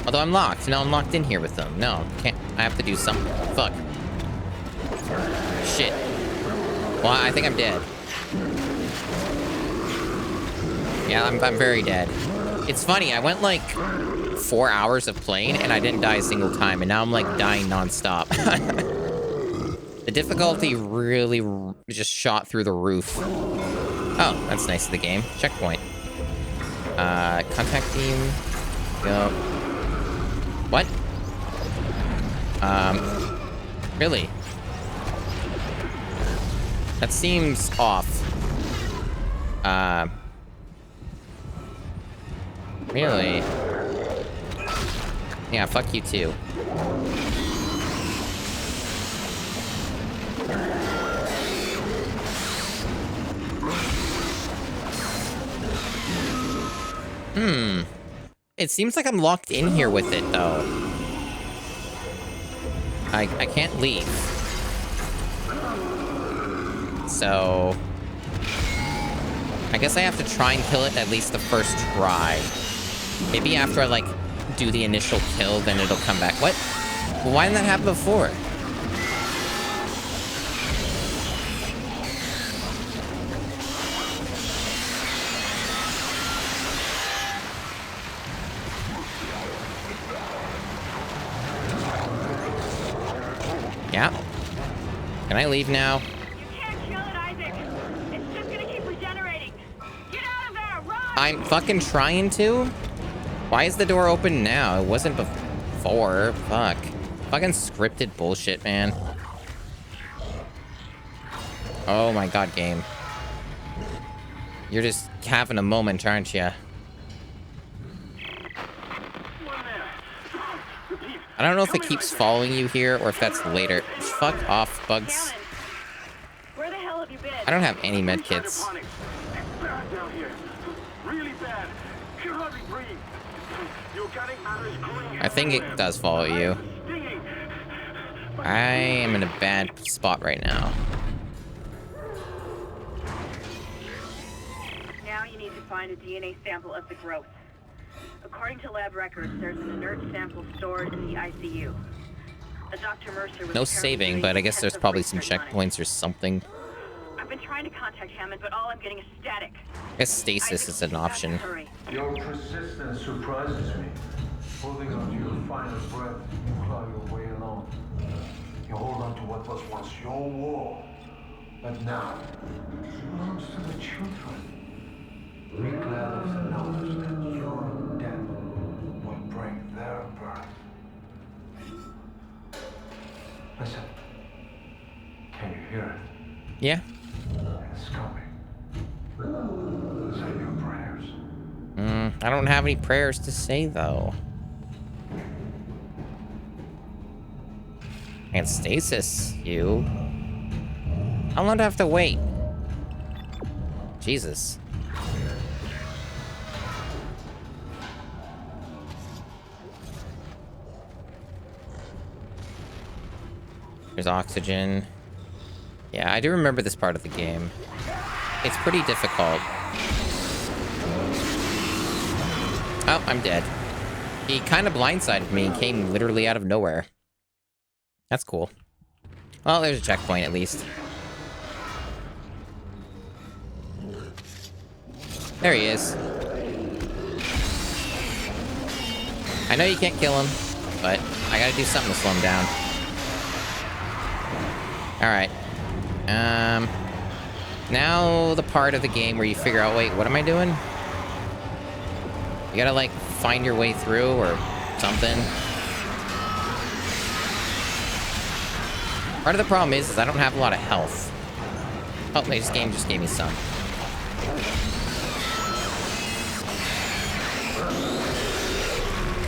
Speaker 1: Although I'm locked. No, I'm locked in here with them. No, can't. I have to do something. Fuck. Shit. Well, I think I'm dead. Yeah, I'm very dead. It's funny, I went like 4 hours of playing and I didn't die a single time, and now I'm like dying nonstop. The difficulty really just shot through the roof. Oh, that's nice of the game. Checkpoint. Contact team. Go. What? Really? That seems off. Really? Yeah, fuck you too. It seems like I'm locked in here with it, though. I can't leave. So... I guess I have to try and kill it at least the first try. Maybe after I, like, do the initial kill, then it'll come back. What? Well, why didn't that happen before? Yeah. Can I leave now? I'm fucking trying to? Why is the door open now? It wasn't before. Fuck. Fucking scripted bullshit, man. Oh my god, game. You're just having a moment, aren't you? I don't know if it keeps following you here or if that's later. Fuck off, bugs.
Speaker 8: Where the hell have you been?
Speaker 1: I don't have any medkits. I think it does follow you. I am in a bad spot right now.
Speaker 8: Now you need to find a DNA sample of the growth. According to lab records, there's an inert sample stored in the ICU. Dr. Mercer was
Speaker 1: No saving, but I guess there's probably some checkpoints or something.
Speaker 8: I've been trying to contact Hammond, but all I'm getting is static.
Speaker 1: I guess stasis is an option.
Speaker 21: Your persistence surprises me. Holding on to your final breath, you claw your way along. You hold on to what was once your world, but now belongs to the children. Be glad of the knowledge that your death will bring their birth. Listen. Can you hear it?
Speaker 1: Yeah.
Speaker 21: It's coming. Say your prayers.
Speaker 1: I don't have any prayers to say, though. And stasis, you. How long do I have to wait? Jesus. There's oxygen. Yeah, I do remember this part of the game. It's pretty difficult. Oh, I'm dead. He kind of blindsided me and came literally out of nowhere. That's cool. Well, there's a checkpoint at least. There he is. I know you can't kill him, but I gotta do something to slow him down. Alright. Now the part of the game where you figure out, wait, what am I doing? You gotta, like, find your way through or something. Part of the problem is I don't have a lot of health. Oh, this game just gave me some.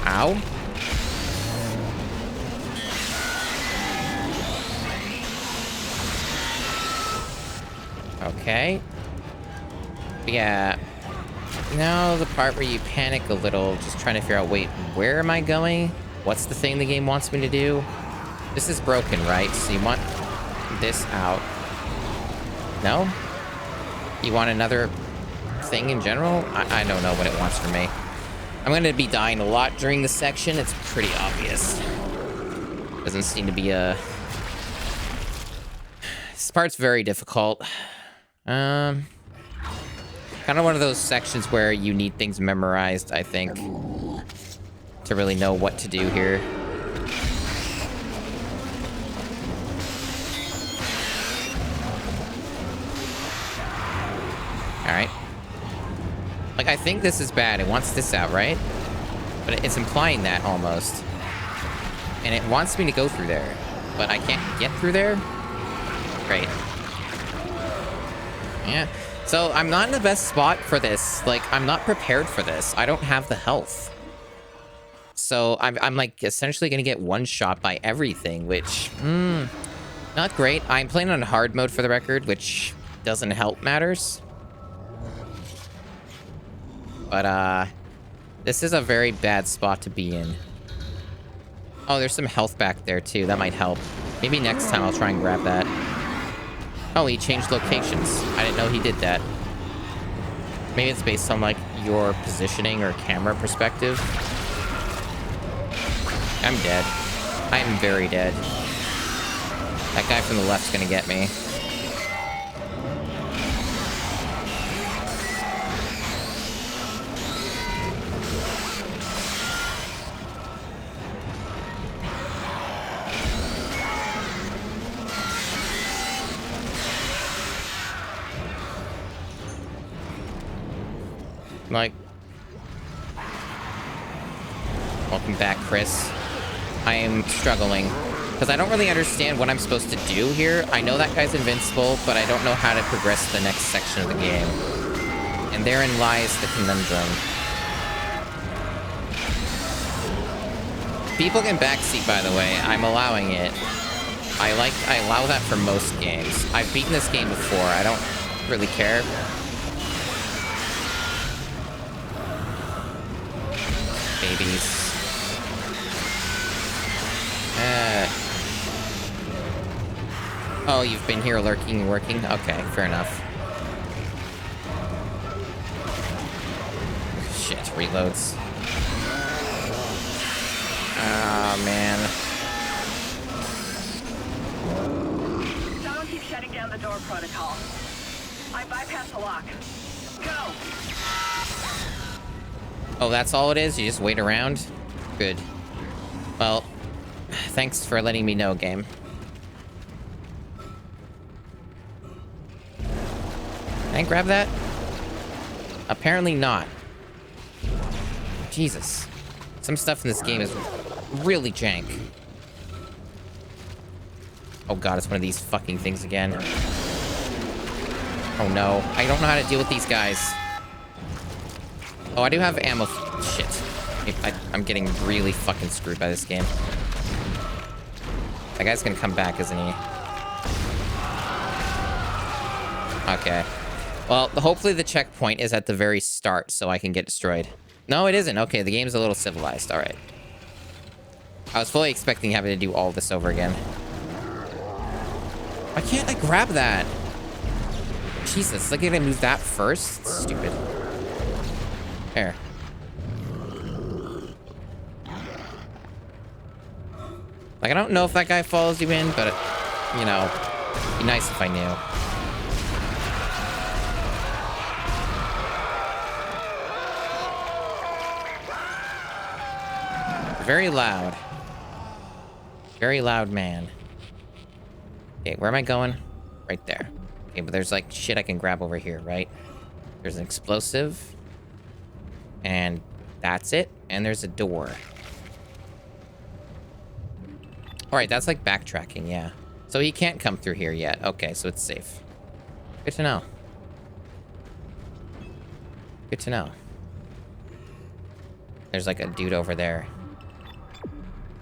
Speaker 1: Ow. Okay. Yeah. Now the part where you panic a little, just trying to figure out, wait, where am I going? What's the thing the game wants me to do? This is broken, right? So you want this out. No? You want another thing in general? I don't know what it wants from me. I'm going to be dying a lot during this section. It's pretty obvious. Doesn't seem to be a... This part's very difficult. Kind of one of those sections where you need things memorized, I think, to really know what to do here. Alright. Like, I think this is bad. It wants this out, right? But it's implying that, almost. And it wants me to go through there. But I can't get through there? Great. Yeah. So, I'm not in the best spot for this. Like, I'm not prepared for this. I don't have the health. So, I'm like, essentially gonna get one-shot by everything, which... not great. I'm playing on hard mode, for the record, which doesn't help matters. But, this is a very bad spot to be in. Oh, there's some health back there, too. That might help. Maybe next time I'll try and grab that. Oh, he changed locations. I didn't know he did that. Maybe it's based on, like, your positioning or camera perspective. I'm dead. I am very dead. That guy from the left's gonna get me. Like, welcome back, Chris. I am struggling because I don't really understand what I'm supposed to do here. I know that guy's invincible, but I don't know how to progress to the next section of the game. And therein lies the conundrum. People can backseat, by the way. I'm allowing it. I allow that for most games. I've beaten this game before. I don't really care. Babies. Oh, you've been here lurking and working? Okay, fair enough. Shit, reloads. Oh, man.
Speaker 8: Someone keeps shutting down the door protocol. I bypassed the lock. Go!
Speaker 1: Oh, that's all it is? You just wait around? Good. Well, thanks for letting me know, game. Can I grab that? Apparently not. Jesus. Some stuff in this game is really jank. Oh god, it's one of these fucking things again. Oh no. I don't know how to deal with these guys. Oh, I do have ammo. Shit. I'm getting really fucking screwed by this game. That guy's gonna come back, isn't he? Okay. Well, hopefully the checkpoint is at the very start so I can get destroyed. No, it isn't. Okay, the game's a little civilized. All right. I was fully expecting having to do all this over again. Why can't I grab that? Jesus, like, I gotta move that first? It's stupid. There. Like, I don't know if that guy follows you in, but, you know, it'd be nice if I knew. Very loud. Very loud man. Okay, where am I going? Right there. Okay, but there's, like, shit I can grab over here, right? There's an explosive. And That's it. And there's a door. Alright, that's like backtracking, yeah. So he can't come through here yet. Okay, so it's safe. Good to know. Good to know. There's like a dude over there.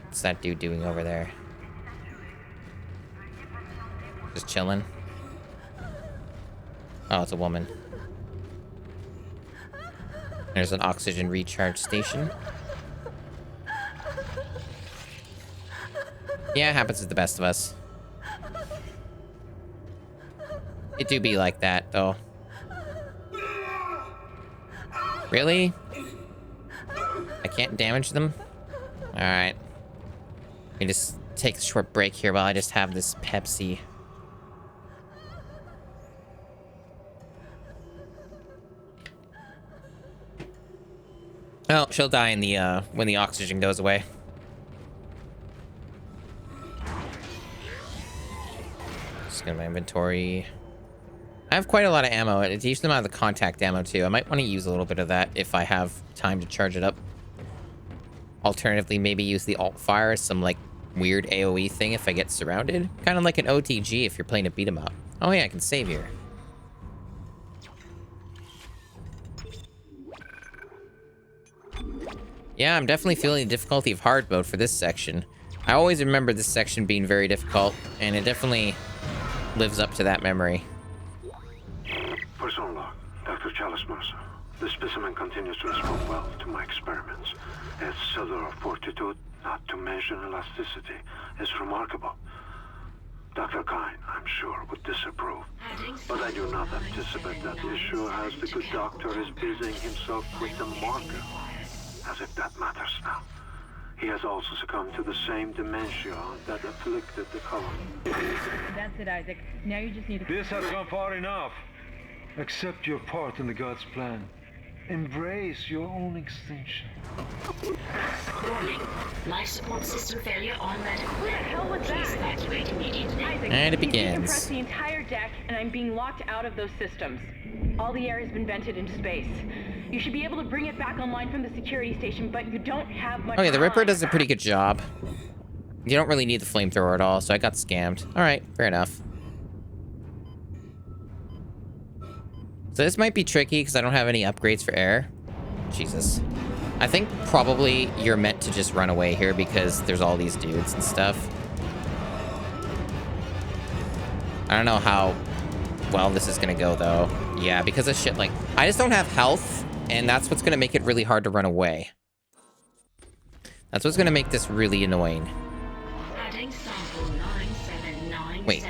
Speaker 1: What's that dude doing over there? Just chilling. Oh, it's a woman. There's an oxygen recharge station. Yeah, it happens to the best of us. It do be like that, though. Really? I can't damage them? Alright. Let me just take a short break here while I just have this Pepsi. Oh, she'll die in the, when the oxygen goes away. Just get my inventory. I have quite a lot of ammo. It's a decent amount of the contact ammo, too. I might want to use a little bit of that if I have time to charge it up. Alternatively, maybe use the alt fire as some, like, weird AoE thing if I get surrounded. Kind of like an OTG if you're playing a beat 'em up. Oh, yeah, I can save here. Yeah, I'm definitely feeling the difficulty of hard mode for this section. I always remember this section being very difficult, and it definitely lives up to that memory.
Speaker 7: Person log, Dr. Chalice Mercer. The specimen continues to respond well to my experiments. Its cellular fortitude, not to mention elasticity, is remarkable. Dr. Kine, I'm sure, would disapprove. But I do not anticipate that issue as the good doctor is busying himself with the marker. As if that matters now. He has also succumbed to the same dementia that afflicted the colony.
Speaker 18: That's it, Isaac. Now you just need to...
Speaker 21: This has gone far enough. Accept your part in the God's plan. Embrace your own extinction.
Speaker 10: Warning. Life support system failure on medical.
Speaker 18: What the hell was
Speaker 10: Please
Speaker 18: that?
Speaker 10: evacuate immediately.
Speaker 18: Isaac,
Speaker 1: And it
Speaker 18: you
Speaker 1: begins.
Speaker 18: decompressed the entire deck, and I'm being locked out of those systems. All the air has been vented into space. You should be able to bring it back online from the security station, but you don't have much
Speaker 1: Okay, the Ripper
Speaker 18: time.
Speaker 1: does a pretty good job. You don't really need the flamethrower at all, so I got scammed. Alright, fair enough. So this might be tricky because I don't have any upgrades for air. Jesus. I think probably you're meant to just run away here because there's all these dudes and stuff. I don't know how well this is gonna go though. Yeah, because of shit like... I just don't have health, and that's what's gonna make it really hard to run away. That's what's gonna make this really annoying.
Speaker 10: Adding sample 9797.
Speaker 1: Wait,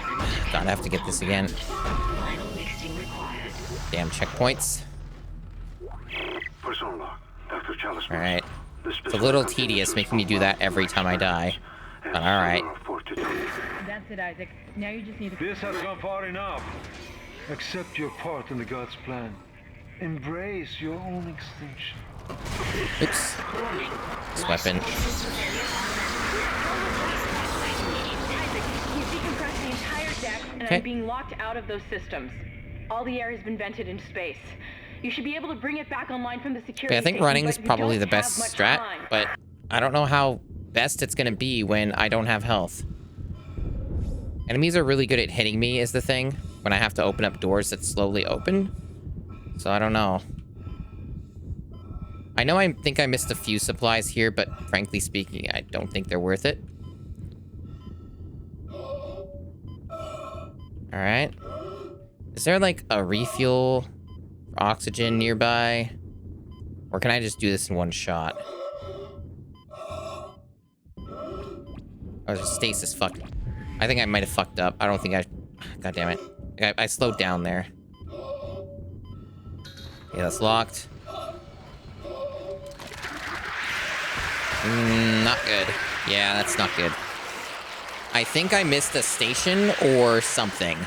Speaker 1: God, I have to get this again.
Speaker 10: Final mixing required.
Speaker 1: Damn checkpoints.
Speaker 7: Person log, Dr. Chalice Mercer.
Speaker 1: Alright. It's a little tedious making me do that every time I die. But alright.
Speaker 18: That's it, Isaac. Now you just need to...
Speaker 21: This has gone far enough. Accept your part in the God's plan. Embrace your own extinction.
Speaker 1: Oops. This weapon.
Speaker 18: You've decompressed the entire deck, and
Speaker 1: Okay.
Speaker 18: I'm being locked out of those systems. All the air has been vented into space. You should be able to bring it back online from the security
Speaker 1: Okay, I think
Speaker 18: station,
Speaker 1: running is
Speaker 18: but you
Speaker 1: probably
Speaker 18: don't
Speaker 1: the
Speaker 18: have
Speaker 1: best
Speaker 18: much
Speaker 1: strat,
Speaker 18: time.
Speaker 1: but I don't know how best it's gonna be when I don't have health. Enemies are really good at hitting me is the thing, when I have to open up doors that slowly open. So I don't know. I know I think I missed a few supplies here, but frankly speaking, I don't think they're worth it. Alright. Is there like a refuel for oxygen nearby? Or can I just do this in one shot? Oh, there's a stasis fuck. I think I might have fucked up. I don't think I... God damn it. I slowed down there. Yeah, that's locked. Not good. Yeah, that's not good. I think I missed a station or something.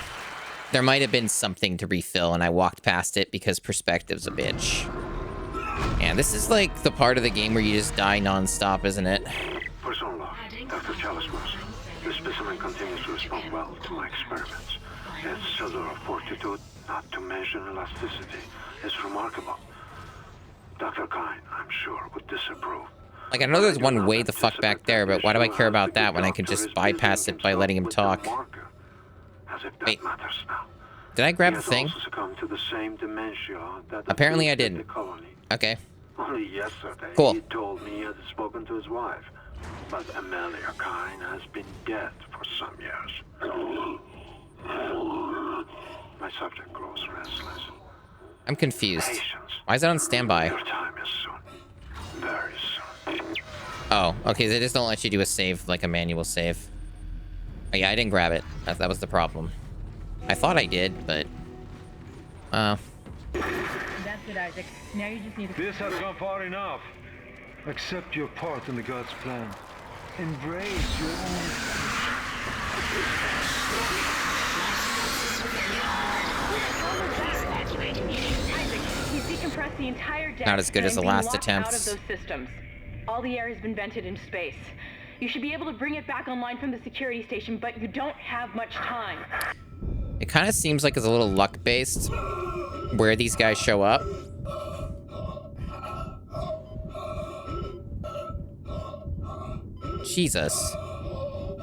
Speaker 1: There might have been something to refill and I walked past it because perspective's a bitch. And this is like the part of the game where you just die non-stop, isn't it?
Speaker 7: Person log, Dr. Chalice Mercer. The specimen continues to respond well to my experiments. Its cellular fortitude, not to mention elasticity, is remarkable.
Speaker 21: Dr. Kine, I'm sure, would disapprove.
Speaker 1: Like, I know there's one way the fuck back there, but why do I care about that when I can just bypass it by letting him talk? Wait. Did I grab the thing?
Speaker 21: To the same dementia that
Speaker 1: Apparently I
Speaker 21: afflicted
Speaker 1: didn't.
Speaker 21: the colony.
Speaker 1: Okay.
Speaker 21: Only yesterday,
Speaker 1: Cool.
Speaker 21: he told me he had spoken to his wife. But Amelia Kine has been dead for some years. My subject grows restless.
Speaker 1: I'm confused. Why is that on standby?
Speaker 21: Your time is soon. Very soon.
Speaker 1: Oh, okay. They just don't let you do a save, like a manual save. Oh, yeah, I didn't grab it. That was the problem. I thought I did, but...
Speaker 18: That's it, Isaac. Now you just need to...
Speaker 21: This has gone far enough. Accept your part in the God's plan. Embrace your own...
Speaker 18: Isaac, he's decompressed the entire deck.
Speaker 1: Not as good as the
Speaker 18: and being
Speaker 1: last
Speaker 18: locked
Speaker 1: attempts.
Speaker 18: Out of those systems. All the air has been vented into space. You should be able to bring it back online from the security station, but you don't have much time.
Speaker 1: It kind of seems like it's a little luck-based where these guys show up. Jesus.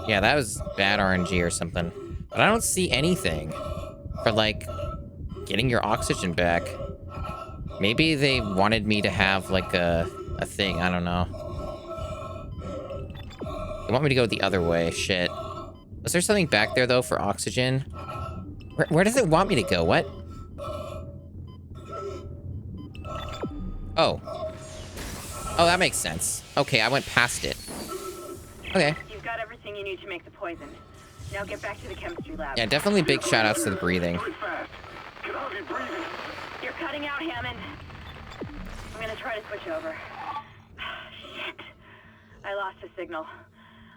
Speaker 1: Yeah, that was bad RNG or something. But I don't see anything for, like, getting your oxygen back. Maybe they wanted me to have, like, a thing. I don't know. They want me to go the other way. Shit. Was there something back there, though, for oxygen? Where does it want me to go? What? Oh. Oh, that makes sense. Okay, I went past it. Okay.
Speaker 8: You've got everything you need to make the poison. Now get back to the chemistry lab.
Speaker 1: Yeah, definitely big shout-outs to the breathing.
Speaker 8: You're cutting out, Hammond. I'm gonna try to switch over. Shit. I lost his signal.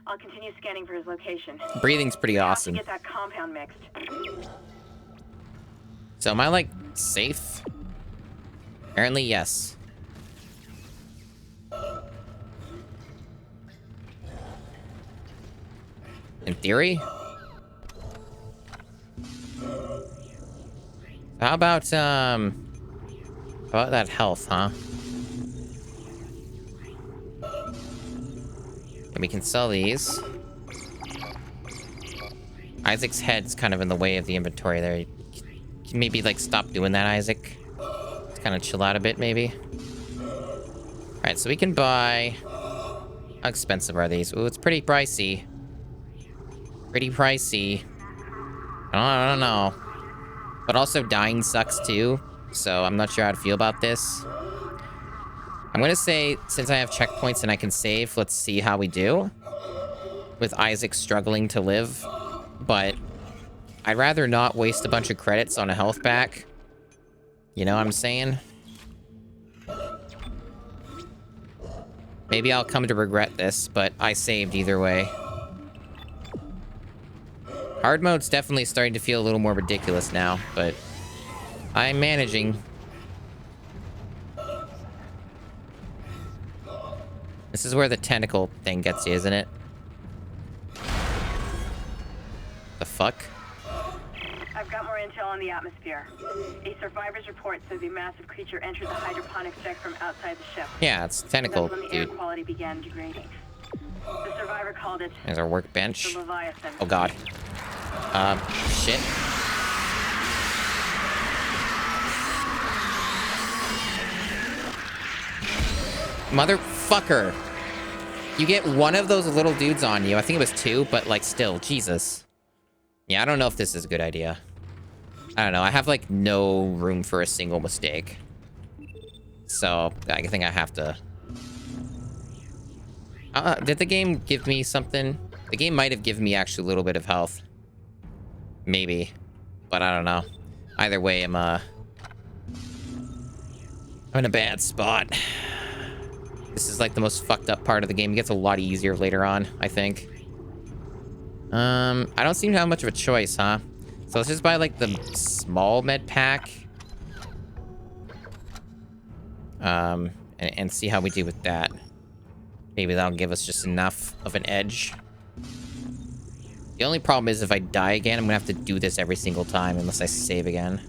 Speaker 8: I'll continue scanning for his location.
Speaker 1: Breathing's pretty awesome.
Speaker 8: Get that compound mixed.
Speaker 1: So am I, like, safe? Apparently, yes. In theory? How about that health, huh? And we can sell these. Isaac's head's kind of in the way of the inventory there. Can maybe, like, stop doing that, Isaac? Let's kind of chill out a bit, maybe. Alright, so we can buy... How expensive are these? Ooh, it's pretty pricey. Pretty pricey. I don't know. But also, dying sucks, too. So, I'm not sure how to feel about this. I'm gonna say, since I have checkpoints and I can save, let's see how we do. With Isaac struggling to live. But I'd rather not waste a bunch of credits on a health pack. You know what I'm saying? Maybe I'll come to regret this, but I saved either way. Hard mode's definitely starting to feel a little more ridiculous now, but I'm managing. This is where the tentacle thing gets you, isn't it? The fuck?
Speaker 8: I've got more intel on the atmosphere. A survivor's report says a massive creature entered the hydroponics deck from outside the ship.
Speaker 1: Yeah, it's tentacle,
Speaker 8: That's when the air
Speaker 1: dude.
Speaker 8: quality began degrading. The survivor called it
Speaker 1: There's our workbench.
Speaker 8: the Leviathan.
Speaker 1: Oh god. Shit. Motherfucker. You get one of those little dudes on you. I think it was two, but, like, still, Jesus. Yeah, I don't know if this is a good idea. I don't know. I have, like, no room for a single mistake. So, I think I have to... did the game give me something? The game might have given me actually a little bit of health. Maybe. But I don't know. Either way, I'm in a bad spot. This is like the most fucked up part of the game. It gets a lot easier later on, I think. I don't seem to have much of a choice, huh? So let's just buy like the small med pack. And see how we do with that. Maybe that'll give us just enough of an edge. The only problem is if I die again, I'm gonna have to do this every single time unless I save again.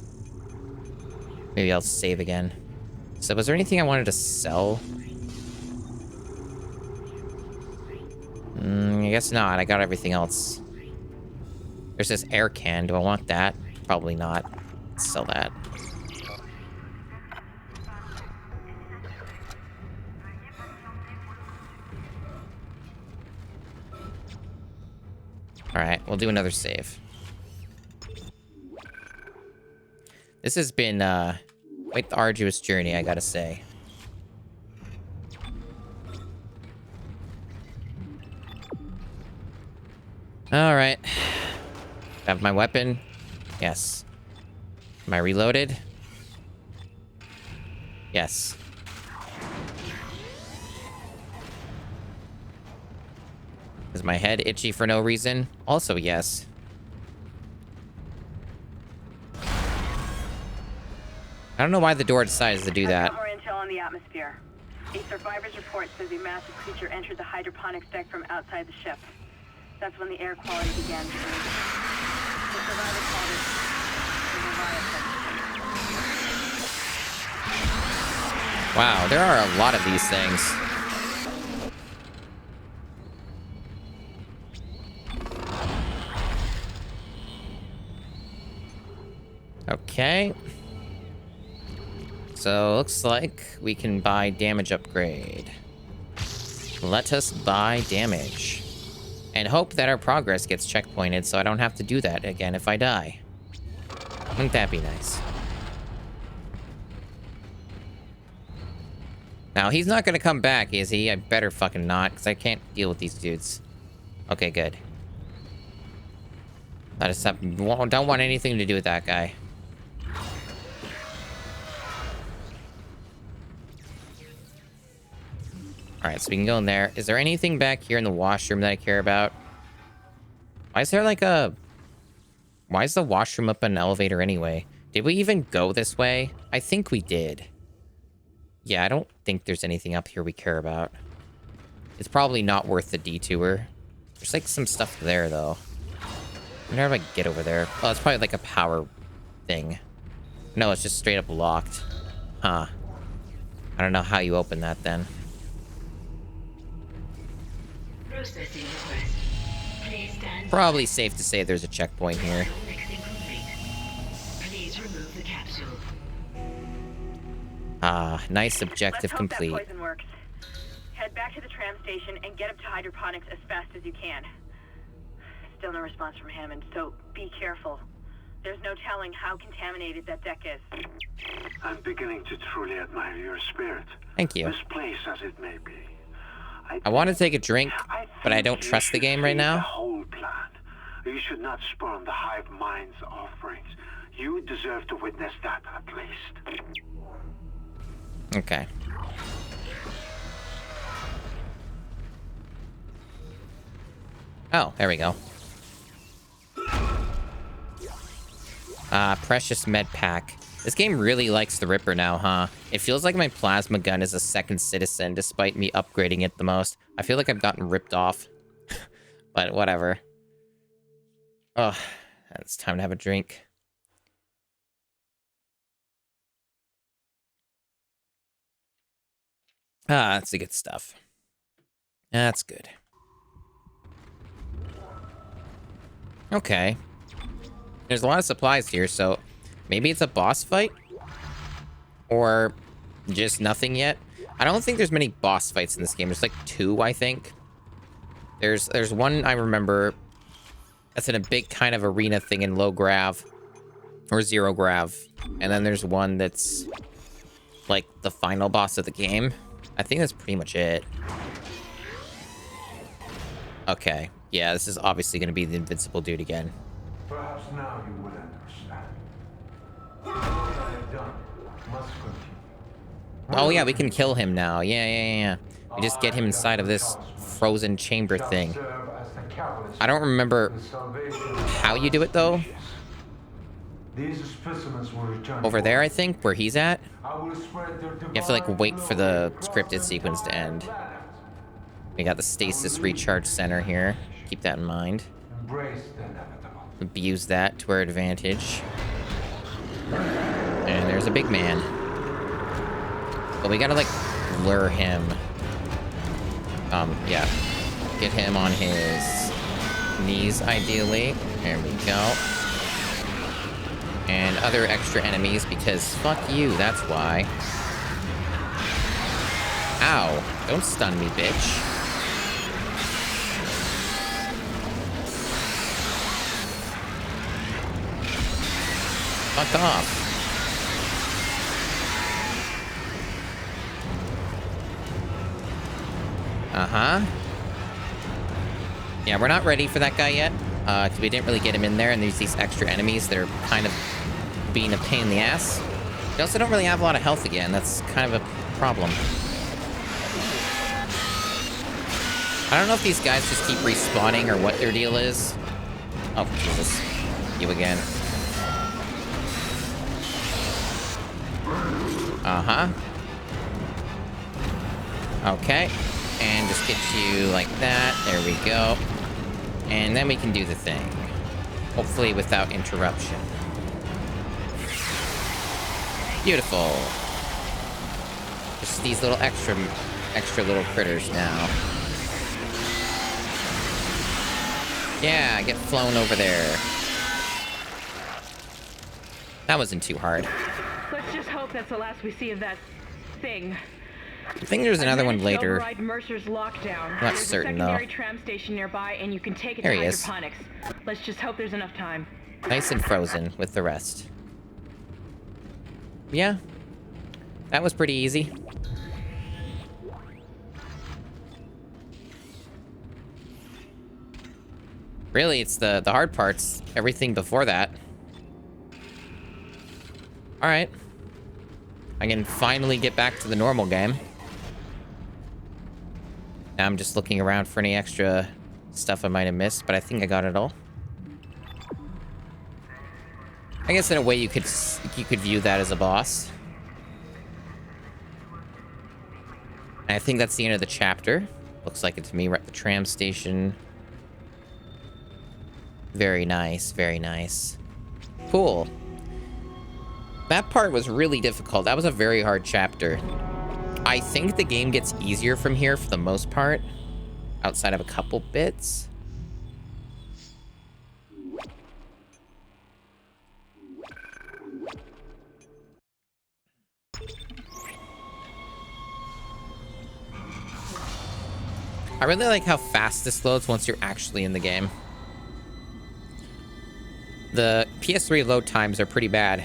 Speaker 1: Maybe I'll save again. So was there anything I wanted to sell? I guess not. I got everything else. There's this air can. Do I want that? Probably not. Let's sell that. Alright, we'll do another save. This has been quite the arduous journey, I gotta say. Alright. Have my weapon? Yes. Am I reloaded? Yes. Is my head itchy for no reason? Also, yes. I don't know why the door decides to do that.
Speaker 8: More intel on the atmosphere. A survivor's report says a massive creature entered the hydroponics deck from outside the ship. That's when the air quality began to change. The survivor called it the Leviathan.
Speaker 1: Wow, there are a lot of these things. Okay. So, looks like we can buy damage upgrade. Let us buy damage. And hope that our progress gets checkpointed so I don't have to do that again if I die. Wouldn't that be nice? Now, he's not gonna come back, is he? I better fucking not, because I can't deal with these dudes. Okay, good. I just don't want anything to do with that guy. Alright, so we can go in there. Is there anything back here in the washroom that I care about? Why is there like a... Why is the washroom up an elevator anyway? Did we even go this way? I think we did. Yeah, I don't think there's anything up here we care about. It's probably not worth the detour. There's like some stuff there, though. I wonder if I can get over there. Oh, it's probably like a power thing. No, it's just straight up locked. Huh. I don't know how you open that then.
Speaker 10: Processing request. Please stand.
Speaker 1: Probably safe to say there's a checkpoint here.
Speaker 10: Please remove the capsule.
Speaker 1: Ah, nice objective
Speaker 8: Let's hope
Speaker 1: complete.
Speaker 8: that poison works. Head back to the tram station and get up to hydroponics as fast as you can. Still no response from Hammond, so be careful. There's no telling how contaminated that deck is.
Speaker 21: I'm beginning to truly admire your spirit.
Speaker 1: Thank you.
Speaker 21: Misplaced as it may be.
Speaker 1: I want to take a drink, but I don't trust the game right
Speaker 21: The
Speaker 1: now.
Speaker 21: whole plan. You should not spurn the hive mind's offerings. You deserve to witness that at least.
Speaker 1: Okay. Oh, there we go. Precious med pack. This game really likes the Ripper now, huh? It feels like my plasma gun is a second citizen, despite me upgrading it the most. I feel like I've gotten ripped off. But whatever. Oh, it's time to have a drink. Ah, that's the good stuff. That's good. Okay. There's a lot of supplies here, so maybe it's a boss fight? Or just nothing yet? I don't think there's many boss fights in this game. There's like 2, I think. There's one I remember that's in a big kind of arena thing in low grav. Or zero grav. And then there's one that's like the final boss of the game. I think that's pretty much it. Okay. Yeah, this is obviously going to be the invincible dude again.
Speaker 21: Perhaps now you will understand. What I have done must continue.
Speaker 1: Oh yeah, we can kill him now. Yeah. We just get him inside of this frozen chamber thing. I don't remember how you do it though.
Speaker 21: These specimens will return
Speaker 1: Over there, I think, where he's at.
Speaker 21: I will spread their
Speaker 1: You have to like wait for the scripted sequence to end. We got the stasis recharge center here. Keep that in mind.
Speaker 21: Embrace the inevitable.
Speaker 1: Abuse that to our advantage. And there's a big man. But we gotta, like, lure him. Yeah. Get him on his knees, ideally. There we go. And other extra enemies, because fuck you, that's why. Ow. Don't stun me, bitch. Fuck off. Uh-huh. Yeah, we're not ready for that guy yet, because we didn't really get him in there, and there's these extra enemies that are kind of being a pain in the ass. We also don't really have a lot of health again. That's kind of a problem. I don't know if these guys just keep respawning or what their deal is. Oh, Jesus. You again. Uh-huh. Okay. And just get you like that. There we go. And then we can do the thing. Hopefully without interruption. Beautiful. Just these little extra little critters now. Yeah, get flown over there. That wasn't too hard.
Speaker 18: Let's just hope that's the last we see of that thing.
Speaker 1: I think there's another one later.
Speaker 18: Override Mercer's lockdown.
Speaker 1: Not
Speaker 18: There's
Speaker 1: certain,
Speaker 18: a
Speaker 1: though.
Speaker 18: secondary tram station nearby, and you can take it
Speaker 1: There
Speaker 18: to
Speaker 1: he is.
Speaker 18: hydroponics. Let's just hope there's enough time.
Speaker 1: Nice and frozen with the rest. Yeah. That was pretty easy. Really, it's the hard parts. Everything before that. Alright. I can finally get back to the normal game. Now I'm just looking around for any extra stuff I might have missed, but I think I got it all. I guess in a way you could view that as a boss. And I think that's the end of the chapter. Looks like it to me. We're at the tram station. Very nice, very nice. Cool. That part was really difficult. That was a very hard chapter. I think the game gets easier from here for the most part, outside of a couple bits. I really like how fast this loads once you're actually in the game. The PS3 load times are pretty bad.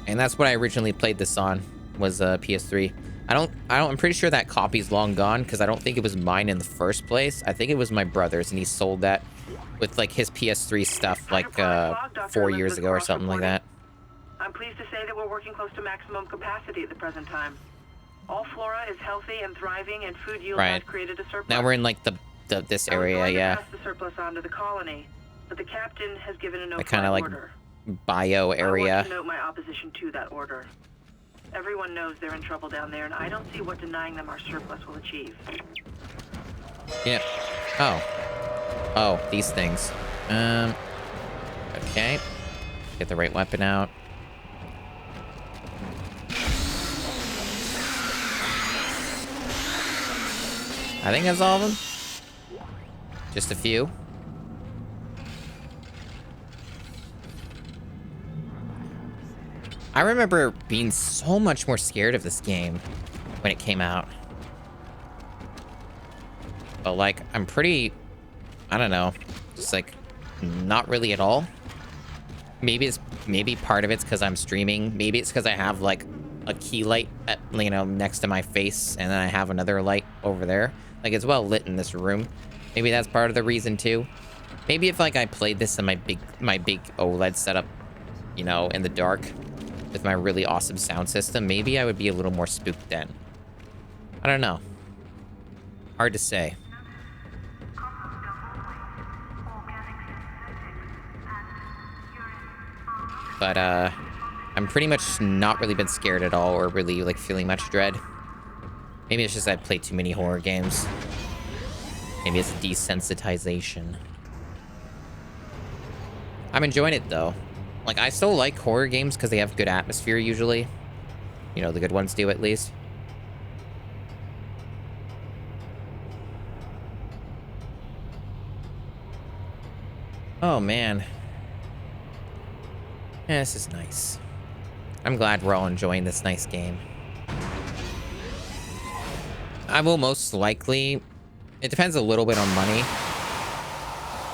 Speaker 1: And that's what I originally played this on, was PS3. I'm pretty sure that copy's long gone, because I don't think it was mine in the first place. I think it was my brother's, and he sold that with, like, his PS3 stuff, like, 4 years ago or something like that.
Speaker 8: I'm pleased to say that we're working close to maximum capacity at the present time. All flora is healthy and thriving, and food yield has created a surplus.
Speaker 1: Now we're in, like, this area, yeah.
Speaker 8: Pass the surplus onto the colony, but the captain has given a
Speaker 1: The kind of, like,
Speaker 8: order.
Speaker 1: bio area.
Speaker 8: I want to note my opposition to that order. Everyone knows they're in trouble down there, and I don't see what denying them our surplus will achieve.
Speaker 1: Yeah. Oh, these things. Okay. Get the right weapon out. I think that's all of them. Just a few. I remember being so much more scared of this game when it came out. But, like, I'm pretty... I don't know. Just, like, not really at all. Maybe part of it's because I'm streaming. Maybe it's because I have, like, a key light, next to my face, and then I have another light over there. Like, it's well lit in this room. Maybe that's part of the reason, too. Maybe if, like, I played this in my big OLED setup, in the dark, with my really awesome sound system, maybe I would be a little more spooked then. I don't know. Hard to say. But, I'm pretty much not really been scared at all, or really, like, feeling much dread. Maybe it's just I've played too many horror games. Maybe it's desensitization. I'm enjoying it, though. Like, I still like horror games because they have good atmosphere, usually. you know, the good ones do at least. Oh, man. Yeah, this is nice. I'm glad we're all enjoying this nice game. I will most likely... It depends a little bit on money.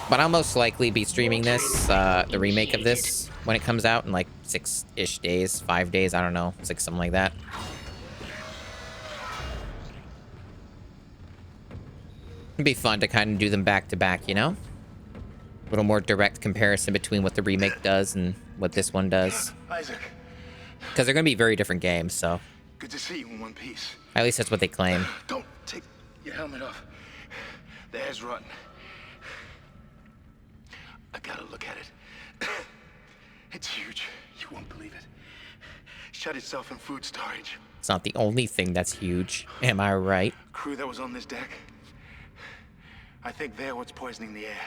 Speaker 1: But I'll most likely be streaming this, the remake of this, when it comes out in like 6-ish days, 5 days, I don't know, 6, something like that. It'd be fun to kind of do them back to back, you know? A little more direct comparison between what the remake does and what this one does.
Speaker 4: Isaac.
Speaker 1: Because they're going to be very different games, so...
Speaker 4: Good to see you in one piece.
Speaker 1: At least that's what they claim.
Speaker 4: Don't take your helmet off. The air's rotten. I gotta look at it. It's huge. You won't believe it. Shut itself in food storage.
Speaker 1: It's not the only thing that's huge. Am I right?
Speaker 4: Crew that was on this deck. I think they're what's poisoning the air.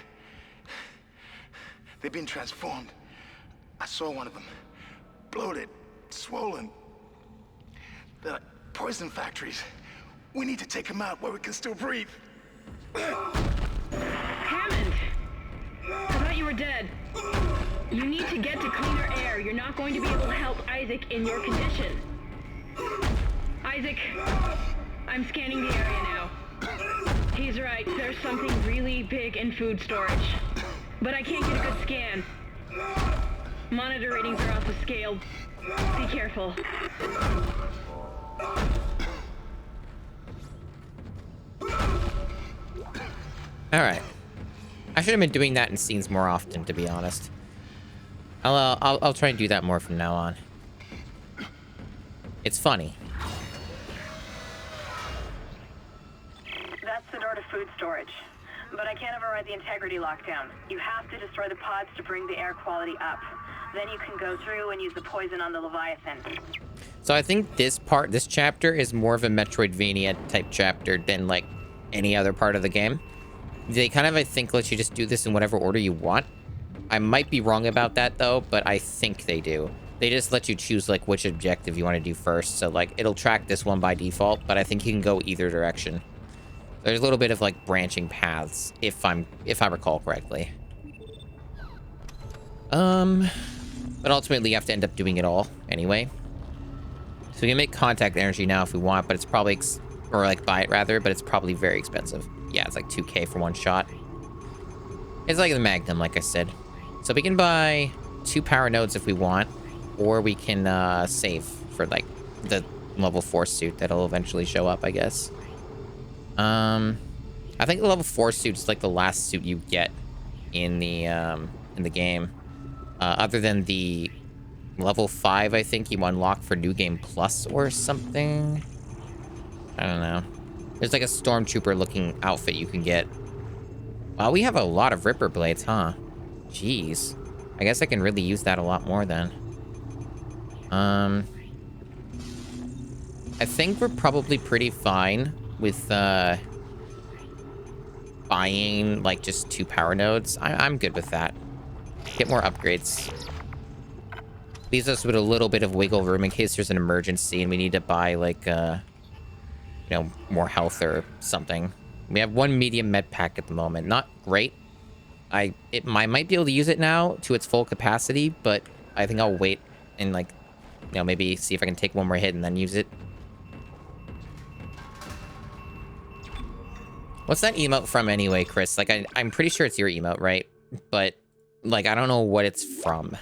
Speaker 4: They've been transformed. I saw one of them. Bloated, swollen. They're like poison factories. We need to take them out where we can still breathe.
Speaker 18: Hammond! I thought you were dead. You need to get to cleaner air. You're not going to be able to help Isaac in your condition. Isaac, I'm scanning the area now. He's right. There's something really big in food storage. But I can't get a good scan. Monitor readings are off the scale. Be careful.
Speaker 1: Alright. I should have been doing that in scenes more often, to be honest. I'll try and do that more from now on. It's funny.
Speaker 8: That's the door to food storage. But I can't override the integrity lockdown. You have to destroy the pods to bring the air quality up. Then you can go through and use the poison on the Leviathan.
Speaker 1: So I think this chapter is more of a Metroidvania type chapter than like any other part of the game. They kind of, I think, let you just do this in whatever order you want. I might be wrong about that though, but I think they do. They just let you choose like which objective you want to do first. So like it'll track this one by default, but I think you can go either direction. There's a little bit of like branching paths if I recall correctly. But ultimately you have to end up doing it all anyway. So we can make contact energy now if we want, but it's probably or like buy it rather, but it's probably very expensive. Yeah, it's like 2K for one shot. It's like the Magnum, like I said. So we can buy 2 power nodes if we want, or we can save for like the level 4 suit that'll eventually show up, I guess. I think the level 4 suit's like the last suit you get in the game. Other than the level 5, I think you unlock for New Game Plus or something. I don't know. There's like a stormtrooper looking outfit you can get. Wow, we have a lot of Ripper blades, huh? Jeez. I guess I can really use that a lot more then. I think we're probably pretty fine with buying like just 2 power nodes. I'm good with that. Get more upgrades. Leaves us with a little bit of wiggle room in case there's an emergency and we need to buy like you know, more health or something. We have 1 medium med pack at the moment. Not great. I might be able to use it now to its full capacity, but I think I'll wait and like, you know, maybe see if I can take 1 more hit and then use it. What's that emote from anyway, Chris? Like, I'm pretty sure it's your emote, right? But, like, I don't know what it's from.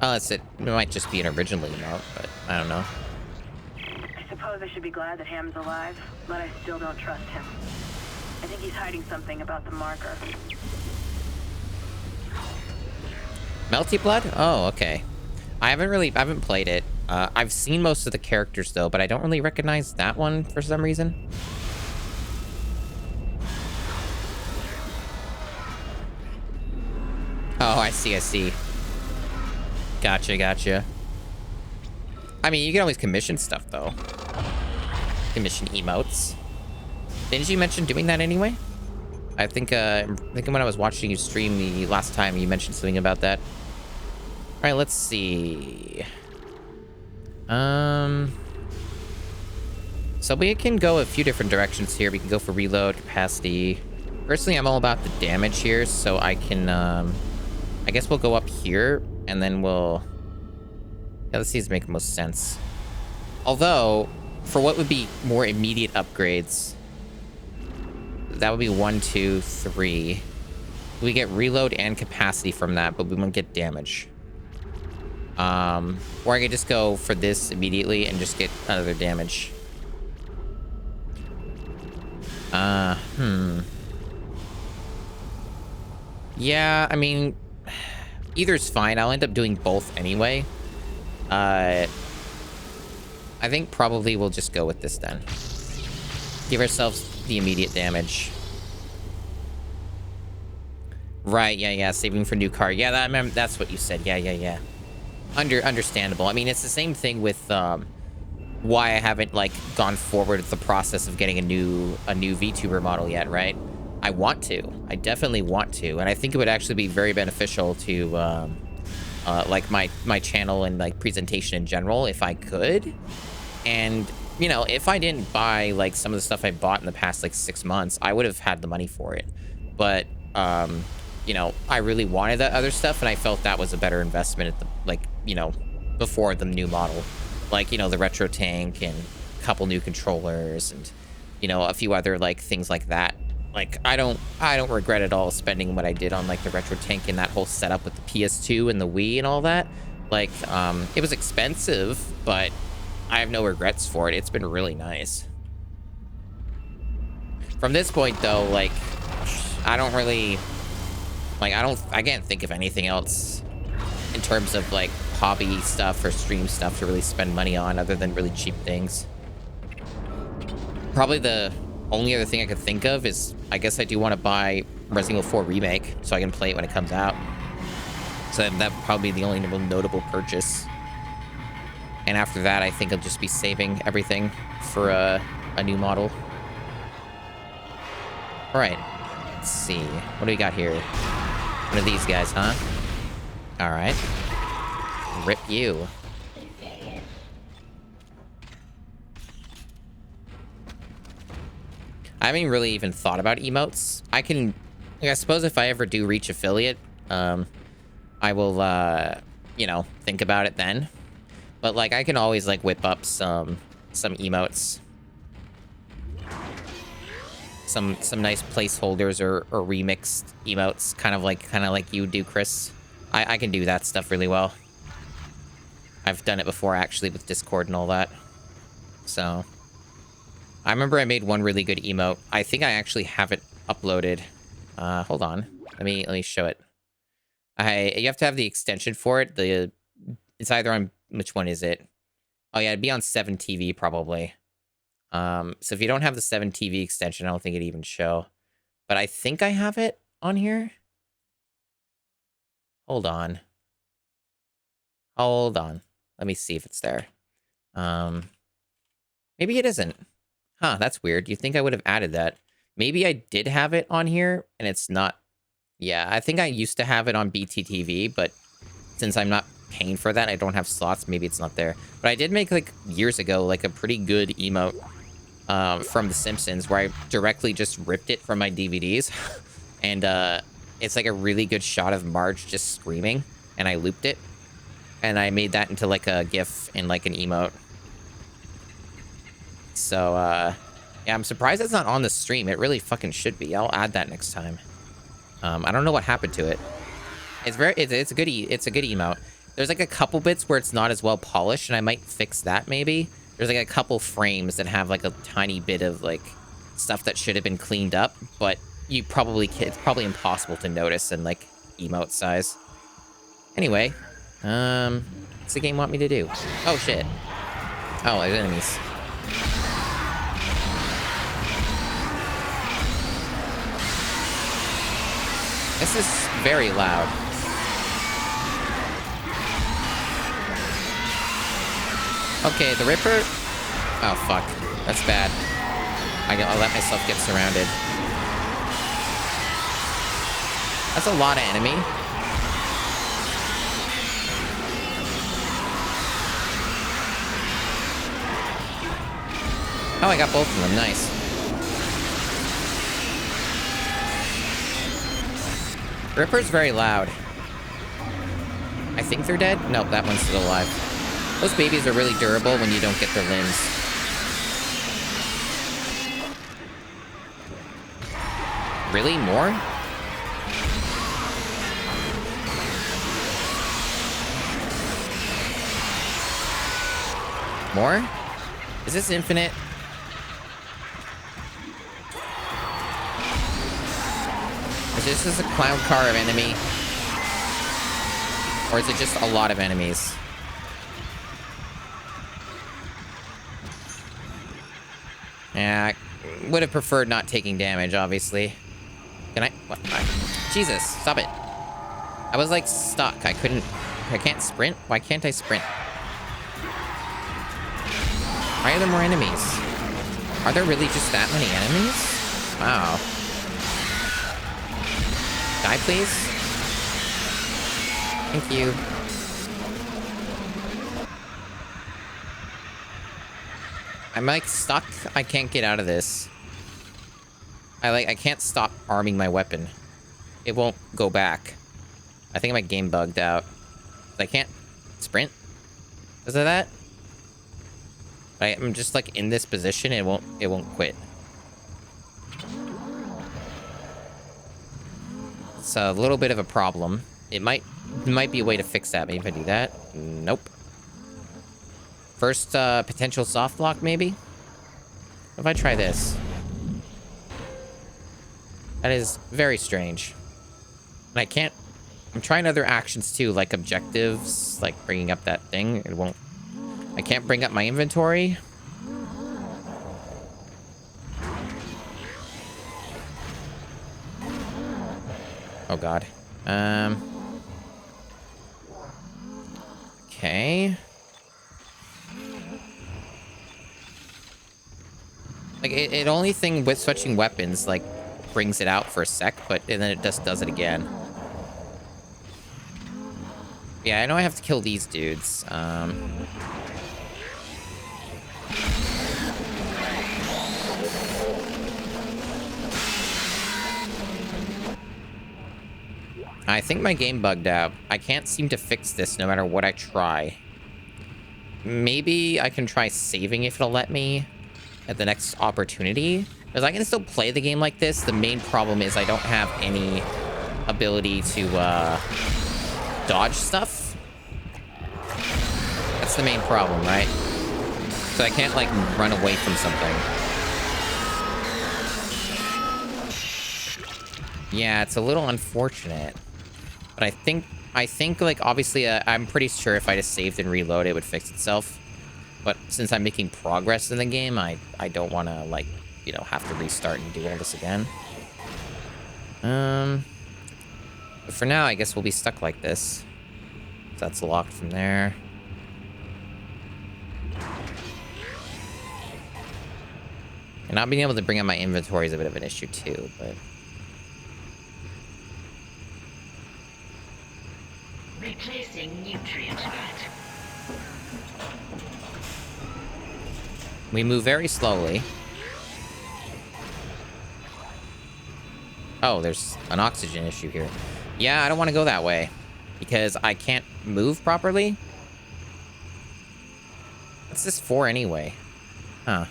Speaker 1: Oh, that's it. It might just be an original emote, but I don't know.
Speaker 8: I suppose I should be glad that Ham's alive, but I still don't trust him. I think he's hiding something about the marker.
Speaker 1: Melty Blood? Oh, okay. I haven't played it. I've seen most of the characters though, but I don't really recognize that one for some reason. Oh, I see. Gotcha. I mean, you can always commission stuff though. Commission emotes. Didn't you mention doing that anyway? I think when I was watching you stream the last time, you mentioned something about that. right, let's see. So we can go a few different directions here. We can go for reload, capacity. Personally, I'm all about the damage here, so I can, I guess we'll go up here, and then we'll... Yeah, let's see if it's making most sense. Although, for what would be more immediate upgrades, that would be 1, 2, 3. We get reload and capacity from that, but we won't get damage. Or I could just go for this immediately and just get another damage. Yeah, I mean, either's fine. I'll end up doing both anyway. I think probably we'll just go with this then. Give ourselves the immediate damage. Right, yeah, saving for new car. Yeah, that's what you said. Yeah. Understandable. I mean, it's the same thing with why I haven't like gone forward with the process of getting a new VTuber model yet, right? I want to. I definitely want to, and I think it would actually be very beneficial to like my channel and like presentation in general if I could. And you know, if I didn't buy like some of the stuff I bought in the past like 6 months, I would have had the money for it. But you know, I really wanted that other stuff, and I felt that was a better investment at the, like, you know, before the new model. Like, you know, the retro tank and a couple new controllers and, you know, a few other like things like that. Like, I don't regret at all spending what I did on like the retro tank and that whole setup with the PS2 and the Wii and all that. Like, it was expensive, but I have no regrets for it. It's been really nice. From this point though, like, I don't really, like, I can't think of anything else in terms of like hobby stuff or stream stuff to really spend money on other than really cheap things. Probably the only other thing I could think of is, I guess I do want to buy Resident Evil 4 Remake so I can play it when it comes out. So that'd probably be the only notable purchase. And after that, I think I'll just be saving everything for a new model. All right, let's see. What do we got here? One of these guys, huh? All right. Rip you. I haven't really even thought about emotes. I suppose if I ever do reach affiliate, I will, you know, think about it then. But like, I can always like whip up some emotes. Some nice placeholders or remixed emotes, kind of like you do, Chris. I can do that stuff really well. I've done it before actually with Discord and all that. So I remember I made one really good emote. I think I actually have it uploaded. Hold on. Let me show it. You have to have the extension for it. It's either on, which one is it? Oh yeah, it'd be on 7TV probably. So if you don't have the 7TV extension, I don't think it'd even show. But I think I have it on here. Hold on. Let me see if it's there. Maybe it isn't. Huh, that's weird. You'd think I would have added that. Maybe I did have it on here, and it's not. Yeah, I think I used to have it on BTTV, but since I'm not paying for that, I don't have slots, maybe it's not there. But I did make, like, years ago, like, a pretty good emote from The Simpsons, where I directly just ripped it from my DVDs. And it's, like, a really good shot of Marge just screaming, and I looped it. And I made that into, like, a GIF and, like, an emote. So, yeah, I'm surprised it's not on the stream. It really fucking should be. I'll add that next time. I don't know what happened to it. It's a good emote. There's like a couple bits where it's not as well polished, and I might fix that maybe. There's like a couple frames that have like a tiny bit of like stuff that should have been cleaned up, but it's probably impossible to notice in like emote size. Anyway, what's the game want me to do? Oh shit. Oh, there's enemies. This is very loud. Okay, the Ripper. Oh, fuck. That's bad. I'll let myself get surrounded. That's a lot of enemy. Oh, I got both of them. Nice. Ripper's very loud. I think they're dead. Nope, that one's still alive. Those babies are really durable when you don't get their limbs. Really? More? More? Is this infinite? Is this just a clown car of enemy? Or is it just a lot of enemies? Yeah, I would have preferred not taking damage, obviously. Can I? What? Jesus, stop it. I was like stuck. I can't sprint? Why can't I sprint? Why are there more enemies? Are there really just that many enemies? Wow. Die, please. Thank you. I'm like stuck. I can't get out of this. I can't stop arming my weapon. It won't go back. I think my game bugged out. I can't sprint. Is it that? I'm just like in this position. It won't quit. It's a little bit of a problem. It might be a way to fix that. Maybe if I do that. Nope. First potential soft lock, maybe? What if I try this? That is very strange. And I can't... I'm trying other actions too, like objectives, like bringing up that thing. It won't... I can't bring up my inventory. Oh god. Okay. Like, it only thing with switching weapons, like, brings it out for a sec, and then it just does it again. Yeah, I know I have to kill these dudes. I think my game bugged out. I can't seem to fix this no matter what I try. Maybe I can try saving if it'll let me at the next opportunity. Because I can still play the game like this. The main problem is I don't have any ability to dodge stuff. That's the main problem, right? So I can't like run away from something. Yeah, it's a little unfortunate. But I think like obviously I'm pretty sure if I just saved and reload it would fix itself. But since I'm making progress in the game, I don't want to like, you know, have to restart and do all this again. But for now, I guess we'll be stuck like this. So that's locked from there. And not being able to bring up my inventory is a bit of an issue too, but...
Speaker 10: Replacing nutrient vat.
Speaker 1: We move very slowly. Oh, there's an oxygen issue here. Yeah, I don't want to go that way because I can't move properly. What's this for anyway? Huh.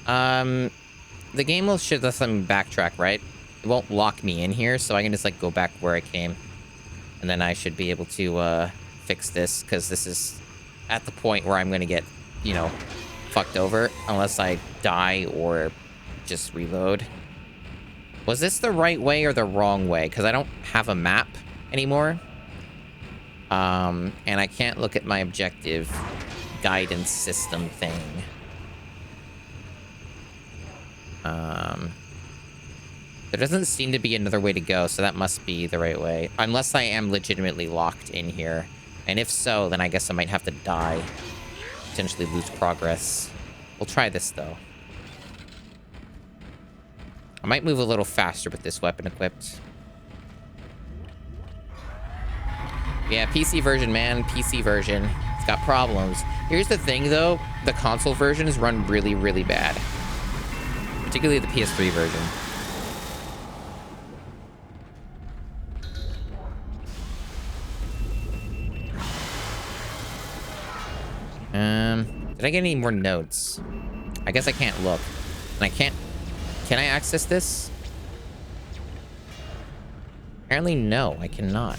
Speaker 1: The game should let me backtrack, right? It won't lock me in here, so I can just like go back where I came. And then I should be able to fix this because this is at the point where I'm going to get, you know, fucked over unless I die or just reload. Was this the right way or the wrong way? Because I don't have a map anymore. And I can't look at my objective guidance system thing. There doesn't seem to be another way to go, so that must be the right way. Unless I am legitimately locked in here. And if so, then I guess I might have to die. Potentially lose progress. We'll try this, though. I might move a little faster with this weapon equipped. Yeah, PC version, man. PC version. It's got problems. Here's the thing, though. The console versions run really, really bad. Particularly the PS3 version. Did I get any more notes? I guess I can't look. And I can't... Can I access this? Apparently, no, I cannot.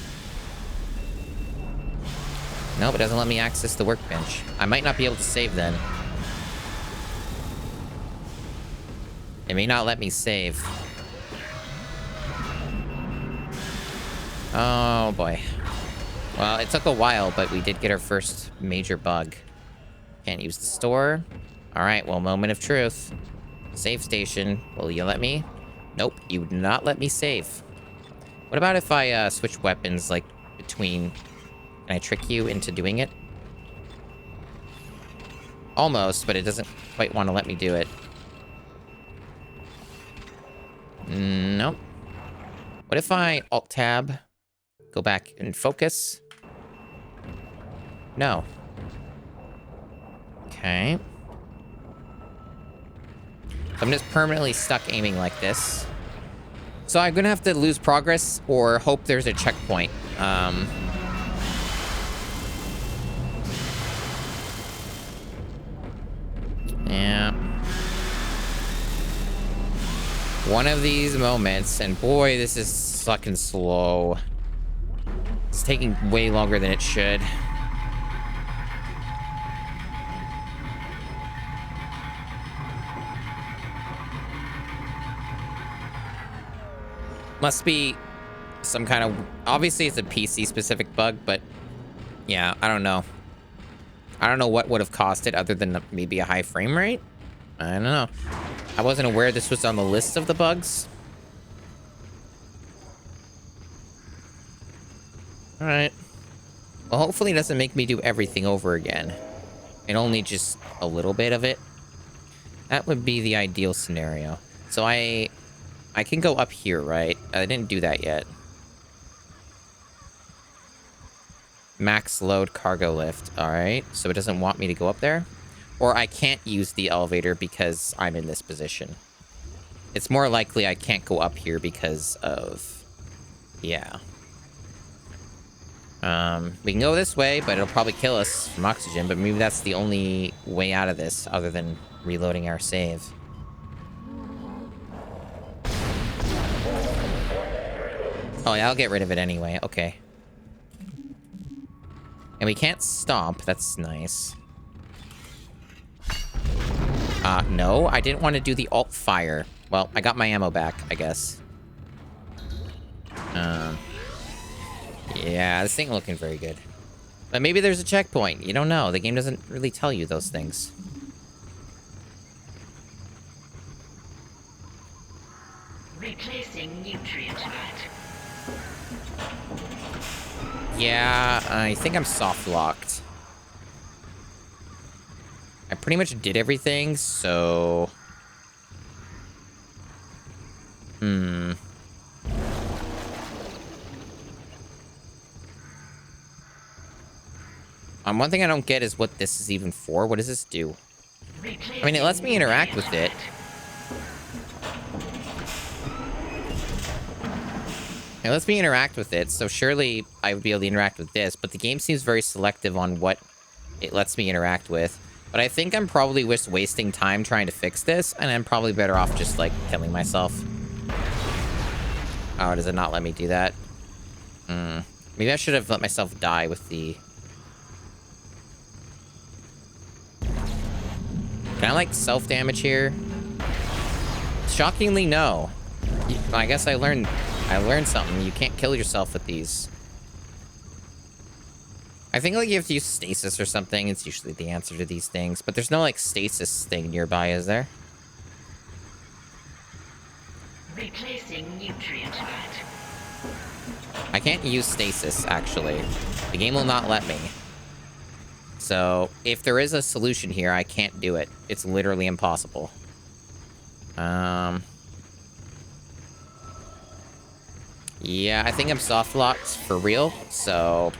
Speaker 1: Nope, it doesn't let me access the workbench. I might not be able to save then. It may not let me save. Oh, boy. Well, it took a while, but we did get our first major bug. Can't use the store. All right, well, moment of truth. Save station. Will you let me? Nope, you would not let me save. What about if I switch weapons, like, between... Can I trick you into doing it? Almost, but it doesn't quite want to let me do it. Nope. What if I Alt-Tab, go back and focus? No. Okay. So I'm just permanently stuck aiming like this. So I'm gonna have to lose progress or hope there's a checkpoint. Yeah. One of these moments, and boy, this is fucking slow. It's taking way longer than it should. Must be some kind of... Obviously, it's a PC-specific bug, but... Yeah, I don't know. I don't know what would have caused it other than maybe a high frame rate. I don't know. I wasn't aware this was on the list of the bugs. Alright. Well, hopefully it doesn't make me do everything over again. And only just a little bit of it. That would be the ideal scenario. So I can go up here, right? I didn't do that yet. Max load cargo lift. All right. So it doesn't want me to go up there. Or I can't use the elevator because I'm in this position. It's more likely I can't go up here because of... Yeah. We can go this way, but it'll probably kill us from oxygen. But maybe that's the only way out of this other than reloading our save. Oh, yeah, I'll get rid of it anyway. Okay. And we can't stomp. That's nice. No, I didn't want to do the alt fire. Well, I got my ammo back, I guess. Yeah, this ain't looking very good. But maybe there's a checkpoint. You don't know. The game doesn't really tell you those things.
Speaker 10: Replacing nutrient vat.
Speaker 1: Yeah, I think I'm soft locked. I pretty much did everything, so... One thing I don't get is what this is even for. What does this do? I mean, it lets me interact with it. It lets me interact with it, so surely I would be able to interact with this, but the game seems very selective on what it lets me interact with. But I think I'm probably just wasting time trying to fix this, and I'm probably better off just, like, killing myself. Oh, does it not let me do that? Maybe I should have let myself die with the... Can I, like, self-damage here? Shockingly, no. I guess I learned something. You can't kill yourself with these. I think, like, you have to use stasis or something. It's usually the answer to these things. But there's no, like, stasis thing nearby, is there?
Speaker 10: Replacing nutrient vat.
Speaker 1: I can't use stasis, actually. The game will not let me. So, if there is a solution here, I can't do it. It's literally impossible. Yeah, I think I'm soft locked for real, so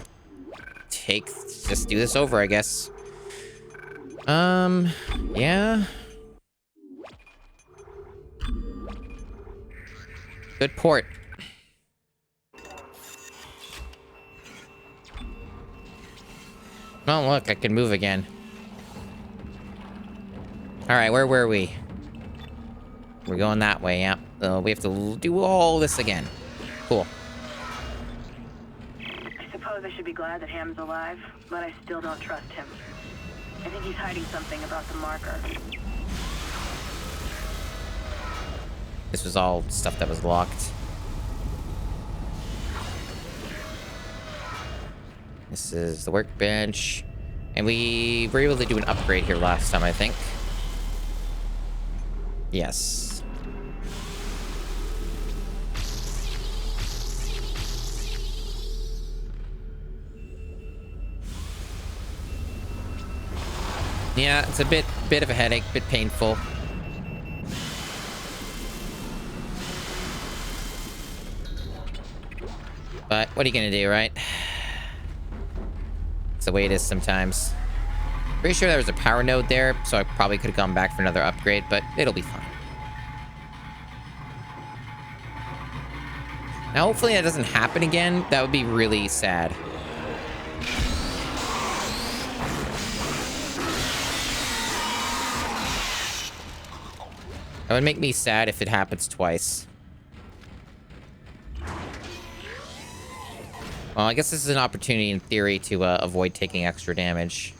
Speaker 1: just do this over, I guess. Yeah. Good port. Oh, look, I can move again. All right, where were we? We're going that way, yeah. So we have to do all this again. Cool.
Speaker 8: I suppose I should be glad that Ham's alive, but I still don't trust him. I think he's hiding something about the marker.
Speaker 1: This was all stuff that was locked. This is the workbench. And we were able to do an upgrade here last time, I think. Yes. Yeah, it's a bit of a headache, bit painful. But what are you gonna do, right? It's the way it is sometimes. Pretty sure there was a power node there, so I probably could have gone back for another upgrade, but it'll be fine. Now, hopefully that doesn't happen again. That would be really sad. That would make me sad if it happens twice. Well, I guess this is an opportunity in theory to avoid taking extra damage.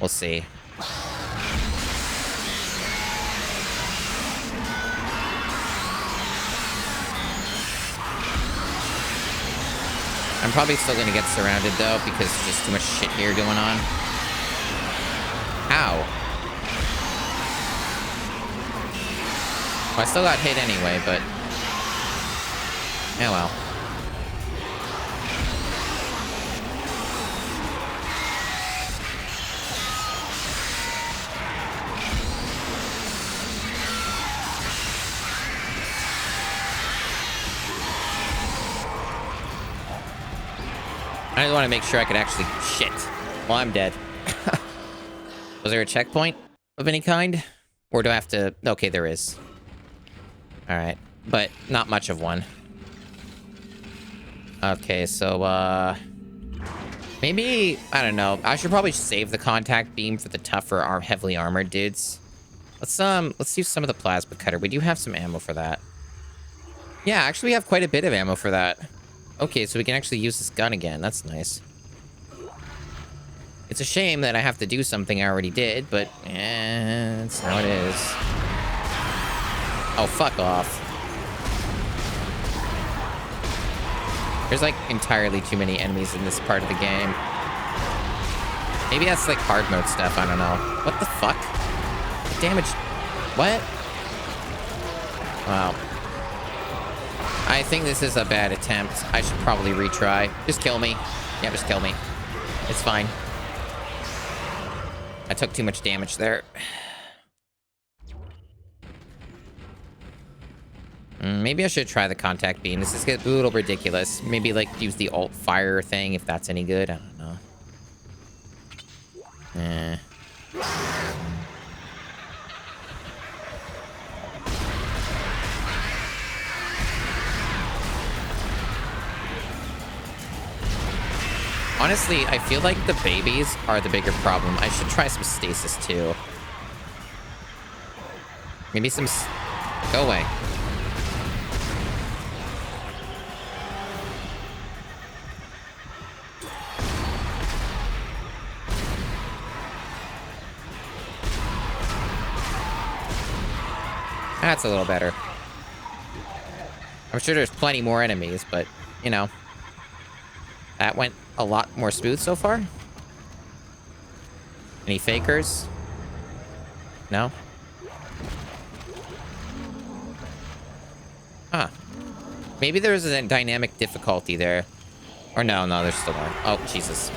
Speaker 1: We'll see. I'm probably still gonna get surrounded though, because there's just too much shit here going on. Ow. Well, I still got hit anyway, but... oh well. I just want to make sure I could actually... shit. Well, I'm dead. Was there a checkpoint of any kind? Or do I have to... okay, there is. Alright. But not much of one. Okay, so, maybe... I don't know. I should probably save the contact beam for the tougher, heavily armored dudes. Let's use some of the plasma cutter. We do have some ammo for that. Yeah, actually we have quite a bit of ammo for that. Okay, so we can actually use this gun again. That's nice. It's a shame that I have to do something I already did, but that's how it is. Oh, fuck off. There's like entirely too many enemies in this part of the game. Maybe that's like hard mode stuff. I don't know. What the fuck? Damage. What? Wow. I think this is a bad attempt. I should probably retry. Just kill me. Yeah, just kill me. It's fine. I took too much damage there. Maybe I should try the contact beam. This is getting a little ridiculous. Maybe like use the alt fire thing if that's any good. I don't know. Honestly, I feel like the babies are the bigger problem. I should try some stasis too. Maybe some... go away. That's a little better. I'm sure there's plenty more enemies, but, you know. That went a lot more smooth so far. Any fakers? No? Huh. Maybe there's a dynamic difficulty there. Or no, there's still more. Oh, Jesus.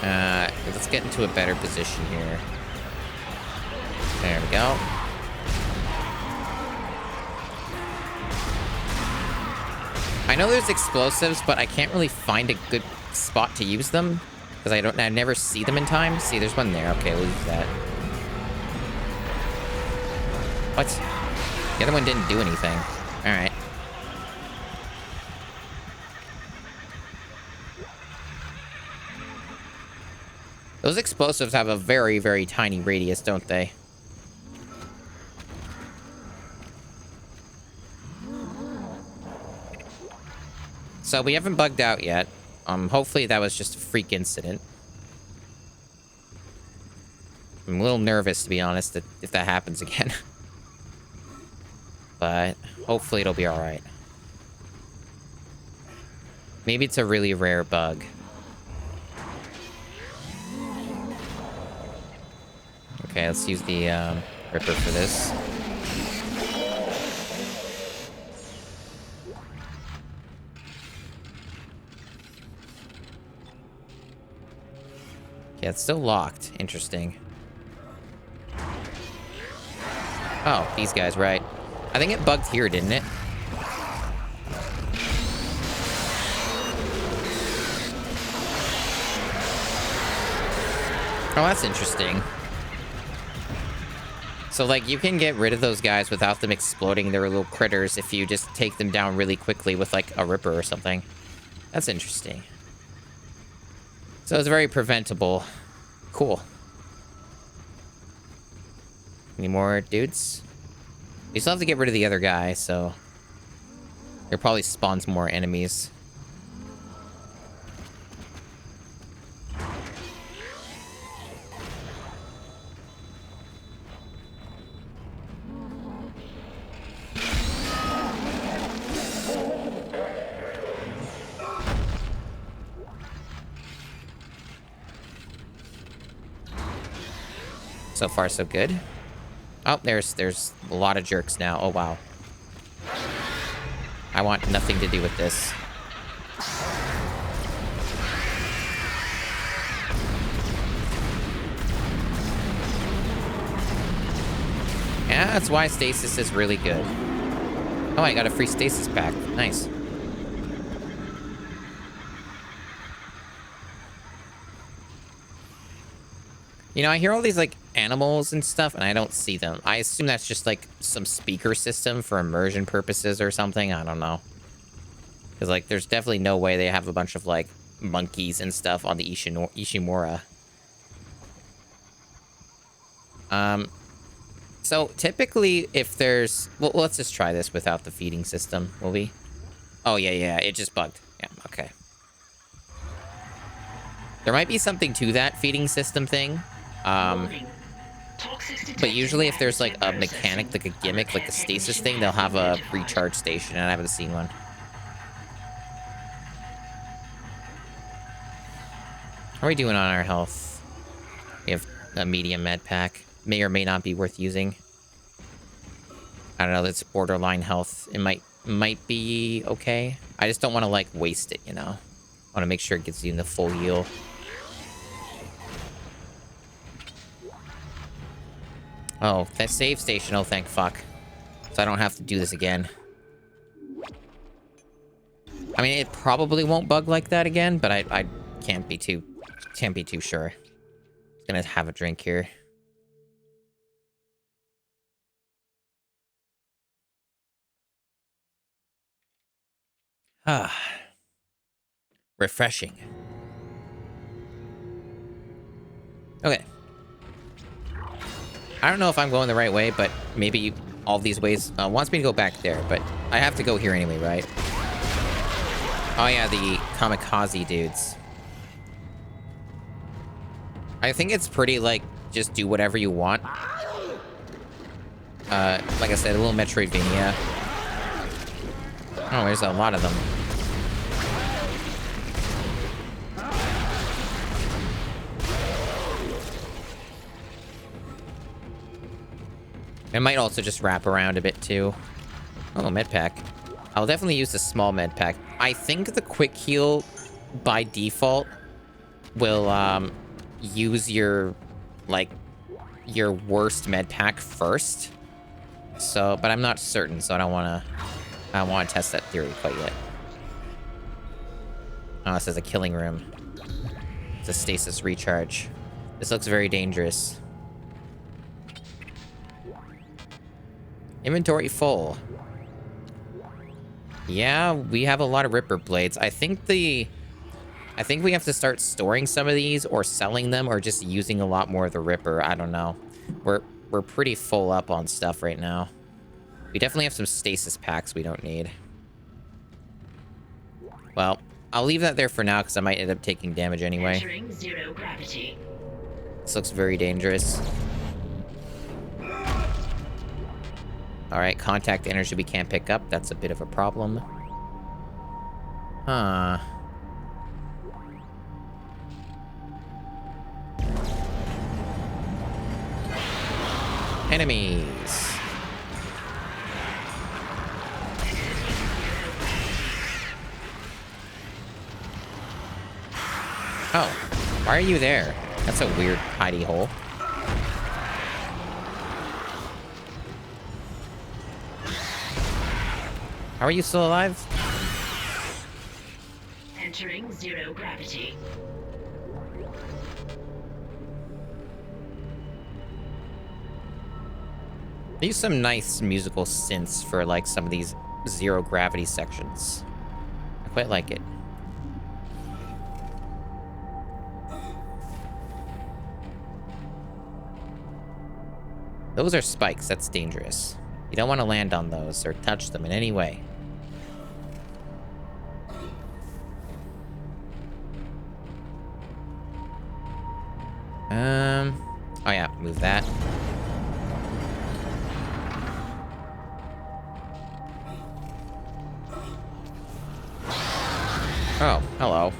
Speaker 1: Let's get into a better position here. There we go. I know there's explosives, but I can't really find a good spot to use them because I never see them in time. See, there's one there. Okay, we'll use that. What? The other one didn't do anything. All right. Those explosives have a very, very tiny radius, don't they? So we haven't bugged out yet. Hopefully that was just a freak incident. I'm a little nervous, to be honest, if that happens again. But hopefully it'll be all right. Maybe it's a really rare bug. Okay, let's use the Ripper for this. Yeah, it's still locked. Interesting. Oh, these guys, right. I think it bugged here, didn't it? Oh, that's interesting. So, like, you can get rid of those guys without them exploding their little critters if you just take them down really quickly with, like, a Ripper or something. That's interesting. So it's very preventable. Cool. Any more dudes? You still have to get rid of the other guy, so... It probably spawns more enemies. So far, so good. Oh, there's a lot of jerks now. Oh, wow. I want nothing to do with this. Yeah, that's why stasis is really good. Oh, I got a free stasis pack. Nice. You know, I hear all these, like, animals and stuff, and I don't see them. I assume that's just, like, some speaker system for immersion purposes or something. I don't know. Because, like, there's definitely no way they have a bunch of, like, monkeys and stuff on the Ishimura. So, typically, if there's... Well, let's just try this without the feeding system, will we? Oh, yeah, it just bugged. Yeah, okay. There might be something to that feeding system thing. But usually if there's like a mechanic, like a gimmick, like the stasis thing, they'll have a recharge station, and I haven't seen one. How are we doing on our health? We have a medium med pack. May or may not be worth using. I don't know, that's borderline health. It might be okay. I just don't want to like waste it, you know? I want to make sure it gets you in the full heal. Oh, that save station. Oh, thank fuck. So I don't have to do this again. I mean, it probably won't bug like that again, but I can't be too sure. I'm gonna have a drink here. Ah. Refreshing. Okay. I don't know if I'm going the right way, but maybe all these ways wants me to go back there, but I have to go here anyway, right? Oh yeah, the kamikaze dudes. I think it's pretty, like, just do whatever you want. Like I said, a little Metroidvania. Oh, there's a lot of them. It might also just wrap around a bit, too. Oh, med pack. I'll definitely use the small med pack. I think the quick heal, by default, will, use your, like, your worst med pack first. So, but I'm not certain, so I don't want to test that theory quite yet. Oh, this is a killing room. It's a stasis recharge. This looks very dangerous. Inventory full. Yeah, we have a lot of Ripper blades. I think we have to start storing some of these or selling them or just using a lot more of the Ripper. I don't know. We're pretty full up on stuff right now. We definitely have some stasis packs we don't need. Well, I'll leave that there for now because I might end up taking damage anyway.
Speaker 10: Entering zero gravity.
Speaker 1: This looks very dangerous. Alright, contact energy we can't pick up. That's a bit of a problem. Huh. Enemies. Oh, why are you there? That's a weird hidey hole. How are you still alive?
Speaker 10: Entering zero gravity.
Speaker 1: They use some nice musical synths for like some of these zero gravity sections. I quite like it. Those are spikes. That's dangerous. You don't want to land on those or touch them in any way. Oh yeah, move that. Oh, hello.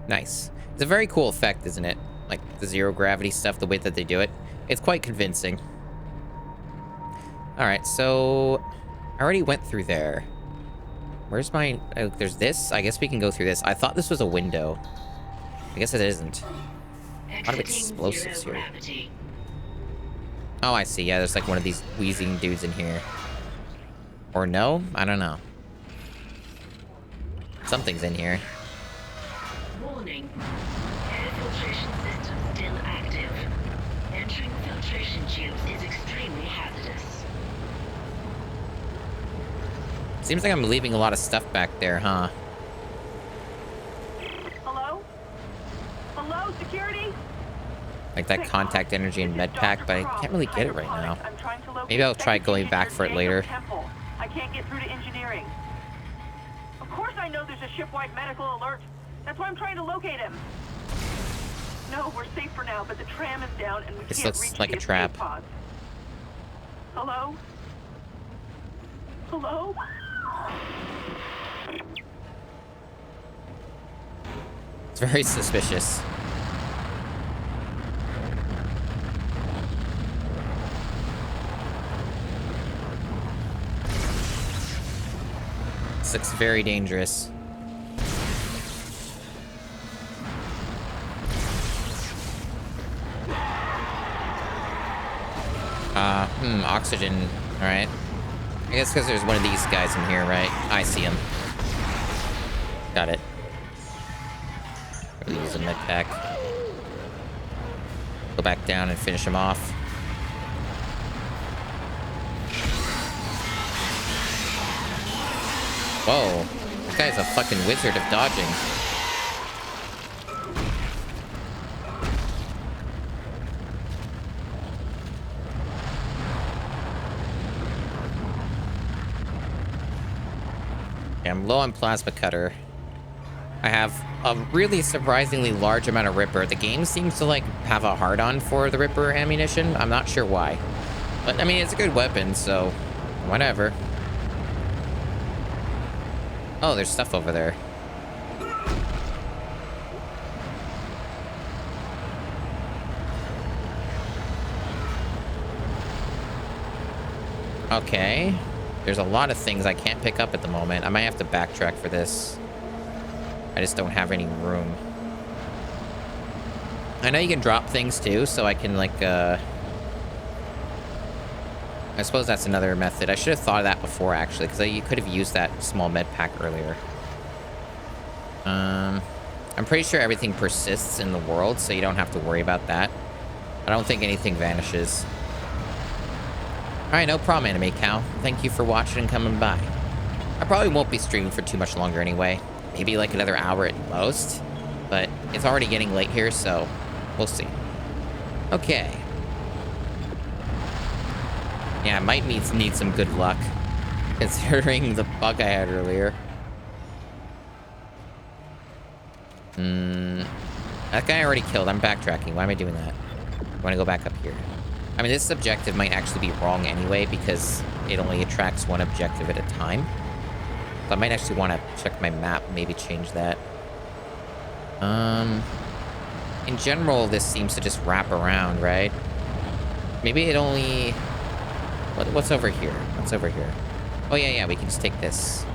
Speaker 1: Nice. It's a very cool effect, isn't it? Like the zero gravity stuff, the way that they do it. It's quite convincing. All right, so I already went through there. Where's my... Oh, there's this? I guess we can go through this. I thought this was a window. I guess it isn't. A lot of explosives here. Oh, I see. Yeah, there's like one of these wheezing dudes in here. Or no? I don't know. Something's in here.
Speaker 10: Warning. Air filtration system still active. Entering filtration tubes is extremely hazardous.
Speaker 1: Seems like I'm leaving a lot of stuff back there, huh?
Speaker 15: Hello? Hello, security?
Speaker 1: Like that contact energy and med pack, but I can't really get it right now. Maybe I'll try going back for it later.
Speaker 15: I can't get through to engineering. Of course I know there's a shipwide medical alert. That's why I'm trying to locate him. No, we're safe for now, but the tram is down and we
Speaker 1: This
Speaker 15: can't
Speaker 1: looks
Speaker 15: reach
Speaker 1: like
Speaker 15: the
Speaker 1: a trap.
Speaker 15: escape pods. Hello? Hello?
Speaker 1: It's very suspicious. This looks very dangerous. Oxygen. Alright. I guess because there's one of these guys in here, right? I see him. Got it. Really use a med pack. Go back down and finish him off. Whoa. This guy's a fucking wizard of dodging. Yeah, I'm low on plasma cutter. I have a really surprisingly large amount of Ripper. The game seems to like have a hard-on for the Ripper ammunition. I'm not sure why. But I mean, it's a good weapon, so whatever. Oh, there's stuff over there. Okay. There's a lot of things I can't pick up at the moment. I might have to backtrack for this. I just don't have any room. I know you can drop things too, so I can like I suppose that's another method. I should have thought of that before, actually, because you could have used that small med pack earlier. I'm pretty sure everything persists in the world, so you don't have to worry about that. I don't think anything vanishes. Alright, no problem, Anime Cow. Thank you for watching and coming by. I probably won't be streaming for too much longer anyway. Maybe like another hour at most. But it's already getting late here, so we'll see. Okay. Yeah, I might need some good luck, considering the bug I had earlier. That guy I already killed. I'm backtracking. Why am I doing that? I want to go back up here. I mean, this objective might actually be wrong anyway, because it only attracts one objective at a time. So I might actually want to check my map, maybe change that. In general, this seems to just wrap around, right? Maybe it only... What's over here? What's over here? Oh, yeah, we can just take this.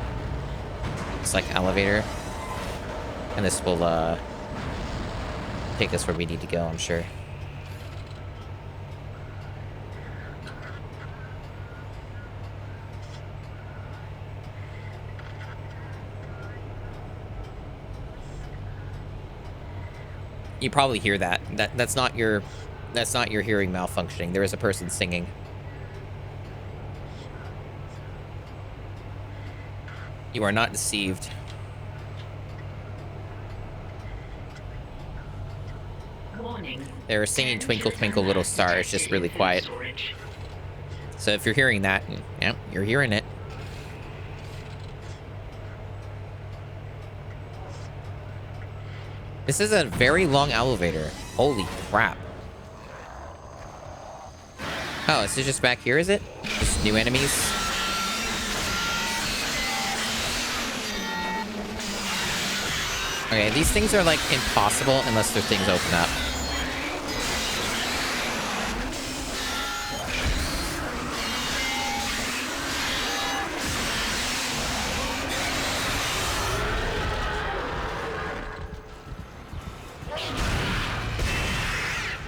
Speaker 1: It's like elevator. And this will, take us where we need to go, I'm sure. You probably hear that. That's not your hearing malfunctioning. There is a person singing. You are not deceived.
Speaker 10: Warning.
Speaker 1: They're singing Twinkle Twinkle Little Star. It's just really quiet. So if you're hearing that, yeah, you're hearing it. This is a very long elevator. Holy crap. Oh, this is just back here, is it? Just new enemies? Okay, these things are like impossible unless their things open up.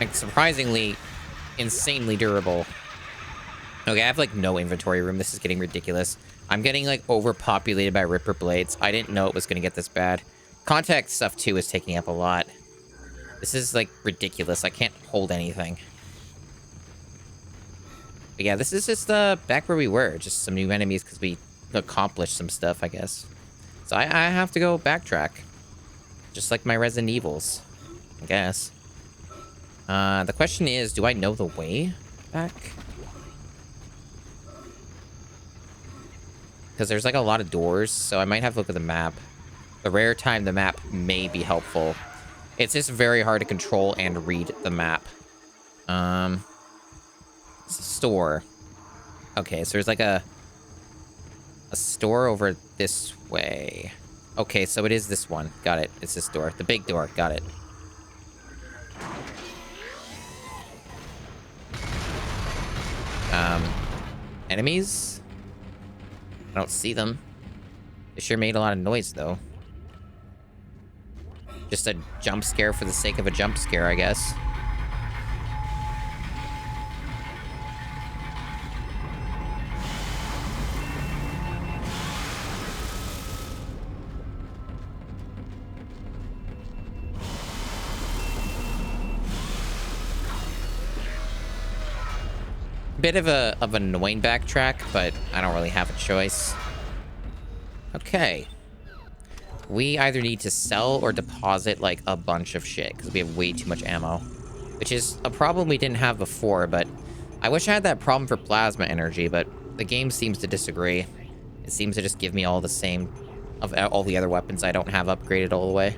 Speaker 1: Like, surprisingly, insanely durable. Okay, I have, like, no inventory room. This is getting ridiculous. I'm getting, like, overpopulated by Ripper Blades. I didn't know it was going to get this bad. Contact stuff, too, is taking up a lot. This is, like, ridiculous. I can't hold anything. But yeah, this is just, back where we were. Just some new enemies because we accomplished some stuff, I guess. So I have to go backtrack. Just like my Resident Evils, I guess. The question is, do I know the way back? Because there's like a lot of doors, so I might have to look at the map. The rare time the map may be helpful. It's just very hard to control and read the map. It's a store. Okay, so there's like a store over this way. Okay, so it is this one. Got it. It's this door. The big door. Got it. Enemies? I don't see them. They sure made a lot of noise, though. Just a jump scare for the sake of a jump scare, I guess. Bit of an annoying backtrack, but I don't really have a choice. Okay. We either need to sell or deposit like a bunch of shit because we have way too much ammo, which is a problem we didn't have before, but I wish I had that problem for plasma energy, but the game seems to disagree. It seems to just give me all the same of all the other weapons I don't have upgraded all the way.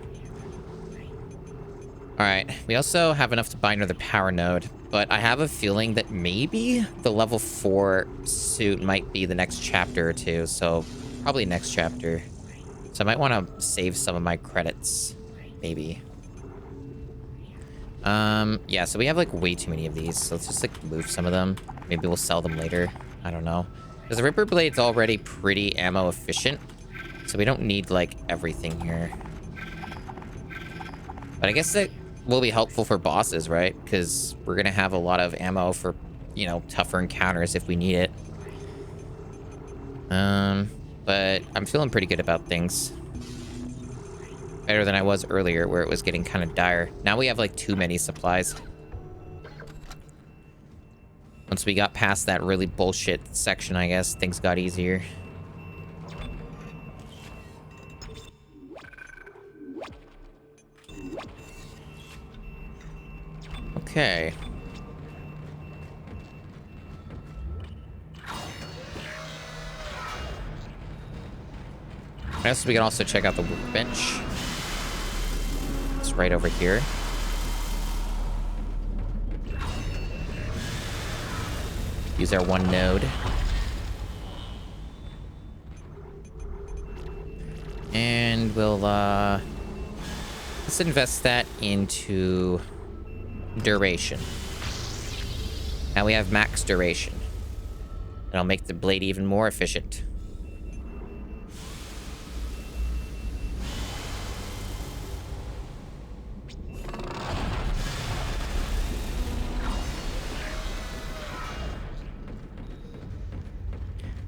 Speaker 1: Alright, we also have enough to buy another power node, but I have a feeling that maybe the level 4 suit might be the next chapter or two, so probably next chapter. So I might want to save some of my credits, maybe. Yeah, so we have like way too many of these, so let's just like move some of them. Maybe we'll sell them later. I don't know. Because the Ripper Blade's already pretty ammo efficient, so we don't need like everything here. But I guess that will be helpful for bosses, right? Because we're gonna have a lot of ammo for you know, tougher encounters if we need it. But I'm feeling pretty good about things. Better than I was earlier, where it was getting kind of dire. Now we have like too many supplies. Once we got past that really bullshit section, I guess things got easier. Okay. I guess we can also check out the workbench. It's right over here. Use our one node. And we'll, let's invest that into duration. Now we have max duration. That'll make the blade even more efficient.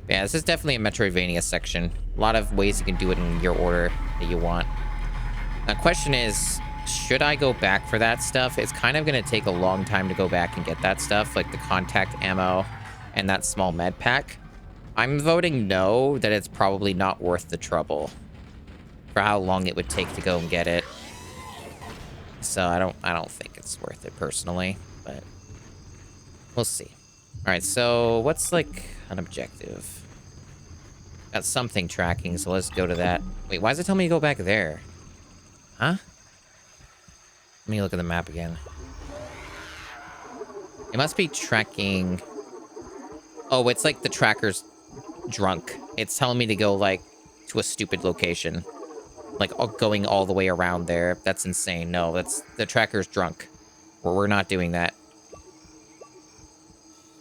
Speaker 1: Yeah, this is definitely a Metroidvania section. A lot of ways you can do it in your order that you want. The question is, should I go back for that stuff? It's kind of going to take a long time to go back and get that stuff, like the contact ammo and that small med pack. I'm voting no, that it's probably not worth the trouble for how long it would take to go and get it. So I don't think it's worth it personally, but we'll see. All right, so what's like an objective? Got something tracking, so let's go to that. Wait, why does it tell me to go back there? Huh? Let me look at the map again. It must be tracking... Oh, it's like the tracker's drunk. It's telling me to go, like, to a stupid location. Like, going all the way around there. That's insane. No, that's... The tracker's drunk. We're not doing that.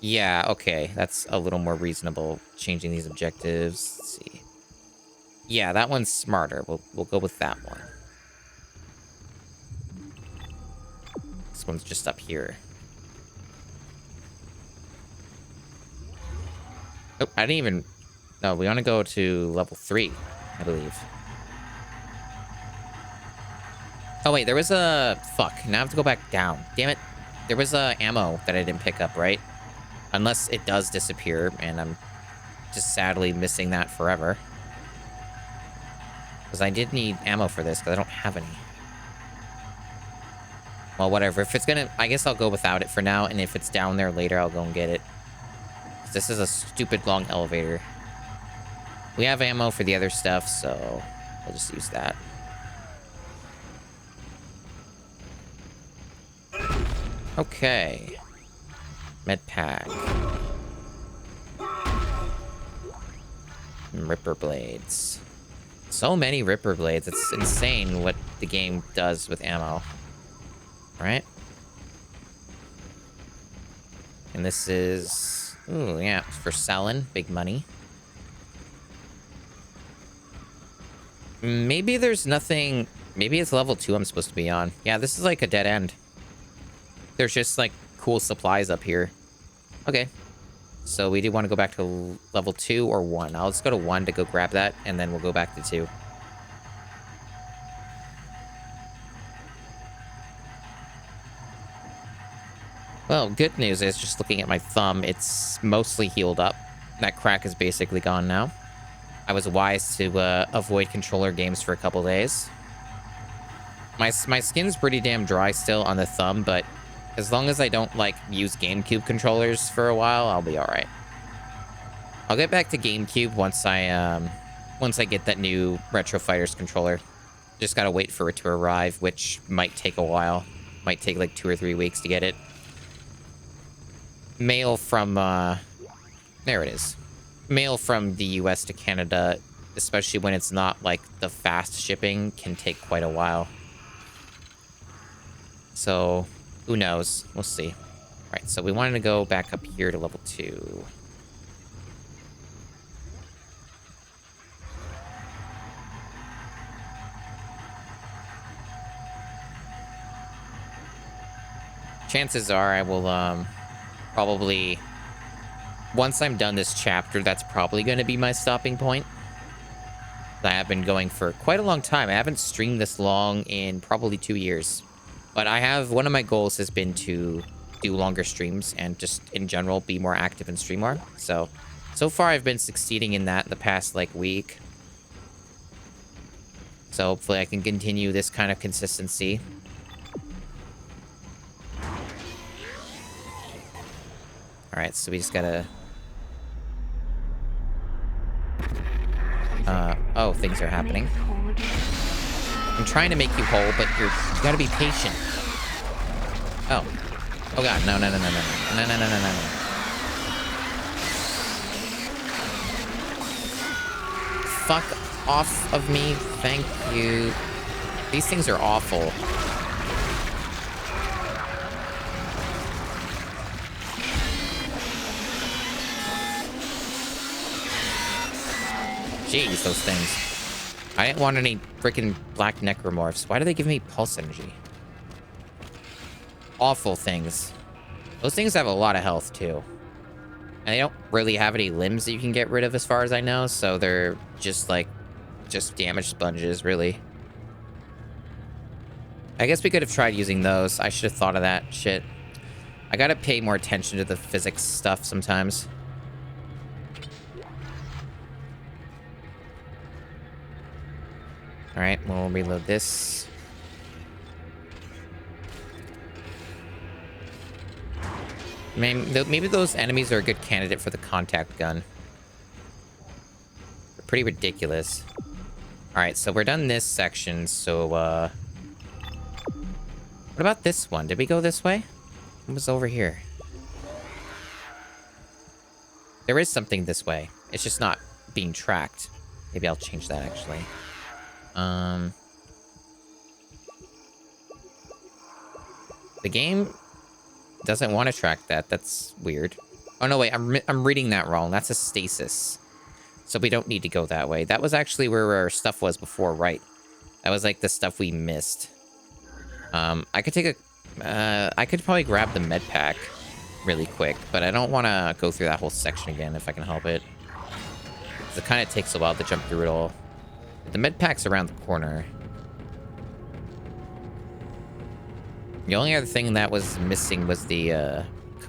Speaker 1: Yeah, okay. That's a little more reasonable. Changing these objectives. Let's see. Yeah, that one's smarter. We'll go with that one. This one's just up here. Oh, I didn't even... No, we want to go to level 3, I believe. Oh, wait, there was a... Fuck, now I have to go back down. Damn it. There was a ammo that I didn't pick up, right? Unless it does disappear, and I'm just sadly missing that forever. Because I did need ammo for this, because I don't have any. Well, whatever. If it's gonna... I guess I'll go without it for now, and if it's down there later, I'll go and get it. This is a stupid long elevator. We have ammo for the other stuff, so we'll just use that. Okay. Med pack. Ripper blades. So many Ripper blades. It's insane what the game does with ammo. Right? And this is... Ooh, yeah. For selling. Big money. Maybe there's nothing... Maybe it's level 2 I'm supposed to be on. Yeah, this is like a dead end. There's just like cool supplies up here. Okay. So we do want to go back to level 2 or 1. I'll just go to 1 to go grab that, and then we'll go back to 2. Well, good news is, just looking at my thumb, it's mostly healed up. That crack is basically gone now. I was wise to avoid controller games for a couple days. My skin's pretty damn dry still on the thumb, but as long as I don't, like, use GameCube controllers for a while, I'll be alright. I'll get back to GameCube once I get that new Retro Fighters controller. Just gotta wait for it to arrive, which might take a while. Might take, like, 2 or 3 weeks to get it. Mail from, there it is. Mail from the US to Canada, especially when it's not, like, the fast shipping, can take quite a while. So... who knows? We'll see. All right, so we wanted to go back up here to level 2. Chances are I will probably... Once I'm done this chapter, that's probably going to be my stopping point. I have been going for quite a long time. I haven't streamed this long in probably 2 years. But I have... One of my goals has been to do longer streams and just, in general, be more active in stream more. So far, I've been succeeding in that the past, like, week. So hopefully I can continue this kind of consistency. Alright, so we just gotta... oh, things are happening. I'm trying to make you whole, but you gotta be patient. Oh. Oh god, no. Fuck off of me, thank you. These things are awful. Jeez, those things. I didn't want any freaking black necromorphs. Why do they give me pulse energy? Awful things. Those things have a lot of health, too. And they don't really have any limbs that you can get rid of as far as I know, so they're just, like, just damage sponges, really. I guess we could have tried using those. I should have thought of that shit. I gotta pay more attention to the physics stuff sometimes. Alright, we'll reload this. Maybe those enemies are a good candidate for the contact gun. They're pretty ridiculous. Alright, so we're done this section, so, what about this one? Did we go this way? What was over here? There is something this way. It's just not being tracked. Maybe I'll change that, actually. The game doesn't want to track that. That's weird. Oh, no, wait. I'm reading that wrong. That's a stasis. So we don't need to go that way. That was actually where our stuff was before, right? That was like the stuff we missed. I could take a... I could probably grab the med pack really quick, but I don't want to go through that whole section again if I can help it. It kind of takes a while to jump through it all. The med pack's around the corner. The only other thing that was missing was the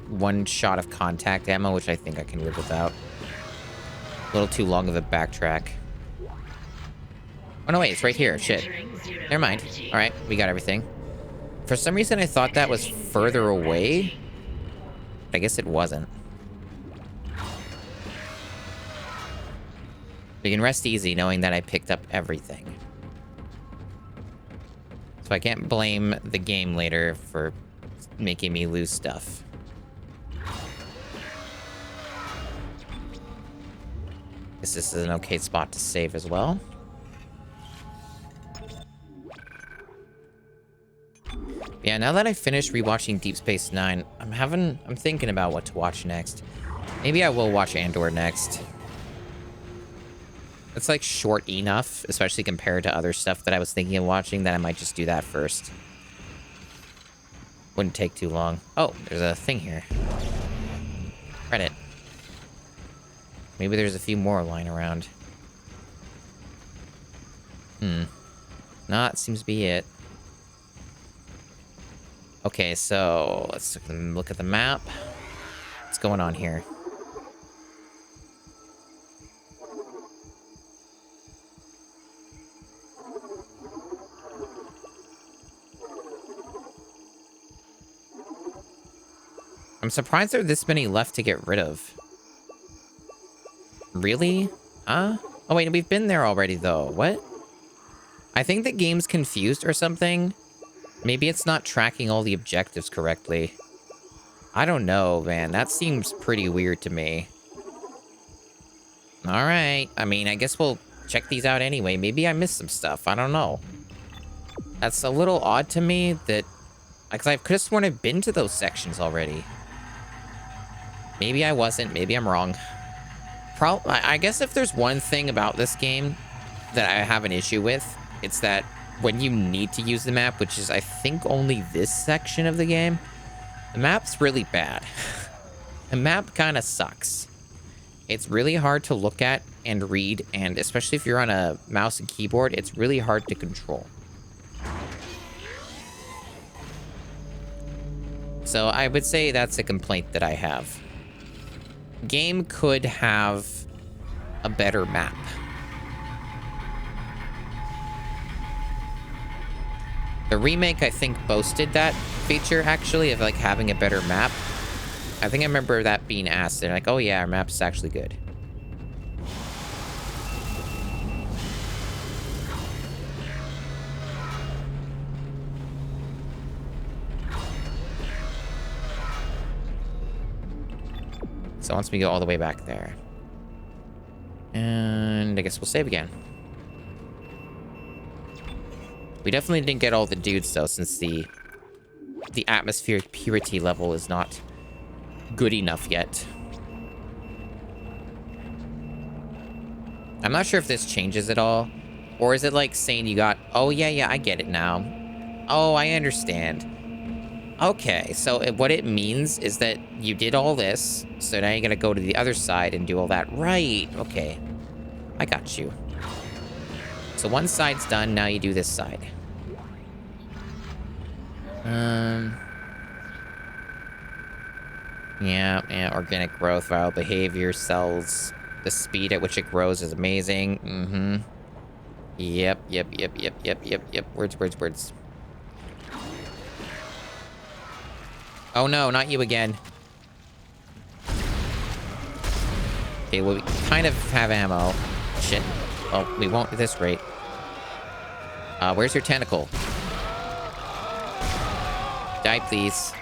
Speaker 1: one shot of contact ammo, which I think I can live without. A little too long of a backtrack. Oh, no, wait, it's right here. Shit. Never mind. All right, we got everything. For some reason, I thought that was further away. I guess it wasn't. We can rest easy knowing that I picked up everything. So I can't blame the game later for making me lose stuff. Guess this is an okay spot to save as well. Yeah, now that I finished rewatching Deep Space Nine, I'm thinking about what to watch next. Maybe I will watch Andor next. It's like short enough, especially compared to other stuff that I was thinking of watching, that I might just do that first. Wouldn't take too long. Oh, there's a thing here. Credit. Maybe there's a few more lying around. No, that seems to be it. Okay, so let's look at the map. What's going on here? I'm surprised there are this many left to get rid of. Really? Huh? Oh, wait, we've been there already, though. What? I think the game's confused or something. Maybe it's not tracking all the objectives correctly. I don't know, man. That seems pretty weird to me. All right. I mean, I guess we'll check these out anyway. Maybe I missed some stuff. I don't know. That's a little odd to me that... Because I could have sworn I've been to those sections already. Maybe I wasn't. Maybe I'm wrong. I guess if there's one thing about this game that I have an issue with, it's that when you need to use the map, which is, I think, only this section of the game, the map's really bad. The map kind of sucks. It's really hard to look at and read, and especially if you're on a mouse and keyboard, it's really hard to control. So I would say that's a complaint that I have. Game could have a better map. The remake, I think, boasted that feature, actually, of, like, having a better map. I think I remember that being asked. They're like, oh, yeah, our map's actually good. So once we go all the way back there. And I guess we'll save again. We definitely didn't get all the dudes, though, since the atmospheric purity level is not good enough yet. I'm not sure if this changes at all. Or is it like saying you got... Oh, yeah, I get it now. Oh, I understand. Okay, so what it means is that you did all this, so now you're gonna go to the other side and do all that. Right, okay. I got you. So one side's done, now you do this side. Yeah, organic growth, viral behavior, cells. The speed at which it grows is amazing. Yep. Words. Oh no, not you again. Okay, well, we kind of have ammo. Shit. Oh, we won't at this rate. Where's your tentacle? Die, please.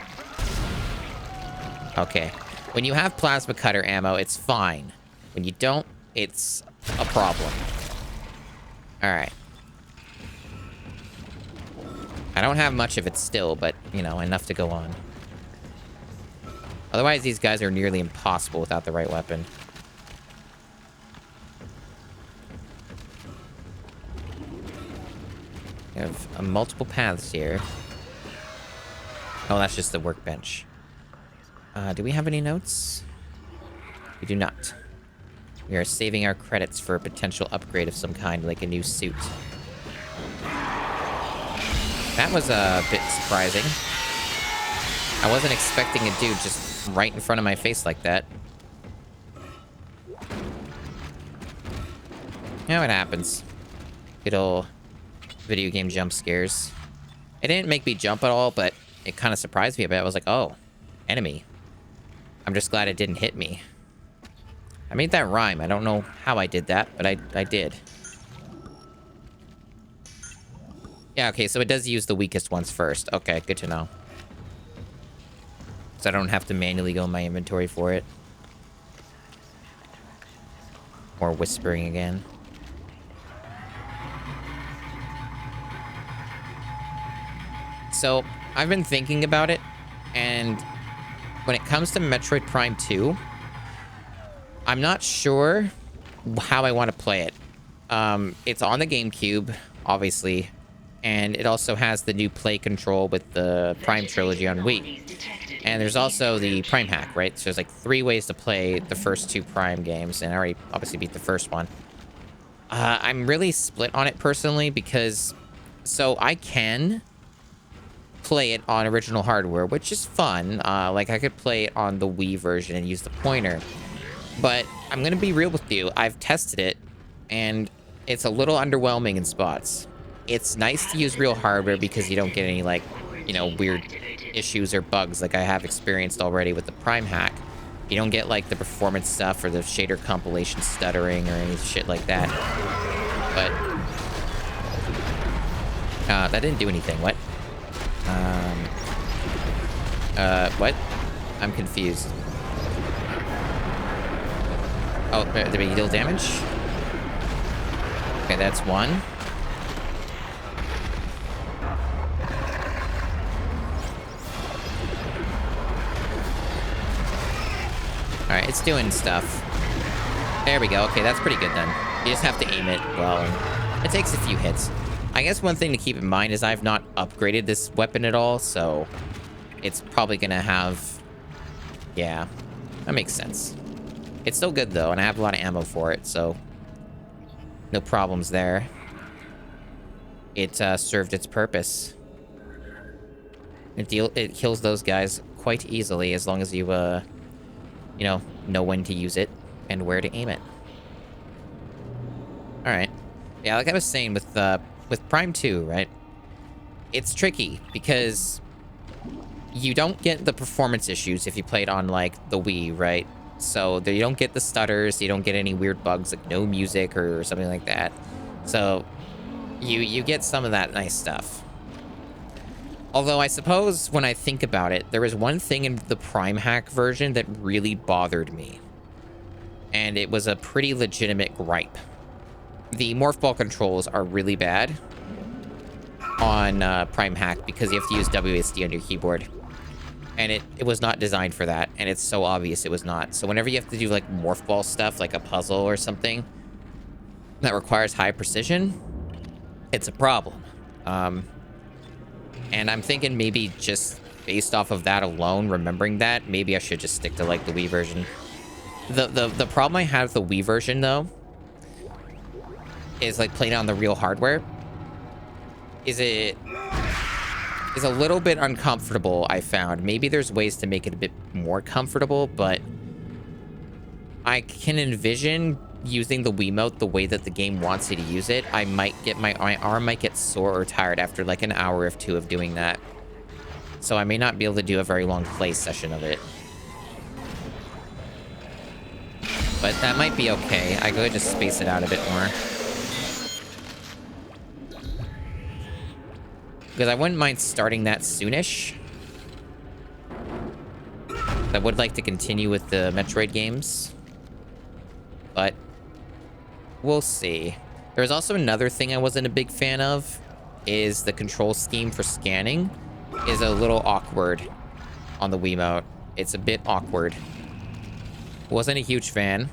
Speaker 1: Okay. When you have plasma cutter ammo, it's fine. When you don't, it's a problem. Alright. I don't have much of it still, but, you know, enough to go on. Otherwise, these guys are nearly impossible without the right weapon. We have multiple paths here. Oh, that's just the workbench. Do we have any notes? We do not. We are saving our credits for a potential upgrade of some kind, like a new suit. That was a bit surprising. I wasn't expecting a dude just right in front of my face like that. Yeah, it happens. Good old video game jump scares. It didn't make me jump at all, but it kind of surprised me a bit. I was like, oh, enemy. I'm just glad it didn't hit me. I made that rhyme. I don't know how I did that, but I did. Yeah, okay, so it does use the weakest ones first. Okay, good to know. So I don't have to manually go in my inventory for it. Or whispering again. So, I've been thinking about it, and when it comes to Metroid Prime 2, I'm not sure how I want to play it. It's on the GameCube, obviously, and it also has the new play control with the Prime trilogy on Wii. And there's also the Prime hack, right? So there's like 3 ways to play the first 2 Prime games, and I already obviously beat the first one. I'm really split on it personally because... So I can play it on original hardware, which is fun. Like I could play it on the Wii version and use the pointer. But I'm going to be real with you. I've tested it, and it's a little underwhelming in spots. It's nice to use real hardware because you don't get any, like, you know, weird issues or bugs like I have experienced already with the Prime hack. You don't get, like, the performance stuff or the shader compilation stuttering or any shit like that. But that didn't do anything. What? What? I'm confused. Oh, did we deal damage? Okay, that's one. Alright, it's doing stuff. There we go. Okay, that's pretty good then. You just have to aim it well, and it takes a few hits. I guess one thing to keep in mind is I've not upgraded this weapon at all, so it's probably gonna have... Yeah. That makes sense. It's still good, though, and I have a lot of ammo for it, so no problems there. It served its purpose. It kills those guys quite easily as long as you, know when to use it and where to aim it. All right. Yeah, like I was saying with Prime 2, right? It's tricky because you don't get the performance issues if you play it on, like, the Wii, right? So you don't get the stutters, you don't get any weird bugs, like no music or something like that. So you get some of that nice stuff. Although I suppose when I think about it, there was one thing in the Prime Hack version that really bothered me. And it was a pretty legitimate gripe. The morph ball controls are really bad on Prime Hack because you have to use WASD on your keyboard. And it was not designed for that, and it's so obvious it was not. So whenever you have to do, like, morph ball stuff, like a puzzle or something that requires high precision, it's a problem. And I'm thinking maybe just based off of that alone, remembering that, maybe I should just stick to, like, the Wii version. The problem I have with the Wii version, though, is, like, playing on the real hardware, is a little bit uncomfortable, I found. Maybe there's ways to make it a bit more comfortable, but I can envision using the Wiimote the way that the game wants you to use it. I might get my arm might get sore or tired after like an hour or two of doing that. So I may not be able to do a very long play session of it. But that might be okay. I could just space it out a bit more. Because I wouldn't mind starting that soonish. I would like to continue with the Metroid games. But we'll see. There's also another thing I wasn't a big fan of, is the control scheme for scanning is a little awkward on the Wiimote. It's a bit awkward. Wasn't a huge fan.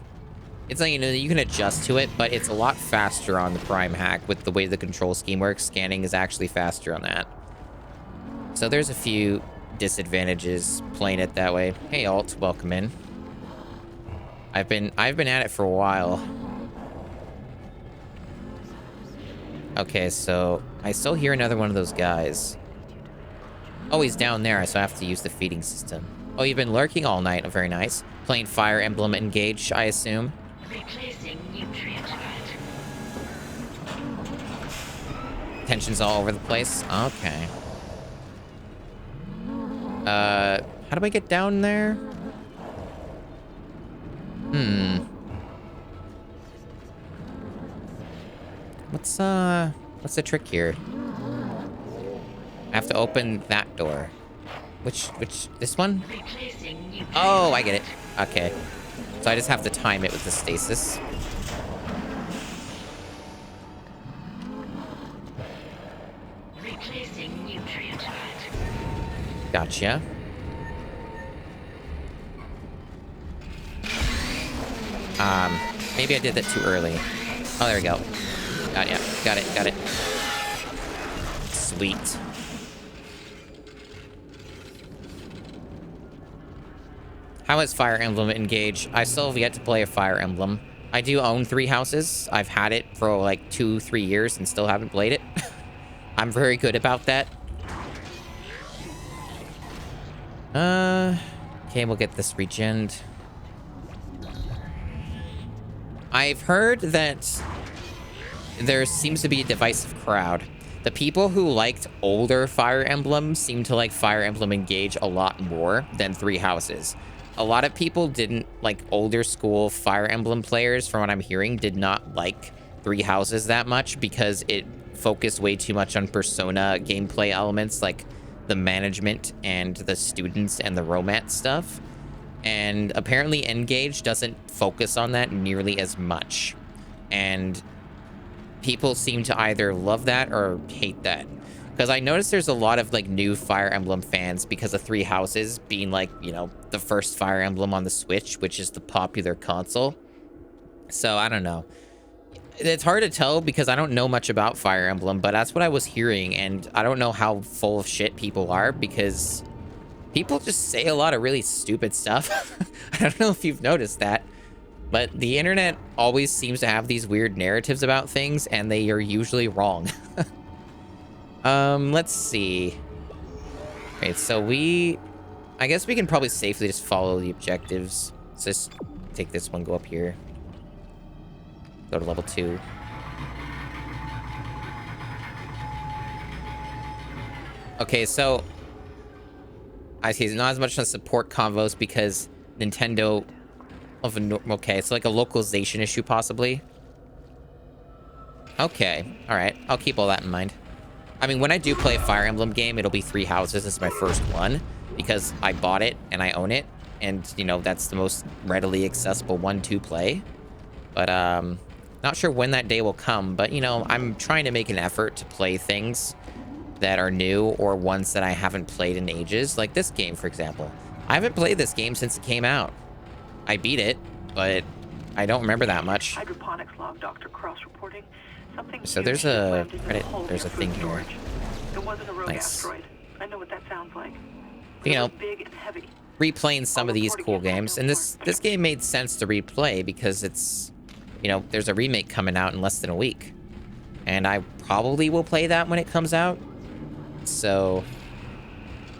Speaker 1: It's like, you can adjust to it, but it's a lot faster on the Prime Hack with the way the control scheme works. Scanning is actually faster on that. So there's a few disadvantages playing it that way. Hey, Alt, welcome in. I've been at it for a while. Okay, so I still hear another one of those guys. Oh, he's down there, so I have to use the feeding system. Oh, you've been lurking all night. Oh, very nice. Playing Fire Emblem Engage, I assume.
Speaker 10: Replacing nutrient vat.
Speaker 1: Tension's all over the place. Okay. How do I get down there? What's the trick here? I have to open that door. Which, this one? Oh, I get it. Okay. So I just have to time it with the stasis.
Speaker 10: Replacing nutrient vat.
Speaker 1: Gotcha. Maybe I did that too early. Oh, there we go. Got it. Sweet. How is Fire Emblem Engage? I still have yet to play a Fire Emblem. I do own 3 houses. I've had it for like 2-3 years and still haven't played it. I'm very good about that. Okay, we'll get this regened. I've heard that there seems to be a divisive crowd. The people who liked older Fire Emblem seem to like Fire Emblem Engage a lot more than 3 Houses. A lot of people didn't like older school Fire Emblem players, from what I'm hearing, did not like 3 Houses that much because it focused way too much on Persona gameplay elements like the management and the students and the romance stuff. And apparently Engage doesn't focus on that nearly as much. And people seem to either love that or hate that. Because I noticed there's a lot of like new Fire Emblem fans because of 3 Houses being like, you know, the first Fire Emblem on the Switch, which is the popular console. So I don't know. It's hard to tell because I don't know much about Fire Emblem, but that's what I was hearing. And I don't know how full of shit people are because People just say a lot of really stupid stuff. I don't know if you've noticed that, but the internet always seems to have these weird narratives about things, and they are usually wrong. Let's see. Okay, so I guess we can probably safely just follow the objectives. Let's just take this one, go up here. Go to level 2. Okay, so I see it's not as much on support convos because Nintendo okay, it's like a localization issue possibly. Okay, all right, I'll keep all that in mind. I mean, when I do play a Fire Emblem game, it'll be 3 houses. This is my first one because I bought it and I own it, and you know that's the most readily accessible one to play. But not sure when that day will come. But you know, I'm trying to make an effort to play things that are new or ones that I haven't played in ages, like this game, for example. I haven't played this game since it came out. I beat it, but I don't remember that much.
Speaker 15: Hydroponics log, Dr. Cross reporting. Something
Speaker 1: So there's a thing here.
Speaker 15: It wasn't a rogue
Speaker 1: Nice.
Speaker 15: asteroid. I know what that sounds like.
Speaker 1: You know,
Speaker 15: Big and heavy.
Speaker 1: replaying some of these cool games, and this game made sense to replay because it's, you know, there's a remake coming out in less than a week, and I probably will play that when it comes out. So,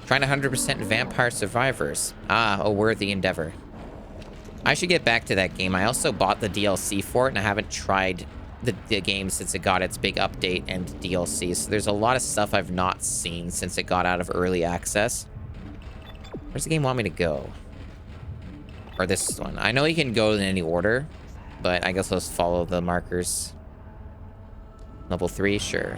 Speaker 1: trying to 100% Vampire Survivors. Ah, a worthy endeavor. I should get back to that game. I also bought the DLC for it, and I haven't tried the game since it got its big update and DLC. So there's a lot of stuff I've not seen since it got out of early access. Where's the game want me to go? Or this one. I know you can go in any order, but I guess let's follow the markers. Level 3, sure.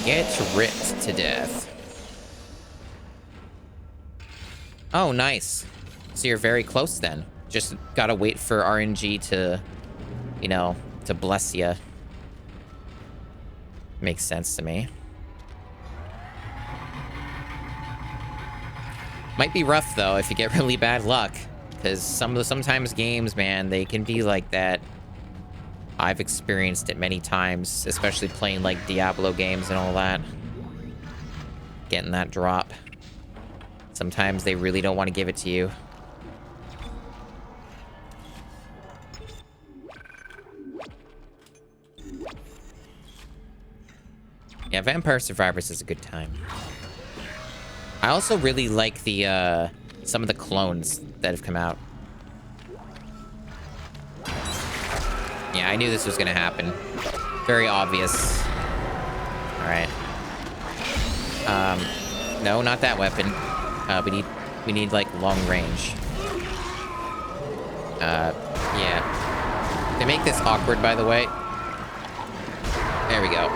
Speaker 1: Get ripped to death. Oh, nice. So you're very close then. Just gotta wait for RNG to, you know, to bless you. Makes sense to me. Might be rough though if you get really bad luck, because sometimes games, man, they can be like that. I've experienced it many times, especially playing like Diablo games and all that. Getting that drop. Sometimes they really don't want to give it to you. Yeah, Vampire Survivors is a good time. I also really like the some of the clones that have come out. Yeah, I knew this was gonna happen. Very obvious. Alright. No, not that weapon. We need like long range. Yeah. To make this awkward, by the way. There we go.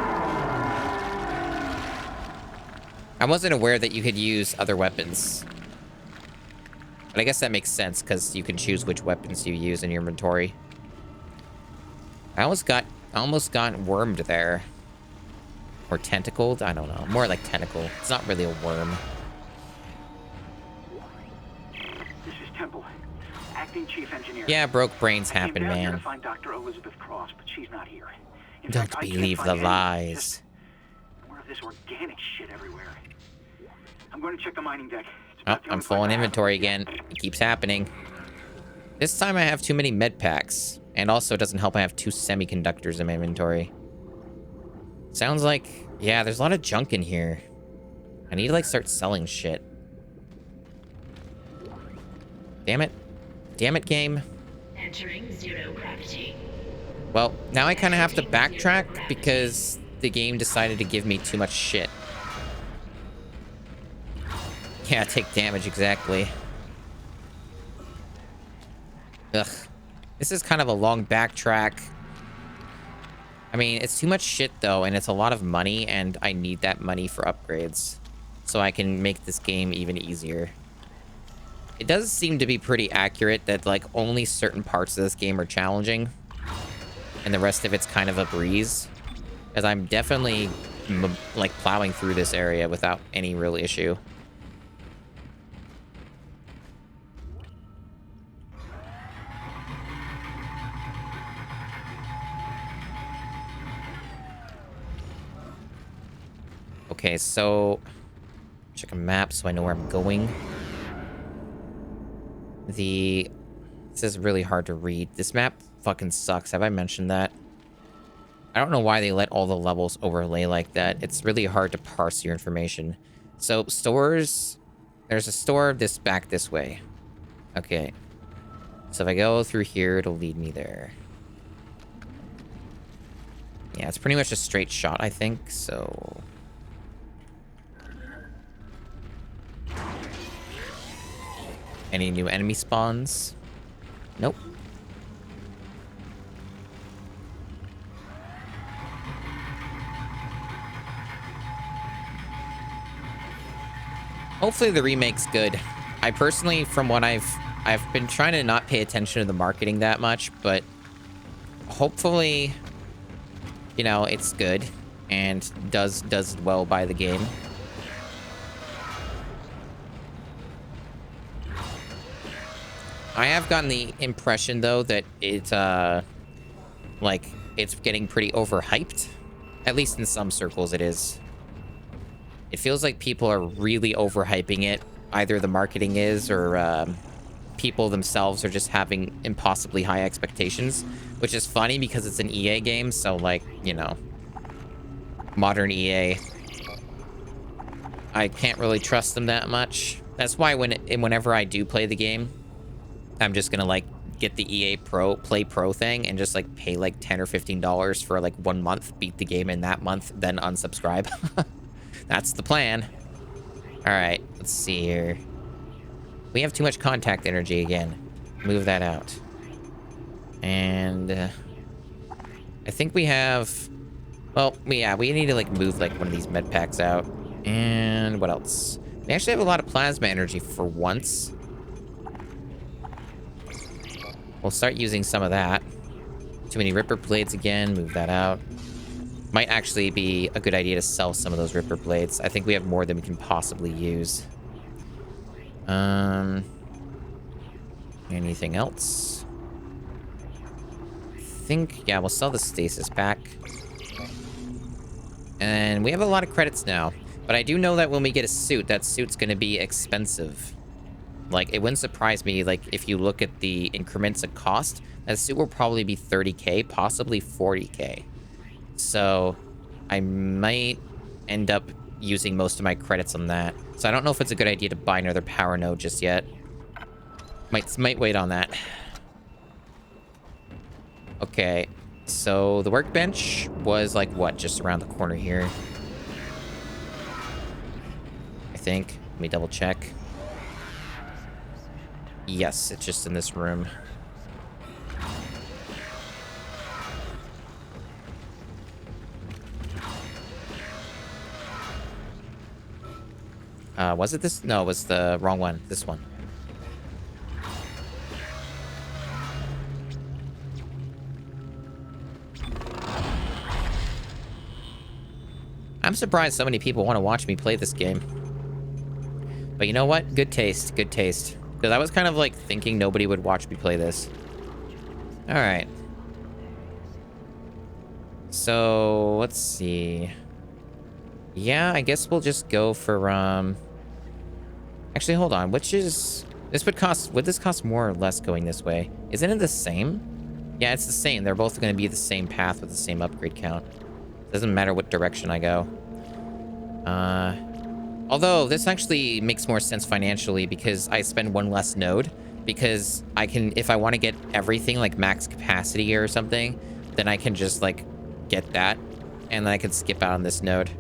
Speaker 1: I wasn't aware that you could use other weapons. But I guess that makes sense, because you can choose which weapons you use in your inventory. I almost got wormed there. Or tentacled? I don't know. More like tentacle. It's not really a worm.
Speaker 17: This is Temple, acting chief engineer.
Speaker 1: Yeah, broke brains happen,
Speaker 17: I came down here
Speaker 1: man.
Speaker 17: to find Dr. Elizabeth Cross, but she's not here. In
Speaker 1: Don't
Speaker 17: fact, I can't
Speaker 1: believe
Speaker 17: find
Speaker 1: the
Speaker 17: any.
Speaker 1: lies.
Speaker 17: Just more of this organic shit everywhere. I'm going to check the mining deck.
Speaker 1: Oh, I'm full on inventory again. It keeps happening. This time I have too many med packs. And also, it doesn't help I have 2 semiconductors in my inventory. Sounds like... Yeah, there's a lot of junk in here. I need to, like, start selling shit. Damn it. Damn it, game.
Speaker 10: Entering zero gravity.
Speaker 1: Well, now I kind of have to backtrack because the game decided to give me too much shit. Yeah, take damage, exactly. Ugh. This is kind of a long backtrack. I mean, it's too much shit, though, and it's a lot of money, and I need that money for upgrades. So I can make this game even easier. It does seem to be pretty accurate that, like, only certain parts of this game are challenging. And the rest of it's kind of a breeze. Because I'm definitely, like, plowing through this area without any real issue. Okay, so check a map so I know where I'm going. This is really hard to read. This map fucking sucks. Have I mentioned that? I don't know why they let all the levels overlay like that. It's really hard to parse your information. So stores, there's a store back this way. Okay. So if I go through here, it'll lead me there. Yeah, it's pretty much a straight shot, I think. So any new enemy spawns? Nope. Hopefully the remake's good. I personally, from what I've been trying to not pay attention to the marketing that much, but hopefully, you know, it's good and does well by the game. I have gotten the impression though that it's like it's getting pretty overhyped. At least in some circles it is. It feels like people are really overhyping it. Either the marketing is, or people themselves are just having impossibly high expectations, which is funny because it's an EA game. So, like, you know, modern EA, I can't really trust them that much. That's why whenever I do play the game, I'm just gonna like get the EA Play Pro thing and just like pay like $10 or $15 for like 1 month, beat the game in that month, then unsubscribe. That's the plan. All right, let's see here. We have too much contact energy again. Move that out. And I think we have, well, we need to like move like one of these med packs out. And what else? We actually have a lot of plasma energy for once. We'll start using some of that. Too many Ripper blades again. Move that out. Might actually be a good idea to sell some of those Ripper blades. I think we have more than we can possibly use. Anything else? I think, yeah, we'll sell the stasis pack. And we have a lot of credits now. But I do know that when we get a suit, that suit's going to be expensive. Like, it wouldn't surprise me, like, if you look at the increments of cost, that suit will probably be 30k, possibly 40k. So, I might end up using most of my credits on that. So, I don't know if it's a good idea to buy another power node just yet. Might wait on that. Okay, so the workbench was, like, what, just around the corner here? I think. Let me double check. Yes, it's just in this room. Was it this? No, it was the wrong one. This one. I'm surprised so many people want to watch me play this game. But you know what? Good taste. Good taste. Because I was kind of like thinking nobody would watch me play this. Alright. So, let's see. Yeah, I guess we'll just go for, Actually, hold on. Which is... Would this cost more or less going this way? Isn't it the same? Yeah, it's the same. They're both going to be the same path with the same upgrade count. Doesn't matter what direction I go. Although, this actually makes more sense financially because I spend one less node. Because I can, if I want to get everything, like max capacity or something, then I can just, like, get that. And then I can skip out on this node.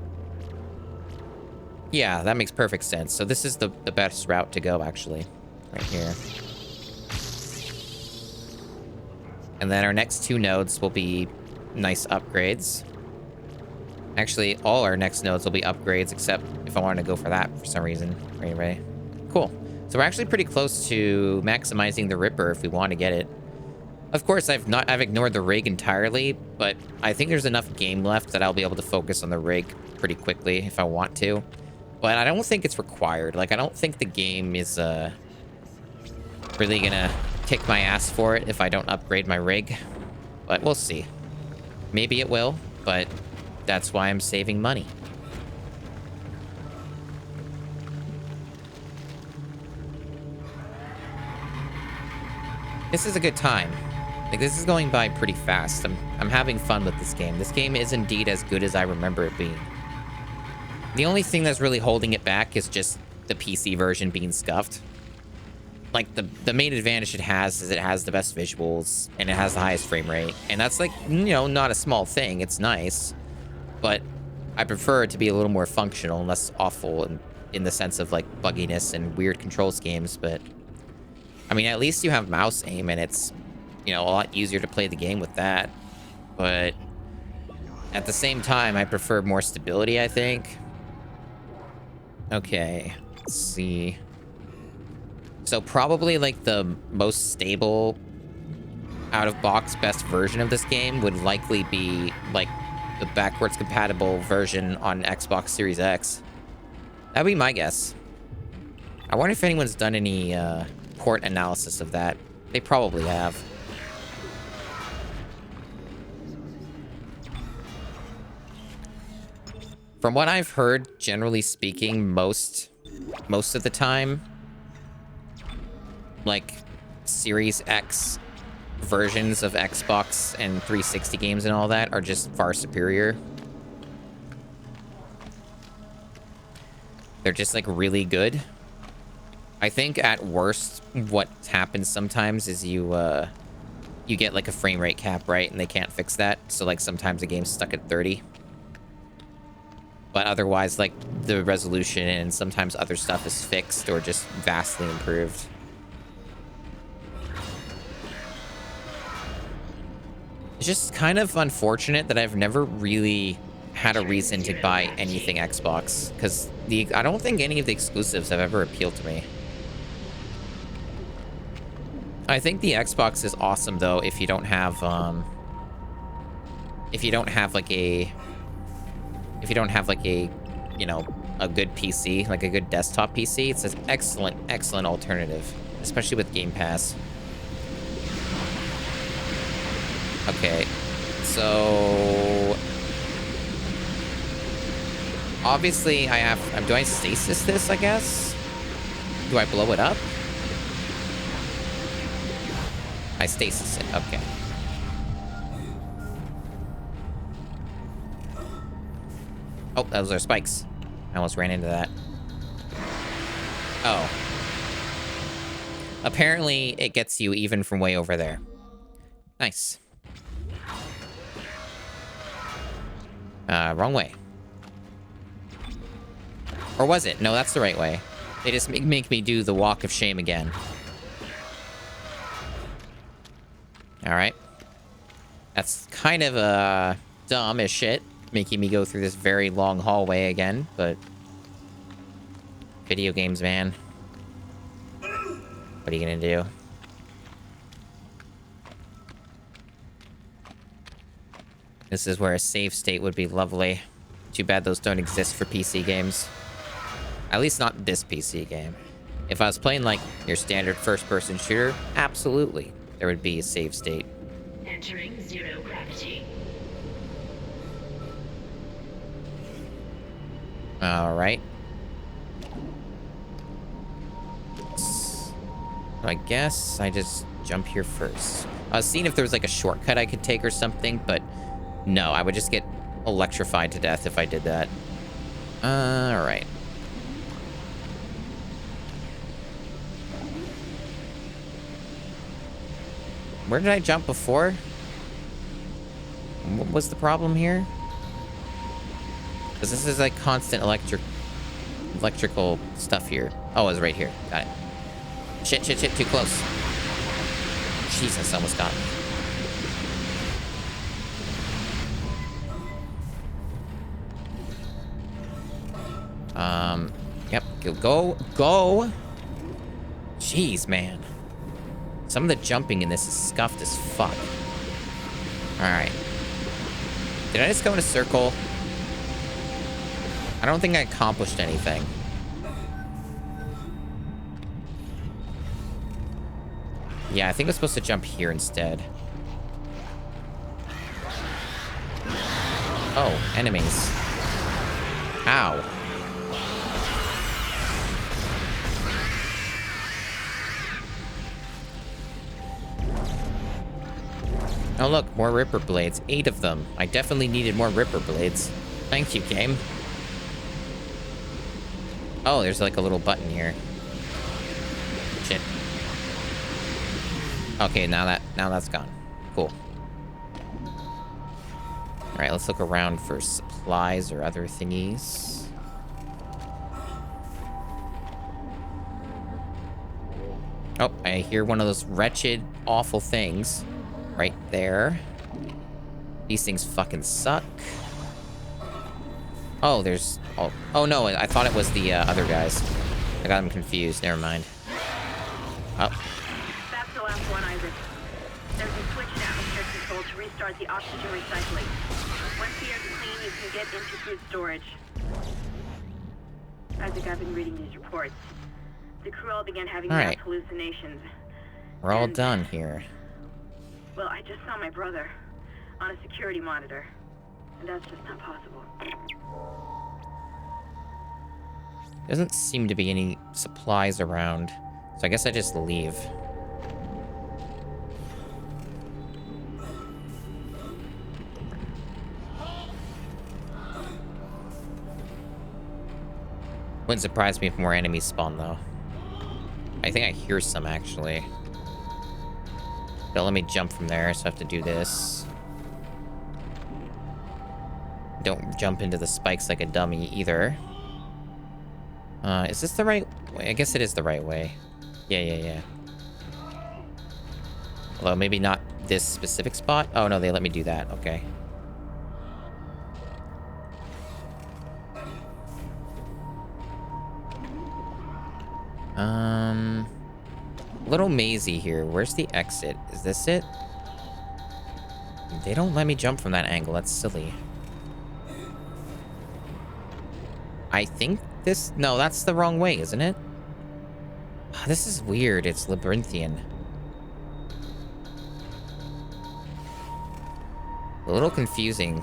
Speaker 1: Yeah, that makes perfect sense. So this is the best route to go, actually. Right here. And then our next two nodes will be nice upgrades. Actually, all our next nodes will be upgrades, except if I want to go for that for some reason. Right. Cool. So we're actually pretty close to maximizing the Ripper if we want to get it. Of course, I've ignored the rig entirely, but I think there's enough game left that I'll be able to focus on the rig pretty quickly if I want to. But I don't think it's required. Like, I don't think the game is really gonna kick my ass for it if I don't upgrade my rig. But we'll see. Maybe it will, but that's why I'm saving money. this is a good time. Like, this is going by pretty fast. I'm having fun with this game. This game is indeed as good as I remember it being. The only thing that's really holding it back is just the PC version being scuffed. Like, the main advantage it has is it has the best visuals, and it has the highest frame rate. And that's, like, you know, not a small thing. It's nice. But I prefer it to be a little more functional and less awful in the sense of, like, bugginess and weird control schemes. But, I mean, at least you have mouse aim, and it's, you know, a lot easier to play the game with that. But at the same time, I prefer more stability, I think. Okay, let's see. So probably, like, the most stable out-of-box best version of this game would likely be, like, the backwards compatible version on Xbox Series X. That'd be my guess. I wonder if anyone's done any port analysis of that. They probably have. From what I've heard, generally speaking, most of the time, like, Series X versions of Xbox and 360 games and all that are just far superior. They're just, like, really good. I think at worst, what happens sometimes is you get, like, a frame rate cap, right? And they can't fix that. So, like, sometimes the game's stuck at 30. But otherwise, like, the resolution and sometimes other stuff is fixed or just vastly improved. It's just kind of unfortunate that I've never really had a reason to buy anything Xbox, because I don't think any of the exclusives have ever appealed to me. I think the Xbox is awesome, though, if you don't have like a, you know, a good PC, like a good desktop PC. It's an excellent alternative, especially with Game Pass. Okay, so obviously do I stasis this, I guess? Do I blow it up? I stasis it, okay. Oh, those are spikes. I almost ran into that. Oh. Apparently, it gets you even from way over there. Nice. Wrong way. Or was it? No, that's the right way. They just make me do the walk of shame again. Alright. That's kind of, dumb as shit, making me go through this very long hallway again, but video games, man. What are you gonna do? This is where a save state would be lovely. Too bad those don't exist for PC games. At least not this PC game. If I was playing, like, your standard first-person shooter, absolutely, there would be a save state.
Speaker 10: Entering zero gravity.
Speaker 1: Alright. So I guess I just jump here first. I was seeing if there was, like, a shortcut I could take or something, but no, I would just get electrified to death if I did that. Alright. Where did I jump before? What was the problem here? Because this is like constant electrical stuff here. Oh, it's right here. Got it. Shit, too close. Jesus, almost got me. Yep, go. Jeez, man. Some of the jumping in this is scuffed as fuck. Alright. Did I just go in a circle? I don't think I accomplished anything. Yeah, I think I was supposed to jump here instead. Oh, enemies. Ow. Oh look, more Ripper Blades. 8 of them. I definitely needed more Ripper Blades. Thank you, game. Oh, there's like a little button here. Shit. Okay, now that's gone. Cool. Alright, let's look around for supplies or other thingies. Oh, I hear one of those wretched, awful things. Right there. These things fucking suck. Oh, there's... Oh no, I thought it was the other guys. I got them confused. Never mind. Oh.
Speaker 8: That's the last one, Isaac. There's a switch in atmosphere control to restart the oxygen recycling. Once the air's clean, you can get into food storage. Isaac, I've been reading these reports. The crew all began having
Speaker 1: All
Speaker 8: mass
Speaker 1: right.
Speaker 8: hallucinations.
Speaker 1: We're all done here.
Speaker 8: Well, I just saw my brother on a security monitor. And that's just not possible.
Speaker 1: Doesn't seem to be any supplies around. So I guess I just leave. Wouldn't surprise me if more enemies spawn, though. I think I hear some, actually. Don't let me jump from there, so I have to do this. Don't jump into the spikes like a dummy, either. Is this the right way? I guess it is the right way. Yeah. Although, maybe not this specific spot. Oh, no, they let me do that. Okay. A little mazy here. Where's the exit? Is this it? They don't let me jump from that angle. That's silly. I think this... No, that's the wrong way, isn't it? This is weird. It's labyrinthian. A little confusing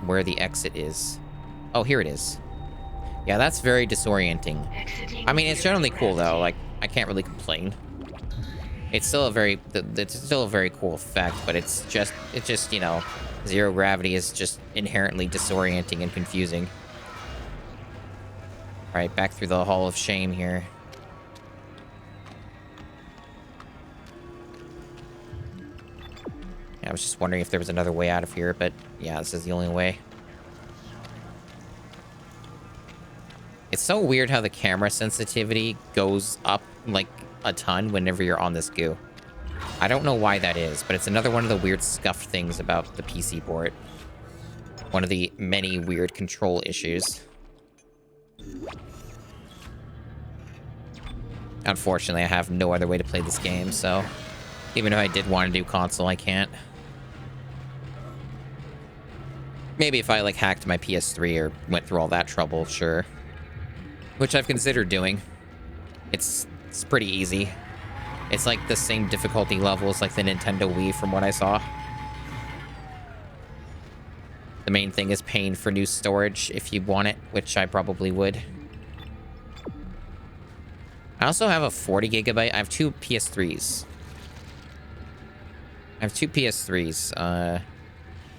Speaker 1: where the exit is. Oh, here it is. Yeah, that's very disorienting. I mean, it's generally cool, though. Like, I can't really complain. It's still a very cool effect, but it's just, you know, zero gravity is just inherently disorienting and confusing. All right, back through the Hall of Shame here. Yeah, I was just wondering if there was another way out of here, but yeah, this is the only way. It's so weird how the camera sensitivity goes up like a ton whenever you're on this goo. I don't know why that is, but it's another one of the weird scuffed things about the PC port. One of the many weird control issues. Unfortunately, I have no other way to play this game, so even if I did want to do console, I can't. Maybe if I like hacked my PS3 or went through all that trouble, sure. Which I've considered doing. It's pretty easy. It's like the same difficulty levels like the Nintendo Wii from what I saw. The main thing is paying for new storage if you want it, which I probably would. I also have a 40 gigabyte. I have two PS3s.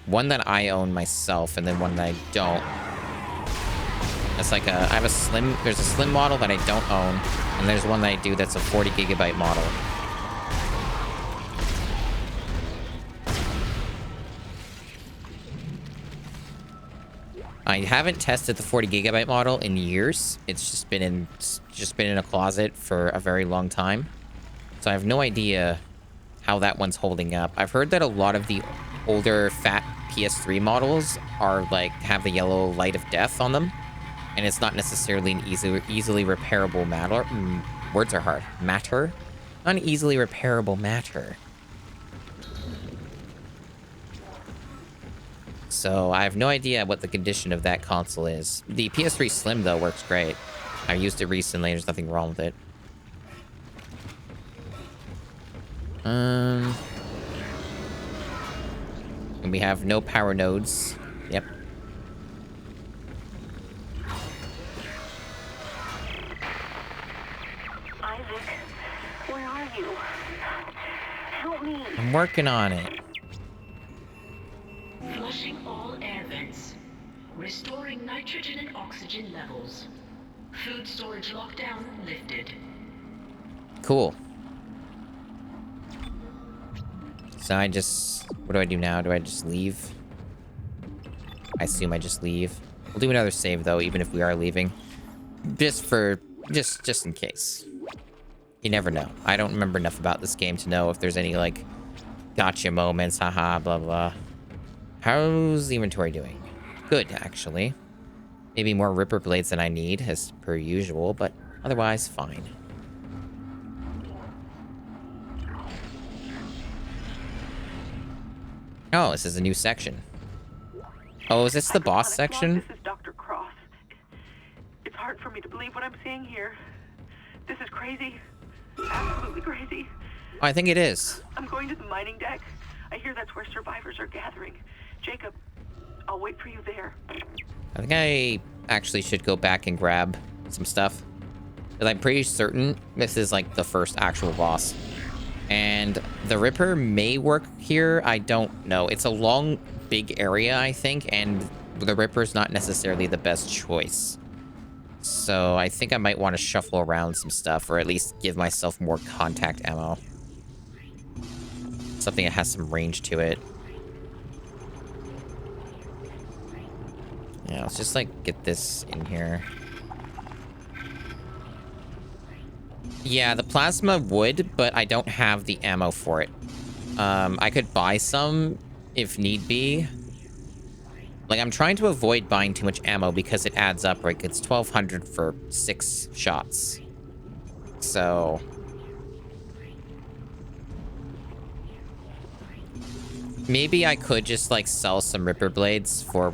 Speaker 1: One that I own myself and then one that I don't. It's like I have a slim, there's a slim model that I don't own, and there's one that I do that's a 40 gigabyte model. I haven't tested the 40 gigabyte model in years. It's just been in a closet for a very long time. So I have no idea how that one's holding up. I've heard that a lot of the older fat PS3 models are like have the yellow light of death on them. And it's not necessarily an easily repairable matter. Words are hard. Matter? Not an easily repairable matter. So I have no idea what the condition of that console is. The PS3 Slim, though, works great. I used it recently. There's nothing wrong with it. And we have no power nodes. Yep.
Speaker 8: Where are you? Help me.
Speaker 1: I'm working on it.
Speaker 10: Restoring nitrogen and oxygen levels. Food storage lockdown lifted.
Speaker 1: Cool. So what do I do now? Do I just leave? I assume I just leave. We'll do another save though, even if we are leaving. Just in case. You never know. I don't remember enough about this game to know if there's any like gotcha moments, haha, blah blah. How's the inventory doing? Good, actually. Maybe more Ripper blades than I need, as per usual, but otherwise fine. Oh, this is a new section. Oh, is this the boss section?
Speaker 15: This is Dr. Cross. It's hard for me to believe what I'm seeing here. This is crazy. Absolutely crazy.
Speaker 1: Oh, I think it is.
Speaker 15: I'm going to the mining deck. I hear that's where survivors are gathering. Jacob, I'll wait for you there.
Speaker 1: I think I actually should go back and grab some stuff. Because I'm pretty certain this is like the first actual boss. And the Ripper may work here. I don't know. It's a long, big area, I think. And the Ripper's not necessarily the best choice. So I think I might want to shuffle around some stuff. Or at least give myself more contact ammo. Something that has some range to it. Yeah, let's just like get this in here. Yeah, the plasma would, but I don't have the ammo for it. I could buy some if need be. Like, I'm trying to avoid buying too much ammo because it adds up, right? It's 1,200 for 6 shots. So... maybe I could just, like, sell some Ripper blades for,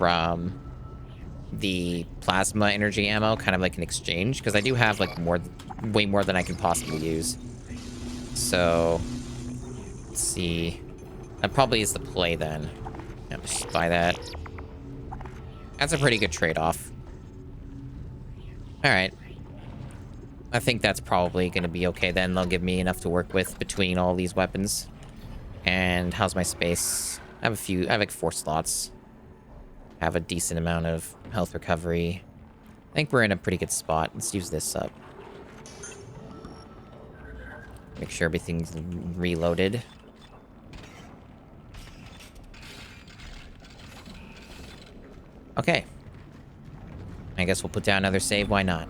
Speaker 1: the plasma energy ammo, kind of like an exchange, because I do have, like, way more than I can possibly use. So, let's see. That probably is the play, then. Yeah, just buy that. That's a pretty good trade-off. Alright. I think that's probably going to be okay, then. They'll give me enough to work with between all these weapons. And how's my space? I have like 4 slots. I have a decent amount of health recovery. I think we're in a pretty good spot. Let's use this up. Make sure everything's reloaded. Okay. I guess we'll put down another save. Why not?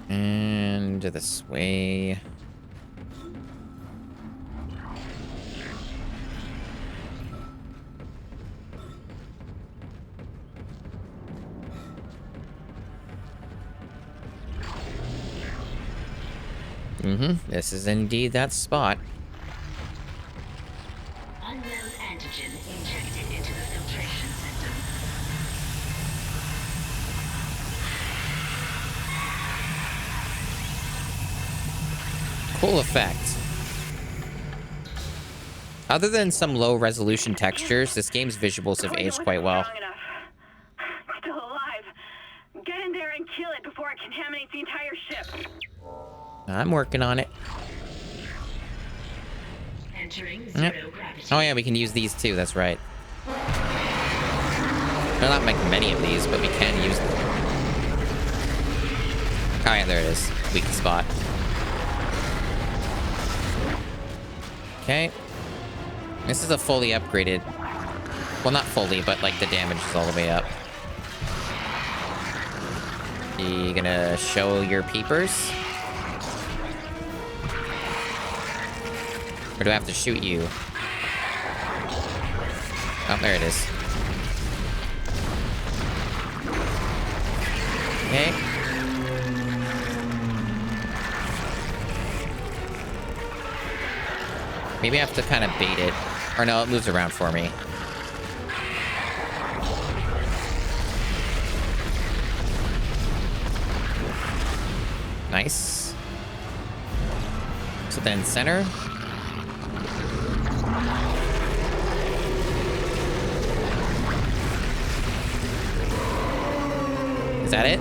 Speaker 1: And this way. This is indeed that spot.
Speaker 10: Unknown antigen injected into the filtration system.
Speaker 1: Cool effect. Other than some low resolution textures, this game's visuals have aged quite well.
Speaker 15: Still alive. Get in there and kill it before it contaminates the entire ship.
Speaker 1: I'm working on it.
Speaker 10: Entering
Speaker 1: Yep.
Speaker 10: zero gravity.
Speaker 1: Oh yeah, we can use these too, that's right. We'll not make many of these, but we can use them. Oh yeah, there it is. Weak spot. Okay. This is a fully upgraded... well, not fully, but like the damage is all the way up. You gonna show your peepers? Or do I have to shoot you? Oh, there it is. Okay. Maybe I have to kind of bait it. Or no, it moves around for me. Nice. So then center. Is that it?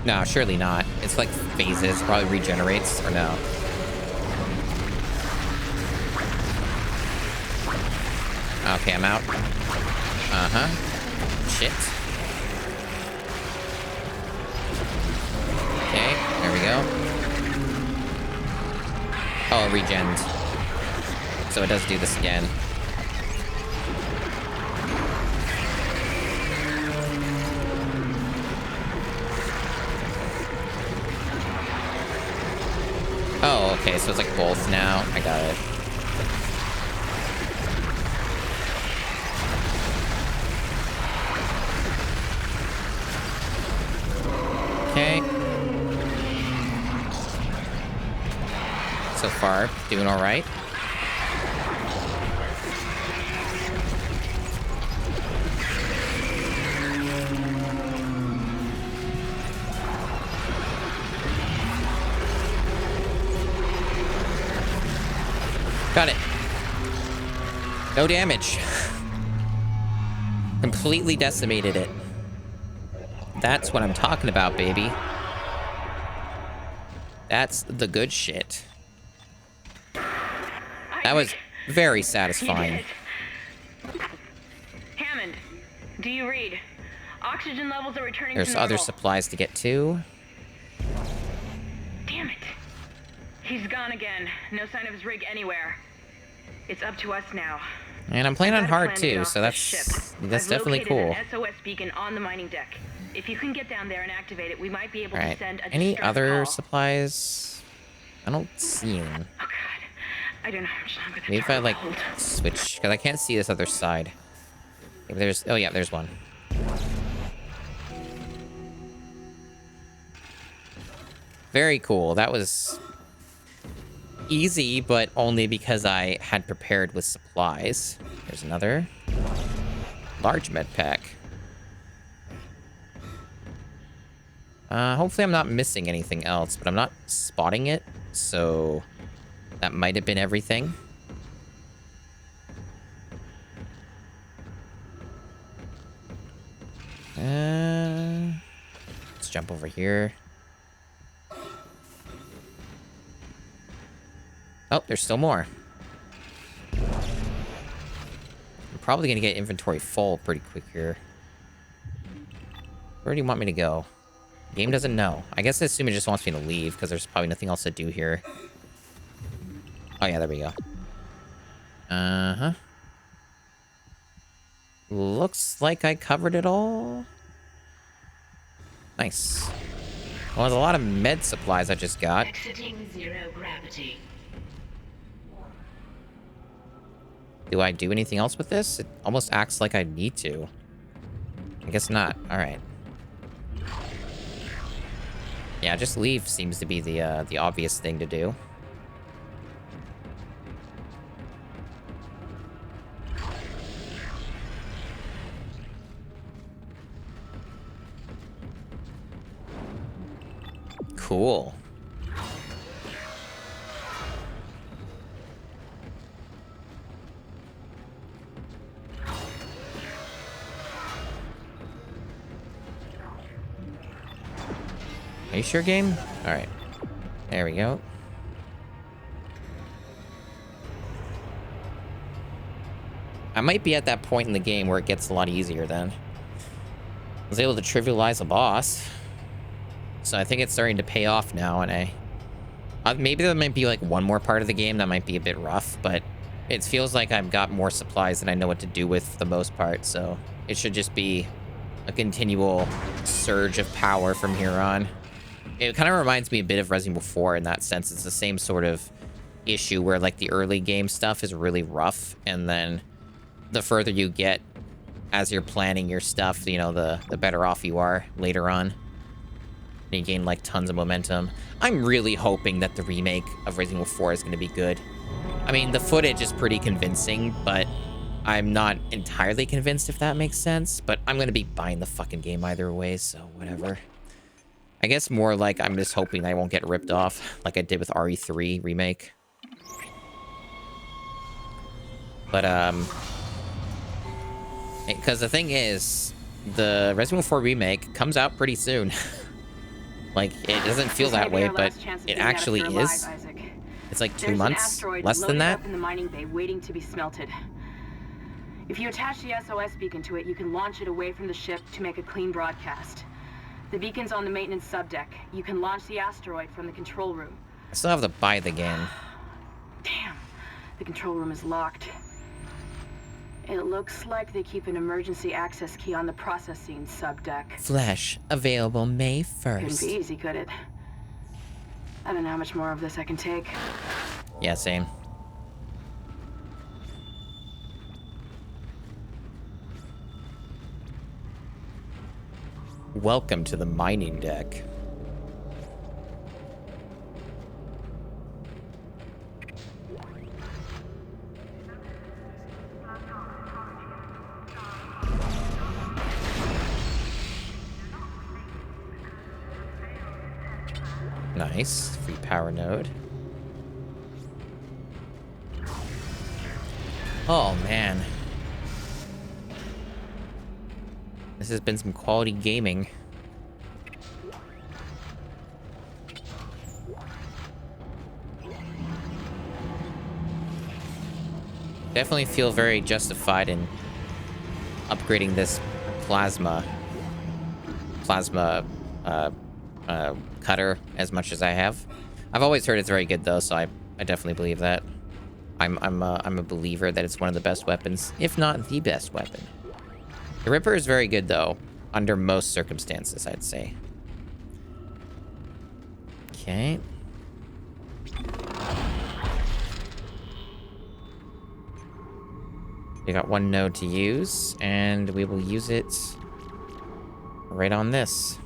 Speaker 1: No, surely not. It's like phases. Probably regenerates, or no? Okay, I'm out. Uh-huh. Shit. Okay, there we go. Oh, it regened. So it does do this again. Oh, okay, so it's like both now. I got it. Okay. So far, doing all right. Got it. No damage. Completely decimated it. That's what I'm talking about, baby. That's the good shit. That was very satisfying.
Speaker 18: Hammond, do you read? Oxygen levels are returning
Speaker 1: There's
Speaker 18: to normal.
Speaker 1: other supplies to get to.
Speaker 18: Damn it. He's gone again. No sign of his rig anywhere. It's up to us now.
Speaker 1: And I'm playing on
Speaker 18: I've got a
Speaker 1: hard
Speaker 18: plan to get
Speaker 1: too,
Speaker 18: off
Speaker 1: so
Speaker 18: this
Speaker 1: that's
Speaker 18: ship.
Speaker 1: definitely
Speaker 18: I've
Speaker 1: cool.
Speaker 18: located an SOS beacon on the mining deck. If you can get down there and activate it, we might be able
Speaker 1: All
Speaker 18: to
Speaker 1: right.
Speaker 18: send a
Speaker 1: Any
Speaker 18: distress
Speaker 1: other
Speaker 18: call.
Speaker 1: supplies? I don't see them.
Speaker 18: Oh god. I don't know how much longer
Speaker 1: Maybe if I like switch, because I can't see this other side. Maybe there's. Oh yeah, there's one. Very cool. That was easy, but only because I had prepared with supplies. There's another large med pack. Hopefully I'm not missing anything else, but I'm not spotting it, so that might have been everything. Let's jump over here. Oh, there's still more. I'm probably gonna get inventory full pretty quick here. Where do you want me to go? Game doesn't know. I guess I assume it just wants me to leave because there's probably nothing else to do here. Oh yeah, there we go. Uh-huh. Looks like I covered it all. Nice. Well, there's a lot of med supplies I just got.
Speaker 10: Exiting zero gravity.
Speaker 1: Do I do anything else with this? It almost acts like I need to. I guess not. All right. Yeah, just leave seems to be the obvious thing to do. Cool. Are you sure, game? All right. There we go. I might be at that point in the game where it gets a lot easier then. I was able to trivialize a boss. So I think it's starting to pay off now, and maybe there might be like one more part of the game that might be a bit rough, but it feels like I've got more supplies than I know what to do with for the most part, so it should just be a continual surge of power from here on. It kind of reminds me a bit of Resident Evil 4 in that sense. It's the same sort of issue where like the early game stuff is really rough, and then the further you get as you're planning your stuff, you know, the better off you are later on. And you gain like tons of momentum. I'm really hoping that the remake of Resident Evil 4 is going to be good. I mean, the footage is pretty convincing, but I'm not entirely convinced, if that makes sense. But I'm going to be buying the fucking game either way, so whatever. I guess more like I'm just hoping I won't get ripped off like I did with RE3 remake. But, because the thing is, the Resident Evil 4 remake comes out pretty soon. Like, it doesn't feel that way, but it actually is. It's like 2
Speaker 18: There's
Speaker 1: months,
Speaker 18: an asteroid
Speaker 1: less than
Speaker 18: loaded
Speaker 1: that.
Speaker 18: up in the mining bay waiting to be smelted. If you attach the SOS beacon to it, you can launch it away from the ship to make a clean broadcast. The beacon's on the maintenance subdeck. You can launch the asteroid from the control room.
Speaker 1: I still have to buy the game.
Speaker 18: Damn, the control room is locked. It looks like they keep an emergency access key on the processing subdeck.
Speaker 1: Flash, available May
Speaker 18: Couldn't
Speaker 1: 1st.
Speaker 18: be easy, could it? I don't know how much more of this I can take.
Speaker 1: Yeah, same. Welcome to the mining deck. Nice. Free power node. Oh, man. This has been some quality gaming. Definitely feel very justified in upgrading this plasma cutter as much as I have. I've always heard it's very good though, so I definitely believe that. I'm a believer that it's one of the best weapons, if not the best weapon. The Ripper is very good though, under most circumstances, I'd say. Okay. We got one node to use, and we will use it right on this.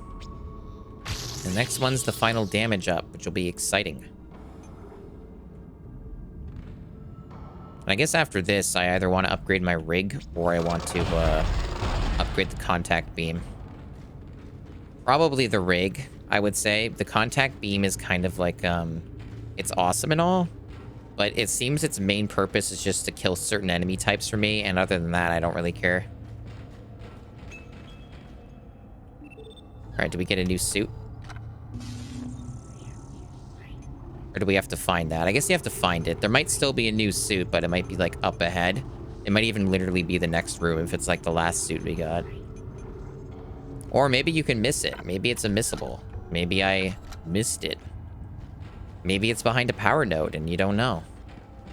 Speaker 1: The next one's the final damage up, which will be exciting. And I guess after this, I either want to upgrade my rig, or I want to upgrade the contact beam. Probably the rig, I would say. The contact beam is kind of like, it's awesome and all, but it seems its main purpose is just to kill certain enemy types for me, and other than that, I don't really care. Alright, do we get a new suit? Or do we have to find that? I guess you have to find it. There might still be a new suit, but it might be, like, up ahead. It might even literally be the next room if it's, like, the last suit we got. Or maybe you can miss it. Maybe it's a missable. Maybe I missed it. Maybe it's behind a power node and you don't know.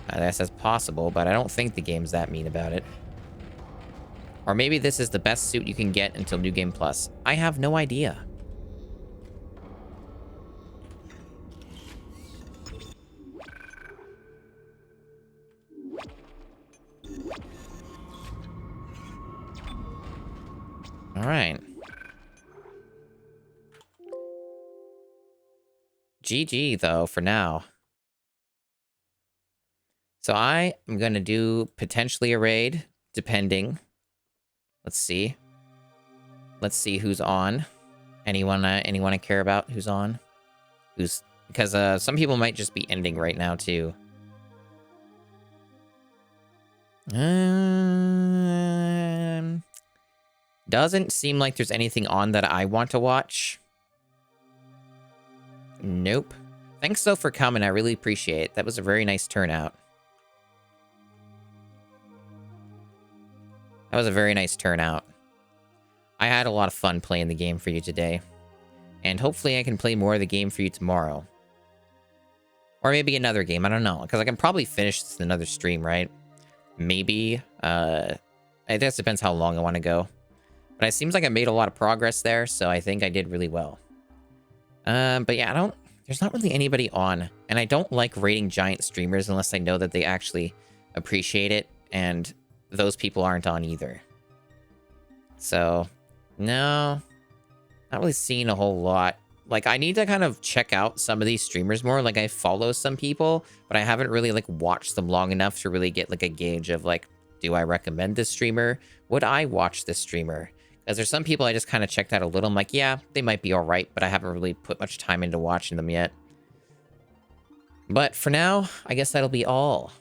Speaker 1: I guess that's possible, but I don't think the game's that mean about it. Or maybe this is the best suit you can get until New Game Plus. I have no idea. All right. GG, though, for now. So I am going to do potentially a raid, depending. Let's see. Let's see who's on. Anyone I care about who's on? Because some people might just be ending right now, too. Doesn't seem like there's anything on that I want to watch. Nope. Thanks, though, for coming. I really appreciate it. That was a very nice turnout. That was a very nice turnout. I had a lot of fun playing the game for you today. And hopefully I can play more of the game for you tomorrow. Or maybe another game. I don't know. Because I can probably finish this in another stream, right? Maybe. I guess it depends how long I want to go. But it seems like I made a lot of progress there, so I think I did really well. But yeah, there's not really anybody on. And I don't like rating giant streamers unless I know that they actually appreciate it. And those people aren't on either. So, no. Not really seeing a whole lot. Like, I need to kind of check out some of these streamers more. Like, I follow some people, but I haven't really, like, watched them long enough to really get, like, a gauge of, like, do I recommend this streamer? Would I watch this streamer? Because there's some people I just kind of checked out a little. I'm like, yeah, they might be all right, but I haven't really put much time into watching them yet. But for now, I guess that'll be all.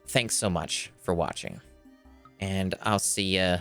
Speaker 1: Thanks so much for watching. And I'll see ya